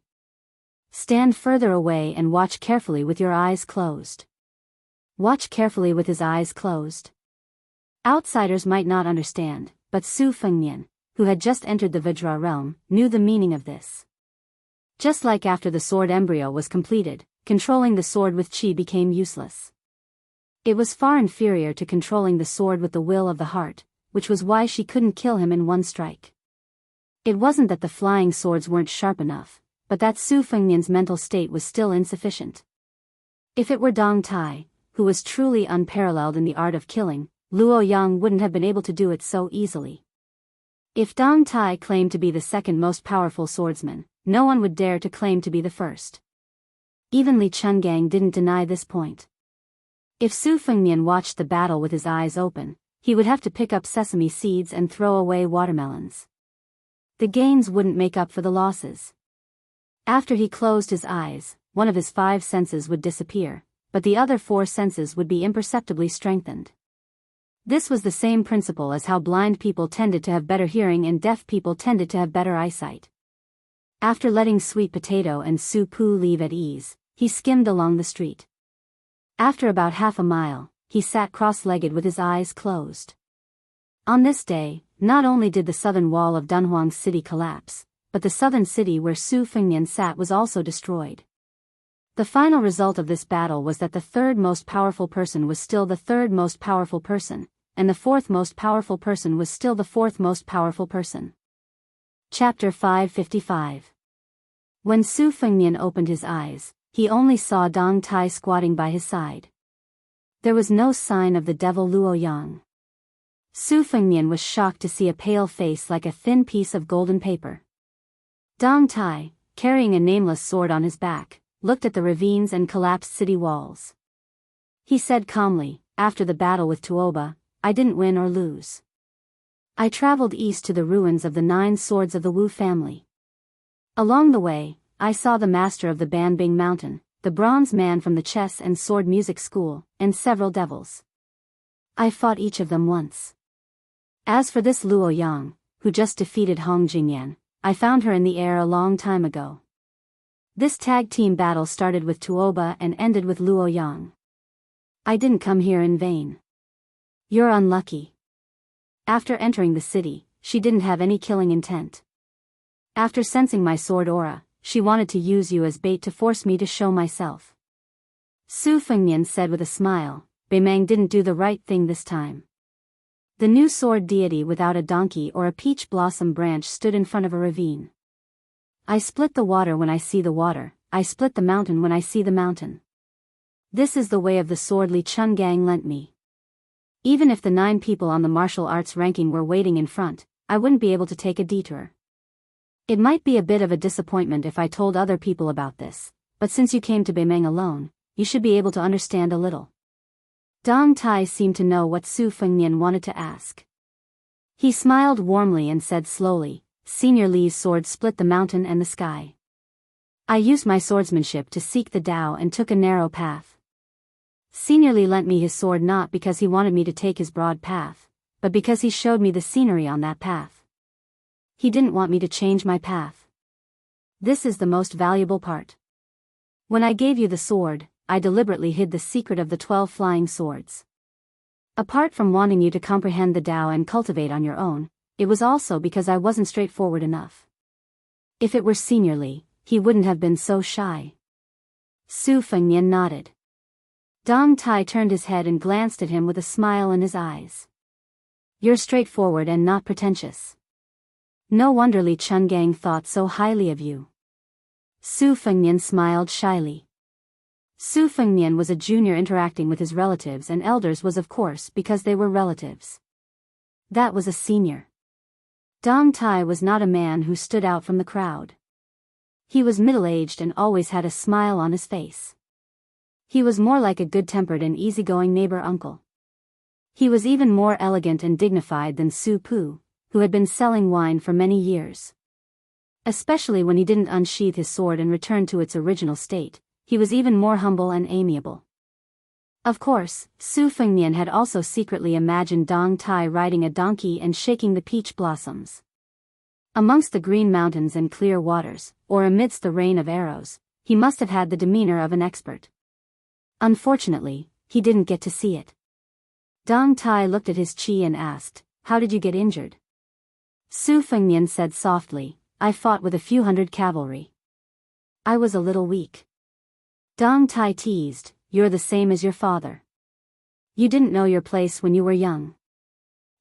Stand further away and watch carefully with your eyes closed. Watch carefully with his eyes closed. Outsiders might not understand, but Su Fengnian, who had just entered the Vajra realm, knew the meaning of this. Just like after the sword embryo was completed, controlling the sword with chi became useless. It was far inferior to controlling the sword with the will of the heart, which was why she couldn't kill him in one strike. It wasn't that the flying swords weren't sharp enough, but that Su Fengnian's mental state was still insufficient. If it were Dong Tai, who was truly unparalleled in the art of killing, Luo Yang wouldn't have been able to do it so easily. If Dong Tai claimed to be the 2nd most powerful swordsman, no one would dare to claim to be the 1st. Even Li Chungang didn't deny this point. If Su Fengnian watched the battle with his eyes open, he would have to pick up sesame seeds and throw away watermelons. The gains wouldn't make up for the losses. After he closed his eyes, one of his 5 senses would disappear, but the other 4 senses would be imperceptibly strengthened. This was the same principle as how blind people tended to have better hearing and deaf people tended to have better eyesight. After letting Sweet Potato and Su Pu leave at ease, he skimmed along the street. After about half a mile, he sat cross-legged with his eyes closed. On this day, not only did the southern wall of Dunhuang's city collapse, but the southern city where Su Fengnian sat was also destroyed. The final result of this battle was that the 3rd most powerful person was still the 3rd most powerful person, and the 4th most powerful person was still the 4th most powerful person. Chapter 555. When Su Fengnian opened his eyes, he only saw Dong Tai squatting by his side. There was no sign of the devil Luo Yang. Su Fengnian was shocked to see a pale face like a thin piece of golden paper. Dong Tai, carrying a nameless sword on his back, looked at the ravines and collapsed city walls. He said calmly, "After the battle with Tuoba, I didn't win or lose. I traveled east to the ruins of the 9 swords of the Wu family. Along the way, I saw the master of the Banbing Mountain, the bronze man from the chess and sword music school, and several devils. I fought each of them once. As for this Luo Yang, who just defeated Hong Jingyan, I found her in the air a long time ago. This tag team battle started with Tuoba and ended with Luo Yang. I didn't come here in vain. You're unlucky." After entering the city, she didn't have any killing intent. After sensing my sword aura, she wanted to use you as bait to force me to show myself. Su Fengnian said with a smile, "Beimeng didn't do the right thing this time." The new sword deity without a donkey or a peach blossom branch stood in front of a ravine. "I split the water when I see the water, I split the mountain when I see the mountain. This is the way of the sword Li Chungang lent me. Even if the 9 people on the martial arts ranking were waiting in front, I wouldn't be able to take a detour. It might be a bit of a disappointment if I told other people about this, but since you came to Beimeng alone, you should be able to understand a little." Dong Tai seemed to know what Su Fengnian wanted to ask. He smiled warmly and said slowly, "Senior Li's sword split the mountain and the sky. I used my swordsmanship to seek the Tao and took a narrow path. Senior Li lent me his sword not because he wanted me to take his broad path, but because he showed me the scenery on that path. He didn't want me to change my path. This is the most valuable part. When I gave you the sword, I deliberately hid the secret of the 12 flying swords. Apart from wanting you to comprehend the Tao and cultivate on your own, it was also because I wasn't straightforward enough. If it were Senior Li, he wouldn't have been so shy." Su Fengnian nodded. Dong Tai turned his head and glanced at him with a smile in his eyes. "You're straightforward and not pretentious. No wonder Li Chungang thought so highly of you." Su Fengnian smiled shyly. Su Fengnian was a junior interacting with his relatives and elders was of course because they were relatives. That was a senior. Dong Tai was not a man who stood out from the crowd. He was middle-aged and always had a smile on his face. He was more like a good-tempered and easygoing neighbor uncle. He was even more elegant and dignified than Su Pu, who had been selling wine for many years. Especially when he didn't unsheath his sword and return to its original state, he was even more humble and amiable. Of course, Su Fengnian had also secretly imagined Dong Tai riding a donkey and shaking the peach blossoms. Amongst the green mountains and clear waters, or amidst the rain of arrows, he must have had the demeanor of an expert. Unfortunately, he didn't get to see it. Dong Tai looked at his chi and asked, "How did you get injured?" Su Fengnian said softly, "I fought with a few hundred cavalry. I was a little weak." Dong Tai teased, "You're the same as your father. You didn't know your place when you were young."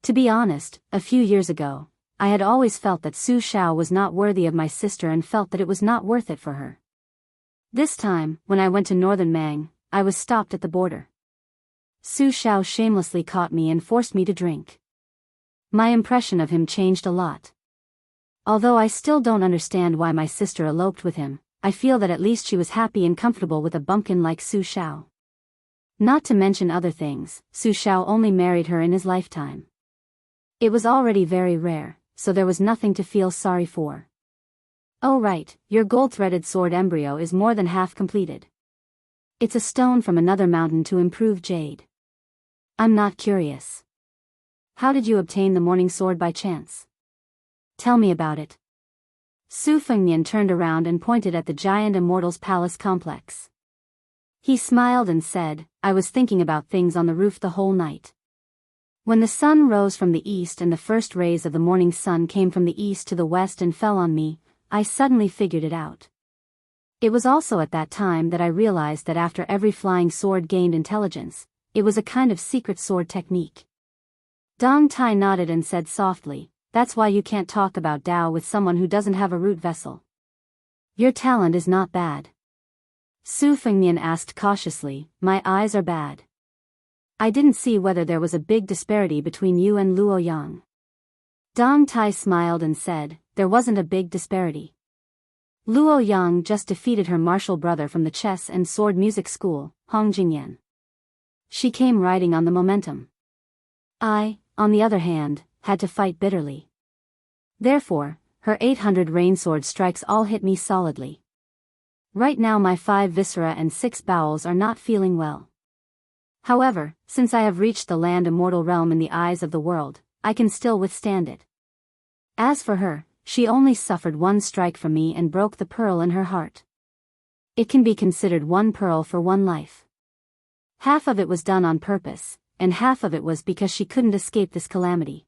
To be honest, a few years ago, I had always felt that Su Xiao was not worthy of my sister and felt that it was not worth it for her. This time, when I went to northern Mang, I was stopped at the border. Su Xiao shamelessly caught me and forced me to drink. My impression of him changed a lot. Although I still don't understand why my sister eloped with him, I feel that at least she was happy and comfortable with a bumpkin like Su Xiao. Not to mention other things, Su Xiao only married her in his lifetime. It was already very rare, so there was nothing to feel sorry for. "Oh right, your gold-threaded sword embryo is more than half completed. It's a stone from another mountain to improve jade. I'm not curious. How did you obtain the morning sword by chance? Tell me about it." Su Fengnian turned around and pointed at the giant immortal's palace complex. He smiled and said, "I was thinking about things on the roof the whole night. When the sun rose from the east and the first rays of the morning sun came from the east to the west and fell on me, I suddenly figured it out. It was also at that time that I realized that after every flying sword gained intelligence, it was a kind of secret sword technique." Dong Tai nodded and said softly, "That's why you can't talk about Tao with someone who doesn't have a root vessel. Your talent is not bad." Su Fengnian asked cautiously, "My eyes are bad?" I didn't see whether there was a big disparity between you and Luo Yang. Dong Tai smiled and said, there wasn't a big disparity. Luo Yang just defeated her martial brother from the chess and sword music school, Hong Jingyan. She came riding on the momentum. I, on the other hand, had to fight bitterly. Therefore, her 800 rainsword strikes all hit me solidly. Right now my 5 viscera and 6 bowels are not feeling well. However, since I have reached the land immortal realm in the eyes of the world, I can still withstand it. As for her, she only suffered 1 strike from me and broke the pearl in her heart. It can be considered 1 pearl for 1 life. Half of it was done on purpose, and half of it was because she couldn't escape this calamity.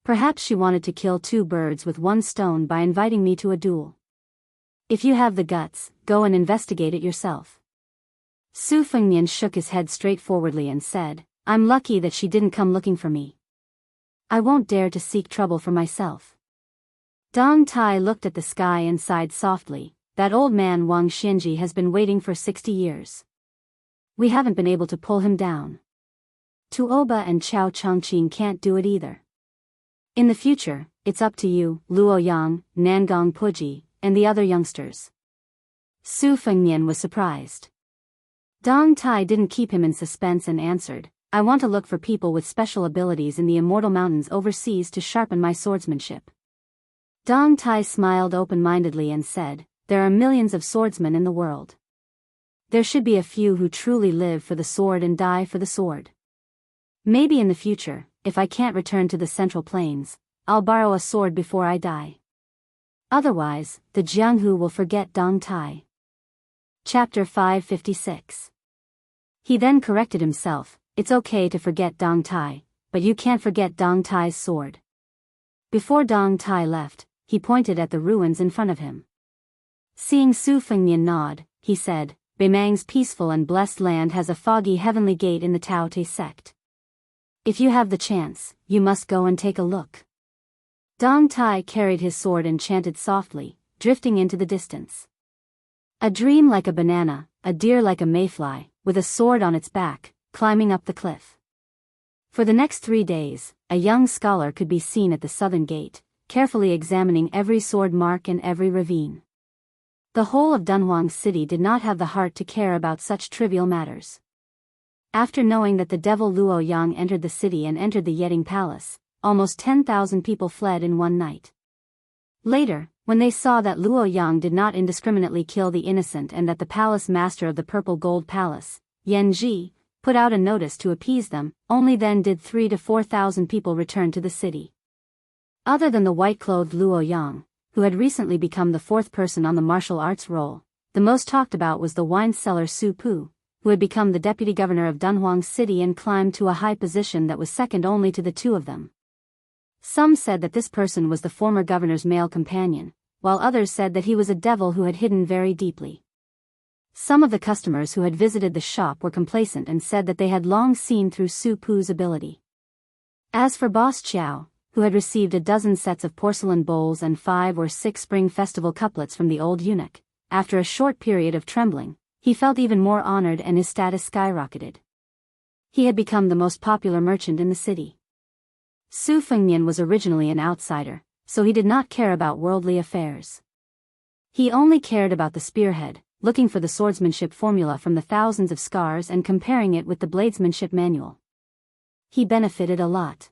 Perhaps she wanted to kill 2 birds with 1 stone by inviting me to a duel. If you have the guts, go and investigate it yourself. Su Fengnian shook his head straightforwardly and said, I'm lucky that she didn't come looking for me. I won't dare to seek trouble for myself. Dong Tai looked at the sky and sighed softly. That old man Wang Xianji has been waiting for 60 years. We haven't been able to pull him down. Tuoba and Chao Chongqing can't do it either. In the future, it's up to you, Luo Yang, Nangong Puji, and the other youngsters. Su Fengnian was surprised. Dong Tai didn't keep him in suspense and answered, I want to look for people with special abilities in the immortal mountains overseas to sharpen my swordsmanship. Dong Tai smiled open-mindedly and said, there are millions of swordsmen in the world. There should be a few who truly live for the sword and die for the sword. Maybe in the future, if I can't return to the Central Plains, I'll borrow a sword before I die. Otherwise, the Jianghu will forget Dong Tai. Chapter 556. He then corrected himself, it's okay to forget Dong Tai, but you can't forget Dong Tai's sword. Before Dong Tai left, he pointed at the ruins in front of him. Seeing Su Fengnian nod, he said, Beimang's peaceful and blessed land has a foggy heavenly gate in the Tao Te sect. If you have the chance, you must go and take a look. Dong Tai carried his sword and chanted softly, drifting into the distance. A dream like a banana, a deer like a mayfly, with a sword on its back, climbing up the cliff. For the next 3 days, a young scholar could be seen at the southern gate, carefully examining every sword mark and every ravine. The whole of Dunhuang City did not have the heart to care about such trivial matters. After knowing that the devil Luo Yang entered the city and entered the Yeting Palace, almost 10,000 people fled in one night. Later, when they saw that Luo Yang did not indiscriminately kill the innocent and that the palace master of the Purple Gold Palace, Yan Ji, put out a notice to appease them, only then did 3,000 to 4,000 people return to the city. Other than the white-clothed Luo Yang, who had recently become the 4th person on the martial arts roll, the most talked about was the wine seller Su Pu, who had become the deputy governor of Dunhuang City and climbed to a high position that was second only to the 2 of them. Some said that this person was the former governor's male companion, while others said that he was a devil who had hidden very deeply. Some of the customers who had visited the shop were complacent and said that they had long seen through Su Pu's ability. As for Boss Chow, who had received a dozen sets of porcelain bowls and 5 or 6 spring festival couplets from the old eunuch, after a short period of trembling, he felt even more honored and his status skyrocketed. He had become the most popular merchant in the city. Su Fengnian was originally an outsider, so he did not care about worldly affairs. He only cared about the spearhead, looking for the swordsmanship formula from the thousands of scars and comparing it with the bladesmanship manual. He benefited a lot.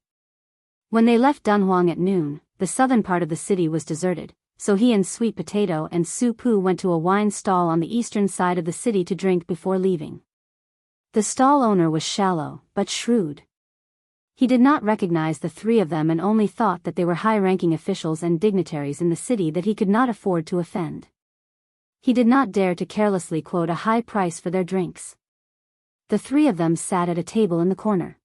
When they left Dunhuang at noon, the southern part of the city was deserted, so he and Sweet Potato and Su Pu went to a wine stall on the eastern side of the city to drink before leaving. The stall owner was shallow, but shrewd. He did not recognize the 3 of them and only thought that they were high-ranking officials and dignitaries in the city that he could not afford to offend. He did not dare to carelessly quote a high price for their drinks. The 3 of them sat at a table in the corner.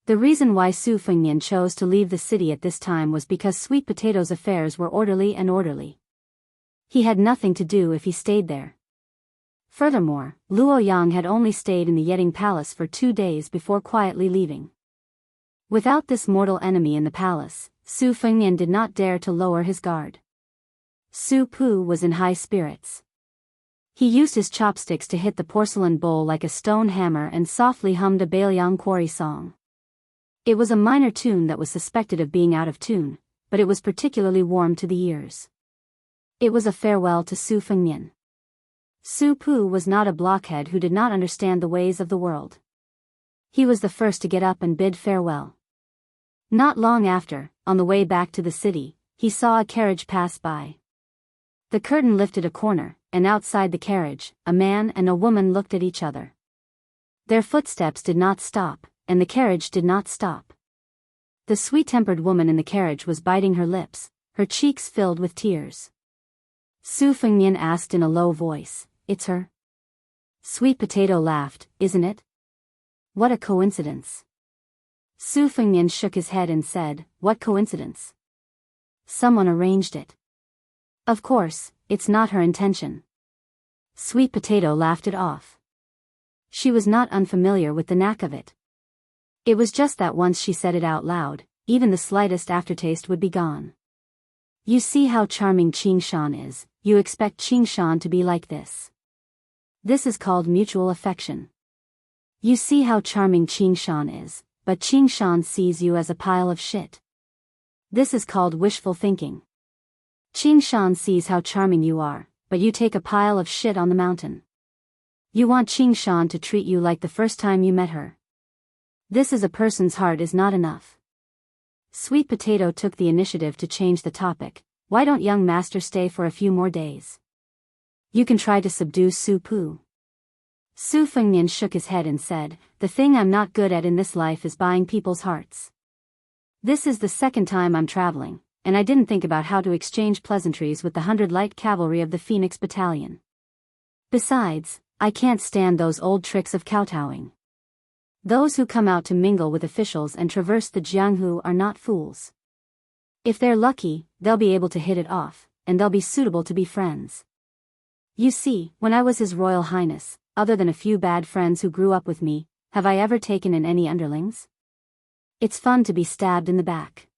The reason why Su Fengnian chose to leave the city at this time was because Sweet Potato's affairs were orderly. He had nothing to do if he stayed there. Furthermore, Luo Yang had only stayed in the Yeting Palace for 2 days before quietly leaving. Without this mortal enemy in the palace, Su Fengnian did not dare to lower his guard. Su Pu was in high spirits. He used his chopsticks to hit the porcelain bowl like a stone hammer and softly hummed a Bailiang quarry song. It was a minor tune that was suspected of being out of tune, but it was particularly warm to the ears. It was a farewell to Su Fengnian. Su Pu was not a blockhead who did not understand the ways of the world. He was the first to get up and bid farewell. Not long after, on the way back to the city, he saw a carriage pass by. The curtain lifted a corner, and outside the carriage, a man and a woman looked at each other. Their footsteps did not stop, and the carriage did not stop. The sweet-tempered woman in the carriage was biting her lips, her cheeks filled with tears. Su Fengnian asked in a low voice, "It's her?" Sweet Potato laughed, "Isn't it? What a coincidence." Su Fengnian shook his head and said, "What coincidence? Someone arranged it. Of course, it's not her intention." Sweet Potato laughed it off. She was not unfamiliar with the knack of it. It was just that once she said it out loud, even the slightest aftertaste would be gone. "You see how charming Qingshan is, you expect Qingshan to be like this. This is called mutual affection. You see how charming Qingshan is, but Qingshan sees you as a pile of shit. This is called wishful thinking. Qingshan sees how charming you are, but you take a pile of shit on the mountain. You want Qingshan to treat you like the first time you met her. This is a person's heart is not enough." Sweet Potato took the initiative to change the topic. "Why don't young master stay for a few more days? You can try to subdue Su Pu." Su Fengnian shook his head and said, "The thing I'm not good at in this life is buying people's hearts. This is the second time I'm traveling, and I didn't think about how to exchange pleasantries with the 100 Light Cavalry of the Phoenix Battalion. Besides, I can't stand those old tricks of kowtowing. Those who come out to mingle with officials and traverse the Jianghu are not fools. If they're lucky, they'll be able to hit it off, and they'll be suitable to be friends. You see, when I was His Royal Highness, other than a few bad friends who grew up with me, have I ever taken in any underlings? It's fun to be stabbed in the back."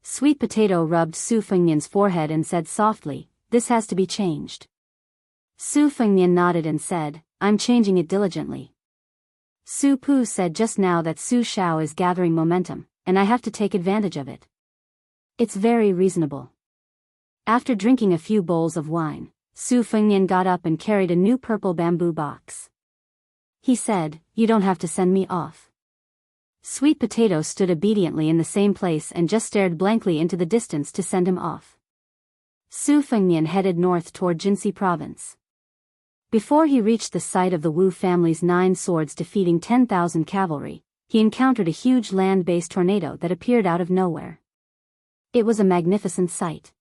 Sweet Potato rubbed Su Fengnian's forehead and said softly, "This has to be changed." Su Fengnian nodded and said, "I'm changing it diligently. Su Pu said just now that Su Xiao is gathering momentum, and I have to take advantage of it. It's very reasonable." After drinking a few bowls of wine, Su Fengnian got up and carried a new purple bamboo box. He said, "You don't have to send me off." Sweet Potato stood obediently in the same place and just stared blankly into the distance to send him off. Su Fengnian headed north toward Jinxi province. Before he reached the site of the Wu family's 9 swords defeating 10,000 cavalry, he encountered a huge land-based tornado that appeared out of nowhere. It was a magnificent sight.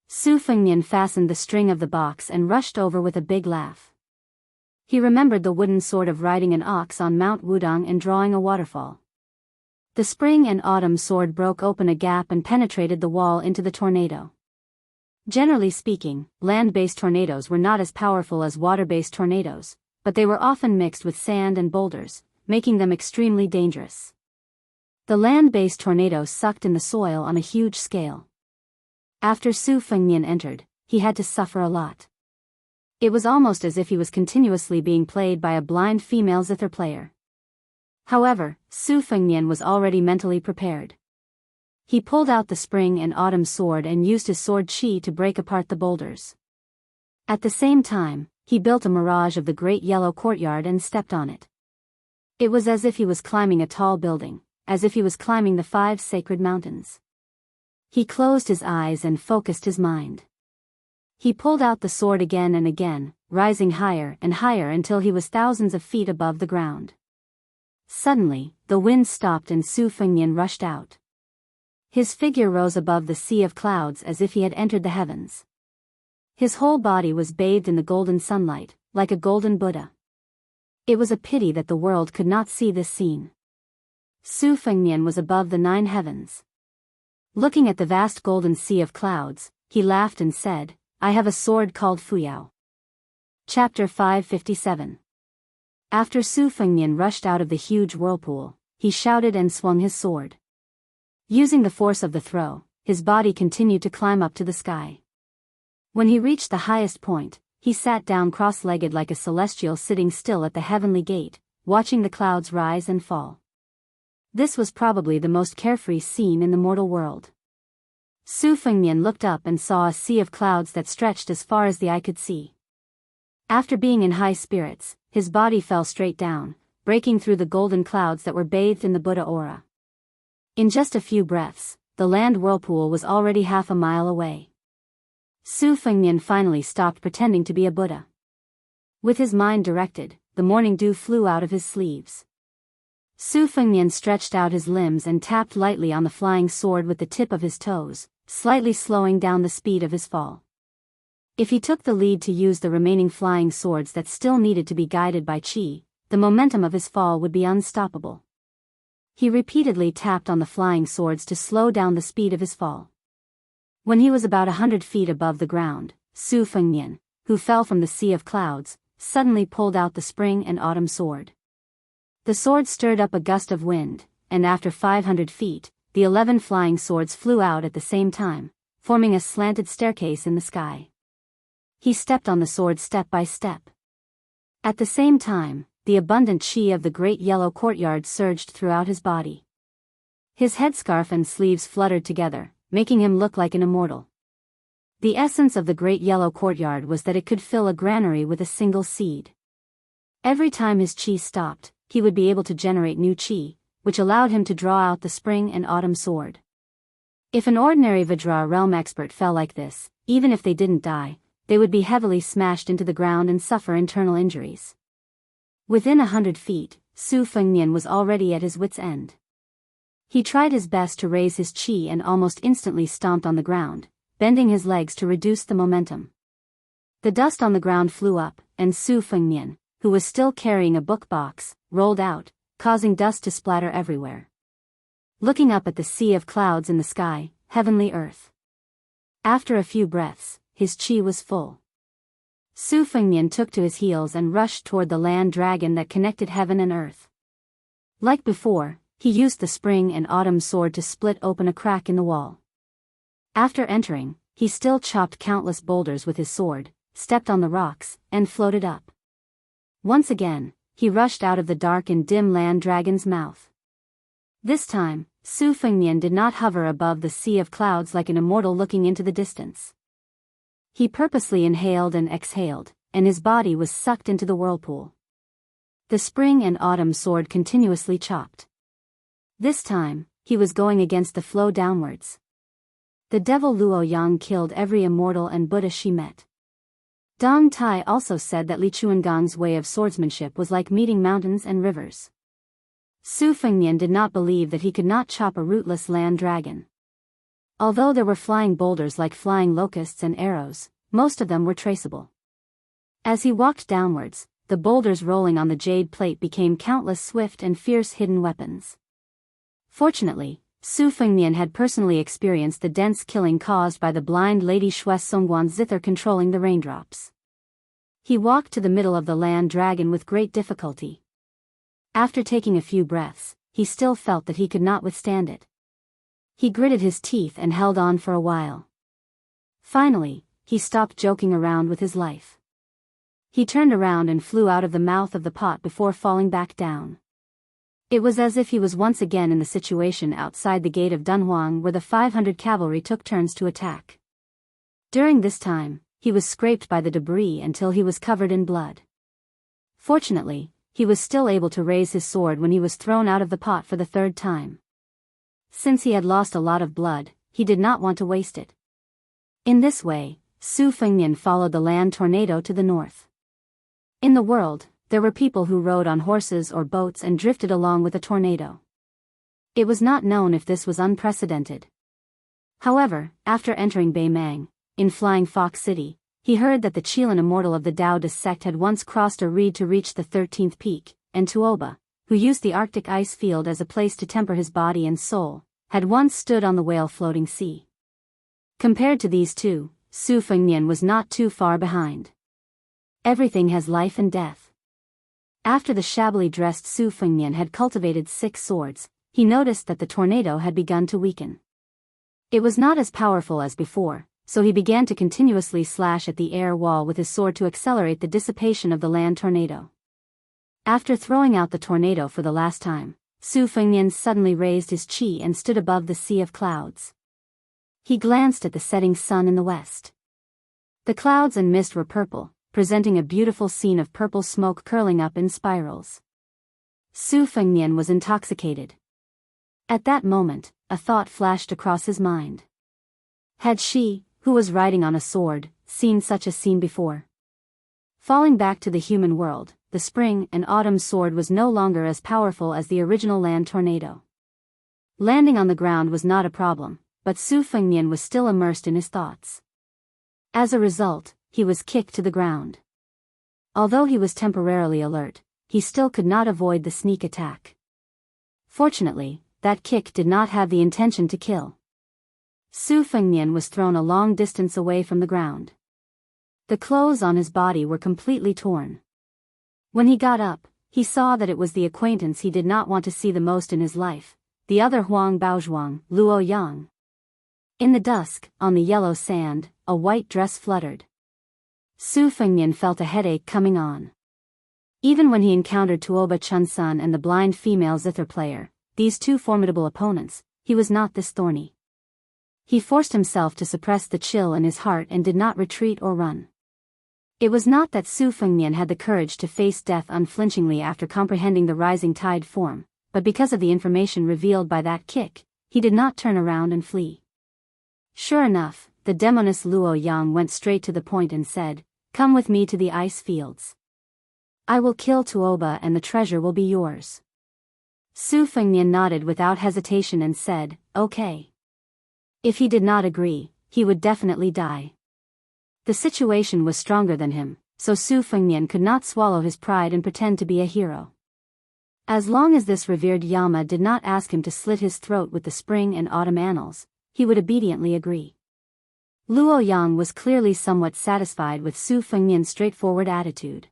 Su Fengnian fastened the string of the box and rushed over with a big laugh. He remembered the wooden sword of riding an ox on Mount Wudong and drawing a waterfall. The spring and autumn sword broke open a gap and penetrated the wall into the tornado. Generally speaking, land-based tornadoes were not as powerful as water-based tornadoes, but they were often mixed with sand and boulders, making them extremely dangerous. The land-based tornado sucked in the soil on a huge scale. After Su Fengnian entered, he had to suffer a lot. It was almost as if he was continuously being played by a blind female zither player. However, Su Fengnian was already mentally prepared. He pulled out the spring and autumn sword and used his sword chi to break apart the boulders. At the same time, he built a mirage of the great yellow courtyard and stepped on it. It was as if he was climbing a tall building, as if he was climbing the 5 sacred mountains. He closed his eyes and focused his mind. He pulled out the sword again and again, rising higher and higher until he was thousands of feet above the ground. Suddenly, the wind stopped and Su Fengnian rushed out. His figure rose above the sea of clouds as if he had entered the heavens. His whole body was bathed in the golden sunlight, like a golden Buddha. It was a pity that the world could not see this scene. Su Fengnian was above the 9 heavens. Looking at the vast golden sea of clouds, he laughed and said, "I have a sword called Fuyao." Chapter 557. After Su Fengnian rushed out of the huge whirlpool, he shouted and swung his sword. Using the force of the throw, his body continued to climb up to the sky. When he reached the highest point, he sat down cross-legged like a celestial sitting still at the heavenly gate, watching the clouds rise and fall. This was probably the most carefree scene in the mortal world. Su Fengnian looked up and saw a sea of clouds that stretched as far as the eye could see. After being in high spirits, his body fell straight down, breaking through the golden clouds that were bathed in the Buddha aura. In just a few breaths, the land whirlpool was already half a mile away. Su Fengnian finally stopped pretending to be a Buddha. With his mind directed, the morning dew flew out of his sleeves. Su Fengnian stretched out his limbs and tapped lightly on the flying sword with the tip of his toes, slightly slowing down the speed of his fall. If he took the lead to use the remaining flying swords that still needed to be guided by qi, the momentum of his fall would be unstoppable. He repeatedly tapped on the flying swords to slow down the speed of his fall. When he was about 100 feet above the ground, Su Fengnian, who fell from the sea of clouds, suddenly pulled out the spring and autumn sword. The sword stirred up a gust of wind, and after 500 feet, the 11 flying swords flew out at the same time, forming a slanted staircase in the sky. He stepped on the sword step by step. At the same time, the abundant qi of the great yellow courtyard surged throughout his body. His headscarf and sleeves fluttered together, making him look like an immortal. The essence of the great yellow courtyard was that it could fill a granary with a single seed. Every time his qi stopped, he would be able to generate new qi, which allowed him to draw out the spring and autumn sword. If an ordinary Vajra realm expert fell like this, even if they didn't die, they would be heavily smashed into the ground and suffer internal injuries. Within 100 feet, Su Fengnian was already at his wit's end. He tried his best to raise his qi and almost instantly stomped on the ground, bending his legs to reduce the momentum. The dust on the ground flew up, and Su Fengnian, who was still carrying a book box, rolled out, causing dust to splatter everywhere. Looking up at the sea of clouds in the sky, heavenly earth. After a few breaths, his qi was full. Su Fengnian took to his heels and rushed toward the land dragon that connected heaven and earth. Like before, he used the spring and autumn sword to split open a crack in the wall. After entering, he still chopped countless boulders with his sword, stepped on the rocks, and floated up. Once again, he rushed out of the dark and dim land dragon's mouth. This time, Su Fengnian did not hover above the sea of clouds like an immortal looking into the distance. He purposely inhaled and exhaled, and his body was sucked into the whirlpool. The spring and autumn sword continuously chopped. This time, he was going against the flow downwards. The devil Luo Yang killed every immortal and Buddha she met. Dong Tai also said that Li Chuangong's way of swordsmanship was like meeting mountains and rivers. Su Fengnian did not believe that he could not chop a rootless land dragon. Although there were flying boulders like flying locusts and arrows, most of them were traceable. As he walked downwards, the boulders rolling on the jade plate became countless swift and fierce hidden weapons. Fortunately, Su Fengnian had personally experienced the dense killing caused by the blind lady Shues Songguan zither controlling the raindrops. He walked to the middle of the land dragon with great difficulty. After taking a few breaths, he still felt that he could not withstand it. He gritted his teeth and held on for a while. Finally, he stopped joking around with his life. He turned around and flew out of the mouth of the pot before falling back down. It was as if he was once again in the situation outside the gate of Dunhuang where the 500 cavalry took turns to attack. During this time, he was scraped by the debris until he was covered in blood. Fortunately, he was still able to raise his sword when he was thrown out of the pot for the third time. Since he had lost a lot of blood, he did not want to waste it. In this way, Su Fengnian followed the land tornado to the north. In the world, there were people who rode on horses or boats and drifted along with a tornado. It was not known if this was unprecedented. However, after entering Beimang, in Flying Fox City, he heard that the Qilin immortal of the Daoist sect had once crossed a reed to reach the 13th peak, and Tuoba, who used the Arctic ice field as a place to temper his body and soul, had once stood on the whale-floating sea. Compared to these two, Su Fengnian was not too far behind. Everything has life and death. After the shabbily dressed Su Fengnian had cultivated 6 swords, he noticed that the tornado had begun to weaken. It was not as powerful as before, so he began to continuously slash at the air wall with his sword to accelerate the dissipation of the land tornado. After throwing out the tornado for the last time, Su Fengnian suddenly raised his chi and stood above the sea of clouds. He glanced at the setting sun in the west. The clouds and mist were purple, presenting a beautiful scene of purple smoke curling up in spirals. Su Fengnian was intoxicated. At that moment, a thought flashed across his mind. Had she, who was riding on a sword, seen such a scene before? Falling back to the human world, the spring and autumn sword was no longer as powerful as the original land tornado. Landing on the ground was not a problem, but Su Fengnian was still immersed in his thoughts. As a result, he was kicked to the ground. Although he was temporarily alert, he still could not avoid the sneak attack. Fortunately, that kick did not have the intention to kill. Su Fengnian was thrown a long distance away from the ground. The clothes on his body were completely torn. When he got up, he saw that it was the acquaintance he did not want to see the most in his life, the other Huang Baozhuang, Luo Yang. In the dusk, on the yellow sand, a white dress fluttered. Su Fengnian felt a headache coming on. Even when he encountered Tuoba Chunsun and the blind female zither player, these two formidable opponents, he was not this thorny. He forced himself to suppress the chill in his heart and did not retreat or run. It was not that Su Fengnian had the courage to face death unflinchingly after comprehending the rising tide form, but because of the information revealed by that kick, he did not turn around and flee. Sure enough, the demoness Luo Yang went straight to the point and said, "Come with me to the ice fields. I will kill Tuoba and the treasure will be yours." Su Fengnian nodded without hesitation and said, "Okay." If he did not agree, he would definitely die. The situation was stronger than him, so Su Fengnian could not swallow his pride and pretend to be a hero. As long as this revered Yama did not ask him to slit his throat with the spring and autumn annals, he would obediently agree. Luo Yang was clearly somewhat satisfied with Su Fengnian's straightforward attitude.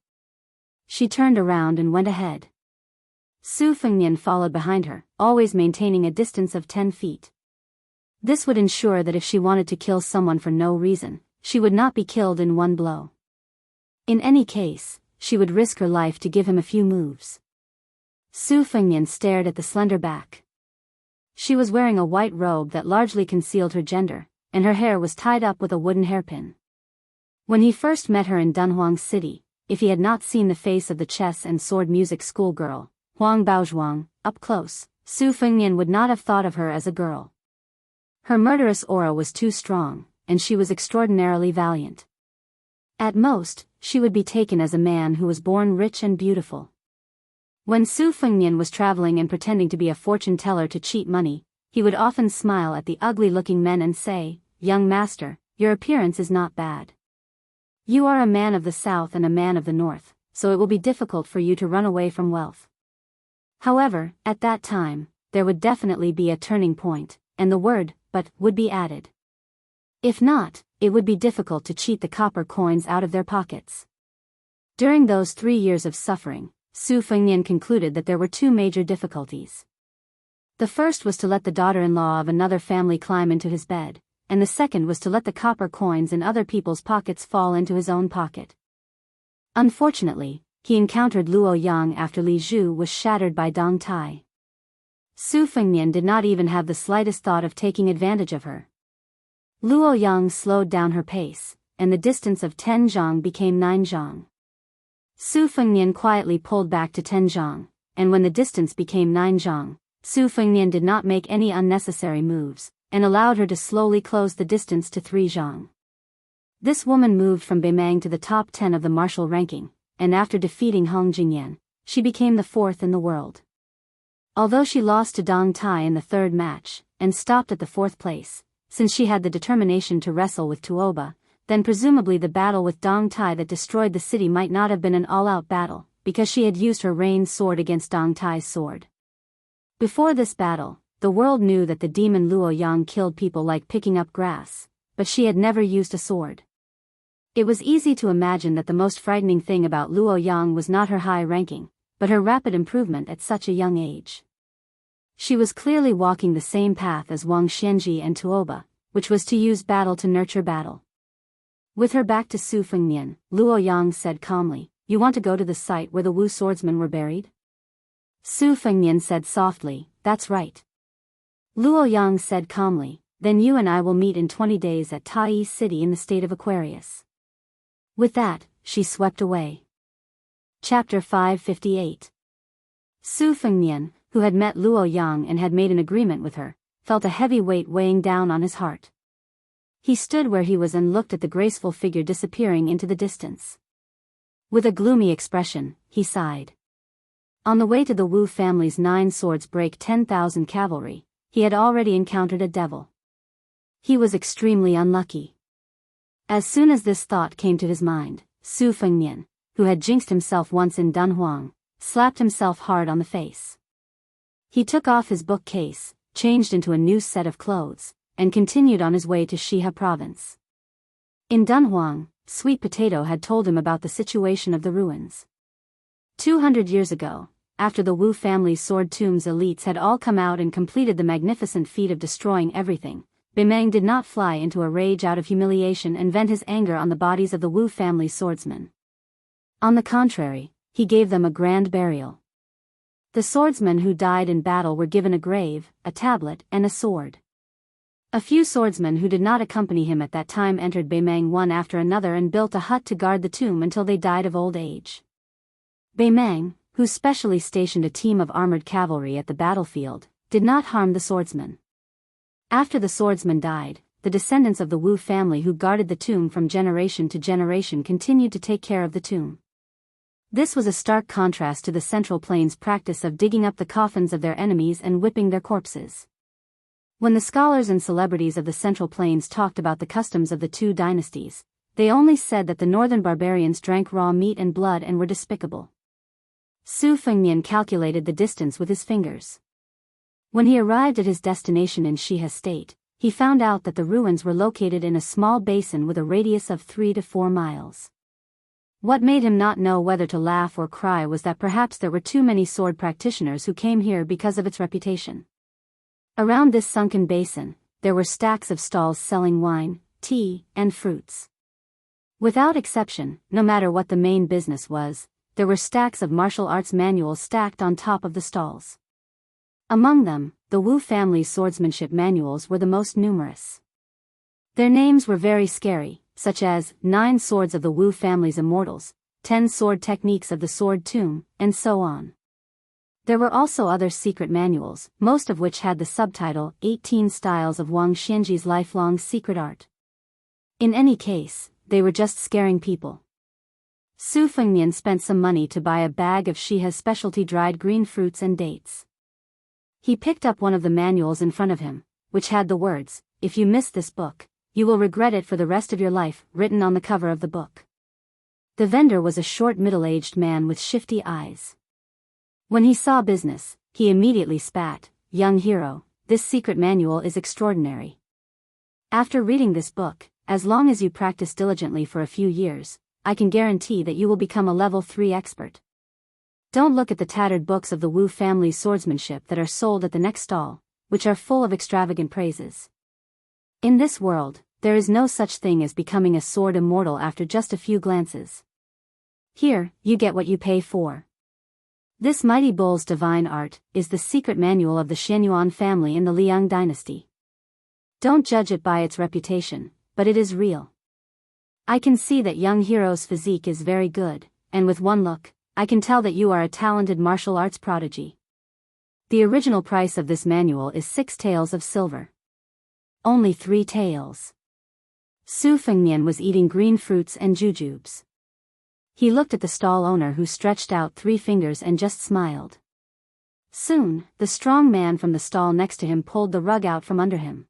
She turned around and went ahead. Su Fengnian followed behind her, always maintaining a distance of 10 feet. This would ensure that if she wanted to kill someone for no reason, she would not be killed in one blow. In any case, she would risk her life to give him a few moves. Su Fengnian stared at the slender back. She was wearing a white robe that largely concealed her gender, and her hair was tied up with a wooden hairpin. When he first met her in Dunhuang City, if he had not seen the face of the chess and sword music schoolgirl, Huang Baozhuang, up close, Su Fengnian would not have thought of her as a girl. Her murderous aura was too strong, and she was extraordinarily valiant. At most, she would be taken as a man who was born rich and beautiful. When Su Fengnian was traveling and pretending to be a fortune teller to cheat money, he would often smile at the ugly-looking men and say, "Young master, your appearance is not bad. You are a man of the south and a man of the north, so it will be difficult for you to run away from wealth." However, at that time, there would definitely be a turning point, and the word, "but," would be added. If not, it would be difficult to cheat the copper coins out of their pockets. During those 3 years of suffering, Su Fengnian concluded that there were two major difficulties. The first was to let the daughter-in-law of another family climb into his bed, and the second was to let the copper coins in other people's pockets fall into his own pocket. Unfortunately, he encountered Luo Yang after Li Zhu was shattered by Dong Tai. Su Fengnian did not even have the slightest thought of taking advantage of her. Luo Yang slowed down her pace, and the distance of 10 zhang became 9 zhang. Su Fengnian quietly pulled back to 10 zhang, and when the distance became 9 zhang, Su Fengnian did not make any unnecessary moves, and allowed her to slowly close the distance to 3 zhang. This woman moved from Beimang to the top 10 of the martial ranking, and after defeating Hong Jingyan, she became the 4th in the world. Although she lost to Dong Tai in the 3rd match, and stopped at the 4th place, since she had the determination to wrestle with Tuoba, then presumably the battle with Dong Tai that destroyed the city might not have been an all-out battle, because she had used her rain sword against Dong Tai's sword. Before this battle, the world knew that the demon Luo Yang killed people like picking up grass, but she had never used a sword. It was easy to imagine that the most frightening thing about Luo Yang was not her high ranking, but her rapid improvement at such a young age. She was clearly walking the same path as Wang Xianji and Tuoba, which was to use battle to nurture battle. With her back to Su Fengnian, Luo Yang said calmly, "You want to go to the site where the Wu swordsmen were buried?" Su Fengnian said softly, "That's right." Luo Yang said calmly, "Then you and I will meet in 20 days at Tai City in the state of Aquarius." With that, she swept away. Chapter 558. Su Fengnian, who had met Luo Yang and had made an agreement with her, felt a heavy weight weighing down on his heart. He stood where he was and looked at the graceful figure disappearing into the distance. With a gloomy expression, he sighed. On the way to the Wu family's 9 swords break 10,000 cavalry, he had already encountered a devil. He was extremely unlucky. As soon as this thought came to his mind, Su Fengnian, who had jinxed himself once in Dunhuang, slapped himself hard on the face. He took off his bookcase, changed into a new set of clothes, and continued on his way to Shihe province. In Dunhuang, Sweet Potato had told him about the situation of the ruins. 200 years ago, after the Wu family's sword tomb's elites had all come out and completed the magnificent feat of destroying everything, Beimeng did not fly into a rage out of humiliation and vent his anger on the bodies of the Wu family's swordsmen. On the contrary, he gave them a grand burial. The swordsmen who died in battle were given a grave, a tablet, and a sword. A few swordsmen who did not accompany him at that time entered Beimeng one after another and built a hut to guard the tomb until they died of old age. Beimeng, who specially stationed a team of armored cavalry at the battlefield, did not harm the swordsmen. After the swordsmen died, the descendants of the Wu family who guarded the tomb from generation to generation continued to take care of the tomb. This was a stark contrast to the Central Plains' practice of digging up the coffins of their enemies and whipping their corpses. When the scholars and celebrities of the Central Plains talked about the customs of the 2 dynasties, they only said that the northern barbarians drank raw meat and blood and were despicable. Su Fengnian calculated the distance with his fingers. When he arrived at his destination in Shihe State, he found out that the ruins were located in a small basin with a radius of 3 to 4 miles. What made him not know whether to laugh or cry was that perhaps there were too many sword practitioners who came here because of its reputation. Around this sunken basin, there were stacks of stalls selling wine, tea, and fruits. Without exception, no matter what the main business was, there were stacks of martial arts manuals stacked on top of the stalls. Among them, the Wu family's swordsmanship manuals were the most numerous. Their names were very scary, such as 9 Swords of the Wu family's Immortals, 10 Sword Techniques of the Sword Tomb, and so on. There were also other secret manuals, most of which had the subtitle 18 Styles of Wang Xianji's Lifelong Secret Art. In any case, they were just scaring people. Su Fengnian spent some money to buy a bag of Shihe's specialty dried green fruits and dates. He picked up one of the manuals in front of him, which had the words, "If you miss this book, you will regret it for the rest of your life," written on the cover of the book. The vendor was a short middle-aged man with shifty eyes. When he saw business, he immediately spat, "Young hero, this secret manual is extraordinary. After reading this book, as long as you practice diligently for a few years, I can guarantee that you will become a level 3 expert. Don't look at the tattered books of the Wu family's swordsmanship that are sold at the next stall, which are full of extravagant praises. In this world, there is no such thing as becoming a sword immortal after just a few glances. Here, you get what you pay for. This mighty bull's divine art is the secret manual of the Xianyuan family in the Liang dynasty. Don't judge it by its reputation, but it is real. I can see that young hero's physique is very good, and with one look, I can tell that you are a talented martial arts prodigy. The original price of this manual is 6 taels of silver. Only 3 taels. Su Fengnian was eating green fruits and jujubes. He looked at the stall owner who stretched out 3 fingers and just smiled. Soon, the strong man from the stall next to him pulled the rug out from under him.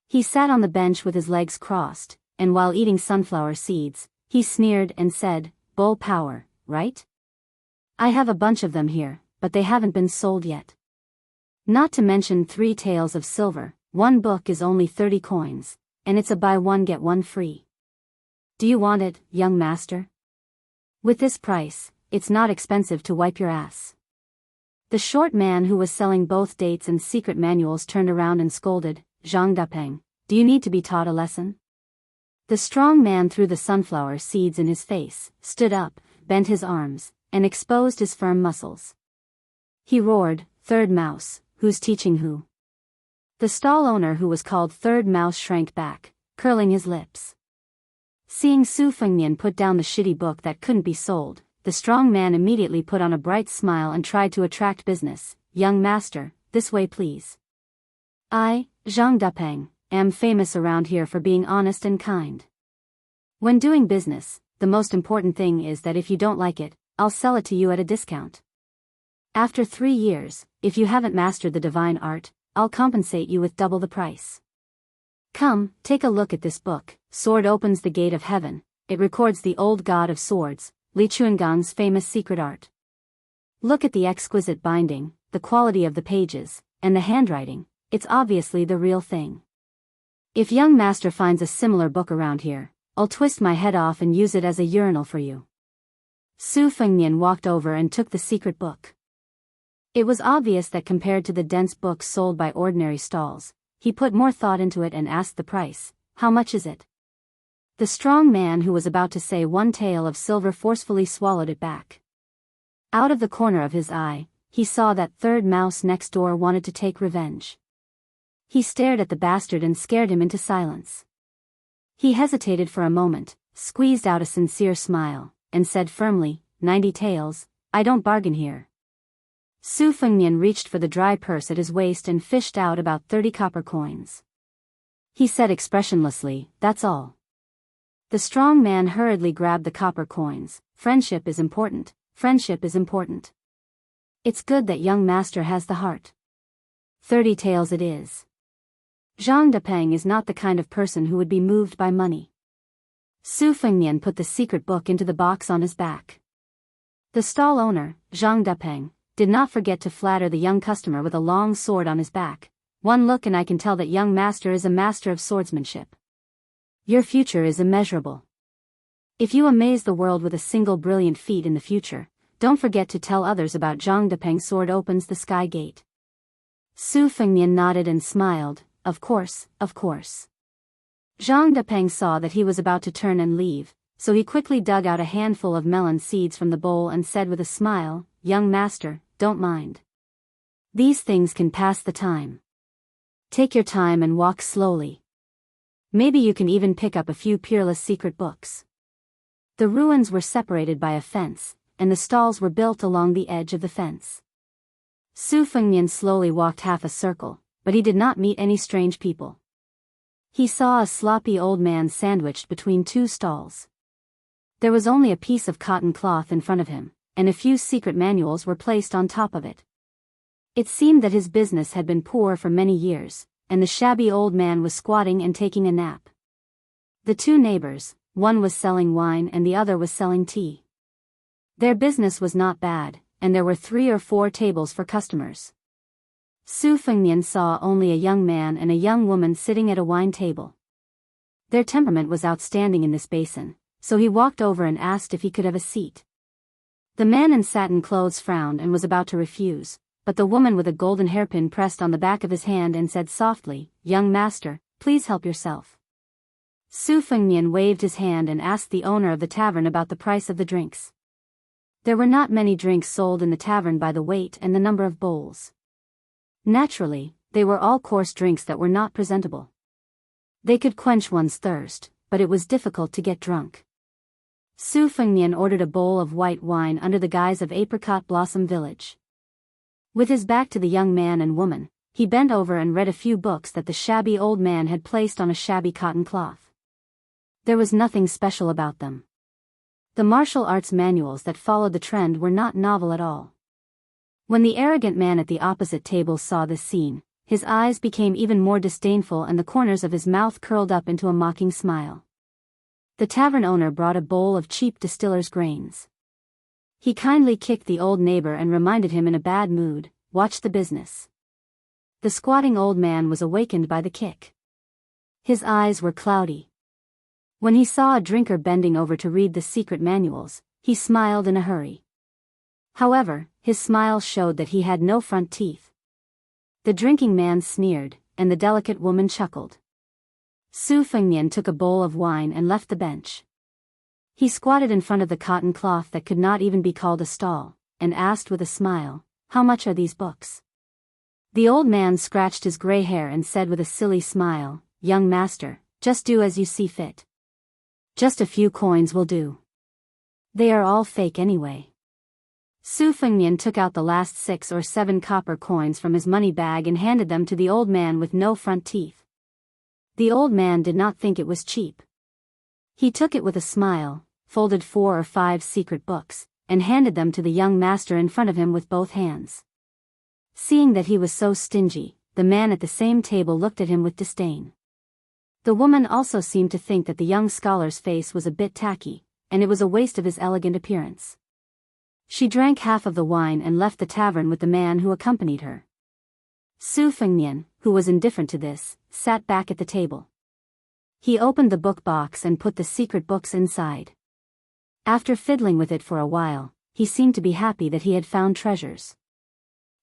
He sat on the bench with his legs crossed, and while eating sunflower seeds, he sneered and said, "Bull power, right? I have a bunch of them here, but they haven't been sold yet. Not to mention 3 taels of silver, one book is only 30 coins, and it's a buy one get one free. Do you want it, young master? With this price, it's not expensive to wipe your ass." The short man who was selling both dates and secret manuals turned around and scolded, "Zhang Dapeng, do you need to be taught a lesson? The strong man threw the sunflower seeds in his face, stood up, bent his arms, and exposed his firm muscles. He roared, "Third Mouse, who's teaching who?" The stall owner, who was called Third Mouse, shrank back, curling his lips. Seeing Su Fengnian put down the shitty book that couldn't be sold, the strong man immediately put on a bright smile and tried to attract business. "Young master, this way please. I, Zhang Dapeng, am famous around here for being honest and kind. When doing business, the most important thing is that if you don't like it, I'll sell it to you at a discount. After 3 years, if you haven't mastered the divine art, I'll compensate you with double the price. Come, take a look at this book. Sword opens the gate of heaven. It records the old god of swords, Li Chuangang's famous secret art. Look at the exquisite binding, the quality of the pages, and the handwriting. It's obviously the real thing. If young master finds a similar book around here, I'll twist my head off and use it as a urinal for you." Su Fengnian walked over and took the secret book. It was obvious that compared to the dense books sold by ordinary stalls, he put more thought into it and asked the price. "How much is it?" The strong man, who was about to say one tael of silver, forcefully swallowed it back. Out of the corner of his eye, he saw that Third Mouse next door wanted to take revenge. He stared at the bastard and scared him into silence. He hesitated for a moment, squeezed out a sincere smile, and said firmly, 90 taels, I don't bargain here." Su Fengnian reached for the dry purse at his waist and fished out about 30 copper coins. He said expressionlessly, "That's all." The strong man hurriedly grabbed the copper coins. "Friendship is important, friendship is important. It's good that young master has the heart. 30 taels it is." Zhang Dapeng is not the kind of person who would be moved by money. Su Fengnian put the secret book into the box on his back. The stall owner, Zhang Dapeng, did not forget to flatter the young customer with a long sword on his back. "One look and I can tell that young master is a master of swordsmanship. Your future is immeasurable. If you amaze the world with a single brilliant feat in the future, don't forget to tell others about Zhang Dapeng's sword opens the sky gate." Su Fengnian nodded and smiled. Of course, of course." Zhang Dapeng saw that he was about to turn and leave, so he quickly dug out a handful of melon seeds from the bowl and said with a smile, "Young master, don't mind. These things can pass the time. Take your time and walk slowly. Maybe you can even pick up a few peerless secret books." The ruins were separated by a fence, and the stalls were built along the edge of the fence. Su Fengnian slowly walked half a circle, but he did not meet any strange people. He saw a sloppy old man sandwiched between 2 stalls. There was only a piece of cotton cloth in front of him, and a few secret manuals were placed on top of it. It seemed that his business had been poor for many years, and the shabby old man was squatting and taking a nap. The 2 neighbors, one was selling wine and the other was selling tea. Their business was not bad, and there were 3 or 4 tables for customers. Su Fengnian saw only a young man and a young woman sitting at a wine table. Their temperament was outstanding in this basin, so he walked over and asked if he could have a seat. The man in satin clothes frowned and was about to refuse, but the woman with a golden hairpin pressed on the back of his hand and said softly, "Young master, please help yourself." Su Fengnian waved his hand and asked the owner of the tavern about the price of the drinks. There were not many drinks sold in the tavern by the weight and the number of bowls. Naturally, they were all coarse drinks that were not presentable. They could quench one's thirst, but it was difficult to get drunk. Su Fengnian ordered a bowl of white wine under the guise of Apricot Blossom Village. With his back to the young man and woman, he bent over and read a few books that the shabby old man had placed on a shabby cotton cloth. There was nothing special about them. The martial arts manuals that followed the trend were not novel at all. When the arrogant man at the opposite table saw this scene, his eyes became even more disdainful and the corners of his mouth curled up into a mocking smile. The tavern owner brought a bowl of cheap distiller's grains. He kindly kicked the old neighbor and reminded him in a bad mood, "Watch the business." The squatting old man was awakened by the kick. His eyes were cloudy. When he saw a drinker bending over to read the secret manuals, he smiled in a hurry. However, his smile showed that he had no front teeth. The drinking man sneered, and the delicate woman chuckled. Su Fengnian took a bowl of wine and left the bench. He squatted in front of the cotton cloth that could not even be called a stall, and asked with a smile, "How much are these books?" The old man scratched his gray hair and said with a silly smile, "Young master, just do as you see fit. Just a few coins will do. They are all fake anyway." Su Fengnian took out the last 6 or 7 copper coins from his money bag and handed them to the old man with no front teeth. The old man did not think it was cheap. He took it with a smile, folded 4 or 5 secret books, and handed them to the young master in front of him with both hands. Seeing that he was so stingy, the man at the same table looked at him with disdain. The woman also seemed to think that the young scholar's face was a bit tacky, and it was a waste of his elegant appearance. She drank half of the wine and left the tavern with the man who accompanied her. Su Fengnian, who was indifferent to this, sat back at the table. He opened the book box and put the secret books inside. After fiddling with it for a while, he seemed to be happy that he had found treasures.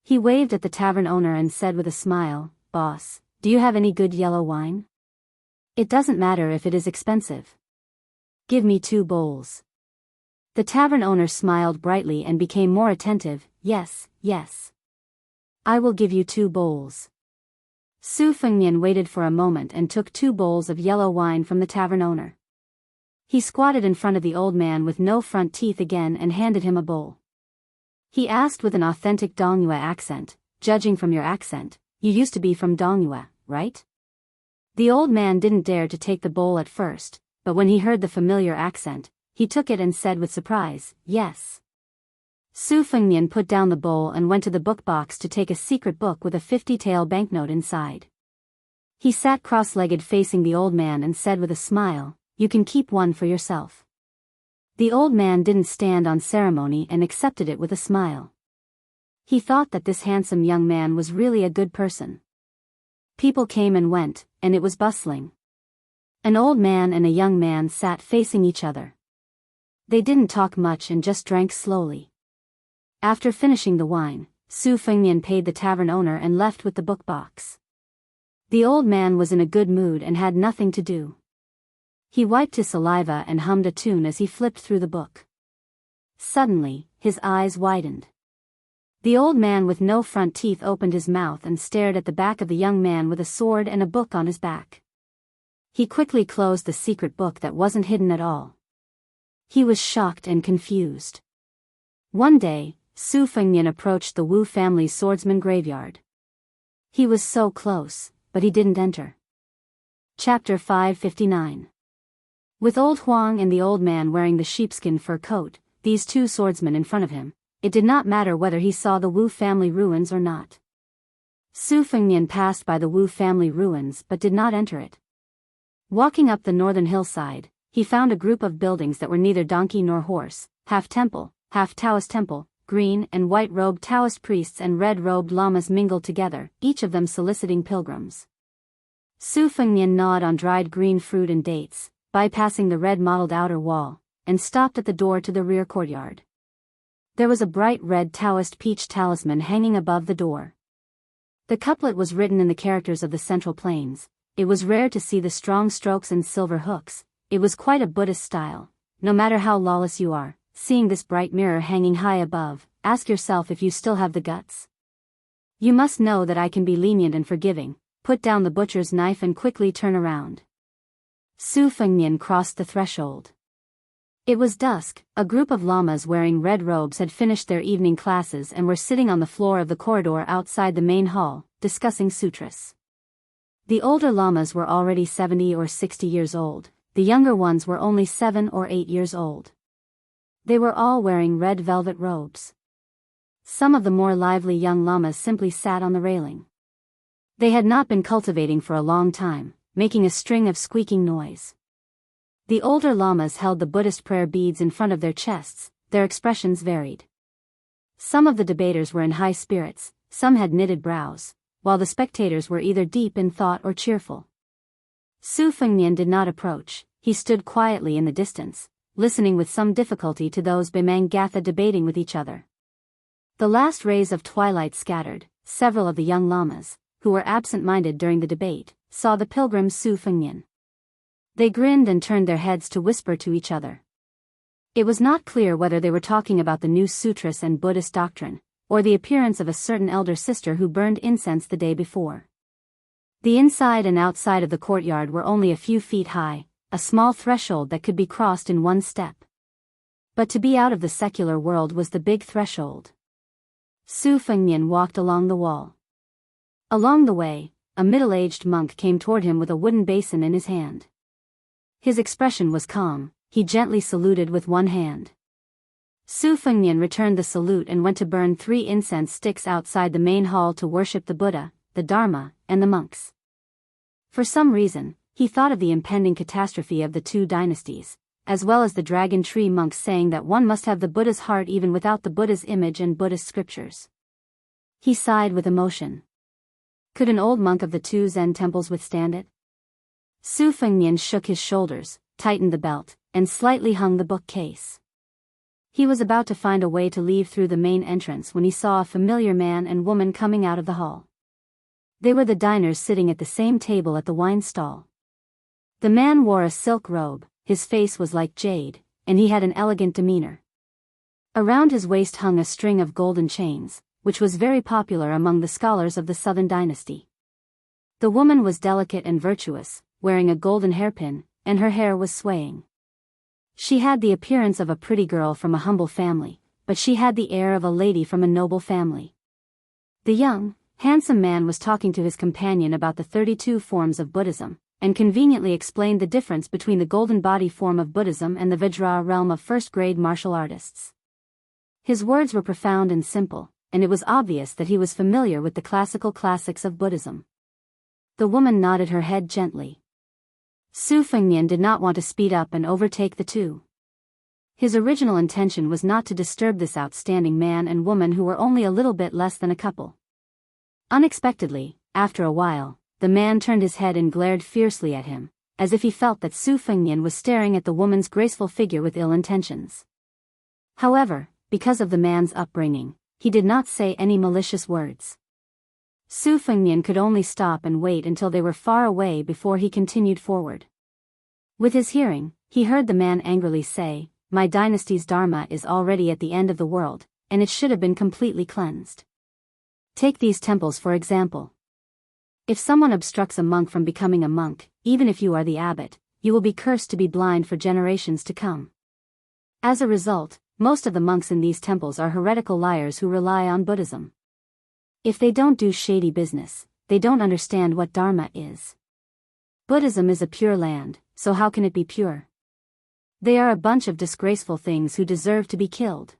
He waved at the tavern owner and said with a smile, "Boss, do you have any good yellow wine? It doesn't matter if it is expensive. Give me 2 bowls." The tavern owner smiled brightly and became more attentive. "Yes, yes. I will give you 2 bowls." Su Fengnian waited for a moment and took 2 bowls of yellow wine from the tavern owner. He squatted in front of the old man with no front teeth again and handed him a bowl. He asked with an authentic Dongyue accent, "Judging from your accent, you used to be from Dongyue, right?" The old man didn't dare to take the bowl at first, but when he heard the familiar accent, he took it and said with surprise, "Yes." Su Fengnian put down the bowl and went to the book box to take a secret book with a 50-tael banknote inside. He sat cross-legged facing the old man and said with a smile, "You can keep one for yourself." The old man didn't stand on ceremony and accepted it with a smile. He thought that this handsome young man was really a good person. People came and went, and it was bustling. An old man and a young man sat facing each other. They didn't talk much and just drank slowly. After finishing the wine, Su Fengnian paid the tavern owner and left with the book box. The old man was in a good mood and had nothing to do. He wiped his saliva and hummed a tune as he flipped through the book. Suddenly, his eyes widened. The old man with no front teeth opened his mouth and stared at the back of the young man with a sword and a book on his back. He quickly closed the secret book that wasn't hidden at all. He was shocked and confused. One day, Su Fengnian approached the Wu family's swordsman graveyard. He was so close, but he didn't enter. Chapter 559. With old Huang and the old man wearing the sheepskin fur coat, these 2 swordsmen in front of him, it did not matter whether he saw the Wu family ruins or not. Su Fengnian passed by the Wu family ruins but did not enter it. Walking up the northern hillside, he found a group of buildings that were neither donkey nor horse, half temple, half Taoist temple. Green and white-robed Taoist priests and red-robed lamas mingled together, each of them soliciting pilgrims. Su Fengnian gnawed on dried green fruit and dates, bypassing the red-mottled outer wall, and stopped at the door to the rear courtyard. There was a bright red Taoist peach talisman hanging above the door. The couplet was written in the characters of the Central Plains. It was rare to see the strong strokes and silver hooks. It was quite a Buddhist style. No matter how lawless you are, seeing this bright mirror hanging high above, ask yourself if you still have the guts. You must know that I can be lenient and forgiving. Put down the butcher's knife and quickly turn around. Su Fengnian crossed the threshold. It was dusk. A group of lamas wearing red robes had finished their evening classes and were sitting on the floor of the corridor outside the main hall, discussing sutras. The older lamas were already 70 or 60 years old, the younger ones were only 7 or 8 years old. They were all wearing red velvet robes. Some of the more lively young lamas simply sat on the railing. They had not been cultivating for a long time, making a string of squeaking noise. The older lamas held the Buddhist prayer beads in front of their chests. Their expressions varied. Some of the debaters were in high spirits, some had knitted brows, while the spectators were either deep in thought or cheerful. Su Fengnian did not approach. He stood quietly in the distance, listening with some difficulty to those Bimang Gatha debating with each other. The last rays of twilight scattered. Several of the young lamas, who were absent-minded during the debate, saw the pilgrim Su Fengnian. They grinned and turned their heads to whisper to each other. It was not clear whether they were talking about the new sutras and Buddhist doctrine, or the appearance of a certain elder sister who burned incense the day before. The inside and outside of the courtyard were only a few feet high, a small threshold that could be crossed in one step. But to be out of the secular world was the big threshold. Su Fengnian walked along the wall. Along the way, a middle-aged monk came toward him with a wooden basin in his hand. His expression was calm. He gently saluted with one hand. Su Fengnian returned the salute and went to burn 3 incense sticks outside the main hall to worship the Buddha, the Dharma, and the monks. For some reason, he thought of the impending catastrophe of the 2 dynasties, as well as the dragon tree monks saying that one must have the Buddha's heart even without the Buddha's image and Buddhist scriptures. He sighed with emotion. Could an old monk of the 2 Zen temples withstand it? Su Fengnian shook his shoulders, tightened the belt, and slightly hung the bookcase. He was about to find a way to leave through the main entrance when he saw a familiar man and woman coming out of the hall. They were the diners sitting at the same table at the wine stall. The man wore a silk robe, his face was like jade, and he had an elegant demeanor. Around his waist hung a string of golden chains, which was very popular among the scholars of the Southern Dynasty. The woman was delicate and virtuous, wearing a golden hairpin, and her hair was swaying. She had the appearance of a pretty girl from a humble family, but she had the air of a lady from a noble family. The young, handsome man was talking to his companion about the 32 forms of Buddhism, and conveniently explained the difference between the golden body form of Buddhism and the Vajra realm of first-grade martial artists. His words were profound and simple, and it was obvious that he was familiar with the classical classics of Buddhism. The woman nodded her head gently. Su Fengnian did not want to speed up and overtake the 2. His original intention was not to disturb this outstanding man and woman who were only a little bit less than a couple. Unexpectedly, after a while, the man turned his head and glared fiercely at him, as if he felt that Su Fengnian was staring at the woman's graceful figure with ill intentions. However, because of the man's upbringing, he did not say any malicious words. Su Fengnian could only stop and wait until they were far away before he continued forward. With his hearing, he heard the man angrily say, "My dynasty's dharma is already at the end of the world, and it should have been completely cleansed. Take these temples for example. If someone obstructs a monk from becoming a monk, even if you are the abbot, you will be cursed to be blind for generations to come. As a result, most of the monks in these temples are heretical liars who rely on Buddhism. If they don't do shady business, they don't understand what Dharma is. Buddhism is a pure land, so how can it be pure? They are a bunch of disgraceful things who deserve to be killed."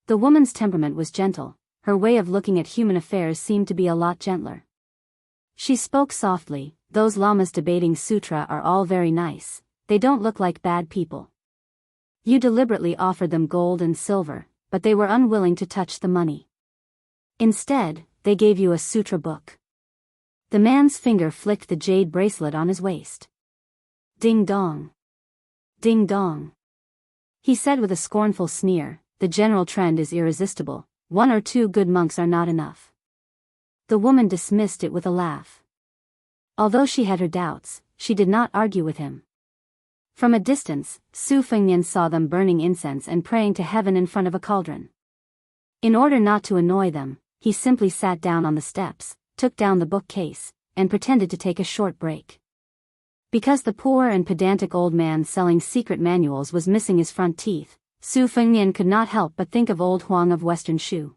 The woman's temperament was gentle, her way of looking at human affairs seemed to be a lot gentler. She spoke softly, "Those lamas debating sutra are all very nice, they don't look like bad people. You deliberately offered them gold and silver, but they were unwilling to touch the money. Instead, they gave you a sutra book." The man's finger flicked the jade bracelet on his waist. "Ding dong. Ding dong," he said with a scornful sneer, "the general trend is irresistible, 1 or 2 good monks are not enough." The woman dismissed it with a laugh. Although she had her doubts, she did not argue with him. From a distance, Su Fengnian saw them burning incense and praying to heaven in front of a cauldron. In order not to annoy them, he simply sat down on the steps, took down the bookcase, and pretended to take a short break. Because the poor and pedantic old man selling secret manuals was missing his front teeth, Su Fengnian could not help but think of old Huang of Western Shu.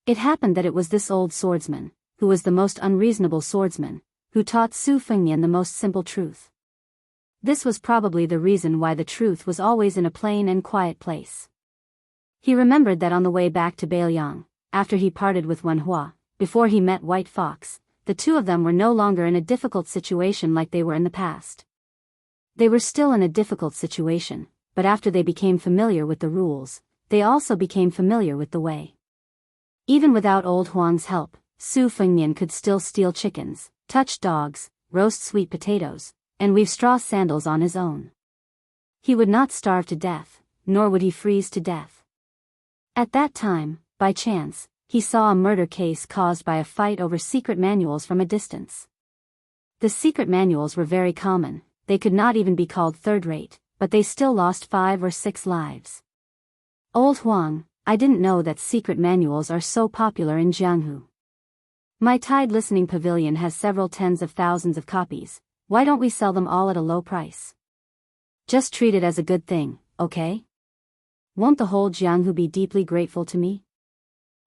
It happened that it was this old swordsman, who was the most unreasonable swordsman, who taught Su Fengnian the most simple truth. This was probably the reason why the truth was always in a plain and quiet place. He remembered that on the way back to Beiliang, after he parted with Wen Hua, before he met White Fox, the 2 of them were no longer in a difficult situation like they were in the past. They were still in a difficult situation, but after they became familiar with the rules, they also became familiar with the way. Even without old Huang's help, Su Fengnian could still steal chickens, touch dogs, roast sweet potatoes, and weave straw sandals on his own. He would not starve to death, nor would he freeze to death. At that time, by chance, he saw a murder case caused by a fight over secret manuals from a distance. The secret manuals were very common, they could not even be called third-rate, but they still lost 5 or 6 lives. Old Huang, I didn't know that secret manuals are so popular in Jianghu. My Tide Listening Pavilion has several tens of thousands of copies, why don't we sell them all at a low price? Just treat it as a good thing, okay? Won't the whole Jianghu be deeply grateful to me?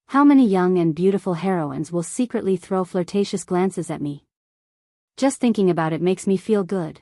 How many young and beautiful heroines will secretly throw flirtatious glances at me? Just thinking about it makes me feel good.